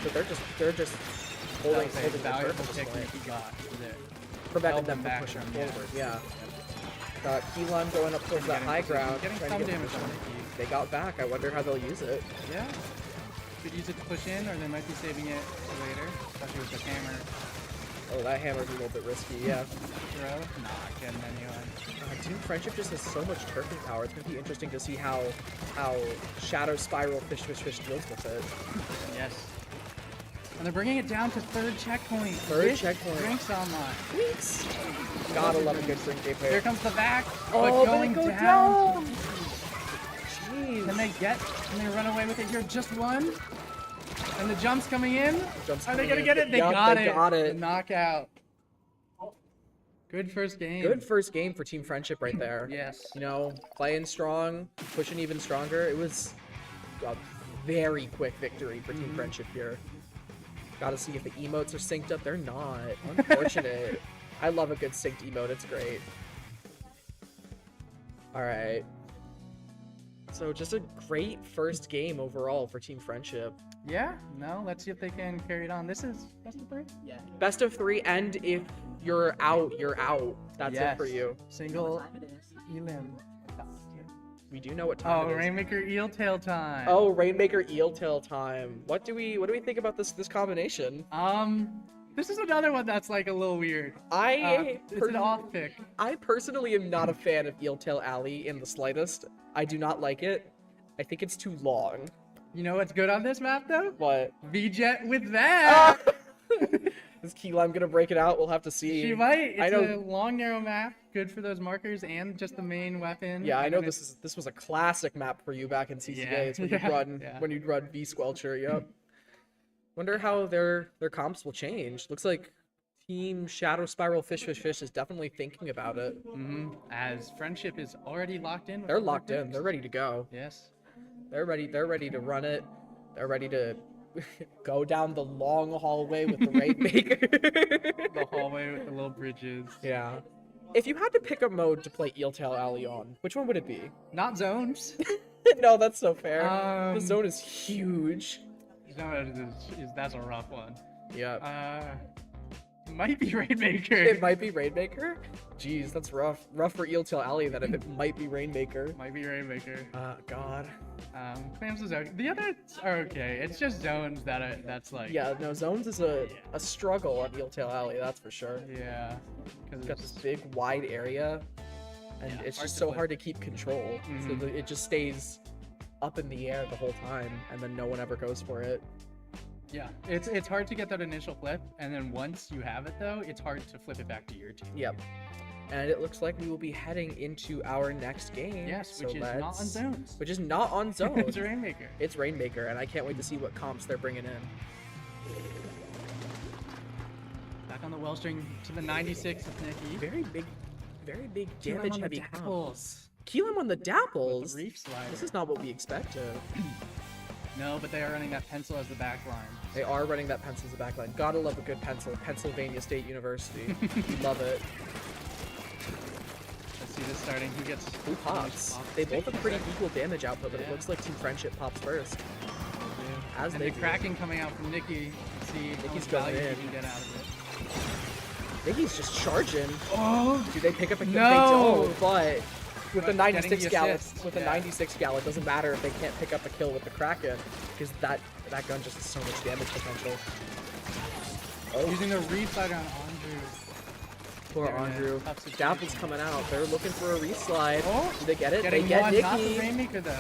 So they're just That holding was a the valuable turf at this pick point. Nicky got. There. Prevented held them them from back pushing from, yeah. forward. Yeah. Got Keelan going up towards that Getting high position- ground. Getting trying some to get damage on position. Nicky. They got back. I wonder how they'll use it. Yeah. Could use it to push in, or they might be saving it for later, especially with the hammer Oh, that hammer's a little bit risky. Yeah. throw. Not getting anyone. Team Friendship just has so much turfing power. It's gonna be interesting to see how Shadow Spiral Fish deals with it. Yes. And they're bringing it down to third checkpoint. Third With checkpoint. Drinks online. Weeks. Gotta love a good drink game Here player. comes the back, Oh, but going go down. Jeez. Can they run away with it here? Just one. And the jump's coming in. Jumps Are they coming gonna in. get it? They Yup, got they it. got it. The knockout. Good first game. Good first game for Team Friendship right there. Yes. You know, playing strong, pushing even stronger. It was a very quick victory for Team Friendship here. Gotta see if the emotes are synced up. They're not. Unfortunate. I love a good synced emote. It's great. Alright. So just a great first game overall for Team Friendship. Yeah. No. Let's see if they can carry it on. This is best of 3. Yeah. Best of 3, and if you're out, you're out. That's it for Yes. you. Single Time it is. elim. We do know what time Oh, it is. Rainmaker eel tail time. Oh, Rainmaker Eeltail time. What do we think about this combination? This is another one that's like a little weird. I It's an off pick. I personally am not a fan of Eeltail Alley in the slightest. I do not like it. I think it's too long. You know what's good on this map though? What? V-Jet with that. Is Key Lime gonna break it out? We'll have to see. She might. I It's know. a long, narrow map. Good for those markers and just the main weapon. Yeah, I And know then this was a classic map for you back in CCA. Yeah, It's when yeah. you'd run V Squelcher. Yep. Wonder how their comps will change. Looks like Team Shadow Spiral Fish is definitely thinking about it. As Friendship is already locked in. with They're all their locked in. picks. They're ready to go. Yes. They're ready to run it. They're ready to go down the long hallway with the Rainmaker. The hallway with the little bridges. Yeah. If you had to pick a mode to play Eeltail Alley on, which one would it be? Not zones. No, that's so fair. Um, The zone is huge. That's a rough one. Yeah. Might be Rainmaker. It might be Rainmaker? Jeez, that's rough. Rough for Eeltail Alley that if it might be Rainmaker. Might be Rainmaker. God. Clams is okay. The others are okay. It's just zones that's like. Yeah, no, zones is a struggle on Eeltail Alley, that's for sure. Yeah. It's got this big, wide area, and Yeah, it's hard just to so play. hard to keep control. So it just stays up in the air the whole time, and then no one ever goes for it. Yeah. It's hard to get that initial flip, and then once you have it though, it's hard to flip it back to your team. Yep. And it looks like we will be heading into our next game. Yes, so which is not on let's- zones. Which is not on zones. It's a Rainmaker. It's Rainmaker, and I can't wait to see what comps they're bringing in. Back on the Wellstring to the 96 of Nikki. Very big Keelan damage on the heavy Dapples. Keelam on the Dapples. With the Reef Slider. This is not what we expected. No, but they are running that pencil as the back line. They are running that pencil as a backline. Gotta love a good pencil. Pennsylvania State University. Love it. Let's see this starting. Who gets Who pops? They both have pretty equal damage output, but it Yeah. looks like Team Friendship pops first. As And they the do. Kraken coming out from Nikki. Let's see how Nikki's much going value in. he can get out of it. Nikki's just charging. Oh! Do they pick up a kill? No! They don't, but with the But 96 getting the gallon, assist, with the yeah. 96 gallon, it doesn't matter if they can't pick up a kill with the Kraken, because that gun just has so much damage potential. Oh, Using the Reef Slider on Andrew. poor They're in a Andrew. tough situation. Dapple's coming out. They're looking for a reslide. Oh! Do they get it? Getting They get one, not the Nikki. Rainmaker though.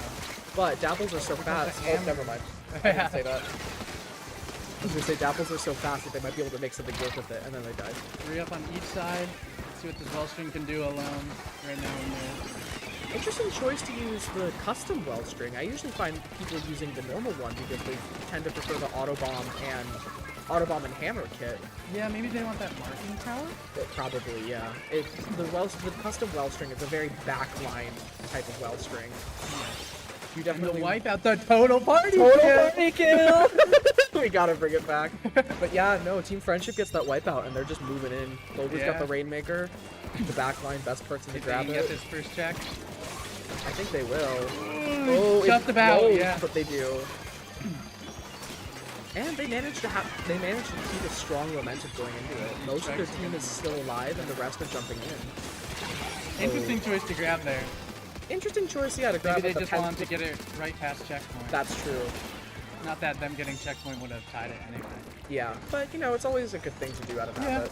But Dapples are so fast. the Oh, hammer. never mind. I didn't say that. I was gonna say Dapples are so fast that they might be able to make something good with it, and then they die. 3 up on each side. Let's see what this Wellstring can do alone right now in there. Interesting choice to use the custom Wellstring. I usually find people using the normal one because they tend to prefer the Autobomb and Hammer kit. Yeah, maybe they want that marking power? Probably, yeah. The custom Wellstring is a very backline type of Wellstring. You And the definitely wipe out the total party Total kill. party kill! We gotta bring it back. But yeah, no, Team Friendship gets that wipeout and they're just moving in. Boulder's got Yeah. the Rainmaker, the backline, best person to If they grab can it. get this first check. I think they will. Just about, close, yeah. But they do. And they managed to keep a strong momentum going into it. Most of their team is still alive and the rest are jumping in. Interesting choice to grab there. Interesting choice, yeah, to grab Maybe at they the just wanted to get it right past checkpoint. That's true. Not that them getting checkpoint would have tied it anyway. Yeah, but you know, it's always a good thing to do out of habit.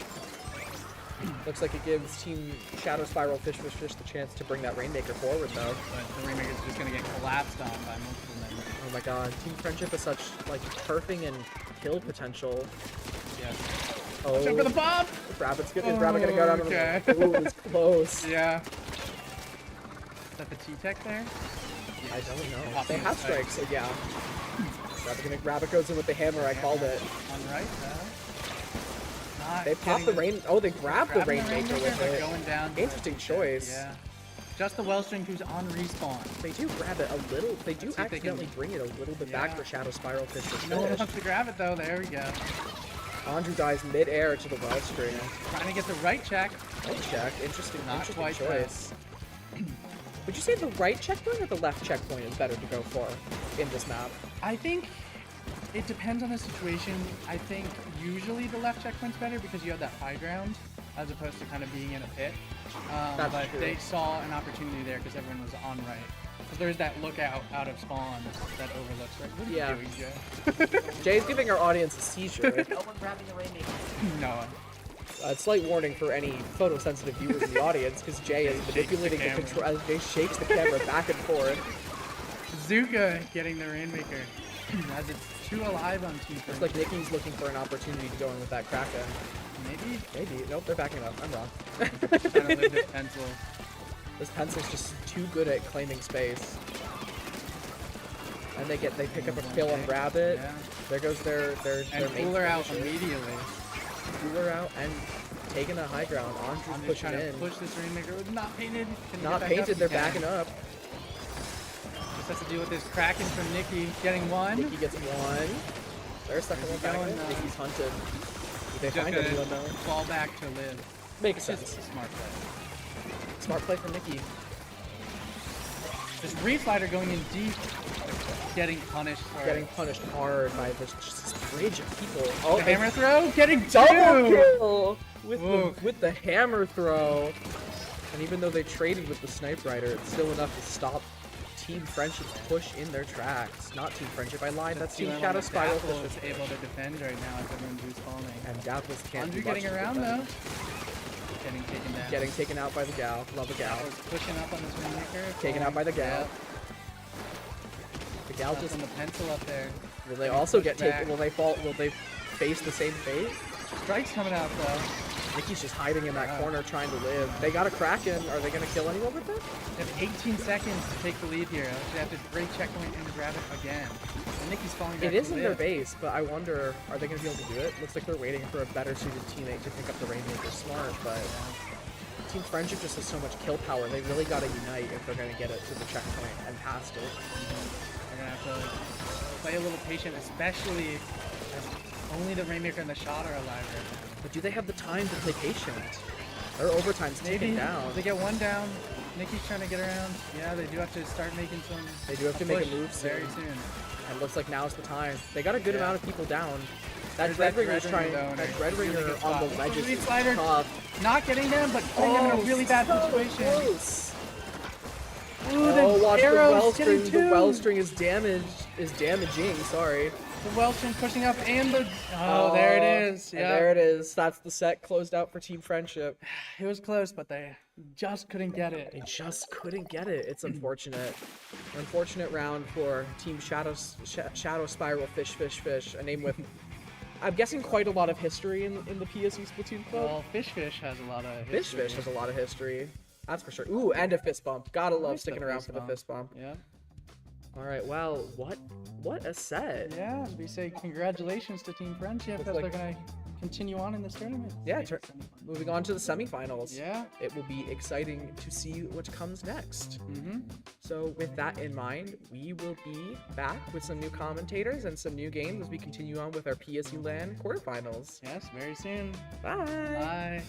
Looks like it gives Team Shadow Spiral Fish the chance to bring that Rainmaker forward, though. But the Rainmaker's just gonna get collapsed on by multiple men. Oh my god, Team Friendship has such, like, turfing and kill potential. Yes. Oh, Jump for the bomb! is Rabbit gonna go down? Okay. Ooh, it's close. Yeah. Is that the T-Tech there? I don't know. Popping They have the strikes, so yeah. Rabbit goes in with the hammer, I called it. On right, Not They pop getting the rain. Oh, they grab the grabbing Rainmaker with but it. going down. to Interesting the T-Tech, choice. Yeah. Just the Wellstring who's on respawn. They do grab it a little. They do Let's see if they can- accidentally bring it a little bit back Yeah. for Shadow Spiral Fish. No one wants to grab it though. There we go. Andrew dies mid-air to the Wellstring. Trying to get the right check. Right check. Interesting, Not interesting quite choice. Would you say the right checkpoint or the left checkpoint is better to go for in this map? I think it depends on the situation. I think usually the left checkpoint's better because you have that high ground as opposed to kind of being in a pit. That's but true. they saw an opportunity there because everyone was on right. Because there's that lookout out of spawn that overlooks right. What are Yeah. you doing, Joe? Jay's giving our audience a seizure. No one grabbing the Rainmaker. No. Slight warning for any photosensitive viewers in the audience, because Jay is manipulating the camera. control as Jay shakes the camera back and forth. Zuka getting the Rainmaker. As it's 2 alive on Team Looks French. like Nicky's looking for an opportunity to go in with that Kraken. Maybe Maybe. Nope, they're backing up. I'm wrong. trying to live this pencil. This pencil's just too good at claiming space. And they pick up a kill on Rabbit. Yeah. There goes their And main Cooler out finisher. immediately. Cooler out and taking a high ground. Andrew's I'm just pushing trying to in. push this Rainmaker. Not painted. Can you Not get back painted, up? they're You can. backing up. Just has to deal with this Kraken from Nicky getting one. Nicky gets one. There's second one back. going, Nicky's hunted. Did they Just find gonna anyone though? fall back to live. Makes It's sense. just a smart play. Smart play from Nicky. This Reflighter going in deep, getting punished for Getting it. punished hard by this bridge of people. The Oh, hammer throw, getting double two. kill Ooh. with the hammer throw. And even though they traded with the Snipe Rider, it's still enough to stop Team Friendship's push in their tracks. Not Team Friendship, I lied. That's Team TLM Shadow on the Spiral Dapple Fish. is able to defend right now as everyone who's falling. And Dapples can't Andrew do much getting to around defend. though. Getting taken down. Getting taken out by the gal. Love a gal. Was pushing up on this Rainmaker. Taken out by the gal. The gal Just just. on the pencil up there. Will they also get pushed taken? back. Will they fall? Will they face the same fate? Strike's coming out though. Nicky's just hiding in that Wow. corner trying to live. They got a Kraken. Are they going to kill anyone with it? They have 18 seconds to take the lead here. They have to break checkpoint and grab it again. And Nicky's falling back. It is to in their live. base, but I wonder, are they going to be able to do it? Looks like they're waiting for a better suited teammate to pick up the Rainmaker. Smart, but Team Friendship just has so much kill power. They really got to unite if they're going to get it to the checkpoint and past it. They're gonna have to play a little patient, especially as only the Rainmaker and the Shot are alive right now. But do they have the time to play patient? Their overtime's ticking down. They get one down. Nicky's trying to get around. Yeah, they do have to start making some. They do have to make a push move very soon. soon. And it looks like now's the time. They got a good Yeah. amount of people down. That There's that Dreadringer's Dreadringer trying. though, and That a really Dreadringer good on the spot. ledge is Reflighter tough. Not getting them, but putting them in a really bad situation. Close. Ooh, Oh, the watch the arrows wellstring. getting The two. wellstring is damaging. Sorry. The Welshman pushing up and the. Oh, there it is. And Yeah. there it is. That's the set closed out for Team Friendship. It was close, but they just couldn't get it. They just couldn't get it. It's unfortunate. Unfortunate round for Team Shadow Spiral Fish. A name with, I'm guessing, quite a lot of history in the PSU Splatoon Club. Well, Fish has a lot of Fish history. has a lot of history. That's for sure. Ooh, and a fist bump. Gotta love Nice, sticking the around fist for the bump. fist bump. Yeah. All right. Well, what a set. Yeah, we say congratulations to Team Friendship Looks as like- they're gonna continue on in this tournament. Yeah, Maybe semifinals. Moving on to the semifinals. Yeah. It will be exciting to see what comes next. Mm-hmm. So with that in mind, we will be back with some new commentators and some new games as we continue on with our PSU LAN quarterfinals. Yes, very soon. Bye. Bye.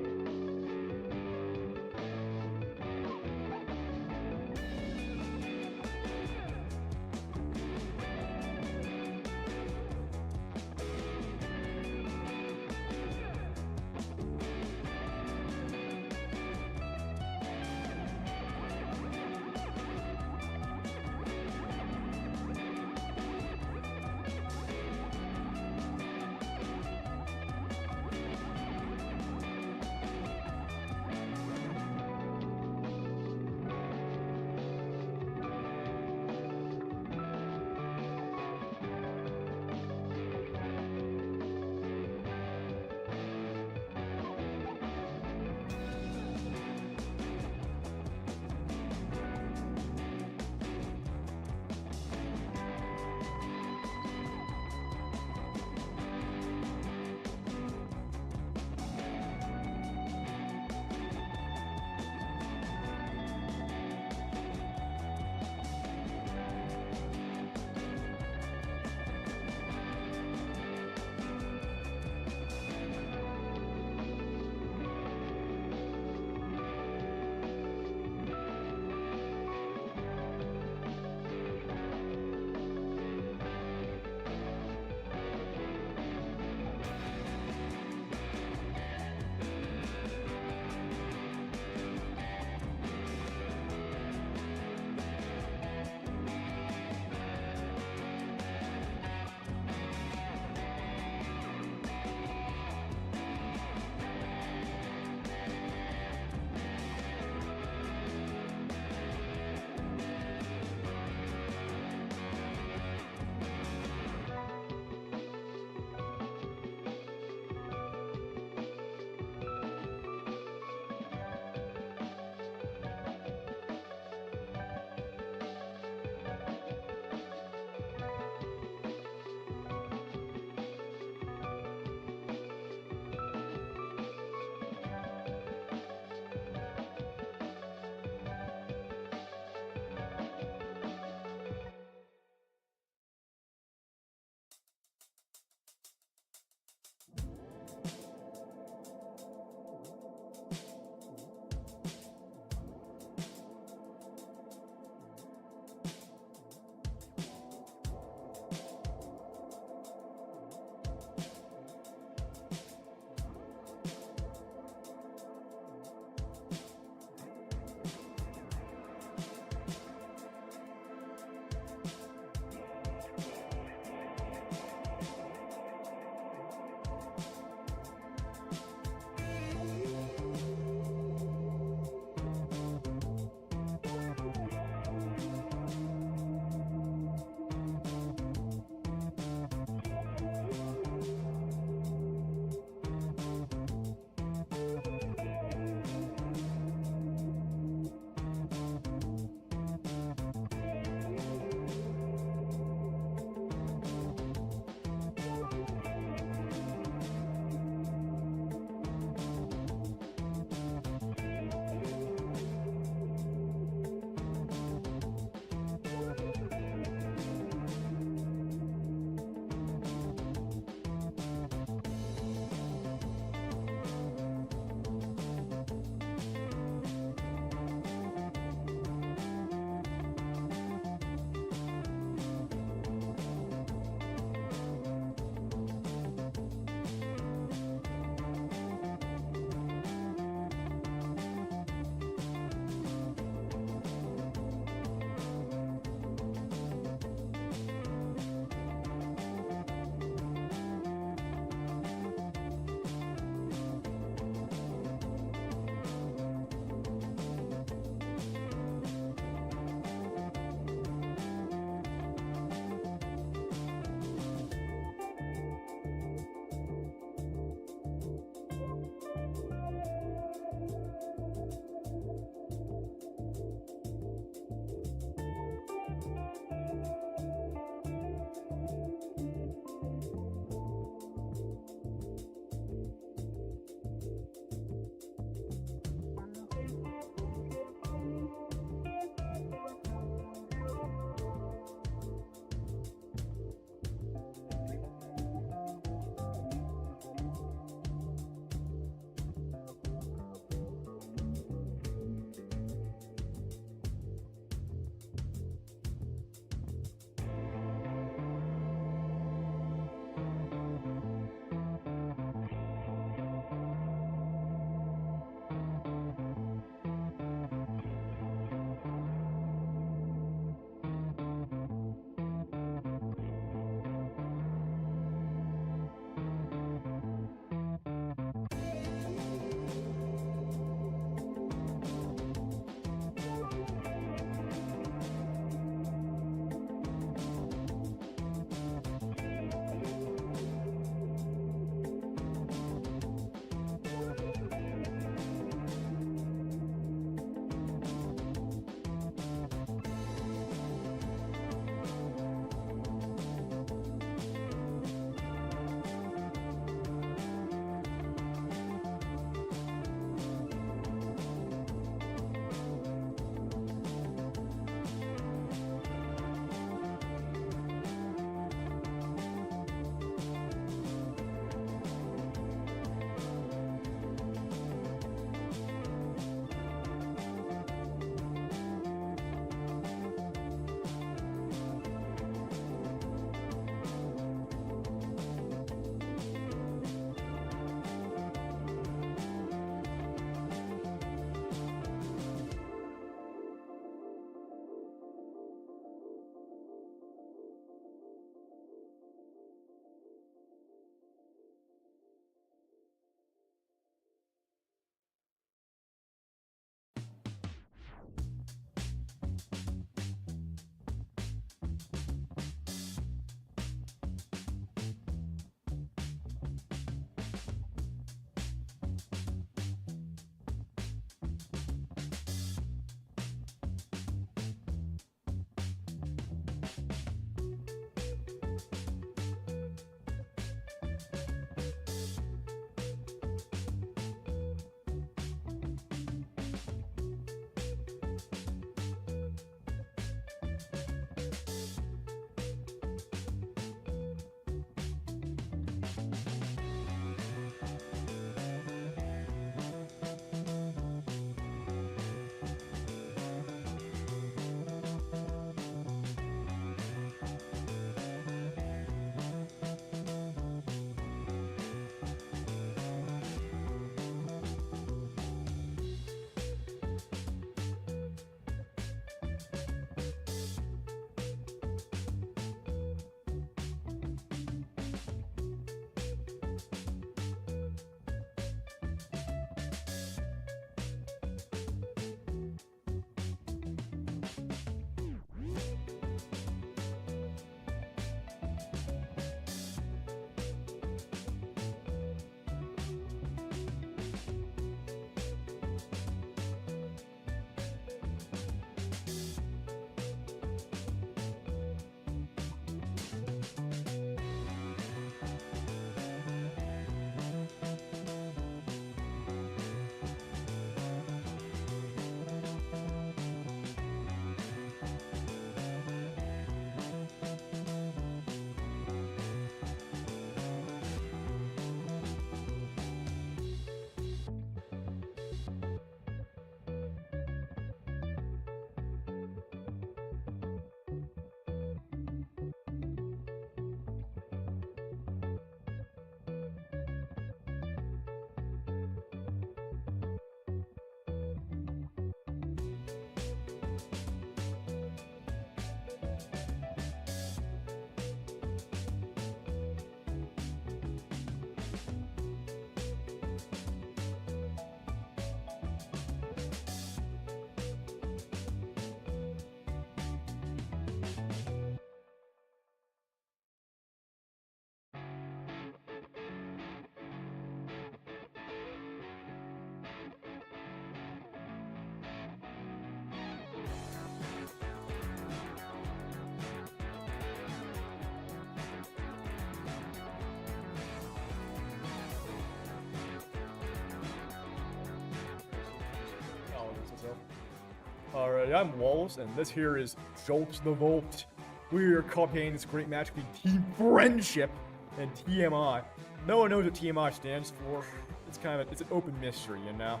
Alright, I'm Wallace, and this here is Jolt the Volt. We're copying this great match between Team Friendship and TMI. No one knows what TMI stands for. It's it's an open mystery, you know.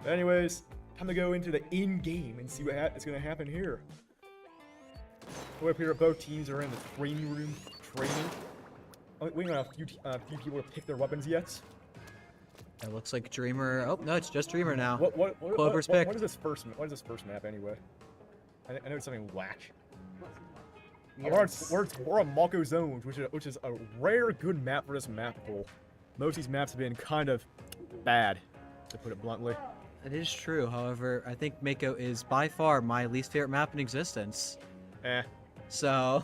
But anyways, time to go into the in-game and see what is going to happen here. So up here, both teams are in the training room training. Waiting on a few people to pick their weapons yet. It looks like Dreamer. Oh no, it's just Dreamer now. Clover's picked. What is this first map anyway? I know it's something whack. We're on Mako Zones, which is a rare good map for this map pool. Most of these maps have been kind of bad, to put it bluntly. It is true. However, I think Mako is by far my least favorite map in existence. So,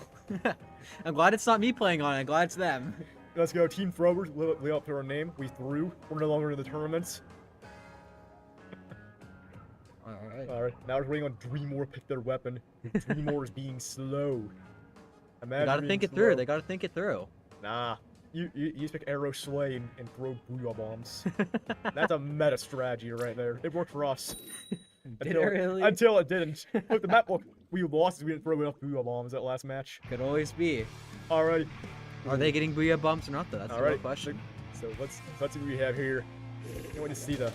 I'm glad it's not me playing on it. I'm glad it's them. Let's go, Team Throwers. Live up to our name. We threw. We're no longer in the tournaments. Alright. Now we're waiting on Dreamore pick their weapon. Dreamore is being slow. They gotta think it through. They gotta think it through. Nah. You just pick Arrow Slay and throw Booyah Bombs. That's a meta strategy right there. It worked for us. Until it didn't. Look, the map look, we lost because we didn't throw enough Booyah Bombs that last match. Could always be. Alrighty. Are they getting Booyah Bumps or not though? That's the real question. So let's see what we have here. Can't wait to see the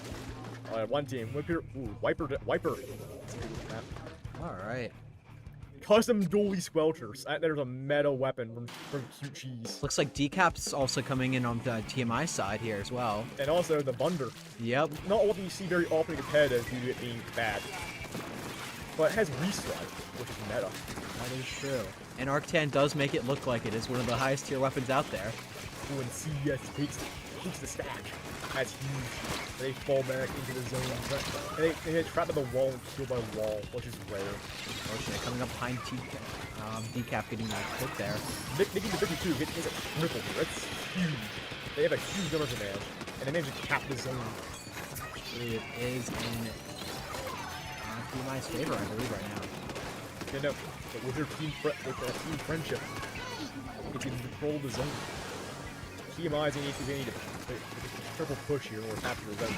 one team. Look here. Ooh, Wiper. Alright. Custom Dually Squelchers. There's a meta weapon from Cute Cheese. Looks like Decap's also coming in on the TMI side here as well. And also the Bunder. Yep. Not what you see very often competitive due to it being bad. But it has Restrike, which is meta. That is true. And Arctan does make it look like it is one of the highest tier weapons out there. Ooh, and CS takes the stack. That's huge. They fall back into the zone. They get trapped by the wall and killed by the wall, which is rare. Unfortunately, coming up behind Decap getting that clip there. Making the 52 gets a triple here. That's huge. They have a huge number of advantage, and they managed to cap the zone. It is in TMI's favor, I believe, right now. Yeah, no, but with their team friendship, it can control the zone. TMI's going to need a triple push here or capture the zone.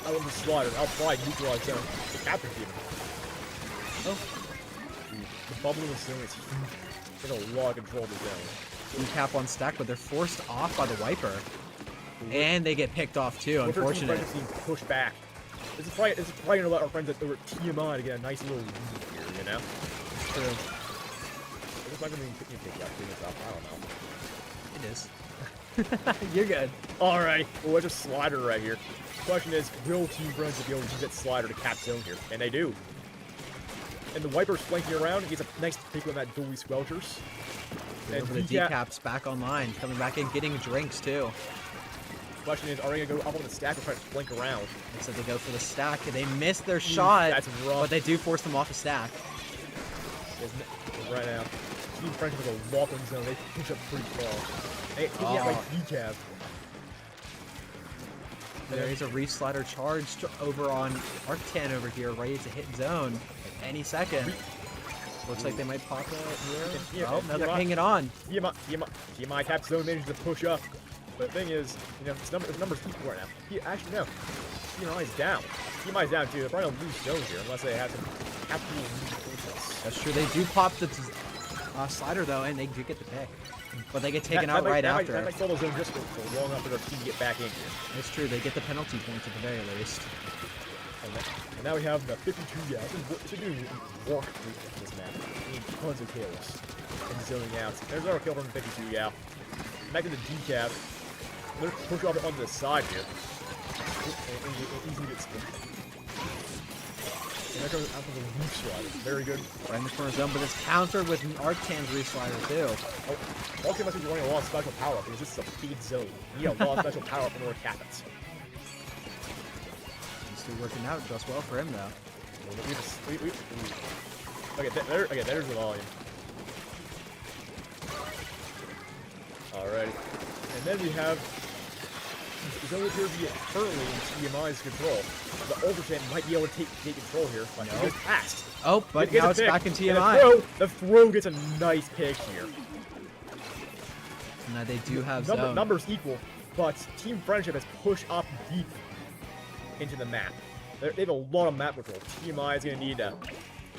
I love the slider. I'll probably neutralize zone. The capture team. Oh. The bubble in the zone is huge. They have a lot of control of the zone. Decap on stack, but they're forced off by the Wiper. And they get picked off too, unfortunate. Team pushed back. This is probably going to let our friends over at TMI to get a nice little lead here, you know? It's true. It's not going to be pick this up. I don't know. It is. You're good. Alright, well, there's a slider right here. The question is, will Team Friends be able to use that slider to cap zone here? And they do. And the Wiper's flanking around. He gets a nice pick on that Dually Squelchers. And the Decap's back online, coming back in, getting drinks too. The question is, are they going to go up on the stack or try to flank around? So they go for the stack, and they miss their shot. That's rough. But they do force them off the stack. Right now. Team Friends with a walking zone. They push up pretty far. Hey, taking out by Decap. There is a Re-Slider charged over on Arctan over here, ready to hit zone at any second. Looks like they might pop it here. Oh, no, they're pinging it on. TMI cap zone manages to push up. But the thing is, you know, it's numbers equal right now. Actually, no. TMI's down. TMI's down too. They're probably going to lose zone here unless they have some absolute lose. That's true. They do pop the slider though, and they do get the pick. But they get taken out right after. That might stall the zone just for long enough for their team to get back in here. It's true. They get the penalty points at the very least. And now we have the 52 Yao. It's doing work with this map. Tons of kills and zoning out. There's our kill from the 52 Yao. Back to the Decap. They're push off onto the side here. Easily gets split. And there comes out of the Reef Slider. Very good. Right in the corner zone, but it's countered with an Arctan's Re-Slider too. Oh, Arctan must be running a lot of special power up because this is a big zone. You need a lot of special power up in order to cap it. It's still working out just well for him though. Okay, there's the volume. Alrighty. And then we have zone appears to be currently in TMI's control. The Ultraman might be able to take control here. But no. It's passed. Oh, but now it's back in TMI. The throw gets a nice pick here. Now they do have zone. Numbers equal, but Team Friendship has pushed up deep into the map. They have a lot of map control. TMI is going to need to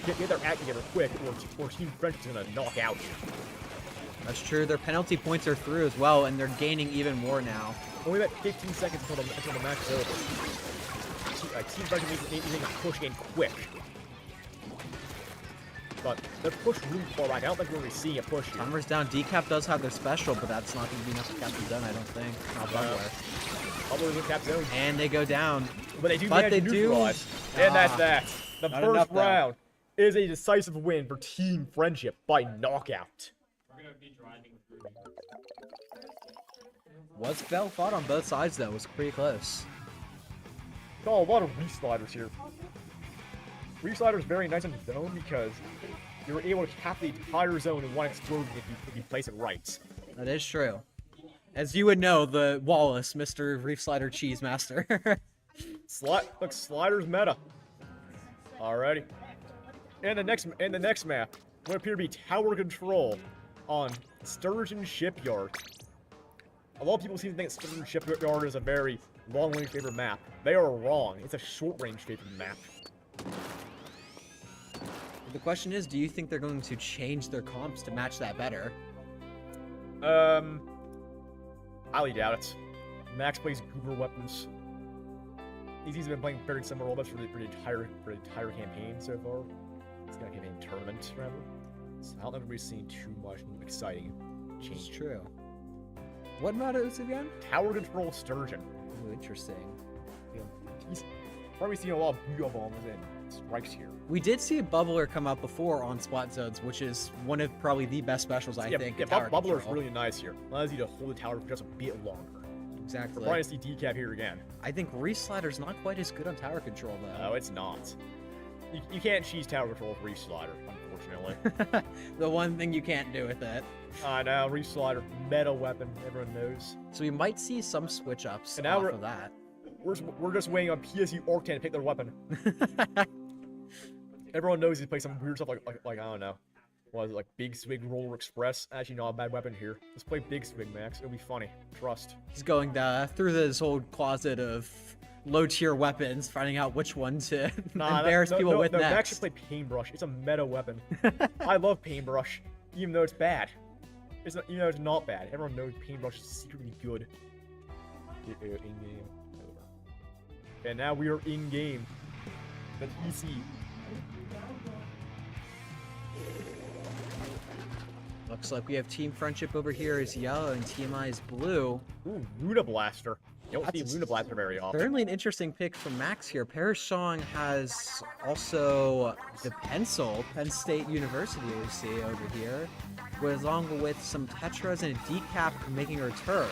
get their act together quick, or Team Friendship's gonna knock out you. That's true. Their penalty points are through as well, and they're gaining even more now. Only about 15 seconds until the match is over. Team Friendship needs to push in quick. But they're pushed really far back. I don't think we're really seeing a push here. Timer's down. Decap does have their special, but that's not going to be enough to cap the zone, I don't think. Not Bubbler. Bubbler's in cap zone. And they go down. But they do manage to neutralize. And that's that. The first round is a decisive win for Team Friendship by knockout. We're gonna be driving through. Was well fought on both sides, though. It was pretty close. Oh, a lot of resliders here. Resliders very nice on the zone because you're able to cap the entire zone in one explosion if you place it right. That is true. As you would know, the Wallace, Mr. Reef Slider Cheese Master. Look, sliders meta. Alrighty. And the next map would appear to be tower control on Sturgeon Shipyard. A lot of people seem to think Sturgeon Shipyard is a very long-range favorite map. They are wrong. It's a short-range favorite map. The question is, do you think they're going to change their comps to match that better? Highly doubt it. Max plays Goober weapons. He's been playing very similar roll-ups for the entire campaign so far. It's not a campaign tournament, rather. So I don't think we've seen too much exciting change. It's true. What mod is it again? Tower control Sturgeon. Ooh, interesting. He's probably seen a lot of Booyah bombs and strikes here. We did see a Bubbler come out before on Splat Zones, which is one of probably the best specials, I think. Yeah, Bubbler's really nice here. Allows you to hold the tower for just a bit longer. Exactly. We're probably going to see Decap here again. I think Reef Slider's not quite as good on tower control, though. No, it's not. You can't cheese tower control with Reef Slider, unfortunately. The one thing you can't do with it. I know, Reef Slider, meta weapon, everyone knows. So we might see some switch-ups And now off of that. We're just waiting on PSU Orc10 to pick their weapon. Everyone knows he plays some weird stuff like I don't know. What is it, like Big Swig Roller Express? Actually, not a bad weapon here. Let's play Big Swig, Max. It'll be funny. Trust. He's going through this whole closet of low-tier weapons, finding out which one to embarrass people with next. Max should play Paintbrush. It's a meta weapon. I love Paintbrush, even though it's bad. Even though it's not bad. Everyone knows Paintbrush is secretly good. In-game. And now we are in-game. That's EC. Looks like we have Team Friendship over here is yellow and TMI is blue. Ooh, Luna Blaster. You don't see Luna Blaster very often. Certainly an interesting pick from Max here. Parashong has also the Pencil, Penn State University we see over here, along with some Tetras and a Decap making a return.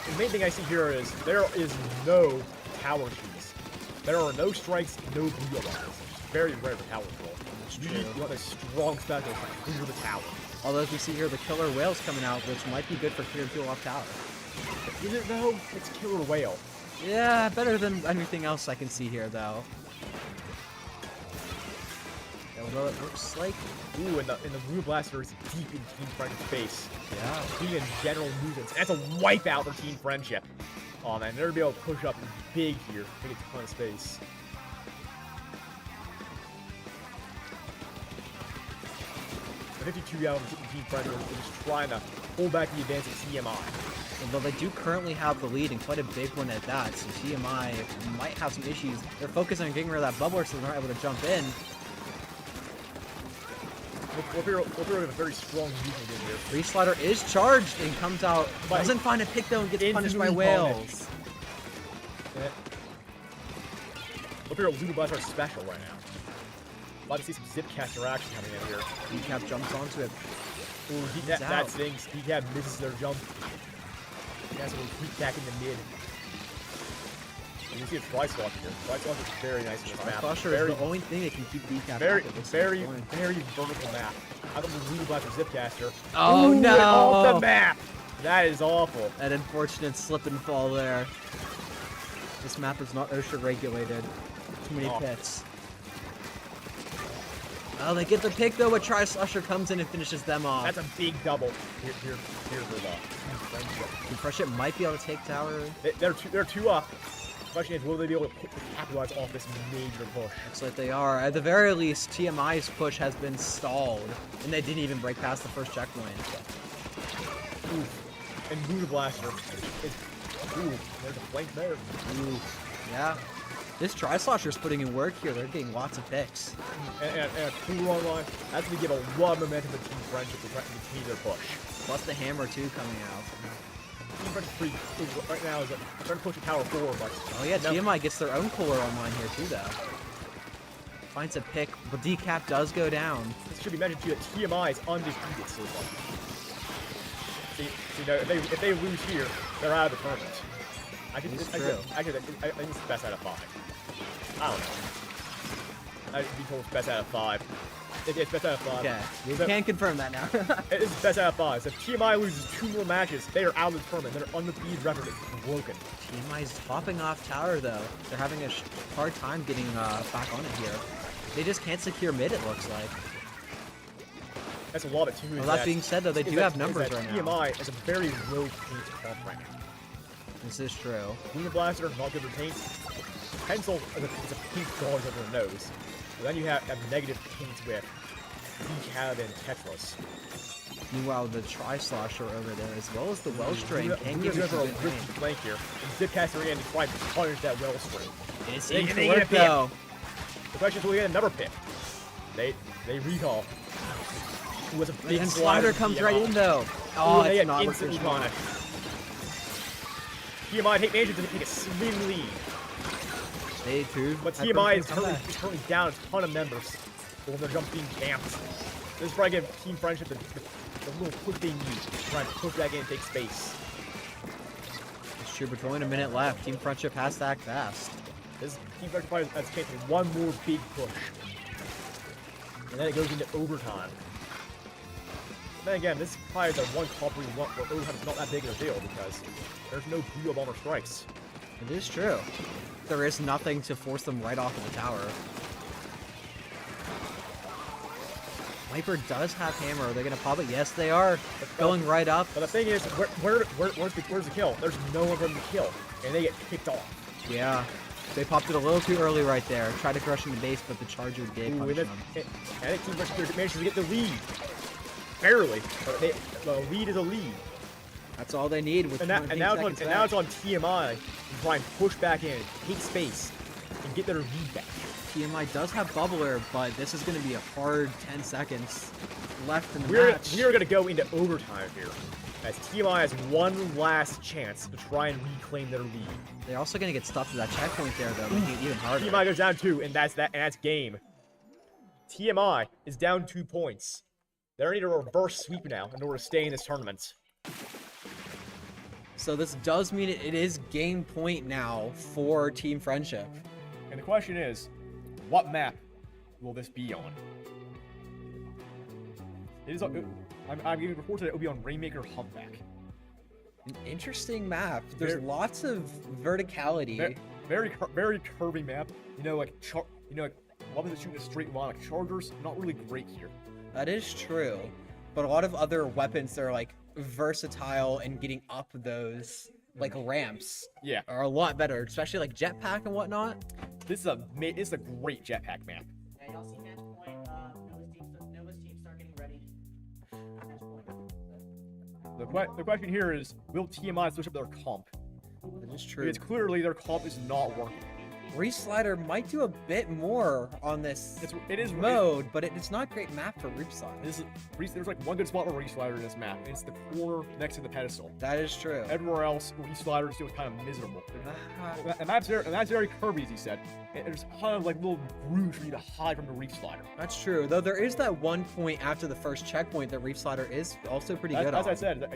The main thing I see here is there is no tower cheese. There are no strikes, no blue lines. It's very rare for tower control. You want a strong special to clear the tower. Although as we see here, the Killer Whale's coming out, which might be good for clearing people off tower. Is it though? It's Killer Whale. Yeah, better than anything else I can see here, though. Although it looks like... Ooh, and the Blue Blaster is deep in Team Friendship's face. Yeah. Team in general movements. And that's a wipeout for Team Friendship. Oh man, they're gonna be able to push up big here. Take a ton of space. The 52 out of Team Friendship is just trying to hold back the advance of TMI. Although they do currently have the lead, and quite a big one at that, so TMI might have some issues. They're focusing on getting rid of that bubbler so they're not able to jump in. We'll be a very strong movement in here. Reef Slider is charged and comes out, doesn't find a pick though and gets punished by whales. We'll be a Luna Blaster special right now. About to see some Zipcaster action coming in here. Decap jumps onto it. Ooh, that stings. Decap misses their jump. He has a little creep back in the mid. And you see a Tri-Slosher here. Tri-Slosher is very nice in this map. Tri-Slosher is the only thing that can keep Decap very vertical map. I thought the Luna Blaster Zipcaster. Oh no! Off the map! That is awful. An unfortunate slip and fall there. This map is not OSHA regulated. Too many pits. Oh, they get the pick though, but Tri-Slosher comes in and finishes them off. That's a big double. Here's the Friendship might be able to take tower. They're two up. question is, will they be able to capitalize off this major push? Looks like they are. At the very least, TMI's push has been stalled, and they didn't even break past the first checkpoint. Oof. And Buddha Blaster. Ooh, there's a flank there. Ooh. Yeah. This Tri-Slosher's putting in work here. They're getting lots of picks. And a cool online. That's going to give a lot of momentum to Team Friendship to continue their push. Plus the hammer, too, coming out. Team Friendship right now is trying to push a tower forward, but... Oh, yeah, TMI gets their own cooler online here, too, though. Finds a pick, but decap does go down. This should be mentioned, too, that TMI is undefeated so far. See, if they lose here, they're out of the tournament. I think it's the best out of 5. I don't know. I'd be told it's best out of 5. It's best out of 5. Okay, you So- can confirm that now. It's best out of 5. So if TMI loses 2 more matches, they are out of the tournament. Their undefeated record is broken. TMI's hopping off tower, though. They're having a hard time getting back on it here. They just can't secure mid, it looks like. That's a lot of 2. Well, that being said, though, they do have numbers right now. TMI is a very low paint comp rank. This is true. Lunar Blaster, not good for paint. Pencil is a pink gauze over the nose. But then you have negative paint with Decab and Tetris. Meanwhile, the Tri-Slosher over there, as well as the Wellstring, can give you you some a good good pain. flank here. And Zipcaster again to try and punish that Wellstring. It They seems to get a work, pick. though. The question is, will we get another pick? They recall. Who was a big And Slider comes right in, though. Oh, they it's get not instantly working. punished. TMI take managed to take a slim lead. They too. But have TMI pretty is good currently, comeback. is currently down a ton of members when their jump being camped. This is probably give Team Friendship the little push they need to try and push back in and take space. It's true, but with only a minute left. Team Friendship has to act fast. This Team Friendship probably has a chance for one more big push. And then it goes into overtime. But then again, this is probably the one top where overtime is not that big of a deal because there's no Blue Bomber strikes. It is true. There is nothing to force them right off of the tower. Viper does have hammer. Are they going to pop it? Yes, they are. Going right up. But the thing is, where's the kill? There's no one for them to kill, and they get picked off. Yeah. They popped it a little too early right there. Tried to crush him to base, but the Charger did punish And him. I think Team Friendship managed to get the lead. Barely. But the lead is a lead. That's all they need with And 20 now seconds it's on left. TMI to try and push back in, take space, and get their lead back. TMI does have Bubbler, but this is going to be a hard 10 seconds left in the We match. are going to go into overtime here, as TMI has one last chance to try and reclaim their lead. They're also going to get stuffed to that checkpoint there, though, making it even harder. TMI goes down 2, and that's game. TMI is down 2 points. They're need a reverse sweep now in order to stay in this tournament. So this does mean it is game point now for Team Friendship. And the question is, what map will this be on? It is. I'm giving reports that it will be on Rainmaker Humpback. An interesting map. There's Very- lots of verticality. Very curvy map. Like weapons that shoot in a straight line, like Chargers, not really great here. That is true. But a lot of other weapons that are like versatile and getting up those like ramps Yeah, are a lot better, especially like jetpack and whatnot. this is a great jetpack map. Yeah, y'all see match point. Nova's team start getting ready. Match point. The question here is, will TMI switch up their comp? That is true. It's clearly their comp is not working. Reslider might do a bit more on this It is mode, but it's not a great map for Reslider. There's like one good spot for Reslider in this map, and it's the corner next to the pedestal. That is true. Everywhere else, Reslider is still kind of miserable. Ah, And that's very Kirby, as he said. And there's kind of like little grooves for you to hide from the Reslider. That's true. Though there is that one point after the first checkpoint that Reslider is also pretty good As on. I said,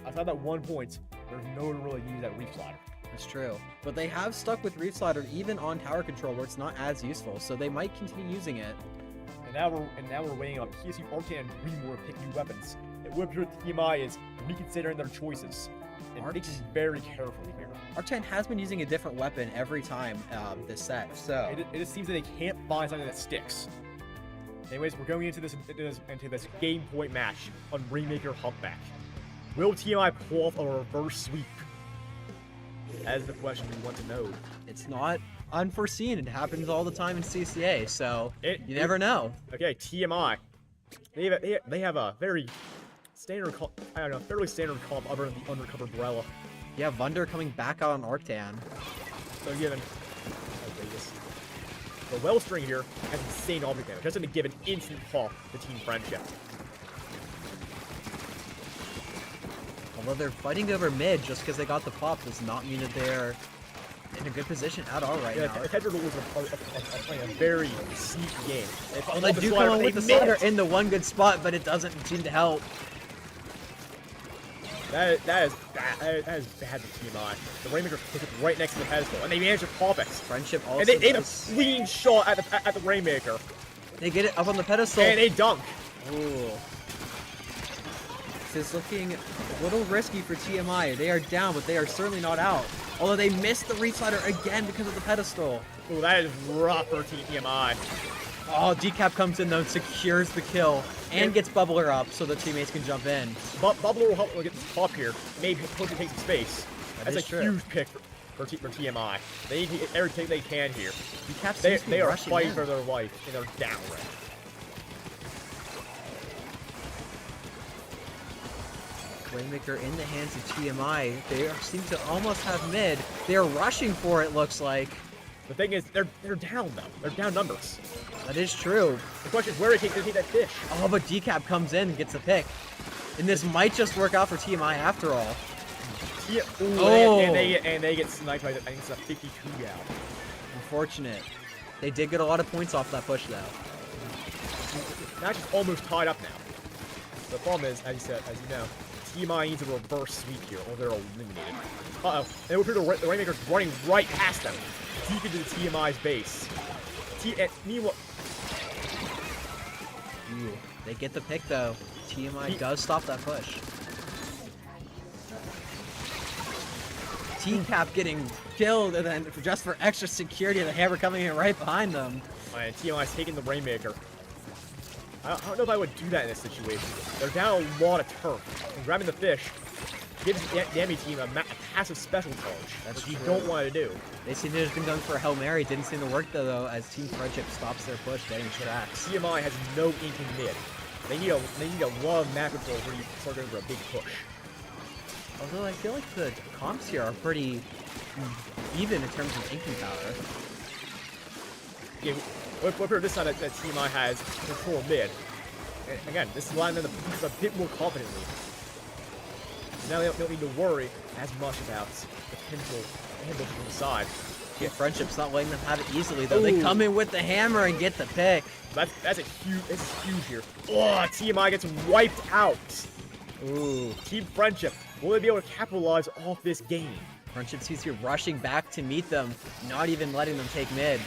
outside that one point, there's no one to really use that Reslider. That's true. But they have stuck with Reslider even on tower control where it's not as useful, so they might continue using it. And now we're waiting on PSU Arcan and Greenwood to pick new weapons. It would appear TMI is reconsidering their choices and thinking very carefully here. Arctan has been using a different weapon every time this set, so It just seems that they can't find something that sticks. Anyways, we're going into this game point match on Rainmaker Humpback. Will TMI pull off a reverse sweep? That is the question we want to know. it's not unforeseen. It happens all the time in CCA, so you never know. Okay, TMI. They have a very standard, fairly standard comp other than the undercover umbrella. Yeah, Vunder coming back out on Arctan. So given, the Wellstring here has insane object damage. That's going to give an instant pop to Team Friendship. Although they're fighting over mid just because they got the pop does not mean that they're in a good position at all right now. Tetra was playing a very sneaky game. Well, they do come in with the slider in the one good spot, but it doesn't seem to help. That is bad for TMI. The Rainmaker puts it right next to the pedestal, and they manage to pop it. Friendship also. And they have a clean shot at the Rainmaker. They get it up on the pedestal. And they dunk. Ooh. This is looking a little risky for TMI. They are down, but they are certainly not out. Although they missed the reach slider again because of the pedestal. Ooh, that is rough for TMI. Oh, Decap comes in though, secures the kill, and gets Bubbler up so the teammates can jump in. Bubbler will help get this pop here. Maybe push and take some space. That's a huge pick for TMI. They need to get everything they can here. They are fighting for their life, and they're down right. Rainmaker in the hands of TMI. They seem to almost have mid. They are rushing for it, looks like. The thing is, they're down though. They're down numbers. That is true. The question is where they take that fish. Oh, but Decap comes in and gets the pick. And this might just work out for TMI after all. Yeah. Ooh, and they get sniped by, I think it's a 52 gal. Unfortunate. They did get a lot of points off that push though. Match is almost tied up now. The problem is, as you know, TMI needs a reverse sweep here, or they're eliminated. Uh-oh. And the Rainmaker's running right past them, deep into the TMI's base. Meanwhile... Ooh, they get the pick, though. TMI does stop that push. T-Cap getting killed, and then just for extra security, the Hammer coming in right behind them. And TMI's taking the Rainmaker. I don't know if I would do that in this situation. They're down a lot of turf. And grabbing the fish gives the enemy team a passive special charge, which you don't want to do. They seem to have been going for a Hail Mary. Didn't seem to work though, as Team Friendship stops their push, getting tracks. TMI has no ink in mid. They need a lot of map control where you start going for a big push. Although I feel like the comps here are pretty even in terms of inking power. Yeah, whatever this side that TMI has control mid. And again, this is line them a bit more confidently. Now they don't need to worry as much about potential ambush from the side. Yeah, Friendship's not letting them have it easily though. Ooh. They come in with the hammer and get the pick. That's huge here. Oh, TMI gets wiped out. Ooh. Team Friendship, will they be able to capitalize off this game? Friendship seems to be rushing back to meet them, not even letting them take mid.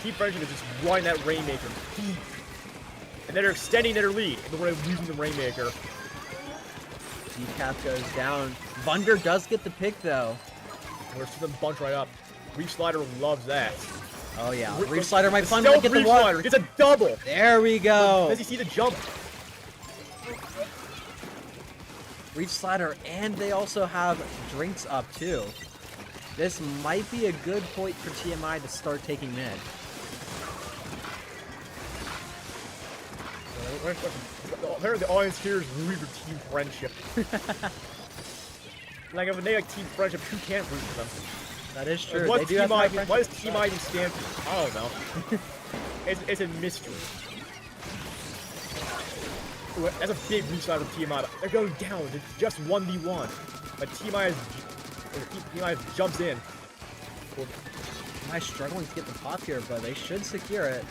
Team Friendship is just running that Rainmaker deep. And they're extending their lead, and they're losing the Rainmaker. Decap goes down. Vunder does get the pick though. We're seeing them bunch right up. Reef Slider loves that. Oh yeah, Reef Slider might finally get the one. It's a double. There we go. Does he see the jump? Reef Slider, and they also have drinks up too. This might be a good point for TMI to start taking mid. Apparently the audience here is rooting for Team Friendship. Like if they like Team Friendship, who can't root for them? That is true. What does Team I even stand for? I don't know. It's a mystery. Ooh, that's a big reach out of TMI. They're going down. They're just 1v1. But TMI jumps in. TMI struggling to get the pop here, but they should secure it.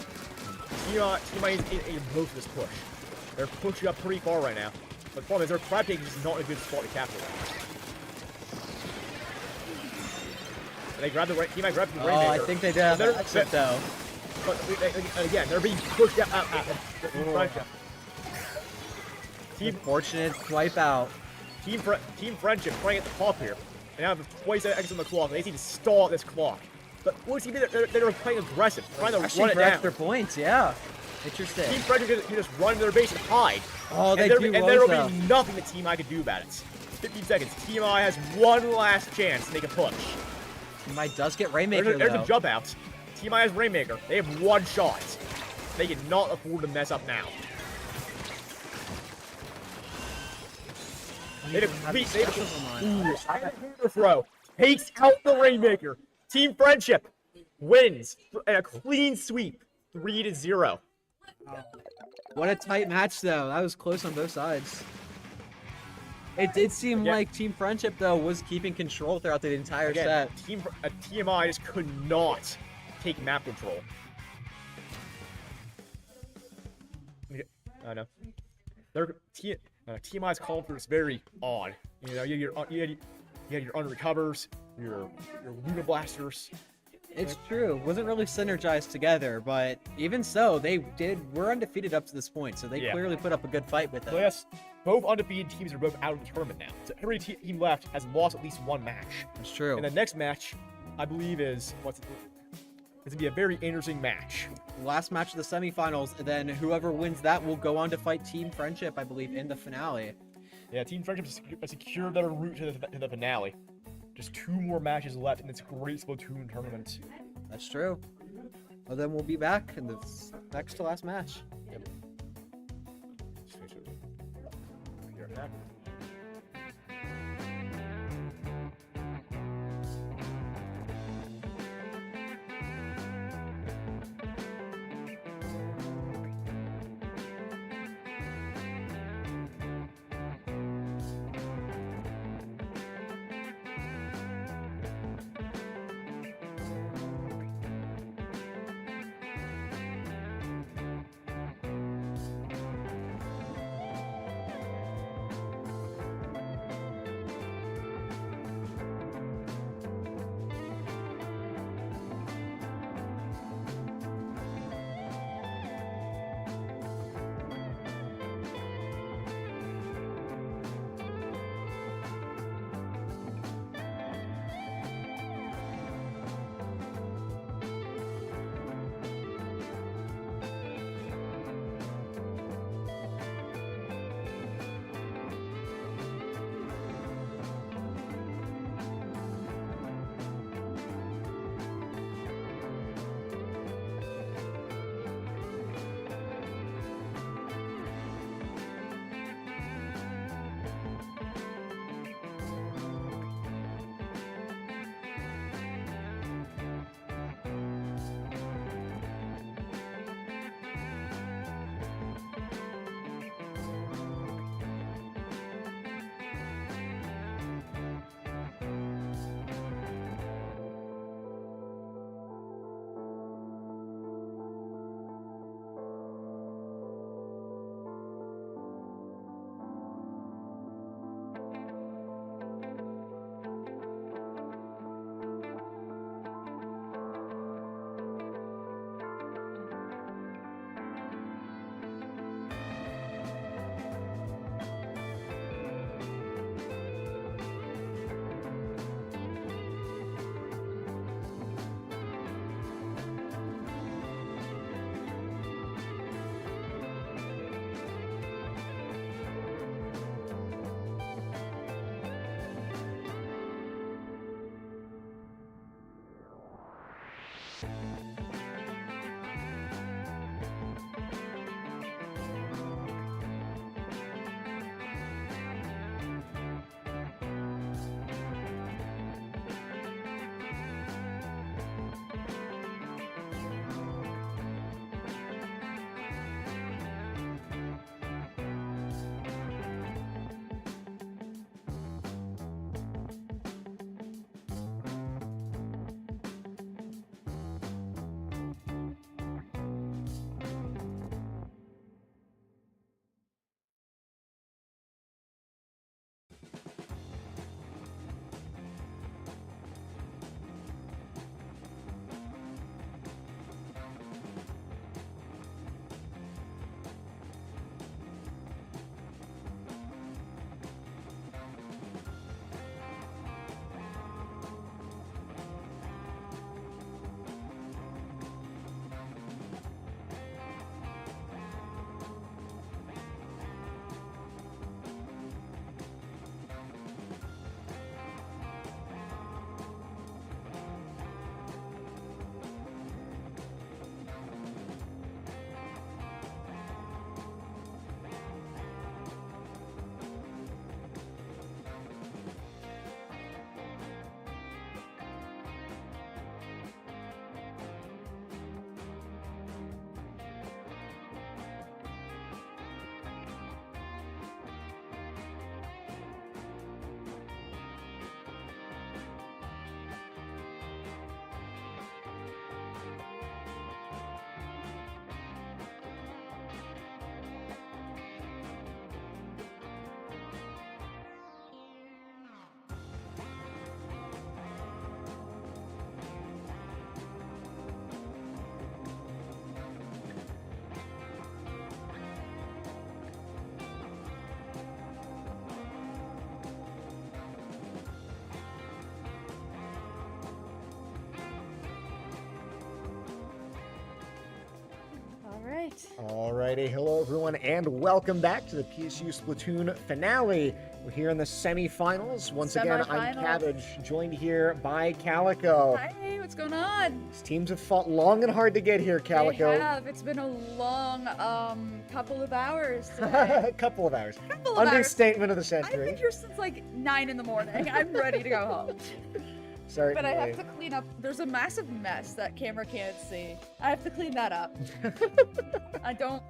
TMI is in most of this push. They're pushing up pretty far right now. But the problem is their crab taking is not a good spot to capitalize. And they grab the right. TMI grabs the Rainmaker. Oh, I think they did have an exit though. But again, they're being pushed out. Unfortunate wipeout. Team Friendship trying to get the pop here. And now have 20 seconds on the clock. They need to stall this clock. But what do you mean? They're playing aggressive, trying to run it down. Their points, yeah. Interesting. Team Friendship can just run to their base and hide. Oh, and there will be nothing that Team I can do about it. 15 seconds. Team I has one last chance to make a push. Might does get Rainmaker There's though. a jump out. Team I has Rainmaker. They have one shot. They cannot afford to mess up now. They throw takes out the Rainmaker. Team Friendship wins in a clean sweep, 3-0. What a tight match though. That was close on both sides. It did seem Again- like Team Friendship though was keeping control throughout the entire Again, set. TMI just could not take map control. I know. TMI's confidence is very odd. You know, you had your undercovers, your Luna Blasters. It's true. Wasn't really synergized together, but even so, we're undefeated up to this point, so they Yeah. clearly put up a good fight with it. So yes, both undefeated teams are both out of the tournament now. So every team left has lost at least one match. It's true. And the next match, I believe, is it's gonna be a very interesting match. Last match of the semifinals, and then whoever wins that will go on to fight Team Friendship, I believe, in the finale. Yeah, Team Friendship has secured their route to the finale. Just 2 more matches left in this great Splatoon tournament. That's true. Well, then we'll be back in the next to last match. Here, back. Alrighty, hello everyone, and welcome back to the PSU Splatoon Finale. We're here in the semifinals. Once again, I'm Semifinals. Cabbage, joined here by Calico. Hey, what's going on? These teams have fought long and hard to get here, Calico. They have. It's been a long couple of hours today. A couple of hours. Couple of hours. Understatement of the I've century. been here since like 9 in the morning. I'm ready to go home. Sorry. But I have to clean up. There's a massive mess that camera can't see. I have to clean that up.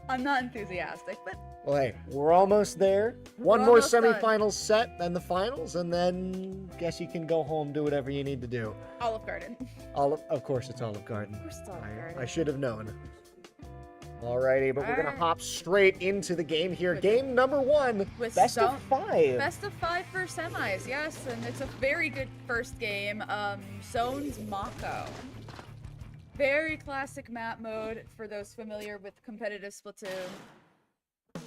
I'm not enthusiastic, but Well, hey, we're almost there. One more almost done. semifinals set, then the finals, and then guess you can go home, do whatever you need to do. Olive Garden. Of course, it's Olive Garden. Of course it's Olive Garden. I should have known. Alrighty, but we're gonna Alright. hop straight into the game here. Game number 1, With best of 5. Best of 5 for semis, yes, and it's a very good first game. Zones Mako. Very classic map mode for those familiar with competitive Splatoon.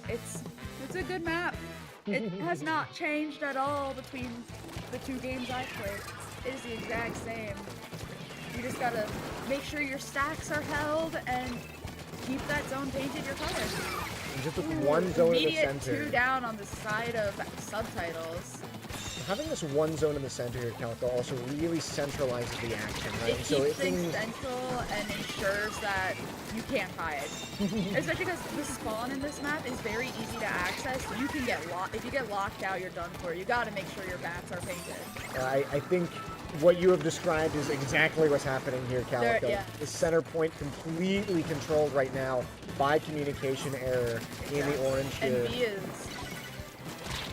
It's a good map. It has not changed at all between the 2 games I've played. It is the exact same. You just gotta make sure your stacks are held and keep that zone painted your color. And just with one zone in the Immediate center. 2 down on the side of subtitles. Having this one zone in the center here, Calico, also really centralizes the action, right? It So keeps if things central and ensures that you can't hide. Especially because the spawn in this map is very easy to access. You can get locked. If you get locked out, you're done for. You gotta make sure your bats are painted. I think what you have described is exactly what's happening here, Calico. yeah. The center point completely controlled right now by communication error in the orange here. And B is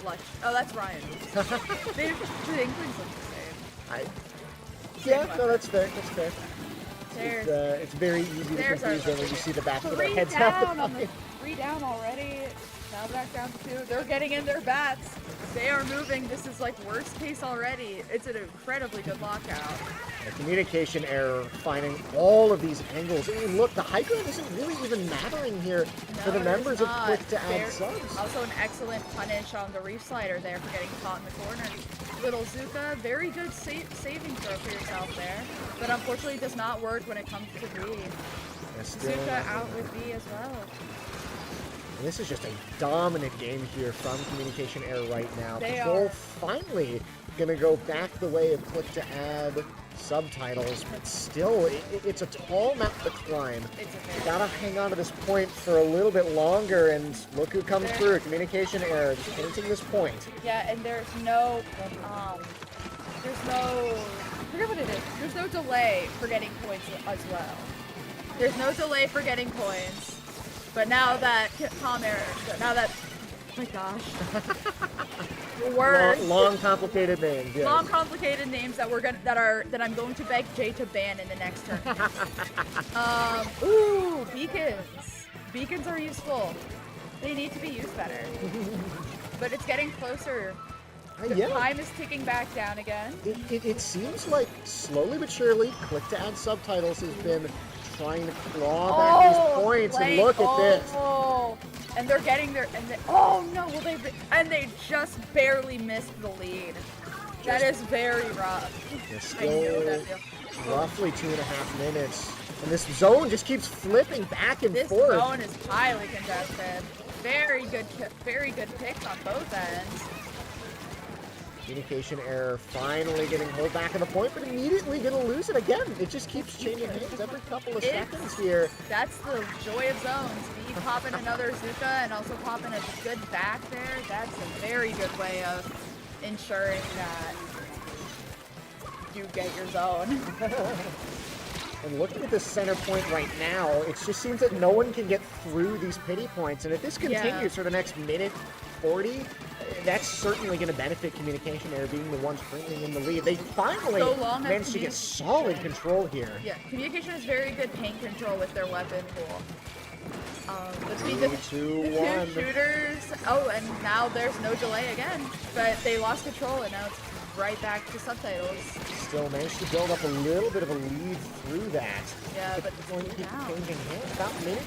lush. Oh, that's Ryan. The Inklings look the same. Yeah, no, that's fair. That's fair. There's It's very easy to There's our confuse them when you leader. see the back of their 3 heads half the down on the time. 3 down already. Now back down to 2. They're getting in their bats. They are moving. This is like worst case already. It's an incredibly good lockout. A communication error finding all of these angles. And look, the high ground isn't really even mattering here for the No, members it's of not. Quick to add There- subs. Also an excellent punish on the reef slider there for getting caught in the corner. Little Zuka, very good saving throw for yourself there. But unfortunately does not work when it comes to B. Yeah, still- Zuka out with B as well. And this is just a dominant game here from communication error right now. They Control are. finally gonna go back the way of Click to add subtitles, but still, it's a tall map to climb. It's a You very gotta hang on to this point for a little bit longer, and look who comes There- through. Communication error, just painting this point. Yeah, and there's no I forget what it is. There's no delay for getting points as well. There's no delay for getting coins. But now that oh my gosh. Words. Long, complicated names, yes. Long, complicated names that that I'm going to beg Jay to ban in the next turn. Ooh, beacons. Beacons are useful. They need to be used better. But it's getting closer. The Yeah. time is ticking back down again. It seems like slowly but surely, Click to add subtitles has been trying to claw back these points, and look at this. Oh, and they're getting their oh no, well they just barely missed the lead. That is very rough. It's I know still that feel. roughly 2.5 minutes, and this zone just keeps flipping back and This forth. zone is highly contested. Very good picks on both ends. Communication error finally getting hold back on the point, but immediately gonna lose it again. It just keeps changing hands every couple of seconds here. That's the joy of zones. Me popping another Zuka and also popping a good back there. That's a very good way of ensuring that you get your zone. And looking at this center point right now, it just seems that no one can get through these pity points. And if this continues for the next minute 40, that's certainly going to benefit communication error being the ones bringing in the lead. They finally So long as managed to get solid control here. Yeah, communication is very good paint control with their weapon pool. Between the 2, two 1. shooters. Oh, and now there's no delay again. But they lost control and now it's right back to subtitles. Still managed to build up a little bit of a lead through that. Yeah, but it's going to keep now- changing hands. About minute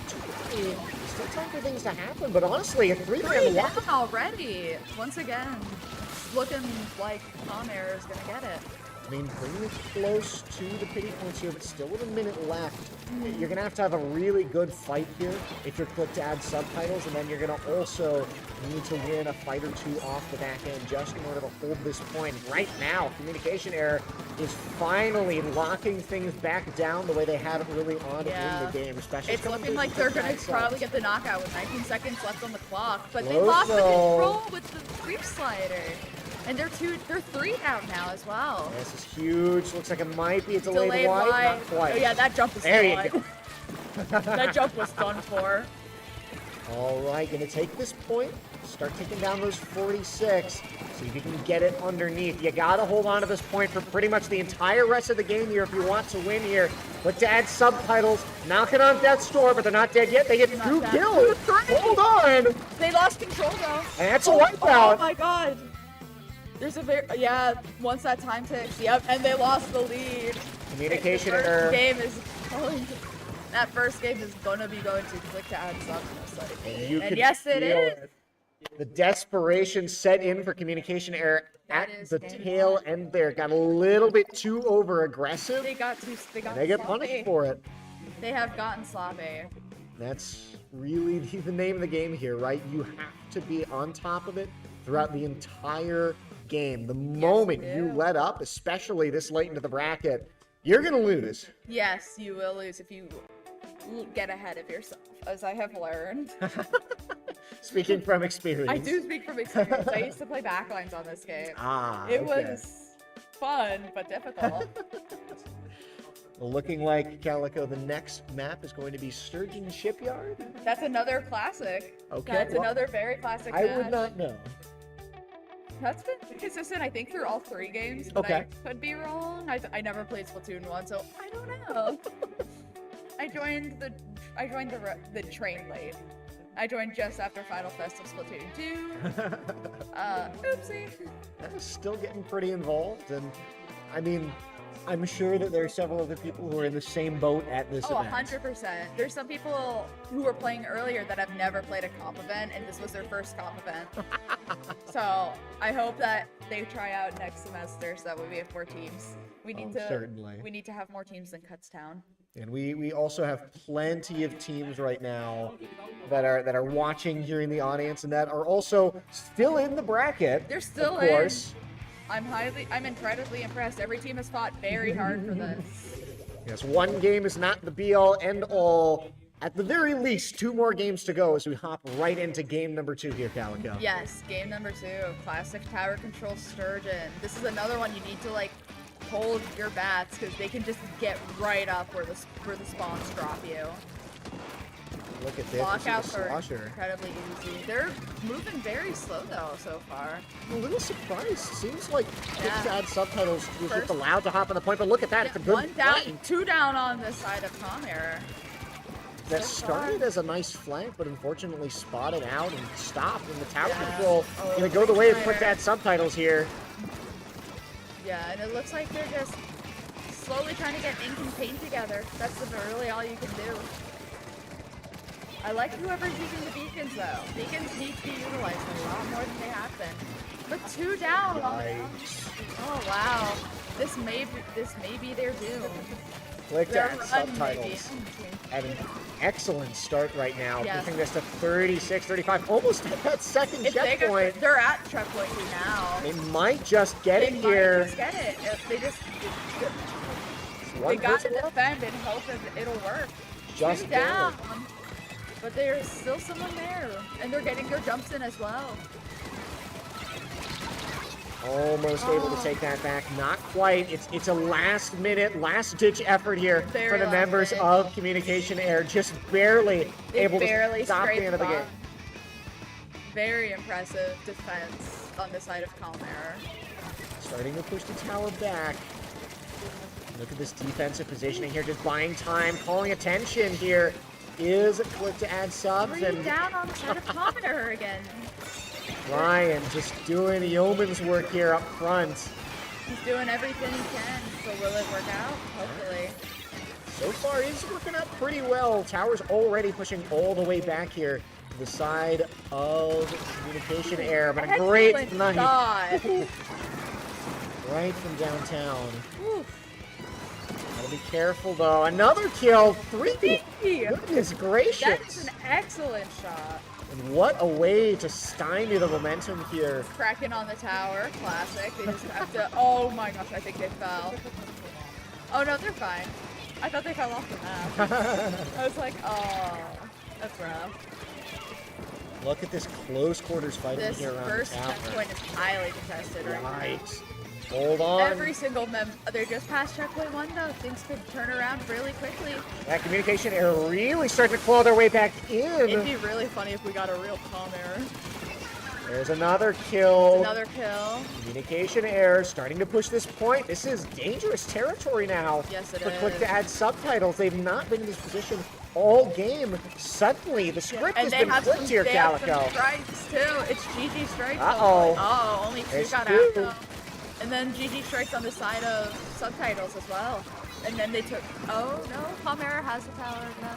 20. Still time for things to happen, but honestly, a 3-man Down walk. already. Once again, it's looking like Tom Air is gonna get it. I mean, bringing it close to the pity points here, but still with a minute left. you're gonna have to have a really good fight here if you're quick to add subtitles, and then you're gonna also need to win a fight or two off the back end just in order to hold this point. Right now, Communication Error is finally locking things back down the way they had early on in the game, especially. It's looking like they're gonna probably get the knockout with 19 seconds left on the clock, but they Close lost the though. control with the creep slider. And they're 3 down now as well. This is huge. Looks like it might be a delayed Delayed wide. wide. Not quite. Oh yeah, that jump was There you done. That jump was done for. All right, gonna take this point, start taking down those 46, see if you can get it underneath. You gotta hold on to this point for pretty much the entire rest of the game here if you want to win here. But to add subtitles, knocking on death's door, but they're not dead yet. They get 2 kills. Hold on. They lost control though. And that's a wipeout. Oh my god. There's a once that time ticks, yep, and they lost the lead. Communication The first error. game is going to, that first game is gonna be going to click to add subs most likely. You And could yes, it feel is. it. The desperation set in for Communication Error That at is the game tail end there. Got a little bit too over aggressive. They got And they get punished sloppy. for it. They have gotten sloppy. That's really the name of the game here, right? You have to be on top of it throughout the entire game. The moment you do. let up, especially this late into the bracket, you're going to lose. Yes, you will lose if you get ahead of yourself, as I have learned. Speaking from experience. I do speak from experience. I used to play backlines on this game. Ah, It okay. was fun, but difficult. Looking like, Calico, the next map is going to be Sturgeon Shipyard? That's another classic. Okay, That's well, another very classic I match. would not know. That's been consistent, I think, through all 3 games. But Okay. I could be wrong. I never played Splatoon 1, so I don't know. I joined the train late. I joined just after Final Fest of Splatoon 2. Oopsie. Still getting pretty involved, and I mean, I'm sure that there are several other people who are in the same boat at this Oh, event. 100%. There's some people who were playing earlier that have never played a comp event, and this was their first comp event. So I hope that they try out next semester, so that way we have more teams. We need to certainly. We need to have more teams than Cutstown. And we also have plenty of teams right now that are watching here in the audience and that are also still in the bracket. They're still of course. I'm incredibly impressed. Every team has fought very hard for this. Yes, one game is not the be-all, end-all. At the very least, 2 more games to go as we hop right into game number 2 here, Calico. Yes, game number 2, classic tower control Sturgeon. This is another one you need to like hold your bats because they can just get right up where the spawns drop you. Look at this. This is a Lockouts are slosher. incredibly easy. They're moving very slow though so far. I'm a little surprised. Seems like Yeah. Quick Add Subtitles was just First- allowed to hop on the point, but look at that. It's a good 1 down, flank. 2 down on the side of Com Error. That so far. started as a nice flank, but unfortunately spotted out and stopped. And the tower Yeah. control Oh, gonna go the way of Snyder. Quick Add Subtitles here. Yeah, and it looks like they're just slowly trying to get ink and paint together. That's really all you can do. I like whoever's using the beacons though. Beacons need to be utilized a lot more than they have been. But 2 down. Oh wow. This may be their doom. Quick Their Add run Subtitles had an excellent start right now. Yes. Pushing this to 36, 35, almost at that second If they checkpoint. they're at checkpoint 2 now. They might just get They it might here. just get it. If they just One they gotta person defend and hope that it'll work. Just 2 down. But there's still someone there. And they're getting their jumps in as well. almost able to take that back. Not quite. It's a last minute, last ditch effort here Very for the last members ditch. of Communication Air. Just barely They able barely to stop the scraped end of the by. game. Very impressive defense on the side of Calm Error. Starting to push the tower back. Look at this defensive positioning here, just buying time, calling attention here. Is Quick to Add Subs, 3 and down on the side of Calm Error again. Ryan just doing the yeoman's work here up front. He's doing everything he can. So will it work out? Hopefully. So far, he's working out pretty well. Tower's already pushing all the way back here to the side of Communication Air, but a great Excellent night shot. right from downtown. Whew. Gotta Be careful though. Another kill. 3. Goodness gracious. That is an excellent shot. And what a way to stymie the momentum here. Cracking on the tower, classic. They just have to. Oh my gosh, I think they fell. Oh no, they're fine. I thought they fell off the map. I was like, oh, that's rough. Look at this close quarters fight This here around first the tower. checkpoint is highly contested right now. Right. Hold on. Every single they're just past checkpoint 1 though. Things could turn around really quickly. That communication error really starting to claw their way back in. It'd be really funny if we got a real palm error. There's another kill. Another kill. Communication error starting to push this point. This is dangerous territory now. Yes, it for Click is. to add subtitles. They've not been in this position all game. Suddenly, the script And has they been have flipped some, here, they have some Calico. strikes too. It's GG strikes. Uh-oh. Oh, only 2 There's got 2. out though. And then GG strikes on the side of subtitles as well. And then they took. Oh no, palm error has the power again.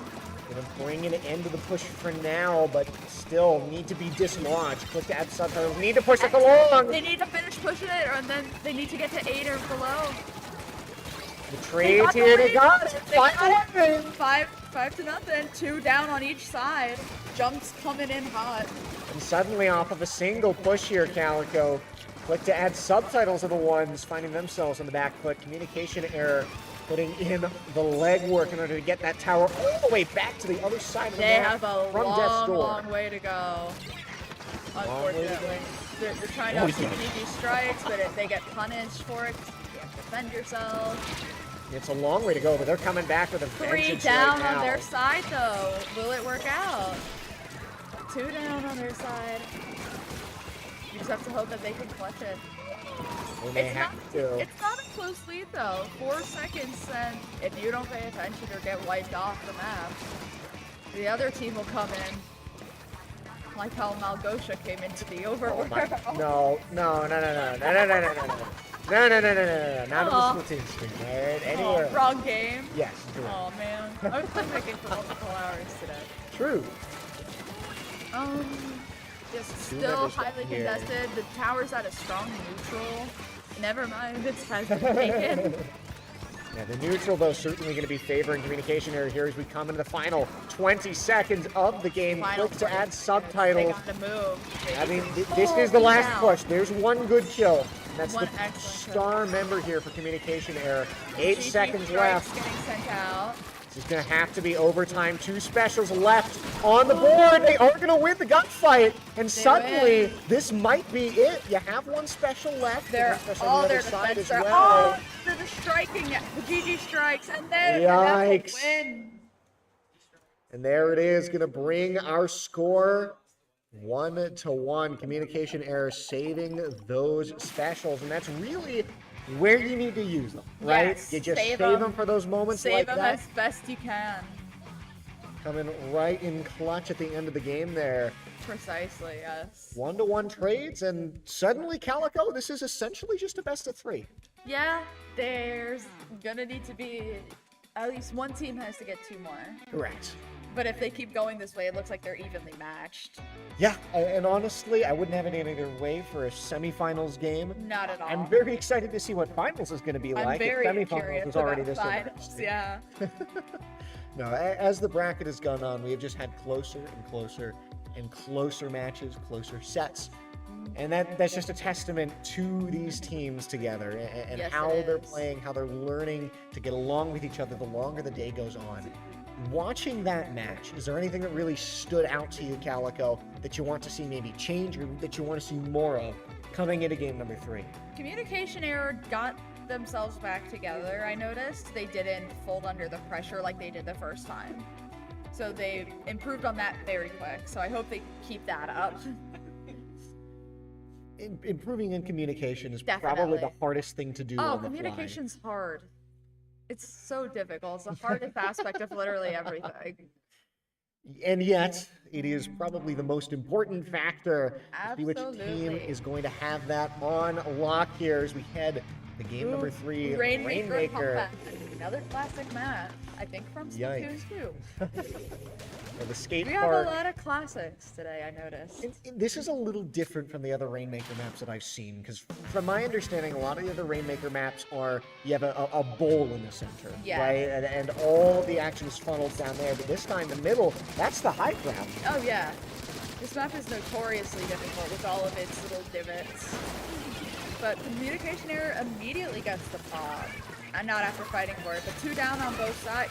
Gonna bring an end to the push for now, but still need to be dislodged. Click to add subtitles. Need to push it along. They need to finish pushing it, and then they need to get to 8 or below. The trades here. They got it. They got it. Finally. 5 to nothing. 2 down on each side. Jumps coming in hot. And suddenly, off of a single push here, Calico. Click to add subtitles are the ones finding themselves on the back foot. Communication error. Putting in the legwork in order to get that tower all the way back to the other side of the They map have a from Death's Door. long way to go. Unfortunately, they're trying out some GG strikes, but they get punished for it. You have to defend yourself. It's a long way to go, but they're coming back with a 3 vengeance down right on now. their side, though. Will it work out? 2 down on their side. You just have to hope that they can clutch it. They may have to. It's not a close lead though. 4 seconds, and if you don't pay attention or get wiped off the map, the other team will come in. Like how Malgosha came into the overworld. No. Not on the Splatoon stream, alright? Anywhere. Wrong game. Yes, correct. Oh man, I was playing that game for multiple hours today. True. Just Two still members highly here. contested. The tower's at a strong neutral. Never mind, it has been taken. Yeah, the neutral, though, certainly going to be favoring communication error here as we come into the final 20 seconds of the game. Final Click to add 20 subtitles. They gotta move. I mean, this is the last push. There's one good kill. And that's One the excellent star member here for communication error. 8 GG seconds strikes left. Getting sent out. This is going to have to be overtime. 2 specials left on the board. They are going to win the gunfight. And suddenly, this might be it. You have 1 special left. They're special all on the their other side defense. as They're well. all they're the striking, the GG strikes, and then Yikes. win. And there it is, going to bring our score 1-1. Communication error saving those specials. And that's really where you need to use them, right? Yes, You just save save them them. for those moments Save like them that. as best you can. Coming right in clutch at the end of the game there. Precisely, yes. 1-1 trades, and suddenly, Calico, this is essentially just a best of 3. Yeah, there's gonna need to be at least one team has to get 2 more. Correct. But if they keep going this way, it looks like they're evenly matched. Yeah, and honestly, I wouldn't have it any other way for a semifinals game. Not at all. I'm very excited to see what finals is going to be I'm like. very if semifinals curious is already about this finals, interesting. yeah. No, as the bracket has gone on, we have just had closer and closer and closer matches, closer sets. And that's just a testament to these teams together and Yes, how it they're is. playing, how they're learning to get along with each other the longer the day goes on. Watching that match, is there anything that really stood out to you, Calico, that you want to see maybe change or that you want to see more of coming into game number 3? Communication error got themselves back together, I noticed. They didn't fold under the pressure like they did the first time. So they improved on that very quick. So I hope they keep that up. Improving in communication is probably Definitely. the hardest thing to do Oh, on the fly. communication's hard. It's so difficult. It's the hardest aspect of literally everything. And yet, it is probably the most important factor to see which team Absolutely. is going to have that on lock here as we head to game number 3, Rainmaker. Another classic map. I think from Splatoon Yikes. 2. or the skate We have park. a lot of classics today, I noticed. And this is a little different from the other Rainmaker maps that I've seen, because from my understanding, a lot of the other Rainmaker maps are, you have a bowl in the center, Yeah. right? And all the action is funneled down there, but this time the middle, that's the high ground. Oh yeah. This map is notoriously difficult with all of its little divots. But communication error immediately gets the pop. And not after fighting for it, but 2 down on both sides.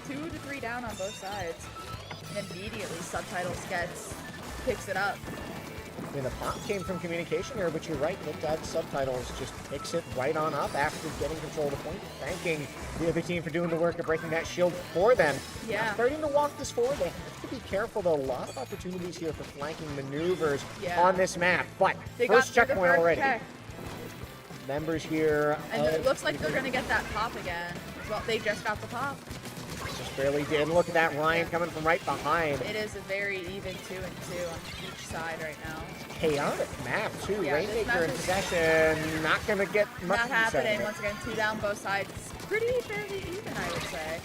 2 to 3 down on both sides. And immediately Subtitles picks it up. I mean, the pop came from communication error, but you're right, Look at Subtitles just picks it right on up after getting control of the point, thanking the other team for doing the work of breaking that shield for them. Yeah. Starting to walk this forward, they have to be careful, though. A lot of opportunities here for flanking maneuvers Yeah. on this map, but They got first through the checkpoint first already. check. Members here. And it looks like they're gonna get that pop again. Well, they just got the pop. Just barely did. Look at that, Ryan coming from right behind. It is a very even 2 and 2 on each side right now. Chaotic map, too. Yeah, this Rainmaker map in is possession. Not going to get much Not use out of happening. it. Once again, 2 down both sides. Pretty fairly even, I would say.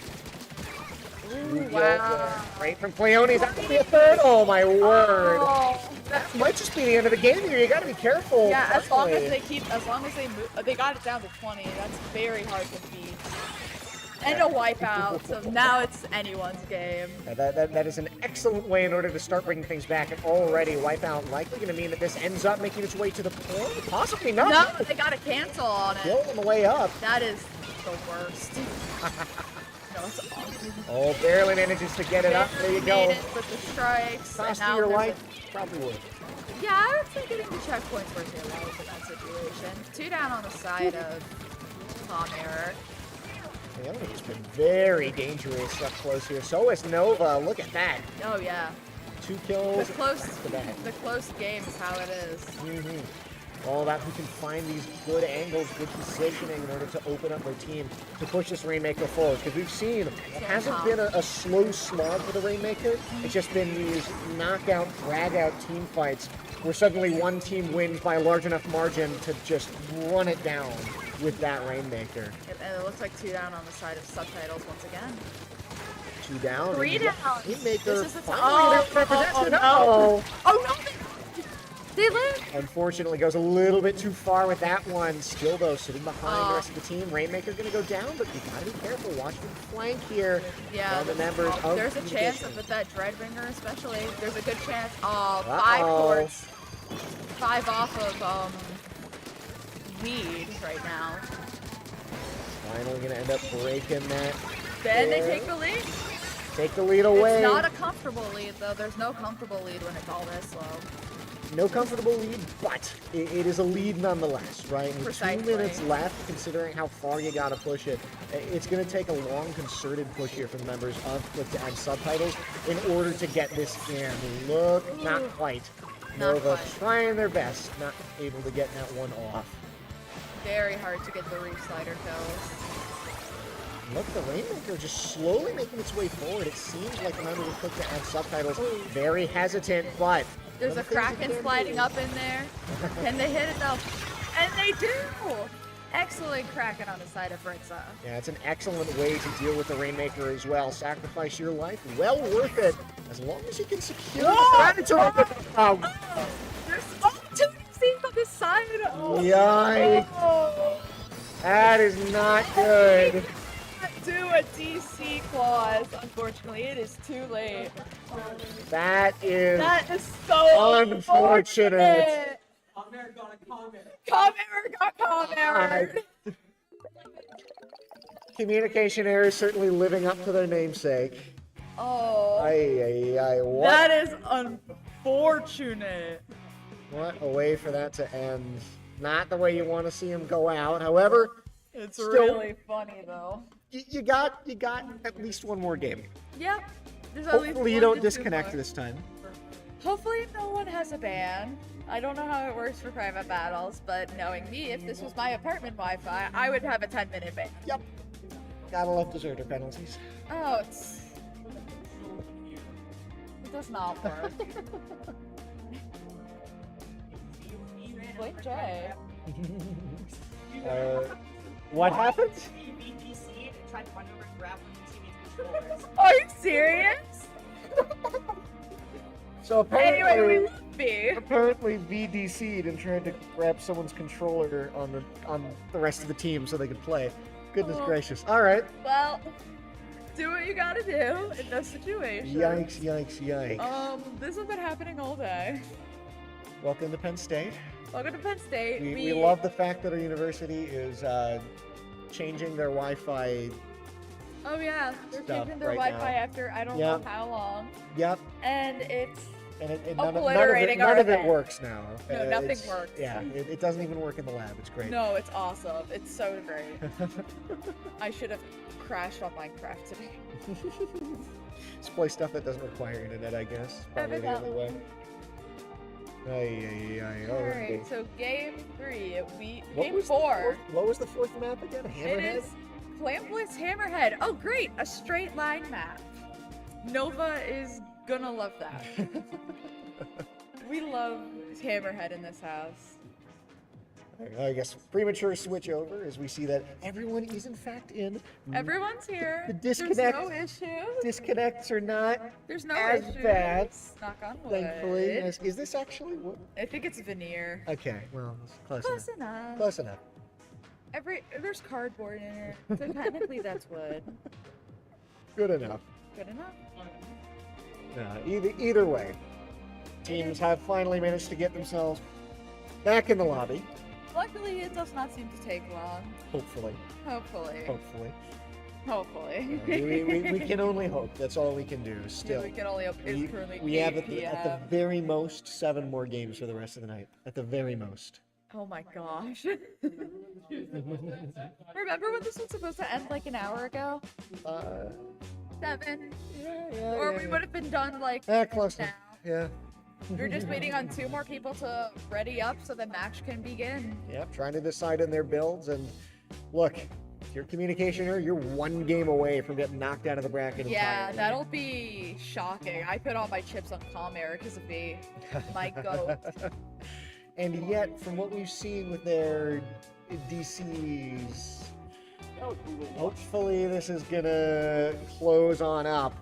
Ooh, Yu-Gi-Oh! wow. Right from Cleone's. That could be a third. Oh, my word. Oh. That might just be the end of the game here. You got to be careful. Yeah, as long as personally. they move, they got it down to 20. That's very hard to beat. And a wipeout, so now it's anyone's game. Yeah, that is an excellent way in order to start bringing things back. And already, Wipeout likely going to mean that this ends up making its way to the point. Possibly not. No, they got a cancel on Kill it. on the way up. That is the worst. No, it's awful. Oh, barely manages to get it up. There you Made go. it with the strikes. and Cost now you your there's life? Probably would. Yeah, I would say getting the checkpoints worth your life in that situation. 2 down on the side of Tom Error. Cleone has been very dangerous up close here. So is Nova. Look at that. Oh yeah. 2 kills. The close, back to back. the close game is how it is. All about who can find these good angles, good positioning in order to open up their team to push this Rainmaker forward. Because we've seen it hasn't been a slow slog for the Rainmaker. It's just been these knockout, drag-out team fights where suddenly one team wins by a large enough margin to just run it down with that Rainmaker. And it looks like 2 down on the side of Subtitles once again. 2 down. 3 and down. Rainmaker This is the finally their possession. no. Oh no! They live! Unfortunately, goes a little bit too far with that one. Still, though, sitting behind the rest of the team. Rainmaker going to go down, but you got to be careful. Watch the flank here. Yeah, From the members of there's a chance Communication. with that Dreadringer especially. There's a good chance. Oh, 5 Uh-oh. courts. 5 off of lead right now. Finally going to end up breaking that. Then they there. take the lead. Take the lead away. It's not a comfortable lead though. There's no comfortable lead when it's all this slow. No comfortable lead, but it is a lead nonetheless, right? With Precisely. 2 minutes left, considering how far you got to push it. It's going to take a long, concerted push here from the members of Click to Add Subtitles in order to get this in. Look, not quite. Not Nova quite. trying their best, not able to get that one off. Very hard to get the reef slider kills. Look, the Rainmaker just slowly making its way forward. It seems like the members of Click to Add Subtitles very hesitant, but There's a Kraken sliding up in there. Can they hit it though? And they do! Excellent Kraken on the side of Britza. yeah, it's an excellent way to deal with the Rainmaker as well. Sacrifice your life, well worth it, as long as you can secure the Predator. There's opportunities on this side. Yikes. Oh. That is not good. Do a DC clause. Unfortunately, it is too late. That is That is so unfortunate. Com error got com error. Communication error is certainly living up to their namesake. Oh. What? That is unfortunate. What a way for that to end. Not the way you want to see him go out. However, It's still, really funny though. you got at least one more game. Yep. There's at least Hopefully you one don't to two disconnect more. this time. Hopefully no one has a ban. I don't know how it works for private battles, but knowing me, if this was my apartment Wi-Fi, I would have a 10-minute ban. Yep. Gotta love deserter penalties. Oh, it does not work. Blake J. What happened? BBPC and tried to run over and grab one of the teammates' controllers. Are you serious? So apparently, Anyway, we love B. apparently VDC'd and tried to grab someone's controller on the rest of the team so they could play. Goodness Oh. gracious. All right. Well, do what you gotta do in those situations. Yikes, yikes, yikes. This has been happening all day. Welcome to Penn State. Welcome to Penn State. We love the fact that our university is changing their Wi-Fi. Oh yeah, they're stuff changing their right Wi-Fi now. after I don't Yep. know how long, Yep. and it's And Obliterating none our of it event. works now. No, nothing It's- works. Yeah, it doesn't even work in the lab. It's great. no, it's awesome. It's so great. I should have crashed on Minecraft today. Just play stuff that doesn't require internet, I guess. Probably the only way. Ay. All right, so game 3, What game was the 4. What was the fourth map again? It Hammerhead? is Clampless Hammerhead. Oh, great, a straight line map. Nova is gonna love that. We love Hammerhead in this house. I guess premature switch over as we see that everyone is in fact in. Everyone's here. The disconnect- There's no issues. Disconnects are not There's no as issues. bad, Knock on wood. thankfully. Is this actually what? I think it's veneer. Okay, well, it's close Close enough. enough. Close enough. There's cardboard in it, so technically that's wood. Good enough. Good enough. Either way, teams have finally managed to get themselves back in the lobby. Luckily, it does not seem to take long. Hopefully. Hopefully. Hopefully. Hopefully. We can only hope. That's all we can do. Yeah, Still. we can only hope it's currently We have 8 at the PM. very most 7 more games for the rest of the night. At the very most. Oh my gosh. Remember when this was supposed to end like an hour ago? 7. Or we would have been done like Close now. enough. Yeah. We're just waiting on 2 more people to ready up so the match can begin. Yep, trying to decide on their builds. And look, if you're communication error, you're 1 game away from getting knocked out of the bracket Yeah, entirely. that'll be shocking. I put all my chips on Calm Air because of me. My goat. And yet, from what we've seen with their DCs, hopefully this is gonna close on up.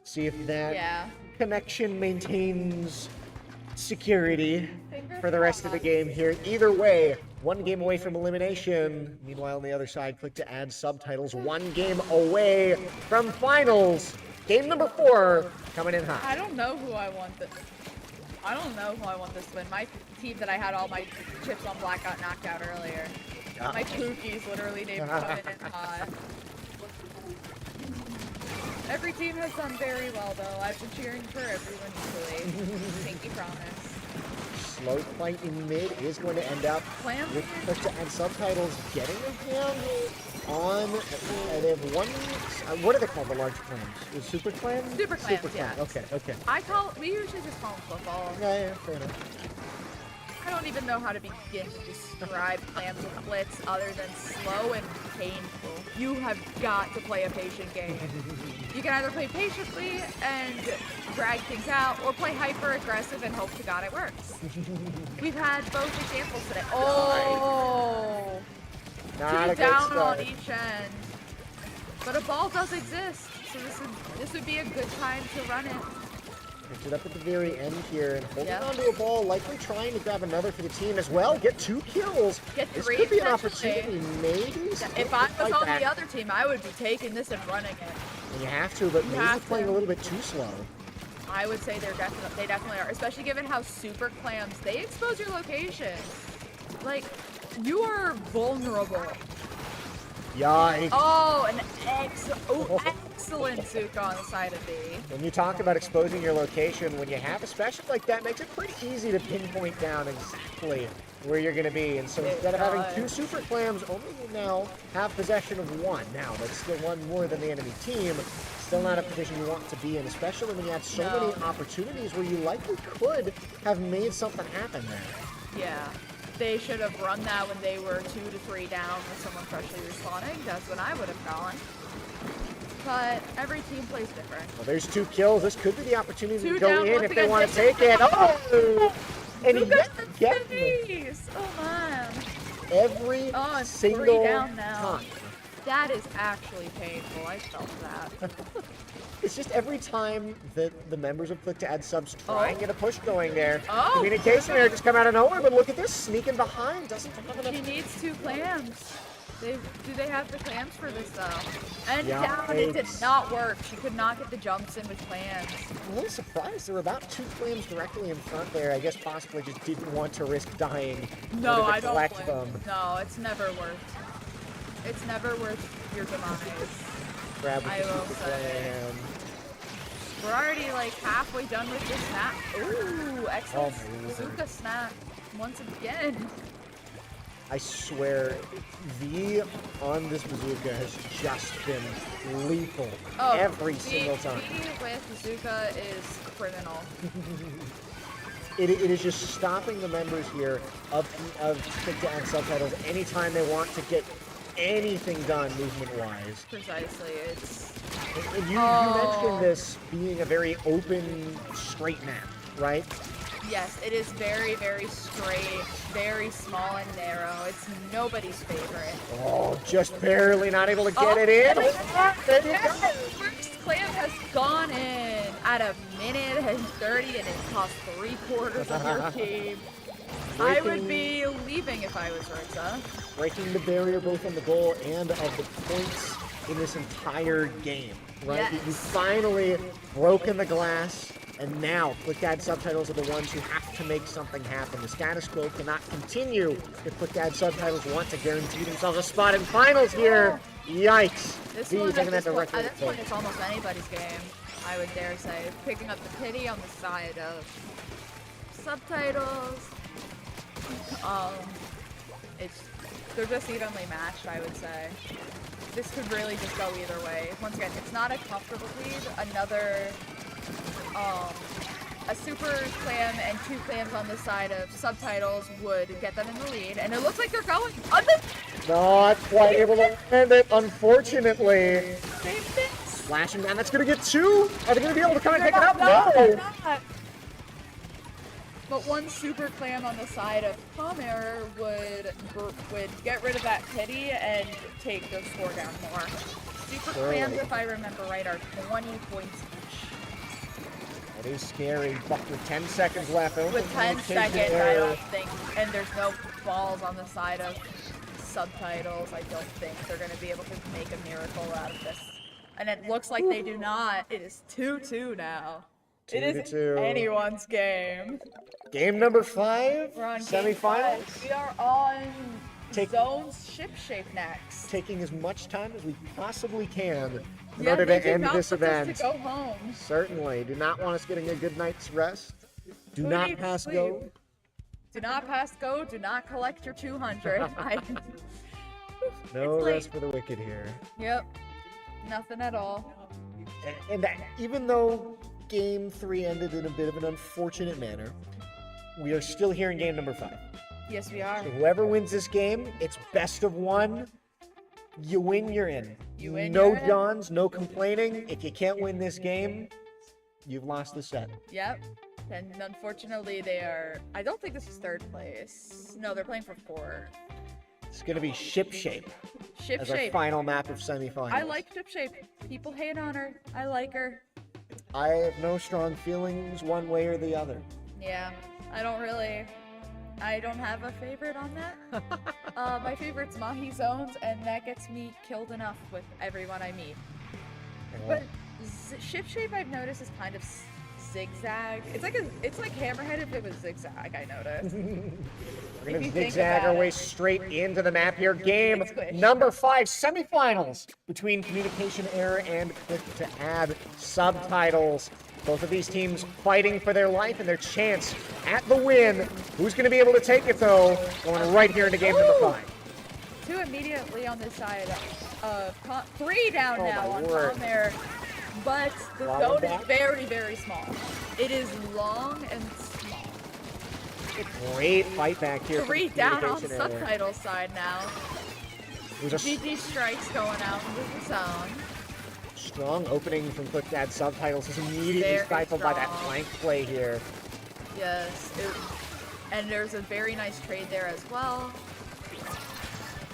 See if that Yeah. connection maintains security Fingers for the rest of the crossed. game here. Either way, 1 game away from elimination. Meanwhile, on the other side, click to add subtitles. 1 game away from finals. Game number 4 coming in hot. I don't know who I want this. I don't know who I want this to win. My team that I had all my chips on black got knocked out earlier. My Pookies literally named coming in hot. Every team has done very well though. I've been cheering for everyone equally. Pinky promise. Slow fight in mid is going to end up Clams? with click to add subtitles getting a hand on. They have 1. What are they called? The large clams? Is Super Clan? Super Clams, yeah. Okay. We usually just call them football. Yeah, fair enough. I don't even know how to begin to describe clams with blitz other than slow and painful. You have got to play a patient game. You can either play patiently and drag things out, or play hyper aggressive and hope to God it works. We've had both examples today. Oh, Not a two good down start. on each end. But a ball does exist, so this would be a good time to run it. Picks it up at the very end here and holding Yep. onto a ball, likely trying to grab another for the team as well. Get 2 kills. Get This 3 could be an potentially. opportunity, maybe. If I was Fight on back. the other team, I would be taking this and running it. And you have to, but You maybe have playing to. a little bit too slow. I would say they definitely are, especially given how super clams they expose your location. Like, you are vulnerable. Yikes. Oh, excellent Zuka on the side of B. When you talk about exposing your location, when you have a special like that, it makes it pretty easy to pinpoint down exactly where you're going to be. And so It instead of having does. 2 super clams, only will now have possession of 1. Now, that's still 1 more than the enemy team. Still not a position you want to be in, especially when you had so No. many opportunities where you likely could have made something happen there. Yeah. They should have run that when they were 2 to 3 down with someone freshly respawning. That's when I would have gone. But every team plays different. Well, there's 2 kills. This could be the opportunity 2 to go down, in once if they again, want to just- take it. Oh! And Who yet, got the get face? Oh man. every Oh, it's 3 single down now. time. That is actually painful. I felt that. It's just every time that the members of Click to Add Subs try and Oh. get a push going there, Oh. communication error just come out of nowhere, but look at this, sneaking behind, doesn't have enough. She needs 2 clams. Do they have the clams for this though? And Yikes. down, it did not work. She could not get the jumps in with clams. I'm a little surprised. There were about 2 clams directly in front there. I guess possibly just didn't want to risk dying. in No, order to I don't collect blame. them. No, it's never worth. It's never worth your demise. Grab with I the will super say. clam. We're already like halfway done with this snap. Ooh, excellent Oh, my bazooka snap once again. I swear, V on this bazooka has just been lethal every single time. V with bazooka is criminal. It is just stopping the members here of Click to Add Subtitles anytime they want to get anything done movement-wise. Precisely, it's. And you mentioned this being a very open, straight map, right? Yes, it is very, very straight, very small and narrow. It's nobody's favorite. Oh, just barely not able to get it in. There you go. First clam has gone in at 1:30 and it cost 3/4 of your team. I would be leaving if I was Ritza. Breaking the barrier both on the goal and of the points in this entire game, right? Yes. You finally broken the glass, and now Click to Add Subtitles are the ones who have to make something happen. The status quo cannot continue if Click to Add Subtitles want to guarantee themselves a spot in finals here. Yikes. This V's one, taking that at this directly. point, it's almost anybody's game, I would dare say. Picking up the pity on the side of subtitles. They're just evenly matched, I would say. This could really just go either way. Once again, it's not a comfortable lead. Another, a super clam and 2 clams on the side of subtitles would get them in the lead, and it looks like they're going. Not quite able to end it, unfortunately. Same thing. Flashing down, that's gonna get 2. Are they gonna be able to come and pick it up? they're No! not. But one super clam on the side of Palmer would get rid of that pity and take their score down more. Super clams, if I remember right, are 20 points each. That is scary, but with 10 seconds left. I don't With think 10 communication seconds, I error. don't think, and there's no balls on the side of subtitles, I don't think they're going to be able to make a miracle out of this. And it looks like they do not. It is 2-2 now. It isn't 2-2. anyone's game. Game number 5, We're on game semifinals. 5. We are on Take- Zone's ship shape next. Taking as much time as we possibly can in Yeah, order they to do end not this want us event. to go home. Certainly. Do not want us getting a good night's rest. Do Who not needs pass sleep? go. Do not pass go. Do not collect your 200. No It's late. rest for the wicked here. Yep. Nothing at all. And even though Game 3 ended in a bit of an unfortunate manner, we are still here in game number 5. Yes, we are. So whoever wins this game, it's best of 1. You win, you're in. You win, no you're in. dawns, no complaining. If you can't win this game, you've lost the set. Yep. And unfortunately, they are. I don't think this is 3rd place. No, they're playing for 4th. It's going to be Ship Shape Ship as our shape. final map of semifinals. I like ship shape. People hate on her. I like her. I have no strong feelings one way or the other. Yeah. I don't have a favorite on that. My favorite's Mahi Zones, and that gets me killed enough with everyone I meet. But ship shape, I've noticed, is kind of zigzag. It's like Hammerhead if it was zigzag. I noticed. We're going If to you think zigzag about our way it. straight into the map here. Game It's squish. number 5, semifinals between Communication Error and Click to Add Subtitles. Both of these teams fighting for their life and their chance at the win. Who's going to be able to take it, though? Going right here into game number 5. 2 immediately on this side. 3 down Oh, now my on word. Palmer. But the Lava zone back? is very, very small. It is long and small. Great fight back here. 3 from down on Communication Error. subtitle side now. It was a GG strikes going out into the zone. strong opening from Click to Add Subtitles. Is immediately Very stifled by that strong. flank play here. Yes. And there's a very nice trade there as well.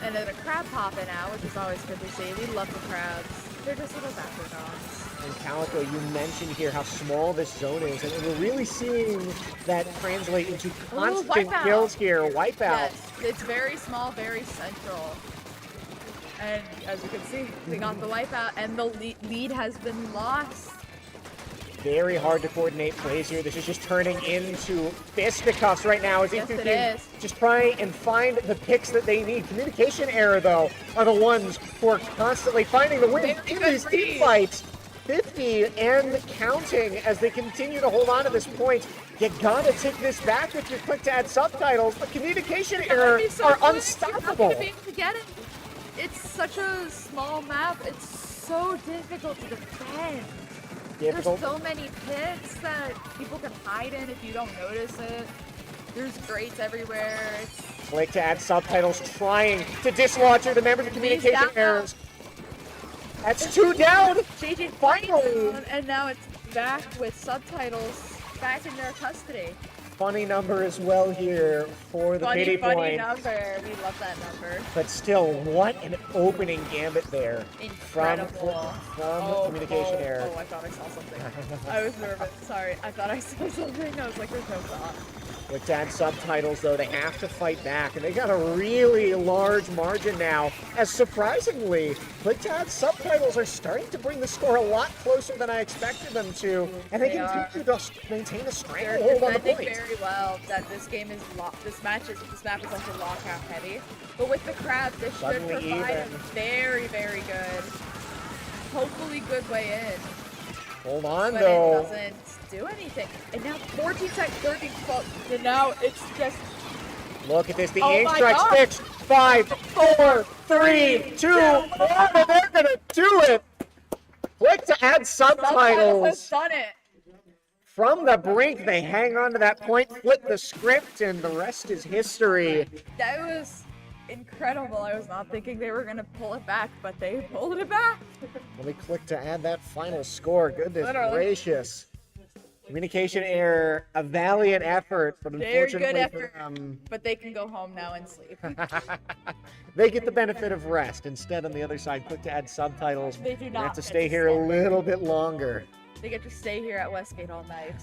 And then a crab popping out, which is always good to see. We love the crabs. They're just little backer dogs. And Calico, you mentioned here how small this zone is, and we're really seeing that translate into constant wipeout. kills here. Wipeout. Yes, it's very small, very central. And as you can see, we got the wipeout, and the lead has been lost. Very hard to coordinate plays here. This is just turning into fisticuffs right now as these Yes, two it teams is. just try and find the picks that they need. Communication error, though, are the ones who are constantly finding the win Very in good these team read. fights. 50 and counting as they continue to hold on to this point. You gotta take this back if you're quick to add subtitles. The communication error That'd be so are quick. You're not unstoppable. gonna be able to get it. It's such a small map. It's so difficult to defend. Difficult. There's so many pits that people can hide in if you don't notice it. There's grates everywhere. It's Quick to add subtitles, trying to dislodge her. Remember the communication down. errors. That's 2 down. JJ Finally. down, and now it's back with subtitles back in their custody. Funny number as well here for the pity Funny point. number. We love that number. But still, what an opening gambit there Incredible. from communication error. Oh, I thought I saw something. I was nervous. Sorry. I thought I saw something. I was like, there's no thought. With that subtitles, though, they have to fight back, and they got a really large margin now. As surprisingly, Quick to add subtitles are starting to bring the score a lot closer than I expected them to, and they continue to maintain a They're stranglehold on the defending point. very well. That this game is this map is actually lockout heavy. But with the crabs, this should Suddenly provide a even. very, very good, hopefully good way in. Hold on, But though. it doesn't do anything. And now 14 seconds, 13 12, and now it's just Look at this, the Oh aim my strike's God. fixed. 5, 4, 3, 2, 1, and they're gonna do it! Quick to add subtitles has subtitles. done it. From the brink, they hang on to that point, flip the script, and the rest is history. That was incredible. I was not thinking they were gonna pull it back, but they pulled it back. Let me click to add that final score. Goodness Literally. gracious. Communication error, a valiant effort, but Very good unfortunately effort. for them, But they can go home now and sleep. they get the benefit of rest. Instead, on the other side, click to add subtitles. They do They not have to get stay to here a sleep. little bit longer. They get to stay here at Westgate all night.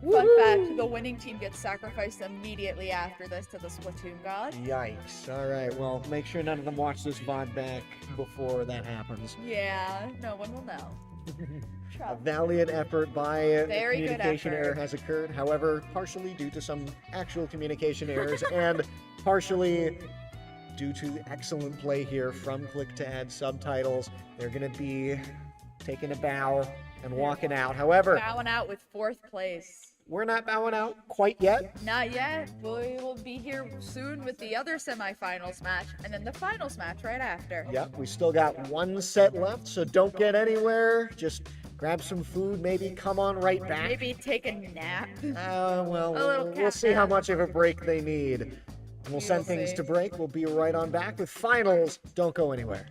Fun fact, the winning team gets sacrificed immediately after this to the Splatoon god. Yikes. All right, well, make sure none of them watch this VOD back before that happens. Yeah, no one will know. A Trouble. valiant effort by Very good communication error effort. has occurred. However, partially due to some actual communication errors and partially due to excellent play here from Click to add subtitles. They're going to be taking a bow and walking out. However, Bowing out with 4th place. we're not bowing out quite yet. Not yet. We will be here soon with the other semifinals match, and then the finals match right after. Yep, we still got one set left, so don't get anywhere. Just grab some food, maybe come on right back. Maybe take a nap. Well, A little we'll cat see how nap. much of a break they need. And we'll send will things see. to break. We'll be right on back with finals. Don't go anywhere.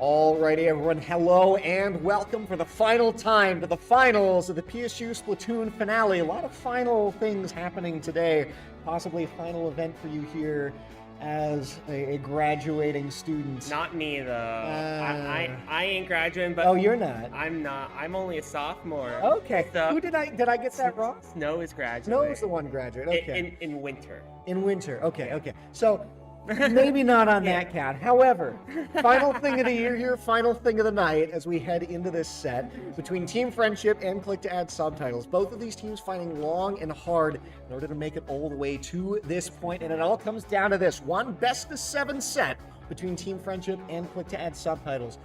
Alrighty, everyone, hello and welcome for the final time to the finals of the PSU Splatoon Finale. A lot of final things happening today. Possibly a final event for you here as a graduating student. Not me though. I ain't graduating, but Oh, you're not? I'm not. I'm only a sophomore. Okay. So Who did I get that wrong? Snow is graduating. Snow is the one graduate. Okay. In winter. In winter. Okay. So maybe not on that count. However, final thing of the year here, final thing of the night as we head into this set between Team Friendship and Click to Add Subtitles. Both of these teams fighting long and hard in order to make it all the way to this point, and it all comes down to this one best of 7 set between Team Friendship and Click to Add Subtitles.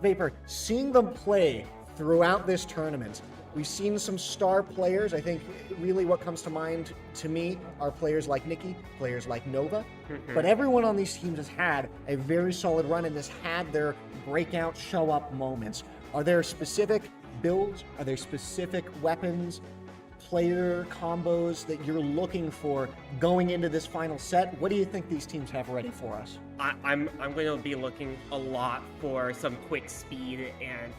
Vapor, seeing them play throughout this tournament, we've seen some star players. I think really what comes to mind to me are players like Nikki, players like Nova, but everyone on these teams has had a very solid run and has had their breakout show up moments. Are there specific builds? Are there specific weapons, player combos that you're looking for going into this final set? What do you think these teams have ready for us? I'm going to be looking a lot for some quick speed and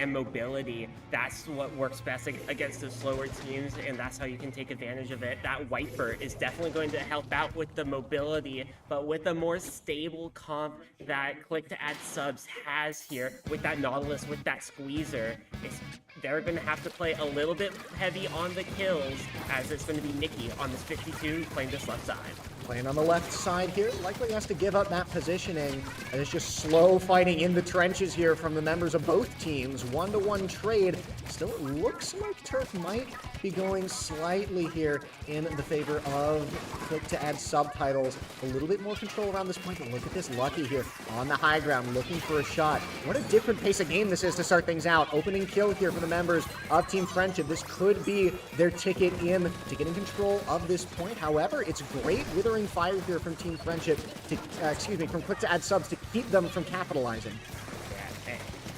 mobility. That's what works best against the slower teams, and that's how you can take advantage of it. That Wiper is definitely going to help out with the mobility, but with a more stable comp that Click to Add Subs has here, with that Nautilus, with that Squeezer, they're going to have to play a little bit heavy on the kills, as it's going to be Nikki on this 52 playing this left side. Playing on the left side here, likely has to give up that positioning, and it's just slow fighting in the trenches here from the members of both teams. 1-to-1 trade. Still, it looks like Turf might be going slightly here in the favor of Click to Add Subtitles. A little bit more control around this point, but look at this Lucky here on the high ground, looking for a shot. What a different pace of game this is to start things out. Opening kill here for the members of Team Friendship. This could be their ticket in to getting control of this point. However, it's great withering fire here from Team Friendship to, from Click to Add Subs to keep them from capitalizing.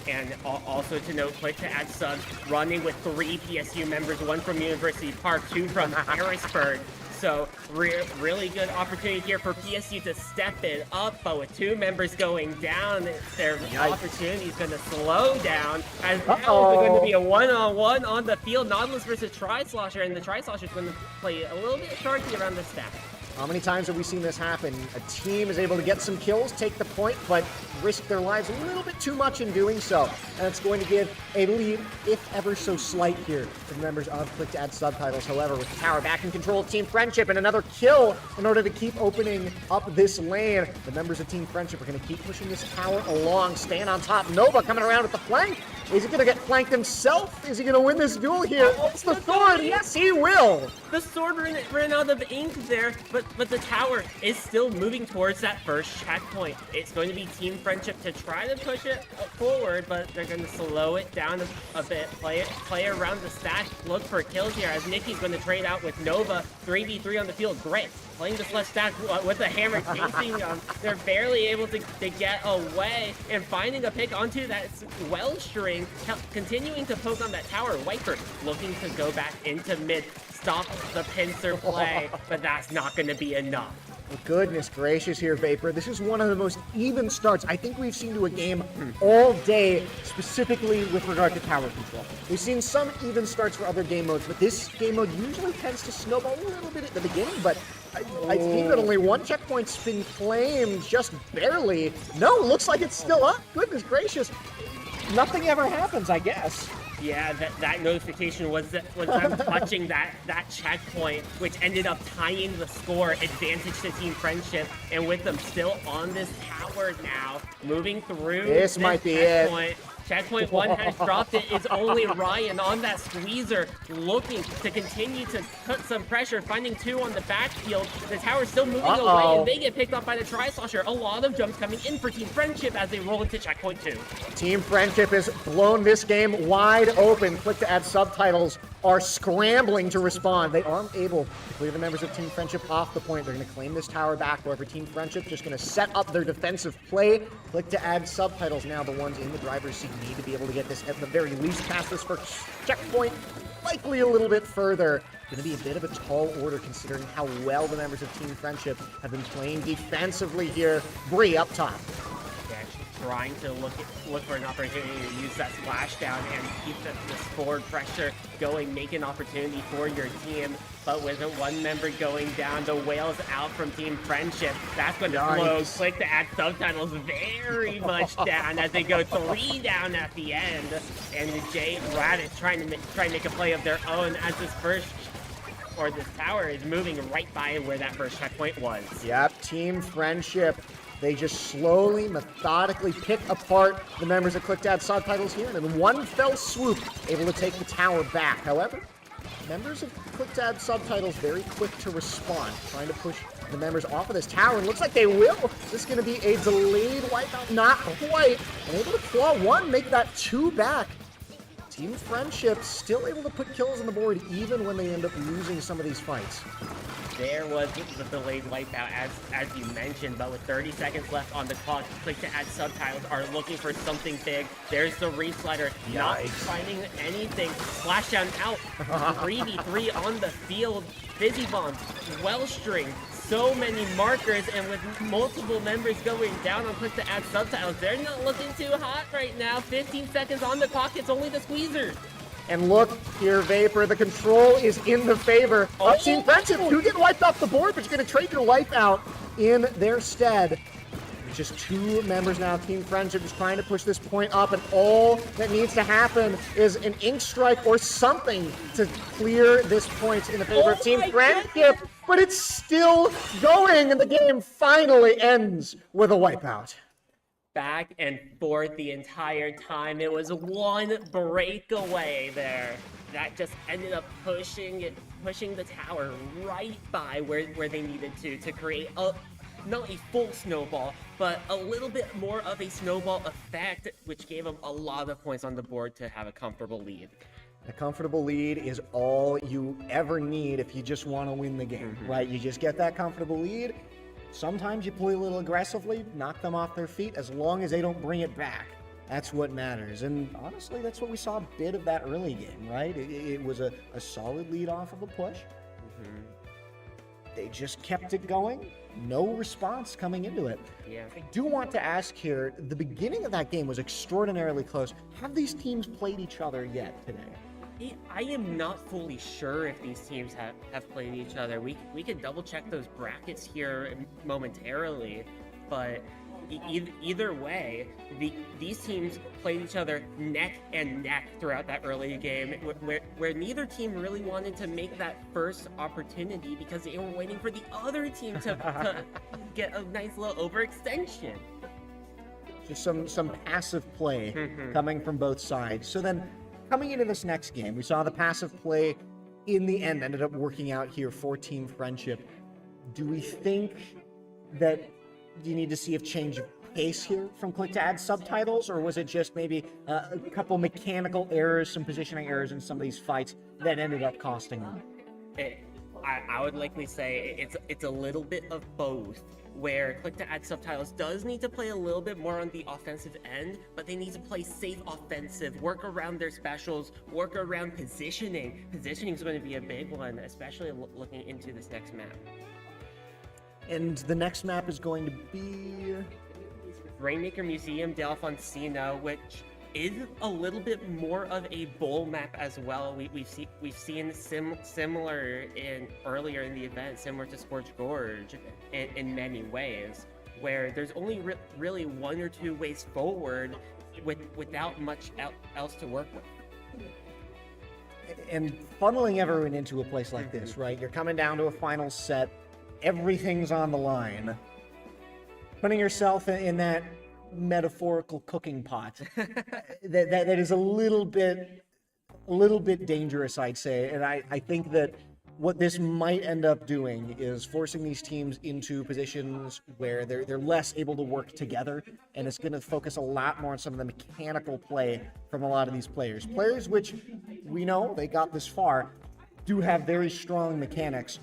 And also to note, Click to Add Subs running with 3 PSU members, 1 from University Park, 2 from Harrisburg. So really good opportunity here for PSU to step it up, but with 2 members going down, their opportunity is going to slow down, as now it's going to be a one-on-one on the field. Nautilus versus Tri-Slosher, and the Tri-Slosher is going to play a little bit sharky around the stack. How many times have we seen this happen? A team is able to get some kills, take the point, but risk their lives a little bit too much in doing so. And it's going to give a lead, if ever so slight here, to the members of Click to Add Subtitles. However, with the tower back in control of Team Friendship and another kill in order to keep opening up this lane, the members of Team Friendship are going to keep pushing this tower along, staying on top. Nova coming around with the flank. Is he going to get flanked himself? Is he going to win this duel here? It's the sword. Yes, he will. The sword ran out of ink there, but the tower is still moving towards that first checkpoint. It's going to be Team Friendship to try to push it forward, but they're going to slow it down a bit, play around the stack, look for kills here, as Nikki's going to trade out with Nova. 3v3 on the field. Great. Playing this left stack with the hammer chasing them. They're barely able to get away, and finding a pick onto that well string, continuing to poke on that tower. Wiper looking to go back into mid, stop the pincer play, but that's not going to be enough. Well, goodness gracious here, Vapor. This is one of the most even starts I think we've seen to a game all day, specifically with regard to tower control. We've seen some even starts for other game modes, but this game mode usually tends to snowball a little bit at the beginning, but I think that only 1 checkpoint's been claimed, just barely. No, looks like it's still up. Goodness gracious. Nothing ever happens, I guess. Yeah, that notification was them touching that checkpoint, which ended up tying the score, advantage to Team Friendship, and with them still on this tower now, moving through this might be checkpoint. It. Checkpoint 1 has dropped it. It's only Ryan on that Squeezer looking to continue to put some pressure, finding 2 on the backfield. The tower's still moving away, and they get picked up by the Tri-Slosher. A lot of jumps coming in for Team Friendship as they roll into checkpoint 2. Team Friendship has blown this game wide open. Click to Add Subtitles are scrambling to respond. They aren't able to clear the members of Team Friendship off the point. They're going to claim this tower back. However, Team Friendship just going to set up their defensive play. Click to Add Subtitles now, the ones in the driver's seat, need to be able to get this at the very least past this first checkpoint, likely a little bit further. Going to be a bit of a tall order considering how well the members of Team Friendship have been playing defensively here. Bree up top. trying to look for an opportunity to use that splashdown and keep this forward pressure going, make an opportunity for your team. But with one member going down, the whale's out from Team Friendship. That's going to slow Click to Add Subtitles very much down as they go 3 down at the end. And Jay Raditz trying to make a play of their own as this tower is moving right by where that first checkpoint was. Yep, Team Friendship. They just slowly, methodically pick apart the members of Click to Add Subtitles here, and in one fell swoop, able to take the tower back. However, members of Click to Add Subtitles very quick to respond, trying to push the members off of this tower, and looks like they will. This is going to be a delayed wipeout, not quite, and able to claw 1, make that 2 back. Team Friendship still able to put kills on the board even when they end up losing some of these fights. There was the delayed wipeout, as you mentioned, but with 30 seconds left on the clock, Click to Add Subtitles are looking for something big. There's the reslider, not finding anything. Splashdown out, 3v3 on the field. Fizzy Bomb, Wellstring, so many markers, and with multiple members going down on Click to Add Subtitles, they're not looking too hot right now. 15 seconds on the clock, it's only the squeezer. And look here, Vapor, the control is in the favor of Team Friendship. You get wiped off the board, but you're going to trade your life out in their stead. Just 2 members now. Team Friendship is trying to push this point up, and all that needs to happen is an ink strike or something to clear this point in the favor of Team Friendship. But it's still going, and the game finally ends with a wipeout. Back and forth the entire time. It was one breakaway there that just ended up pushing the tower right by where they needed to create not a full snowball, but a little bit more of a snowball effect, which gave them a lot of points on the board to have a comfortable lead. A comfortable lead is all you ever need if you just want to win the game, right? You just get that comfortable lead. Sometimes you play a little aggressively, knock them off their feet, as long as they don't bring it back. That's what matters. And honestly, that's what we saw a bit of that early game, right? It was a solid lead off of a push. They just kept it going. No response coming into it. Yeah. I do want to ask here, the beginning of that game was extraordinarily close. Have these teams played each other yet today? I am not fully sure if these teams have played each other. We could double check those brackets here momentarily, but either way, these teams played each other neck and neck throughout that early game, where neither team really wanted to make that first opportunity because they were waiting for the other team to get a nice little overextension. Just some passive play coming from both sides. So then, coming into this next game, we saw the passive play in the end ended up working out here for Team Friendship. Do we think that you need to see a change of pace here from Click to Add Subtitles, or was it just maybe a couple mechanical errors, some positioning errors in some of these fights that ended up costing them? I would likely say it's a little bit of both, where Click to Add Subtitles does need to play a little bit more on the offensive end, but they need to play safe offensive, work around their specials, work around positioning. Positioning is going to be a big one, especially looking into this next map. And the next map is going to be Rainmaker Museum Delfonsino, which is a little bit more of a bowl map as well. We've seen similar earlier in the event, similar to Scorched Gorge in many ways, where there's only really 1 or 2 ways forward without much else to work with. And funneling everyone into a place like this, right? You're coming down to a final set, everything's on the line. Putting yourself in that metaphorical cooking pot that is a little bit dangerous, I'd say. And I think that what this might end up doing is forcing these teams into positions where they're less able to work together, and it's going to focus a lot more on some of the mechanical play from a lot of these players. Players which we know they got this far do have very strong mechanics.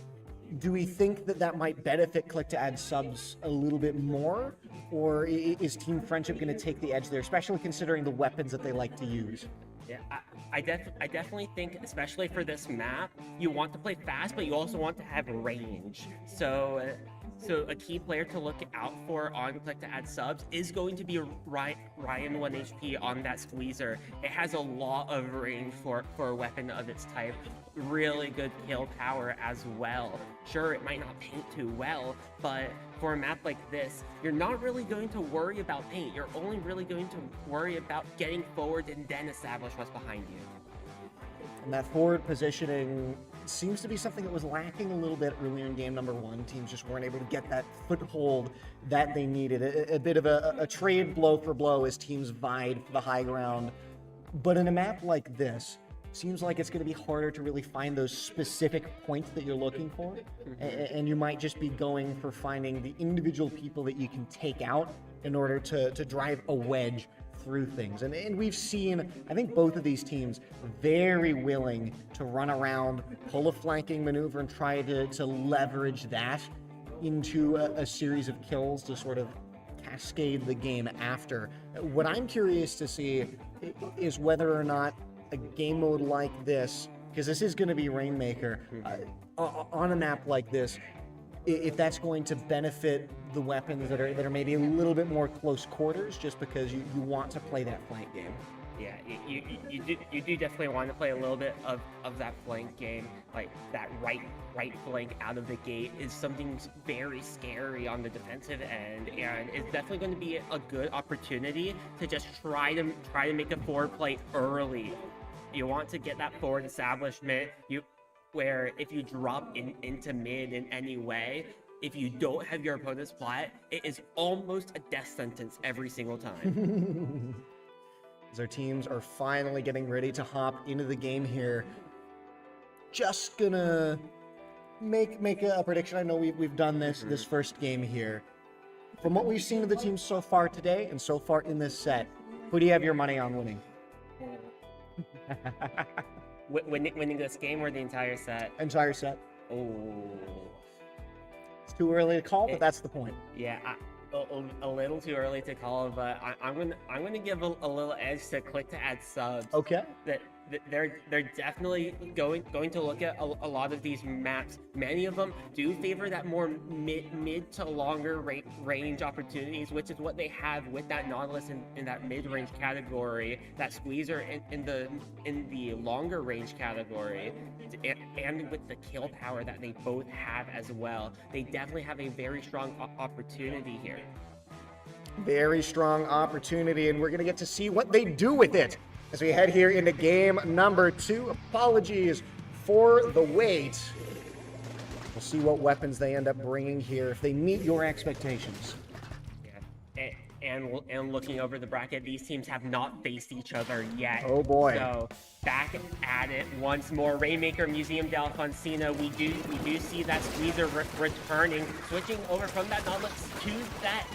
Do we think that might benefit Click to Add Subs a little bit more, or is Team Friendship going to take the edge there, especially considering the weapons that they like to use? Yeah, I definitely think, especially for this map, you want to play fast, but you also want to have range. So So a key player to look out for on Click to Add Subs is going to be Ryan 1 HP on that Squeezer. It has a lot of range for a weapon of its type. Really good kill power as well. Sure, it might not paint too well, but for a map like this, you're not really going to worry about paint. You're only really going to worry about getting forward and then establish what's behind you. And that forward positioning seems to be something that was lacking a little bit earlier in game number 1. Teams just weren't able to get that foothold that they needed. A bit of a trade blow for blow as teams vied for the high ground. But in a map like this, seems like it's going to be harder to really find those specific points that you're looking for. And you might just be going for finding the individual people that you can take out in order to drive a wedge through things. And we've seen, I think both of these teams very willing to run around, pull a flanking maneuver and try to leverage that into a series of kills to sort of cascade the game after. What I'm curious to see is whether or not a game mode like this, because this is going to be Rainmaker, on a map like this, if that's going to benefit the weapons that are maybe a little bit more close quarters, just because you want to play that flank game. Yeah, you do definitely want to play a little bit of that flank game. Like that right flank out of the gate is something very scary on the defensive end, and it's definitely going to be a good opportunity to just try to make a forward play early. You want to get that forward establishment. Where if you drop into mid in any way, if you don't have your opponent's flat, it is almost a death sentence every single time. As our teams are finally getting ready to hop into the game here, just gonna make a prediction. I know we've done this first game here. From what we've seen of the teams so far today and so far in this set, who do you have your money on winning? Winning this game or the entire set? Entire set. Oh. It's too early to call, but that's the point. Yeah, a little too early to call, but I'm gonna give a little edge to Click to Add Subs. Okay. That they're definitely going to look at a lot of these maps. Many of them do favor that more mid to longer range opportunities, which is what they have with that Nautilus in that mid-range category, that Squeezer in the longer range category, and with the kill power that they both have as well. They definitely have a very strong opportunity here. Very strong opportunity, and we're going to get to see what they do with it as we head here into game number 2. Apologies for the wait. We'll see what weapons they end up bringing here if they meet your expectations. Yeah, and looking over the bracket, these teams have not faced each other yet. Oh boy. So back at it once more. Rainmaker, Museum d'Alfonsina, we do see that Squeezer returning, switching over from that Nautilus to that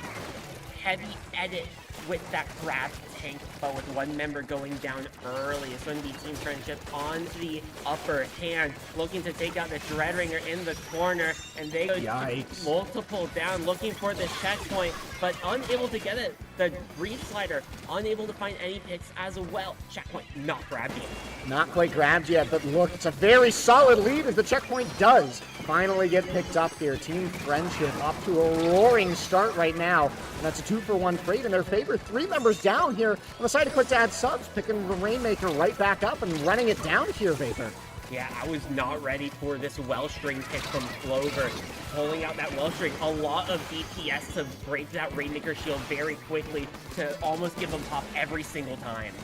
heavy edit with that grab tank, but with one member going down early. It's going to be Team Friendship on the upper hand, looking to take out the Dreadringer in the corner, and they go multiple down, looking for the checkpoint, but unable to get it. The Reef Slider, unable to find any picks as well. Checkpoint not grabbed yet. Not quite grabbed yet, but look, it's a very solid lead as the checkpoint does finally get picked up here. Team Friendship off to a roaring start right now. And that's a 2-for-1 trade in their favor. 3 members down here on the side of Quick to Add Subs, picking the Rainmaker right back up and running it down here, Vapor. Yeah, I was not ready for this Wellstring pick from Clover. Pulling out that Wellstring, a lot of DPS to break that Rainmaker shield very quickly to almost give them pop every single time.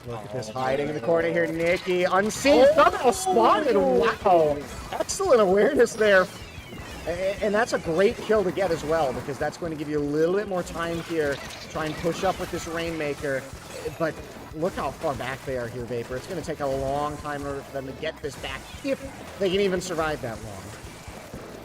Look at this hiding in the corner here, Nikki. Unseen, somehow spotted. Wow. Excellent awareness there. And that's a great kill to get as well, because that's going to give you a little bit more time here to try and push up with this Rainmaker. But look how far back they are here, Vapor. It's going to take a long time in order for them to get this back, if they can even survive that long.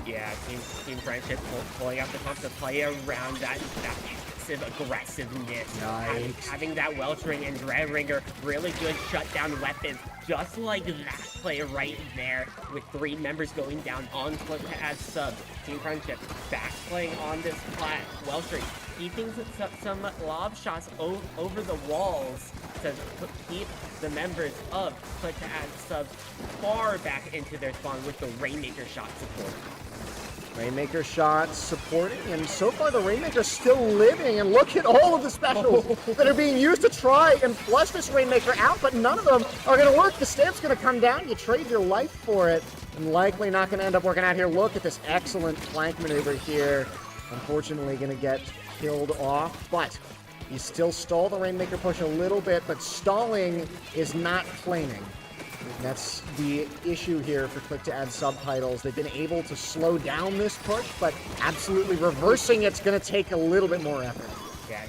Yeah, Team Friendship pulling out the pump to play around that passive aggressiveness. Nice. Having that Wellstring and Dreadringer, really good shutdown weapons, just like that play right there, with 3 members going down on Click to Add Subs. Team Friendship back playing on this plat. Wellstring keeping some lob shots over the walls to keep the members of Click to Add Subs far back into their spawn with the Rainmaker shot support. Rainmaker shots supporting, and so far the Rainmaker's still living, and look at all of the specials that are being used to try and flush this Rainmaker out, but none of them are going to work. The stamp's going to come down. You trade your life for it, and likely not going to end up working out here. Look at this excellent flank maneuver here. Unfortunately going to get killed off, but you still stall the Rainmaker push a little bit, but stalling is not flaming. And that's the issue here for Click to Add Subtitles. They've been able to slow down this push, but absolutely reversing it's going to take a little bit more effort. Yeah,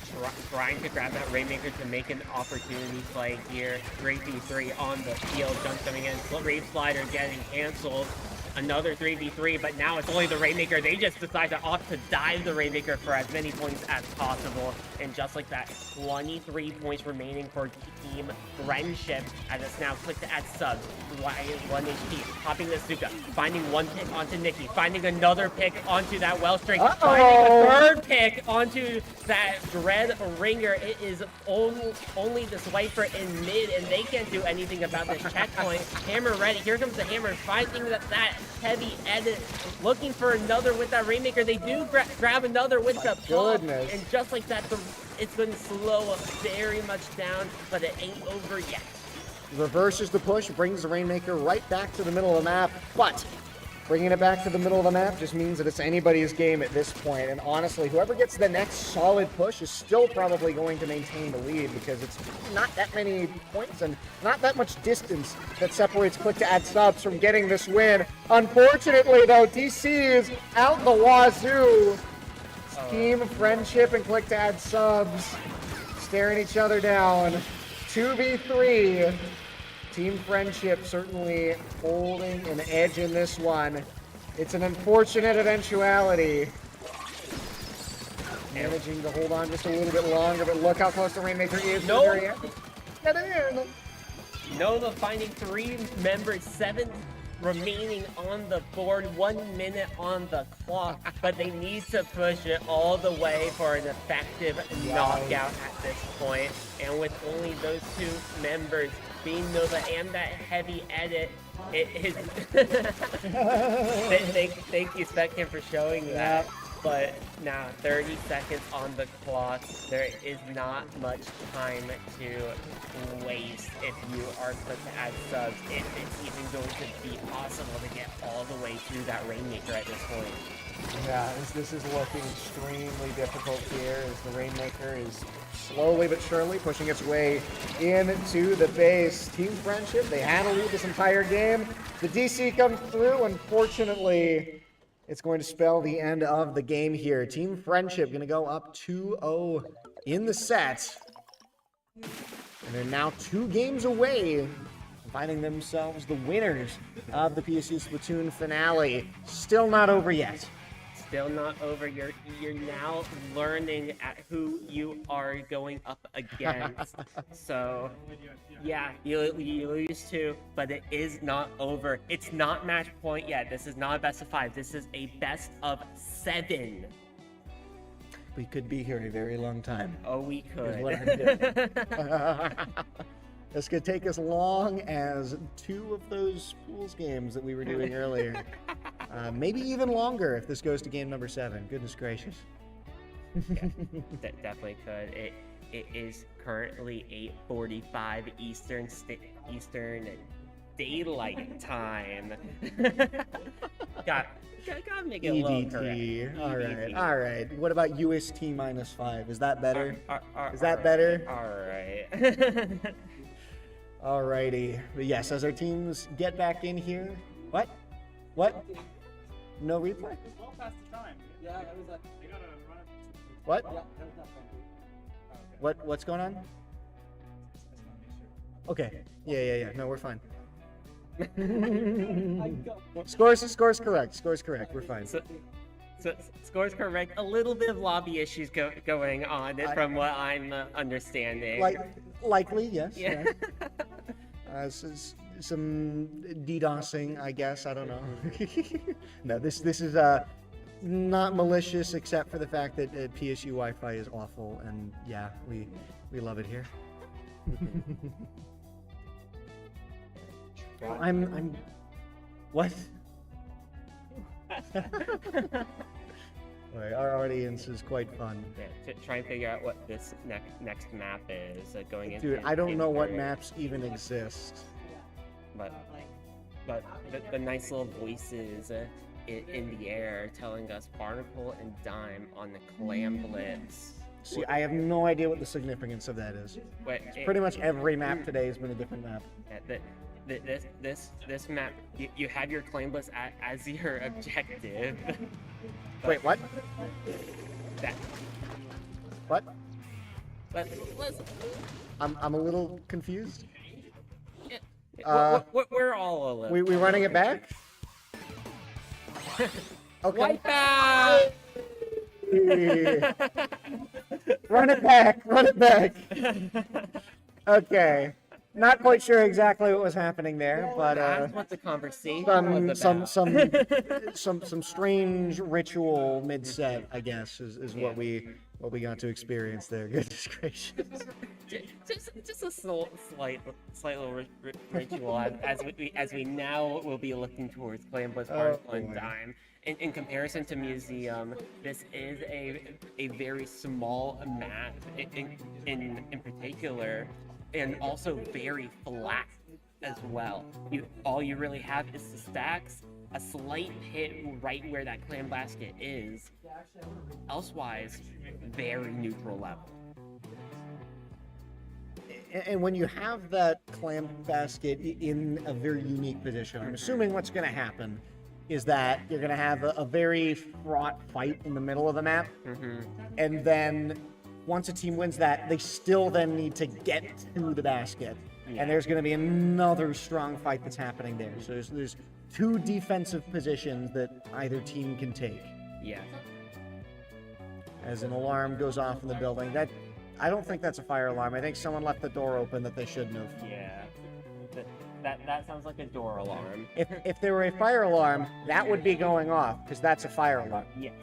trying to grab that Rainmaker to make an opportunity play here. 3v3 on the field, jump coming in, Rave Slider getting canceled. Another 3v3, but now it's only the Rainmaker. They just decide to opt to dive the Rainmaker for as many points as possible. And just like that, 23 points remaining for Team Friendship as it's now Click to Add Subs. 1 HP, popping the Zuka, finding one pick onto Nikki, finding another pick onto that Wellstring, finding a third pick onto that Dread Ringer. It is only the Swiper in mid, and they can't do anything about this checkpoint. Hammer ready, here comes the Hammer, finding that heavy edit, looking for another with that Rainmaker. They do grab another with the pop, and just like that, it's going to slow very much down, but it ain't over yet. Reverses the push, brings the Rainmaker right back to the middle of the map, but bringing it back to the middle of the map just means that it's anybody's game at this point. And honestly, whoever gets the next solid push is still probably going to maintain the lead, because it's not that many points and not that much distance that separates Click to Add Subs from getting this win. Unfortunately, though, DC is out the wazoo. Team Friendship and Click to Add Subs staring each other down. 2v3. Team Friendship certainly holding an edge in this one. It's an unfortunate eventuality. Managing to hold on just a little bit longer, but look how close the Rainmaker is to the very end. Get in! Nova finding 3 members, 7 remaining on the board, 1 minute on the clock, but they need to push it all the way for an effective knockout at this point. And with only those 2 members being Nova and that heavy edit, it is thank you Speckham for showing that. But now 30 seconds on the clock. There is not much time to waste if you are Click to Add Subs. If it's even going to be possible to get all the way through that Rainmaker at this point. Yeah, this is looking extremely difficult here as the Rainmaker is slowly but surely pushing its way into the base. Team Friendship, they had a lead this entire game. The DC comes through. Unfortunately, it's going to spell the end of the game here. Team Friendship going to go up 2-0 in the set. And they're now 2 games away from finding themselves the winners of the PSU Splatoon Finale. Still not over yet. Still not over. You're now learning at who you are going up against. So, yeah, you lose 2, but it is not over. It's not match point yet. This is not a best of 5. This is a best of 7. We could be here a very long time. Oh, we could. Is what I'm doing. This could take as long as 2 of those pools games that we were doing earlier. Maybe even longer if this goes to game number 7. Goodness gracious. Yeah, definitely could. It is currently 8:45 Eastern Daylight Time. Gotta make it a little correct. All right. What about UST -5? Is that better? Is that better? All right. Alrighty. But yes, as our teams get back in here. What? No replay? Well past the time. Yeah, that was they gotta run it. What? Yeah, that was not okay. What's going on? Okay. Yeah. No, we're fine. Scores correct. We're fine. So score's correct. A little bit of lobby issues going on from what I'm understanding. Likely, yes. Yeah. Some DDoSing, I guess. I don't know. No, this is not malicious, except for the fact that PSU Wi-Fi is awful, and yeah, we love it here. I'm what? Our audience is quite fun. Yeah, to try and figure out what this next map is going into. Dude, I don't know what maps even exist. But the nice little voices in the air telling us Barnacle and Dime on the Clam Blitz. See, I have no idea what the significance of that is. Pretty much every map today has been a different map. Yeah, this map, you have your Clam Blitz as your objective. Wait, what? That. What? Let's I'm a little confused. We're all a little. We running it back? Okay. Wipe out! Run it back! Run it back! Okay. Not quite sure exactly what was happening there, but That's what the conversation was about. some strange ritual mid-set, I guess, is what we got to experience there. Goodness gracious. Just a slight little ritual as we now will be looking towards Clam Blitz, Barnacle, and Dime. In comparison to Museum, this is a very small map in particular, and also very flat as well. All you really have is the stacks, a slight hit right where that clam basket is. Elsewise, very neutral level. And when you have that clam basket in a very unique position, I'm assuming what's going to happen is that you're going to have a very fraught fight in the middle of the map. And then once a team wins that, they still then need to get to the basket. And there's going to be another strong fight that's happening there. So there's two defensive positions that either team can take. Yeah. As an alarm goes off in the building. I don't think that's a fire alarm. I think someone left the door open that they shouldn't have. Yeah. That sounds like a door alarm. If there were a fire alarm, that would be going off, because that's a fire alarm. Yes.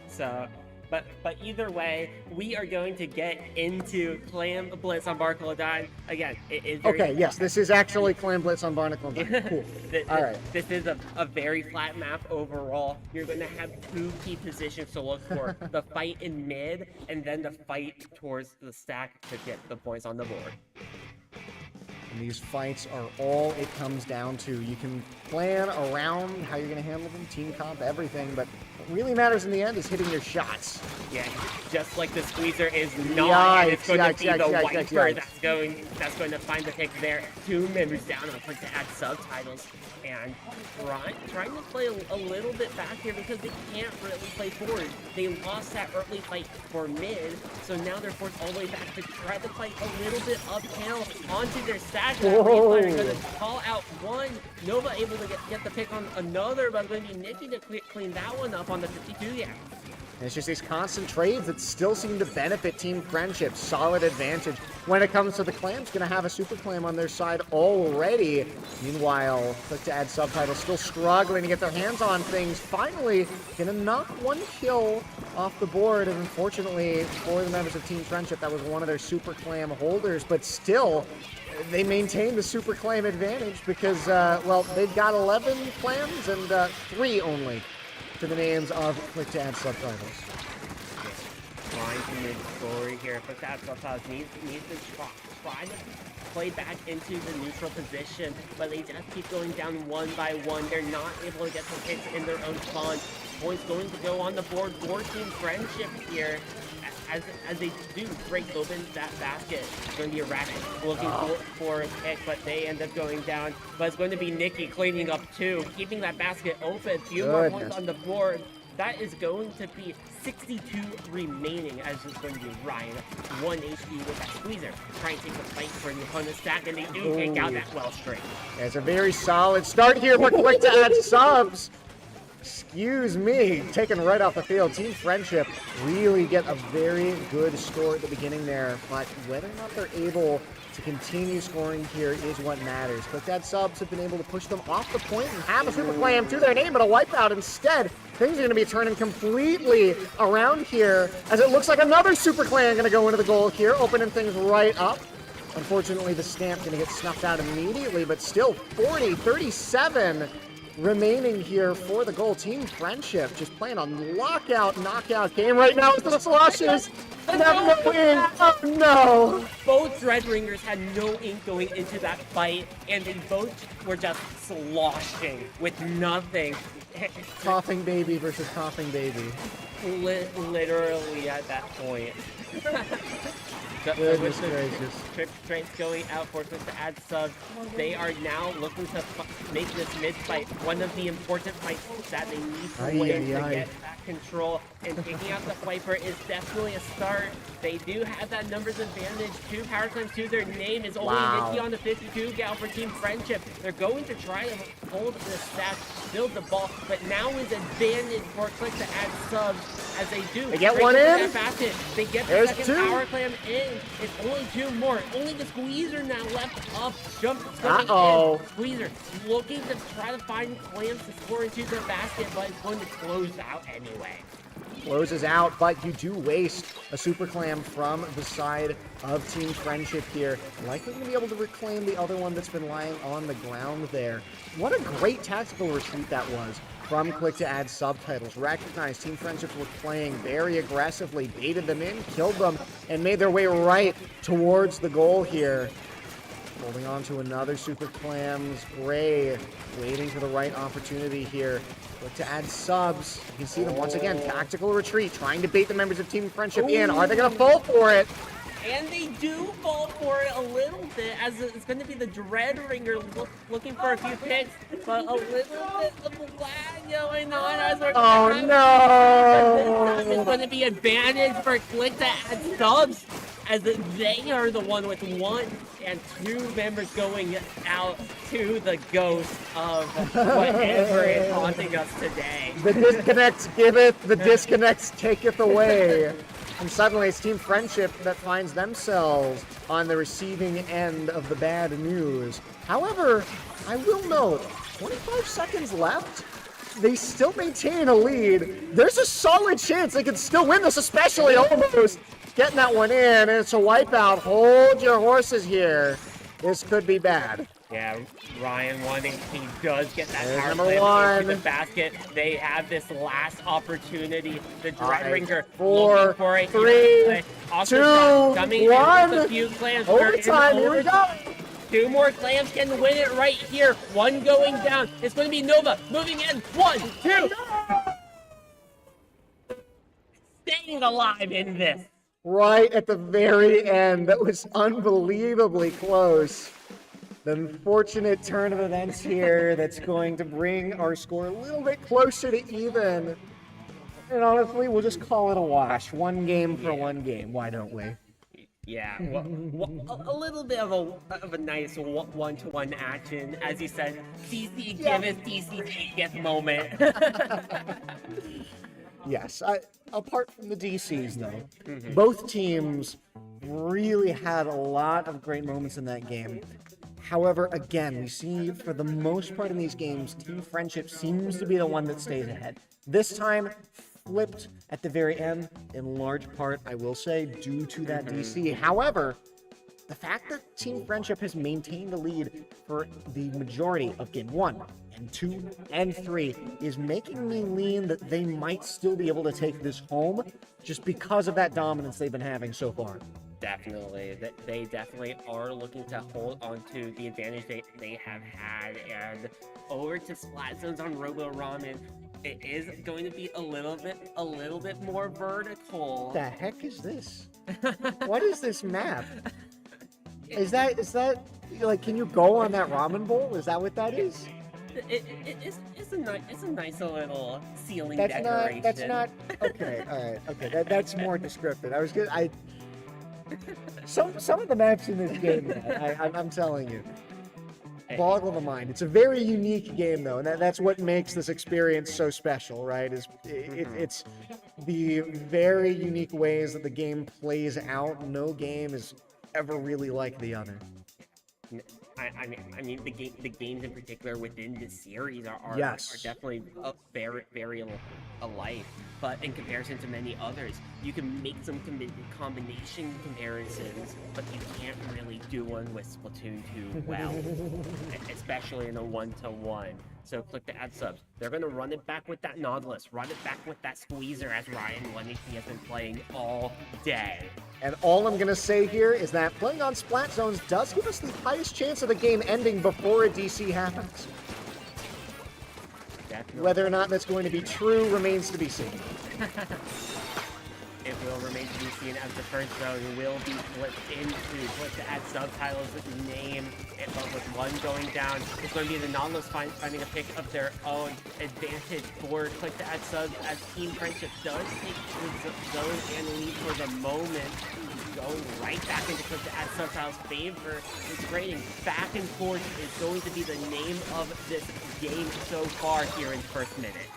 So, but either way, we are going to get into Clam Blitz on Barnacle and Dime. Again, it is very Okay, yes, this is actually Clam Blitz on Barnacle and Dime. Cool. All right. This is a very flat map overall. You're going to have two key positions to look for. The fight in mid, and then the fight towards the stack to get the points on the board. And these fights are all it comes down to. You can plan around how you're going to handle them, team comp, everything, but what really matters in the end is hitting your shots. Yeah, just like the squeezer is not, and it's going to be the wiper that's going to find the pick there. 2 members down, and click to add subtitles, and trying to play a little bit back here because they can't really play forward. They lost that early fight for mid, so now they're forced all the way back to try to fight a little bit uphill onto their stack. They're going to call out one. Nova able to get the pick on another, but it's going to be Nikki to clean that one up on the 52 gap. And it's just these constant trades that still seem to benefit Team Friendship. Solid advantage. When it comes to the clams, going to have a super clam on their side already. Meanwhile, click to add subtitles, still struggling to get their hands on things. Finally, going to knock one kill off the board. And unfortunately, for the members of Team Friendship, that was one of their super clam holders. But still, they maintain the super clam advantage because, well, they've got 11 clams and 3 only to the names of click to add subtitles. Trying to mid-story here, but that subtitles needs to try to play back into the neutral position, but they just keep going down one by one. They're not able to get some hits in their own spawn. Points going to go on the board for Team Friendship here. As they do break open that basket, it's going to be Erratic looking for a pick, but they end up going down. But it's going to be Nikki cleaning up 2, keeping that basket open. Few more points on the board. That is going to be 62 remaining, as it's going to be Ryan, 1 HP with that squeezer, trying to take the fight for the opponent's stack, and they do take out that well string. It's a very solid start here for click to add subs. Excuse me, taken right off the field. Team Friendship really get a very good score at the beginning there, but whether or not they're able to continue scoring here is what matters. Click to add subs have been able to push them off the point and have a super clam to their name, but a wipeout instead. Things are going to be turning completely around here as it looks like another super clam going to go into the goal here, opening things right up. Unfortunately, the stamp going to get snuffed out immediately, but still 40-37. remaining here for the goal. Team Friendship just playing a knockout game right now with the slushes. And have no ink. Oh no! Both Dreadringers had no ink going into that fight, and they both were just sloshing with nothing. Coughing baby versus coughing baby. Literally at that point. Goodness gracious. Trip strength going out for them to add subs. They are now looking to make this mid fight one of the important fights that they need to win to get back control. And taking out the Viper is definitely a start. They do have that numbers advantage. 2 power claims to their name is only Nikki on the 52 gal for Team Friendship. They're going to try to hold the stats, build the ball, but now is advantage for Click to add subs as they do. They get one in. They get the second power clam in. It's only 2 more. Only the Squeezer now left up. Jump going in. Squeezer looking to try to find clams to score into their basket, but it's going to close out anyway. Closes out, but you do waste a super clam from the side of Team Friendship here. Likely going to be able to reclaim the other one that's been lying on the ground there. What a great tactical retreat that was from Click to add subtitles. Recognized Team Friendship were playing very aggressively, baited them in, killed them, and made their way right towards the goal here. Holding on to another super clams. Gray waiting for the right opportunity here. Look to add subs. You can see them once again. Tactical retreat, trying to bait the members of Team Friendship in. Are they going to fall for it? And they do fall for it a little bit, as it's going to be the Dreadringer looking for a few picks, but a little bit of lag going on as we're it's going to be advantage for Click to add subs, as they are the one with 1 and 2 members going out to the ghost of whatever is haunting us today. The disconnect giveth, the disconnect taketh away. And suddenly it's Team Friendship that finds themselves on the receiving end of the bad news. However, I will note, 25 seconds left. They still maintain a lead. There's a solid chance they could still win this, especially almost getting that one in. And it's a wipeout. Hold your horses here. This could be bad. Yeah, Ryan wanting, he does get that There's power number play into 1. the basket. They have this last opportunity. The Dreadringer 4, looking for it. 3, also 2, coming 1. in with a few clams. Overtime, here we go. 2 more clams can win it right here. 1 going down. It's going to be Nova moving in. 1, 2. Staying alive in this. Right at the very end. That was unbelievably close. The unfortunate turn of events here that's going to bring our score a little bit closer to even. And honestly, we'll just call it a wash. 1 game for 1 game. Why don't we? Yeah, a little bit of a nice one-to-one action. As you said, CC giveth, DC taketh moment. Yes. Apart from the DCs, though, both teams really had a lot of great moments in that game. However, again, we see for the most part in these games, Team Friendship seems to be the one that stays ahead. This time, flipped at the very end, in large part, I will say, due to that DC. However, the fact that Team Friendship has maintained the lead for the majority of Game 1 and 2 and 3 is making me lean that they might still be able to take this home just because of that dominance they've been having so far. Definitely. They definitely are looking to hold on to the advantage they have had. And over to Splat Zones on Robo Ramen. It is going to be a little bit more vertical. What the heck is this? What is this map? Is that like, can you go on that ramen bowl? Is that what that is? It's a nice little ceiling That's decoration. That's not. Okay, all right, okay. That's more descriptive. Some of the maps in this game, I'm telling you, boggle the mind. It's a very unique game, though, and that's what makes this experience so special, right? It's the very unique ways that the game plays out. No game is ever really like the other. I mean, the games in particular within this series are Yes. definitely very alike. but in comparison to many others, you can make some combination comparisons, but you can't really do one with Splatoon 2 well, especially in a 1-to-1. So click to add subs. They're going to run it back with that Nautilus, run it back with that Squeezer as Ryan 1HP has been playing all day. And all I'm going to say here is that playing on Splat Zones does give us the highest chance of the game ending before a DC happens. Definitely. Whether or not that's going to be true remains to be seen. It will remain to be seen as the first zone will be flipped into click to add subtitles name, but with one going down, it's going to be the Nautilus finding a pick of their own advantage for click to add subs as Team Friendship does take the zone and lead for the moment. Going right back into click to add subtitles favor. This grading back and forth is going to be the name of this game so far here in the first minute.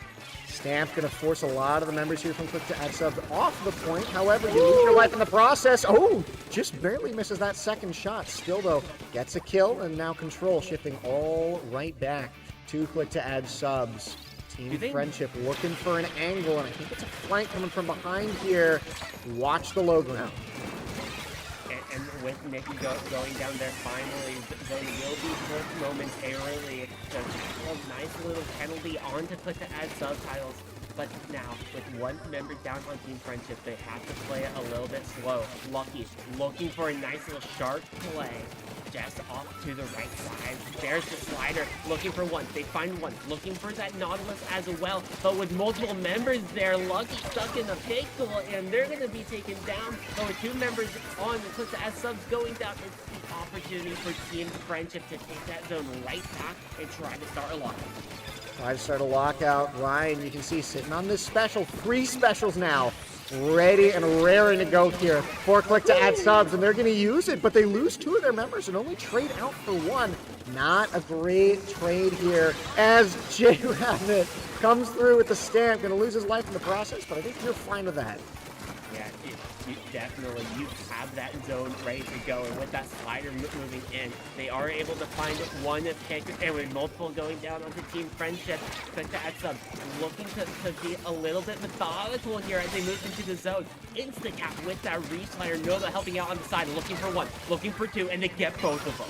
Stamp's going to force a lot of the members here from Click to Add Subs off the point. However, you lose your life in the process. Oh, just barely misses that second shot. Still, though, gets a kill, and now Control shifting all right back to Click to Add Subs. Team Friendship looking for an angle, and I think it's a flank coming from behind here. Watch the low ground. And with Nikki going down there finally, they will be flipped momentarily. So a nice little penalty on to click to add subtitles. But now, with one member down on Team Friendship, they have to play it a little bit slow. Lucky, looking for a nice little sharp play. Just off to the right side. There's the slider, looking for one. They find one, looking for that Nautilus as well. But with multiple members there, Lucky stuck in the pickle, and they're going to be taken down. But with two members on the click to add subs going down, it's the opportunity for Team Friendship to take that zone right back and try to start a lockout. Try to start a lockout. Ryan, you can see sitting on this special. 3 specials now. Ready and raring to go here. 4 click to add subs, and they're going to use it, but they lose 2 of their members and only trade out for 1. Not a great trade here as J Rabbit comes through with the stamp. Going to lose his life in the process, but I think you're fine with that. Yeah, you definitely, you have that zone ready to go, and with that slider moving in, they are able to find one pick, and with multiple going down onto Team Friendship, but to add subs, looking to be a little bit methodical here as they move into the zone. Insta-cap with that re-slider, Nova helping out on the side, looking for 1, looking for 2, and they get both of them.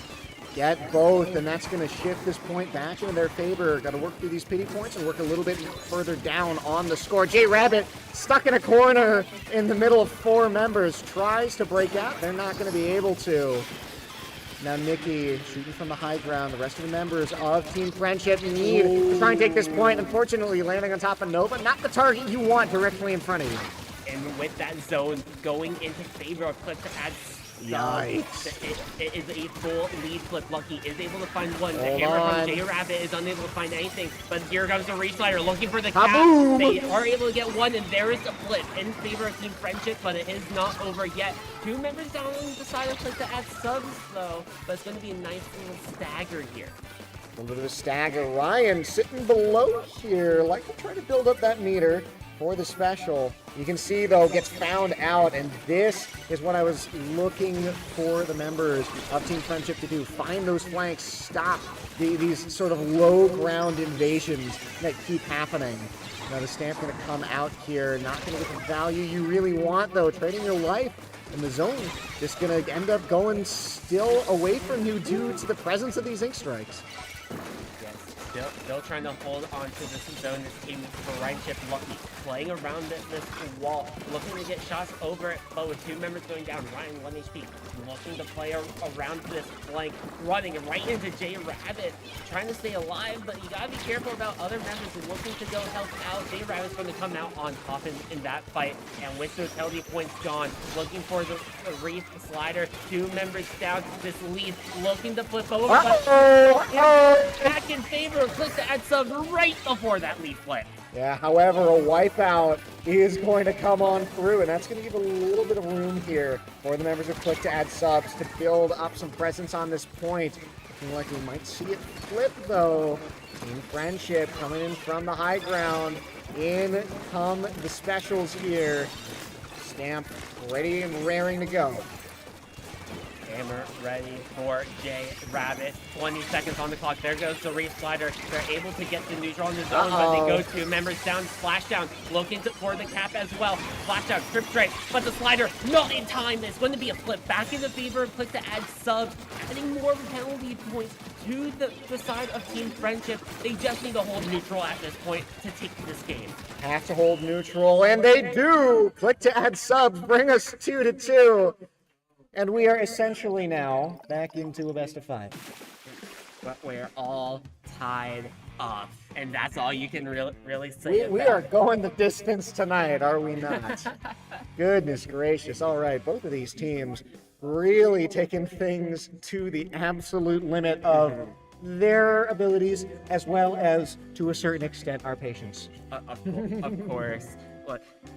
Get both, and that's going to shift this point back in their favor. Got to work through these pity points and work a little bit further down on the score. J Rabbit stuck in a corner in the middle of 4 members. Tries to break out. They're not going to be able to. Now Nikki shooting from the high ground. The rest of the members of Team Friendship need to try and take this point. Unfortunately, landing on top of Nova. Not the target you want directly in front of you. And with that zone going into favor of click to add Yikes. It is a full lead flip. Lucky is able to find one. The Hold hammer on. from J Rabbit is unable to find anything. But here comes the reslider looking for the Kaboom! cap. They are able to get one, and there is a flip in favor of Team Friendship, but it is not over yet. 2 members down on the side of click to add subs though, but it's going to be a nice little stagger here. A little bit of a stagger. Ryan sitting below here, like to try to build up that meter for the special. You can see, though, gets found out, and this is what I was looking for the members of Team Friendship to do. Find those flanks, stop these sort of low ground invasions that keep happening. Now the stamp's going to come out here, not going to get the value you really want, though. Trading your life in the zone, just going to end up going still away from you due to the presence of these ink strikes. Still trying to hold on to this zone. This Team Friendship Lucky playing around this wall, looking to get shots over it, but with 2 members going down, Ryan 1 HP, looking to play around this flank, running right into J Rabbit, trying to stay alive, but you gotta be careful about other members and looking to go help out. J Rabbit's going to come out on top in that fight, and with those healthy points gone, looking for the Reef slider, 2 members down, this lead, looking to flip over, but back in favor of click to add subs right before that lead flip. Yeah, however, a wipeout is going to come on through, and that's going to give a little bit of room here for the members of Click to add subs to build up some presence on this point. Looking like we might see it flip, though. Team Friendship coming in from the high ground. In come the specials here. Stamp ready and raring to go. Hammer ready for J Rabbit. 20 seconds on the clock. There goes the Reef Slider. They're able to get the neutral on the zone, but they go to members down, splash down, looking for the cap as well. Splash down, trip straight, but the slider not in time. It's going to be a flip back into favor. Click to add subs, adding more penalty points to the side of Team Friendship. They just need to hold neutral at this point to take this game. Have to hold neutral, and they do! Click to add subs, bring us 2-2. And we are essentially now back into a best of 5. But we're all tied up, and that's all you can really say. We are going the distance tonight, are we not? Goodness gracious. All right, both of these teams really taking things to the absolute limit of their abilities, as well as, to a certain extent, our patience. Of course.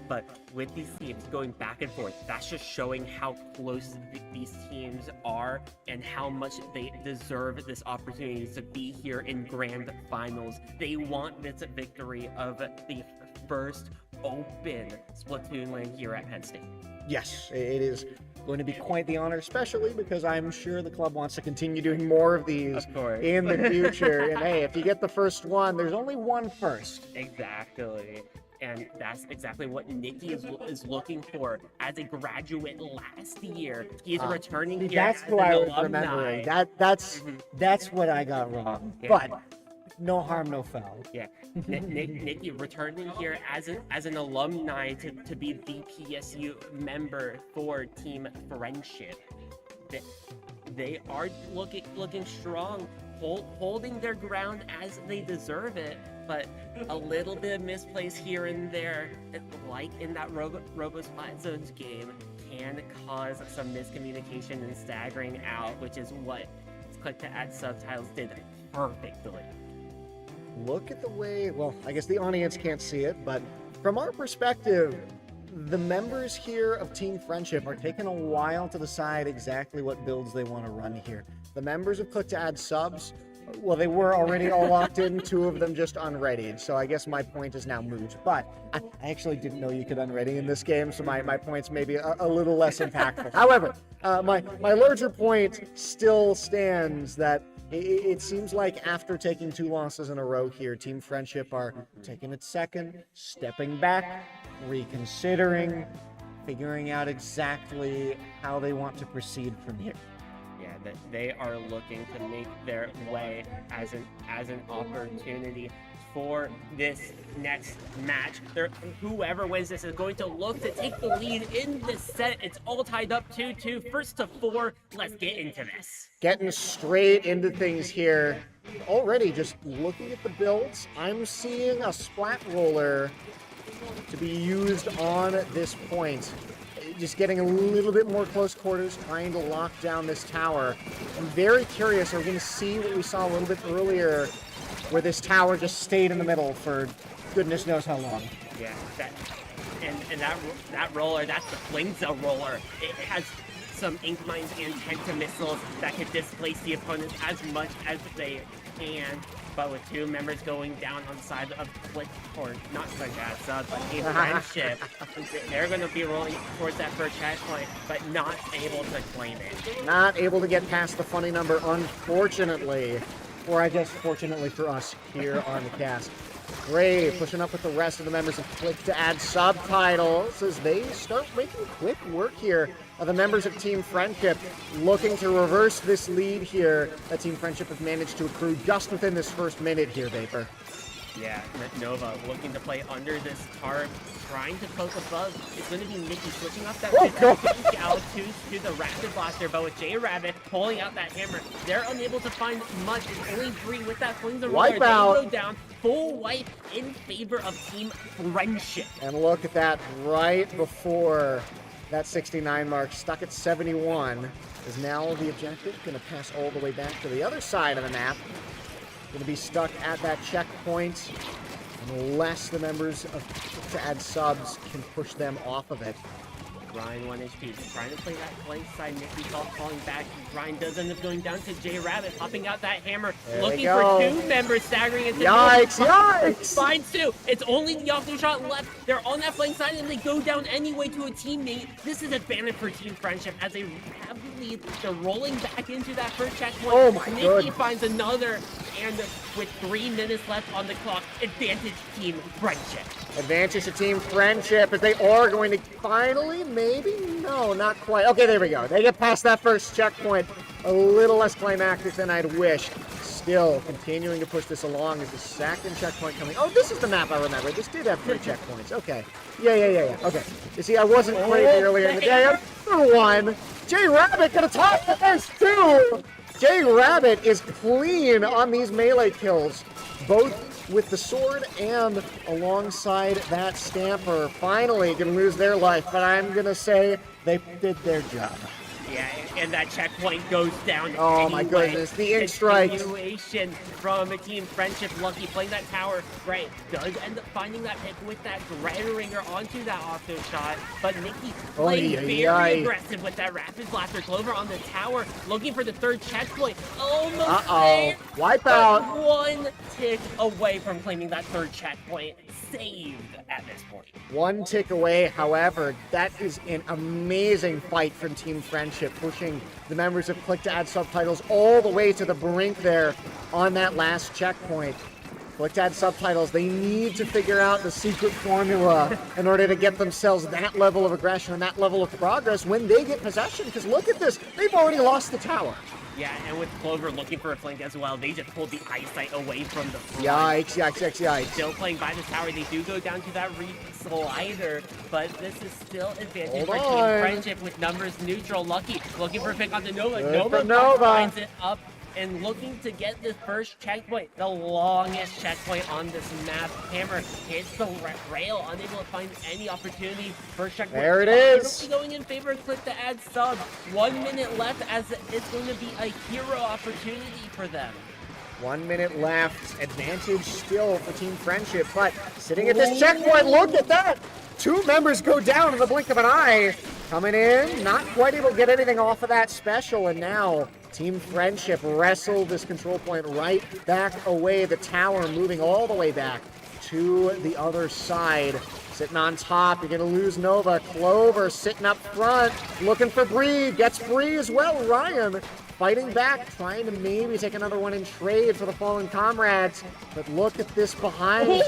But with these teams going back and forth, that's just showing how close these teams are and how much they deserve this opportunity to be here in grand finals. They want this victory of the first open Splatoon lane here at Penn State. Yes, it is going to be quite the honor, especially because I'm sure the club wants to continue doing more of these in the future. And hey, if you get the first one, there's only one first. Exactly. And that's exactly what Nikki is looking for as a graduate last year. He's returning here that's as who an I was alumni. remembering. That's what I got wrong. Yeah. But no harm, no foul. Yeah, Nikki returning here as an alumni to be the PSU member for Team Friendship. They are looking strong, holding their ground as they deserve it, but a little bit of misplace here and there, like in that Robo Splat Zones game, can cause some miscommunication and staggering out, which is what Click to Add Subtitles did perfectly. Look at the way, well, I guess the audience can't see it, but from our perspective, the members here of Team Friendship are taking a while to decide exactly what builds they want to run here. The members of Click to Add Subs, well, they were already all locked in, 2 of them just unreadied, so I guess my point is now moot. But I actually didn't know you could unready in this game, so my point's maybe a little less impactful. However, my larger point still stands that it seems like after taking 2 losses in a row here, Team Friendship are taking it second, stepping back, reconsidering, figuring out exactly how they want to proceed from here. Yeah, that they are looking to make their way as an opportunity for this next match. Whoever wins this is going to look to take the lead in this set. It's all tied up 2-2, first to 4. Let's get into this. Getting straight into things here. Already just looking at the builds, I'm seeing a splat roller to be used on this point. Just getting a little bit more close quarters, trying to lock down this tower. I'm very curious, are we going to see what we saw a little bit earlier, where this tower just stayed in the middle for goodness knows how long? Yeah, that roller, that's the Flame Cell roller. It has some Ink Mines and Penta missiles that can displace the opponents as much as they can. But with 2 members going down on the side of Click, or not Click Add Subs, but Team Friendship, they're going to be rolling towards that first checkpoint, but not able to claim it. Not able to get past the funny number, unfortunately. Or I guess fortunately for us here on the cast. Gray pushing up with the rest of the members of Click to Add Subtitles as they start making quick work here of the members of Team Friendship, looking to reverse this lead here that Team Friendship have managed to accrue just within this first minute here, Vapor. Yeah, Nova looking to play under this tarp, trying to poke above. It's going to be Nikki switching off that out to the Rapid Blaster, but with J Rabbit pulling out that hammer, they're unable to find much. It's only 3 with that Flings of Wipe out. They go down, full wipe in favor of Team Friendship. And look at that, right before that 69 mark, stuck at 71, is now the objective. Going to pass all the way back to the other side of the map. Going to be stuck at that checkpoint unless the members of to add subs can push them off of it. Ryan 1 HP, trying to play that flank side. Nikki falling back. Ryan does end up going down to J Rabbit, popping out that hammer, looking for 2 members, staggering into Yikes! Finds 2. It's only the off shot left. They're on that flank side and they go down anyway to a teammate. This is advantage for Team Friendship as they have lead. They're rolling back into that first checkpoint. Oh my Nikki goodness. finds another, and with 3 minutes left on the clock, advantage Team Friendship. Advantage to Team Friendship as they are going to finally, maybe? No, not quite. Okay, there we go. They get past that first checkpoint. A little less climactic than I'd wished. Still continuing to push this along as the second checkpoint coming. Oh, this is the map I remember. This did have 3 checkpoints. Okay. Yeah. Okay. You see, I wasn't crazy earlier in the day. Number 1. J Rabbit gonna top the first 2. J Rabbit is clean on these melee kills, both with the sword and alongside that Stamper. Finally gonna lose their life, but I'm gonna say they did their job. Yeah, and that checkpoint goes down. Oh my goodness, the ink strikes. Continuation from a Team Friendship. Lucky playing that tower right, does end up finding that pick with that Dread Ringer onto that auto shot. But Nikki playing very aggressive with that Rapid Blaster. Clover on the tower, looking for the third checkpoint. Almost there. Wipe out. 1 tick away from claiming that third checkpoint. Saved at this point. 1 tick away, however, that is an amazing fight from Team Friendship, pushing the members of Click to Add Subtitles all the way to the brink there on that last checkpoint. Click to Add Subtitles, they need to figure out the secret formula in order to get themselves that level of aggression and that level of progress when they get possession, because look at this, they've already lost the tower. Yeah, and with Clover looking for a flank as well, they just pulled the eyesight away from the front. Yikes. Still playing by the tower. They do go down to that slider, but this is still advantage for Team Friendship with numbers neutral. Lucky looking for a pick on the Nova. Nova finds it up and looking to get this first checkpoint, the longest checkpoint on this map. Hammer hits the rail, unable to find any opportunity. First checkpoint. There it is. Going in favor of Click to Add Sub. 1 minute left as it's going to be a hero opportunity for them. 1 minute left. Advantage still for Team Friendship, but sitting at this checkpoint, look at that! 2 members go down in the blink of an eye. Coming in, not quite able to get anything off of that special, and now Team Friendship wrestled this control point right back away. The tower moving all the way back to the other side. Sitting on top, you're going to lose Nova. Clover sitting up front, looking for Bree. Gets Bree as well. Ryan fighting back, trying to maybe take another one in trade for the fallen comrades. But look at this behind.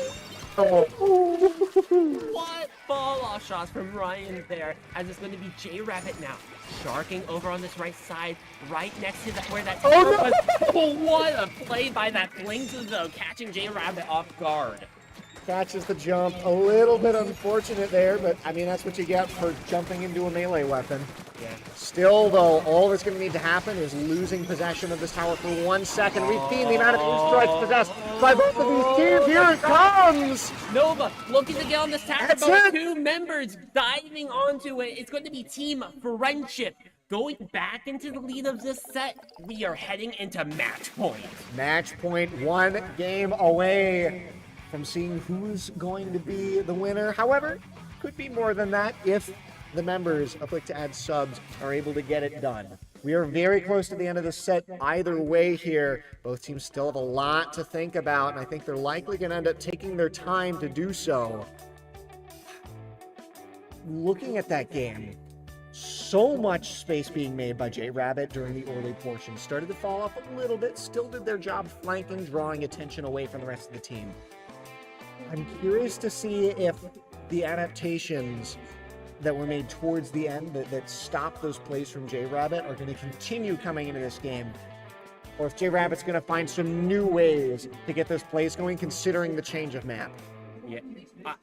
What ball off shots from Ryan there, as it's going to be J Rabbit now. Sharking over on this right side, right next to that where that was. What a play by that Blink though, catching J Rabbit off guard. Catches the jump. A little bit unfortunate there, but I mean, that's what you get for jumping into a melee weapon. Yeah. Still, though, all that's going to need to happen is losing possession of this tower for 1 second. We've seen the amount of ink strikes possessed by both of these teams. Here it comes! Nova looking to get on this tower, but 2 members diving onto it. It's going to be Team Friendship going back into the lead of this set. We are heading into match point. Match point, 1 game away from seeing who's going to be the winner. However, could be more than that if the members of Click to Add Subs are able to get it done. We are very close to the end of the set either way here. Both teams still have a lot to think about, and I think they're likely going to end up taking their time to do so. Looking at that game, so much space being made by J Rabbit during the early portion. Started to fall off a little bit, still did their job flanking, drawing attention away from the rest of the team. I'm curious to see if the adaptations that were made towards the end that stopped those plays from J Rabbit are going to continue coming into this game, or if J Rabbit's going to find some new ways to get those plays going, considering the change of map. Yeah,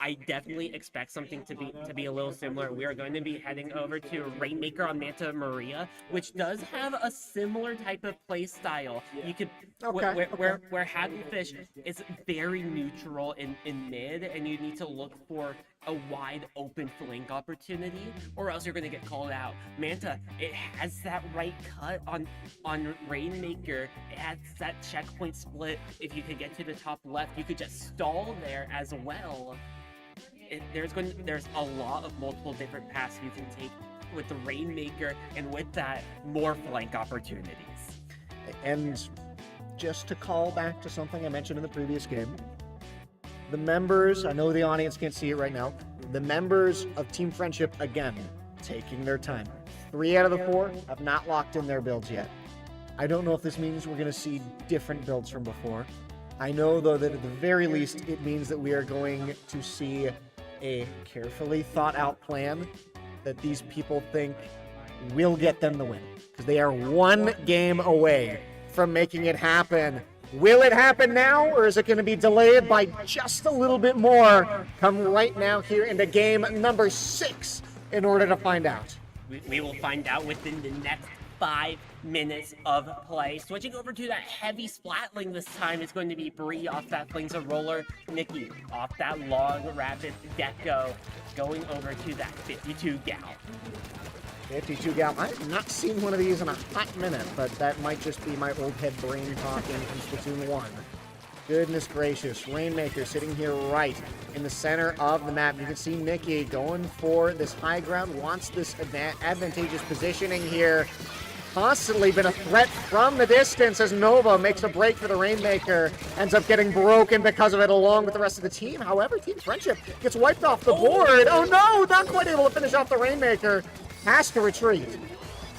I definitely expect something to be a little similar. We are going to be heading over to Rainmaker on Manta Maria, which does have a similar type of play style. You could where Happy Fish is very neutral in mid, and you need to look for a wide open flank opportunity, or else you're going to get called out. Manta, it has that right cut on Rainmaker. It has that checkpoint split. If you could get to the top left, you could just stall there as well. There's a lot of multiple different paths you can take with the Rainmaker, and with that, more flank opportunities. And just to call back to something I mentioned in the previous game, the members, I know the audience can't see it right now, the members of Team Friendship, again, taking their time. 3 out of the 4 have not locked in their builds yet. I don't know if this means we're going to see different builds from before. I know, though, that at the very least, it means that we are going to see a carefully thought out plan that these people think will get them the win. Because they are 1 game away from making it happen. Will it happen now, or is it going to be delayed by just a little bit more? Come right now here into game number 6 in order to find out. We will find out within the next 5 minutes of play. Switching over to that heavy splatling this time is going to be Bree off that Flings of Roller. Nikki off that long rapid Deco. Going over to that 52 gal. 52 gal. I have not seen one of these in a hot minute, but that might just be my old head brain talking from Splatoon 1. Goodness gracious. Rainmaker sitting here right in the center of the map. You can see Nikki going for this high ground, wants this advantageous positioning here. Constantly been a threat from the distance as Nova makes a break for the Rainmaker. Ends up getting broken because of it along with the rest of the team. However, Team Friendship gets wiped off the board. Oh no, not quite able to finish off the Rainmaker. Has to retreat.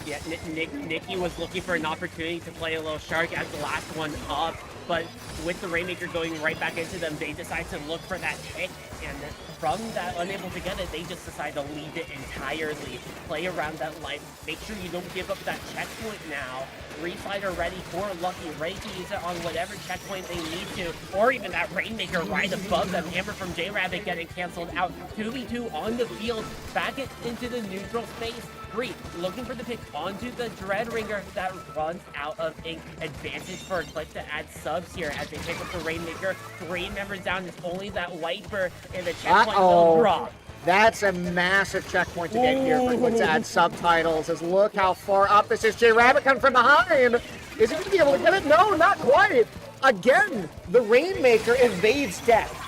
Yeah, Nikki was looking for an opportunity to play a little shark as the last one up, but with the Rainmaker going right back into them, they decide to look for that hit, and from that, unable to get it, they just decide to leave it entirely. Play around that life. Make sure you don't give up that checkpoint now. Reslider ready for Lucky, ready to use it on whatever checkpoint they need to, or even that Rainmaker right above them. Hammer from J-Rabbit getting canceled out. 2v2 on the field, back it into the neutral space. Bree looking for the pick onto the Dread Ringer that runs out of ink. Advantage for Click to add subs here as they pick up the Rainmaker. 3 members down. It's only that Wiper, and the checkpoint will drop. That's a massive checkpoint to get here for Quick to add subtitles. As look how far up this is. J-Rabbit coming from behind. Is he going to be able to get it? No, not quite. Again, the Rainmaker evades death.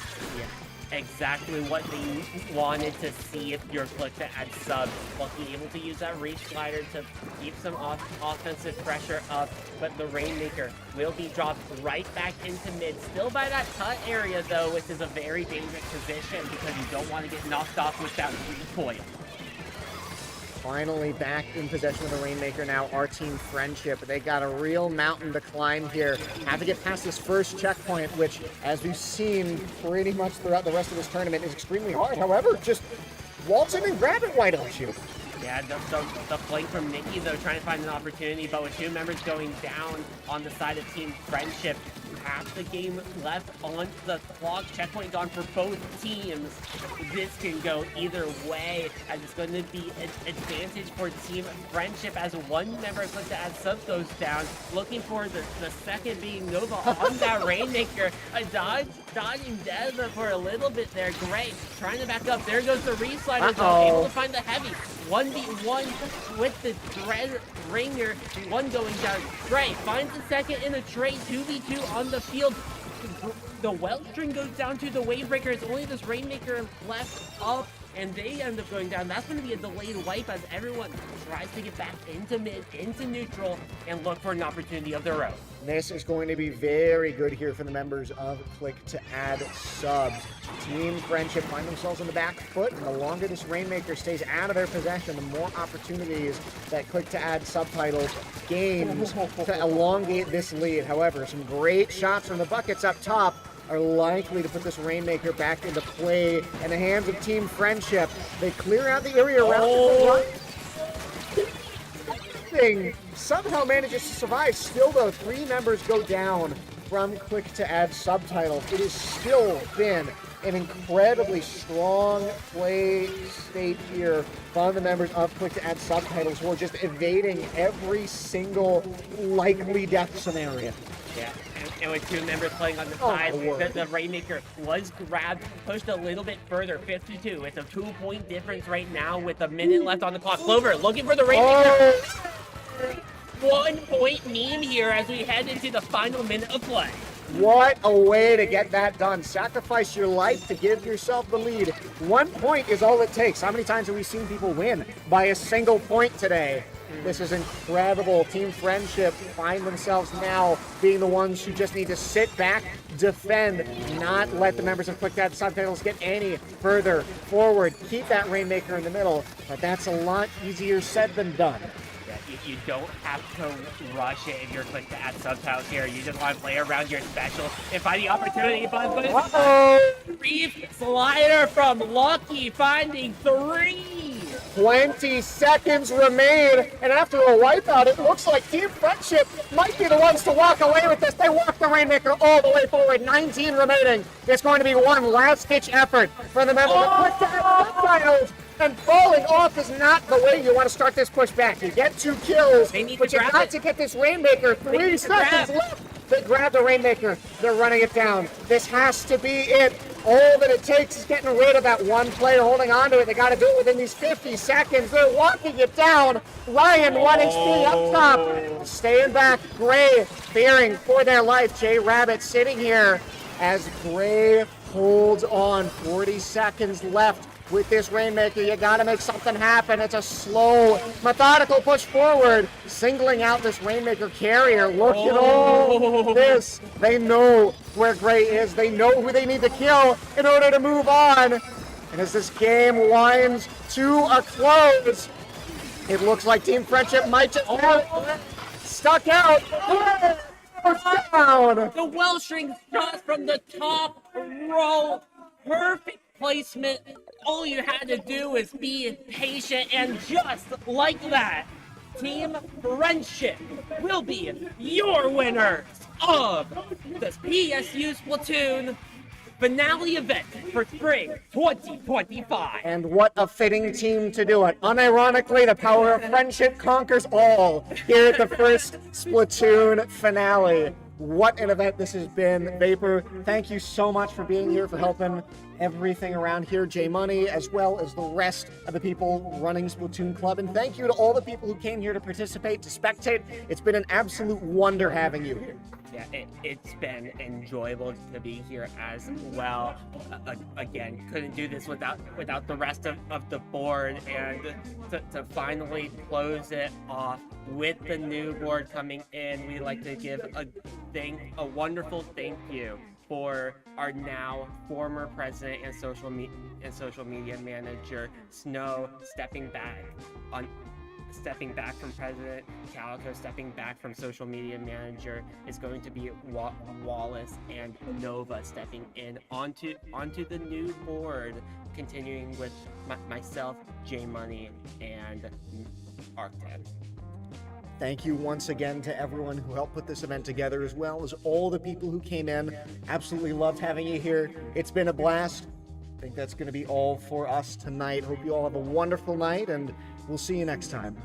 Exactly what they wanted to see if you're Click to add subs. Lucky able to use that reach slider to keep some offensive pressure up, but the Rainmaker will be dropped right back into mid. Still by that cut area though, which is a very dangerous position because you don't want to get knocked off with that recoil. Finally back in possession of the Rainmaker now, our Team Friendship. They got a real mountain to climb here. Have to get past this first checkpoint, which, as we've seen pretty much throughout the rest of this tournament, is extremely hard. However, just waltz in and grab it, why don't you? Yeah, the flank from Nikki, though, trying to find an opportunity, but with 2 members going down on the side of Team Friendship, half the game left on the clock. Checkpoint gone for both teams. This can go either way, as it's going to be an advantage for Team Friendship as 1 member Click to add sub goes down. Looking for the second being Nova on that Rainmaker. A dodging death for a little bit there. Great. Trying to back up. There goes the Reslider. Able to find the heavy. 1v1 with the Dread Ringer. 1 going down. Great. Finds the second in a trade. 2v2 on the field. The Weld String goes down to the Wavebreaker. It's only this Rainmaker left up, and they end up going down. That's going to be a delayed wipe as everyone tries to get back into mid, into neutral, and look for an opportunity of their own. This is going to be very good here for the members of Click to add subs. Team Friendship find themselves on the back foot, and the longer this Rainmaker stays out of their possession, the more opportunities that Click to add subtitles gains to elongate this lead. However, some great shots from the buckets up top are likely to put this Rainmaker back into play in the hands of Team Friendship. They clear out the area around the thing. Somehow manages to survive. Still though, 3 members go down from Click to add subtitles. It has still been an incredibly strong play state here from the members of Click to add subtitles who are just evading every single likely death scenario. Yeah, and with 2 members playing on the side, the Rainmaker was grabbed, pushed a little bit further, 52. It's a 2-point difference right now with a minute left on the clock. Clover looking for the Rainmaker. 1-point meme here as we head into the final minute of play. What a way to get that done. Sacrifice your life to give yourself the lead. 1 point is all it takes. How many times have we seen people win by a single point today? This is incredible. Team Friendship find themselves now being the ones who just need to sit back, defend, not let the members of Quick to Add Subtitles get any further forward. Keep that Rainmaker in the middle, but that's a lot easier said than done. Yeah, you don't have to rush it if you're quick to add subtitles here. You just want to play around your special and find the opportunity. Uh-oh! Reef slider from Lucky finding 3. 20 seconds remain, and after a wipeout, it looks like Team Friendship might be the ones to walk away with this. They walk the Rainmaker all the way forward. 19 remaining. It's going to be one last-ditch effort for the members of Quick to Add Subtitles. And falling off is not the way you want to start this pushback. You get 2 kills, but you got to get this Rainmaker. 3 seconds left. They grab the Rainmaker. They're running it down. This has to be it. All that it takes is getting rid of that one player holding on to it. They got to do it within these 50 seconds. They're walking it down. Ryan, 1 HP up top. Staying back. Gray fearing for their life. Jay Rabbit sitting here as Gray holds on. 40 seconds left. With this Rainmaker, you gotta make something happen. It's a slow, methodical push forward, singling out this Rainmaker carrier. Look at all this. They know where Gray is. They know who they need to kill in order to move on. And as this game winds to a close, it looks like Team Friendship might just have stuck out. Down. The well-string shot from the top row. Perfect placement. All you had to do is be patient, and just like that, Team Friendship will be your winners of the PSU Splatoon Finale event for spring 2025. And what a fitting team to do it. Unironically, the power of friendship conquers all here at the first Splatoon Finale. What an event this has been. Vapor, thank you so much for being here, for helping everything around here, J Money, as well as the rest of the people running Splatoon Club. And thank you to all the people who came here to participate, to spectate. It's been an absolute wonder having you here. Yeah, it's been enjoyable to be here as well. Again, couldn't do this without the rest of the board, and to finally close it off with the new board coming in, we like to give a wonderful thank you for our now former president and social media manager, Snow, stepping back from President Calico, stepping back from social media manager, is going to be Wallace and Nova stepping in onto the new board, continuing with myself, J Money, and Arctan. Thank you once again to everyone who helped put this event together, as well as all the people who came in. Absolutely loved having you here. It's been a blast. I think that's going to be all for us tonight. Hope you all have a wonderful night, and we'll see you next time.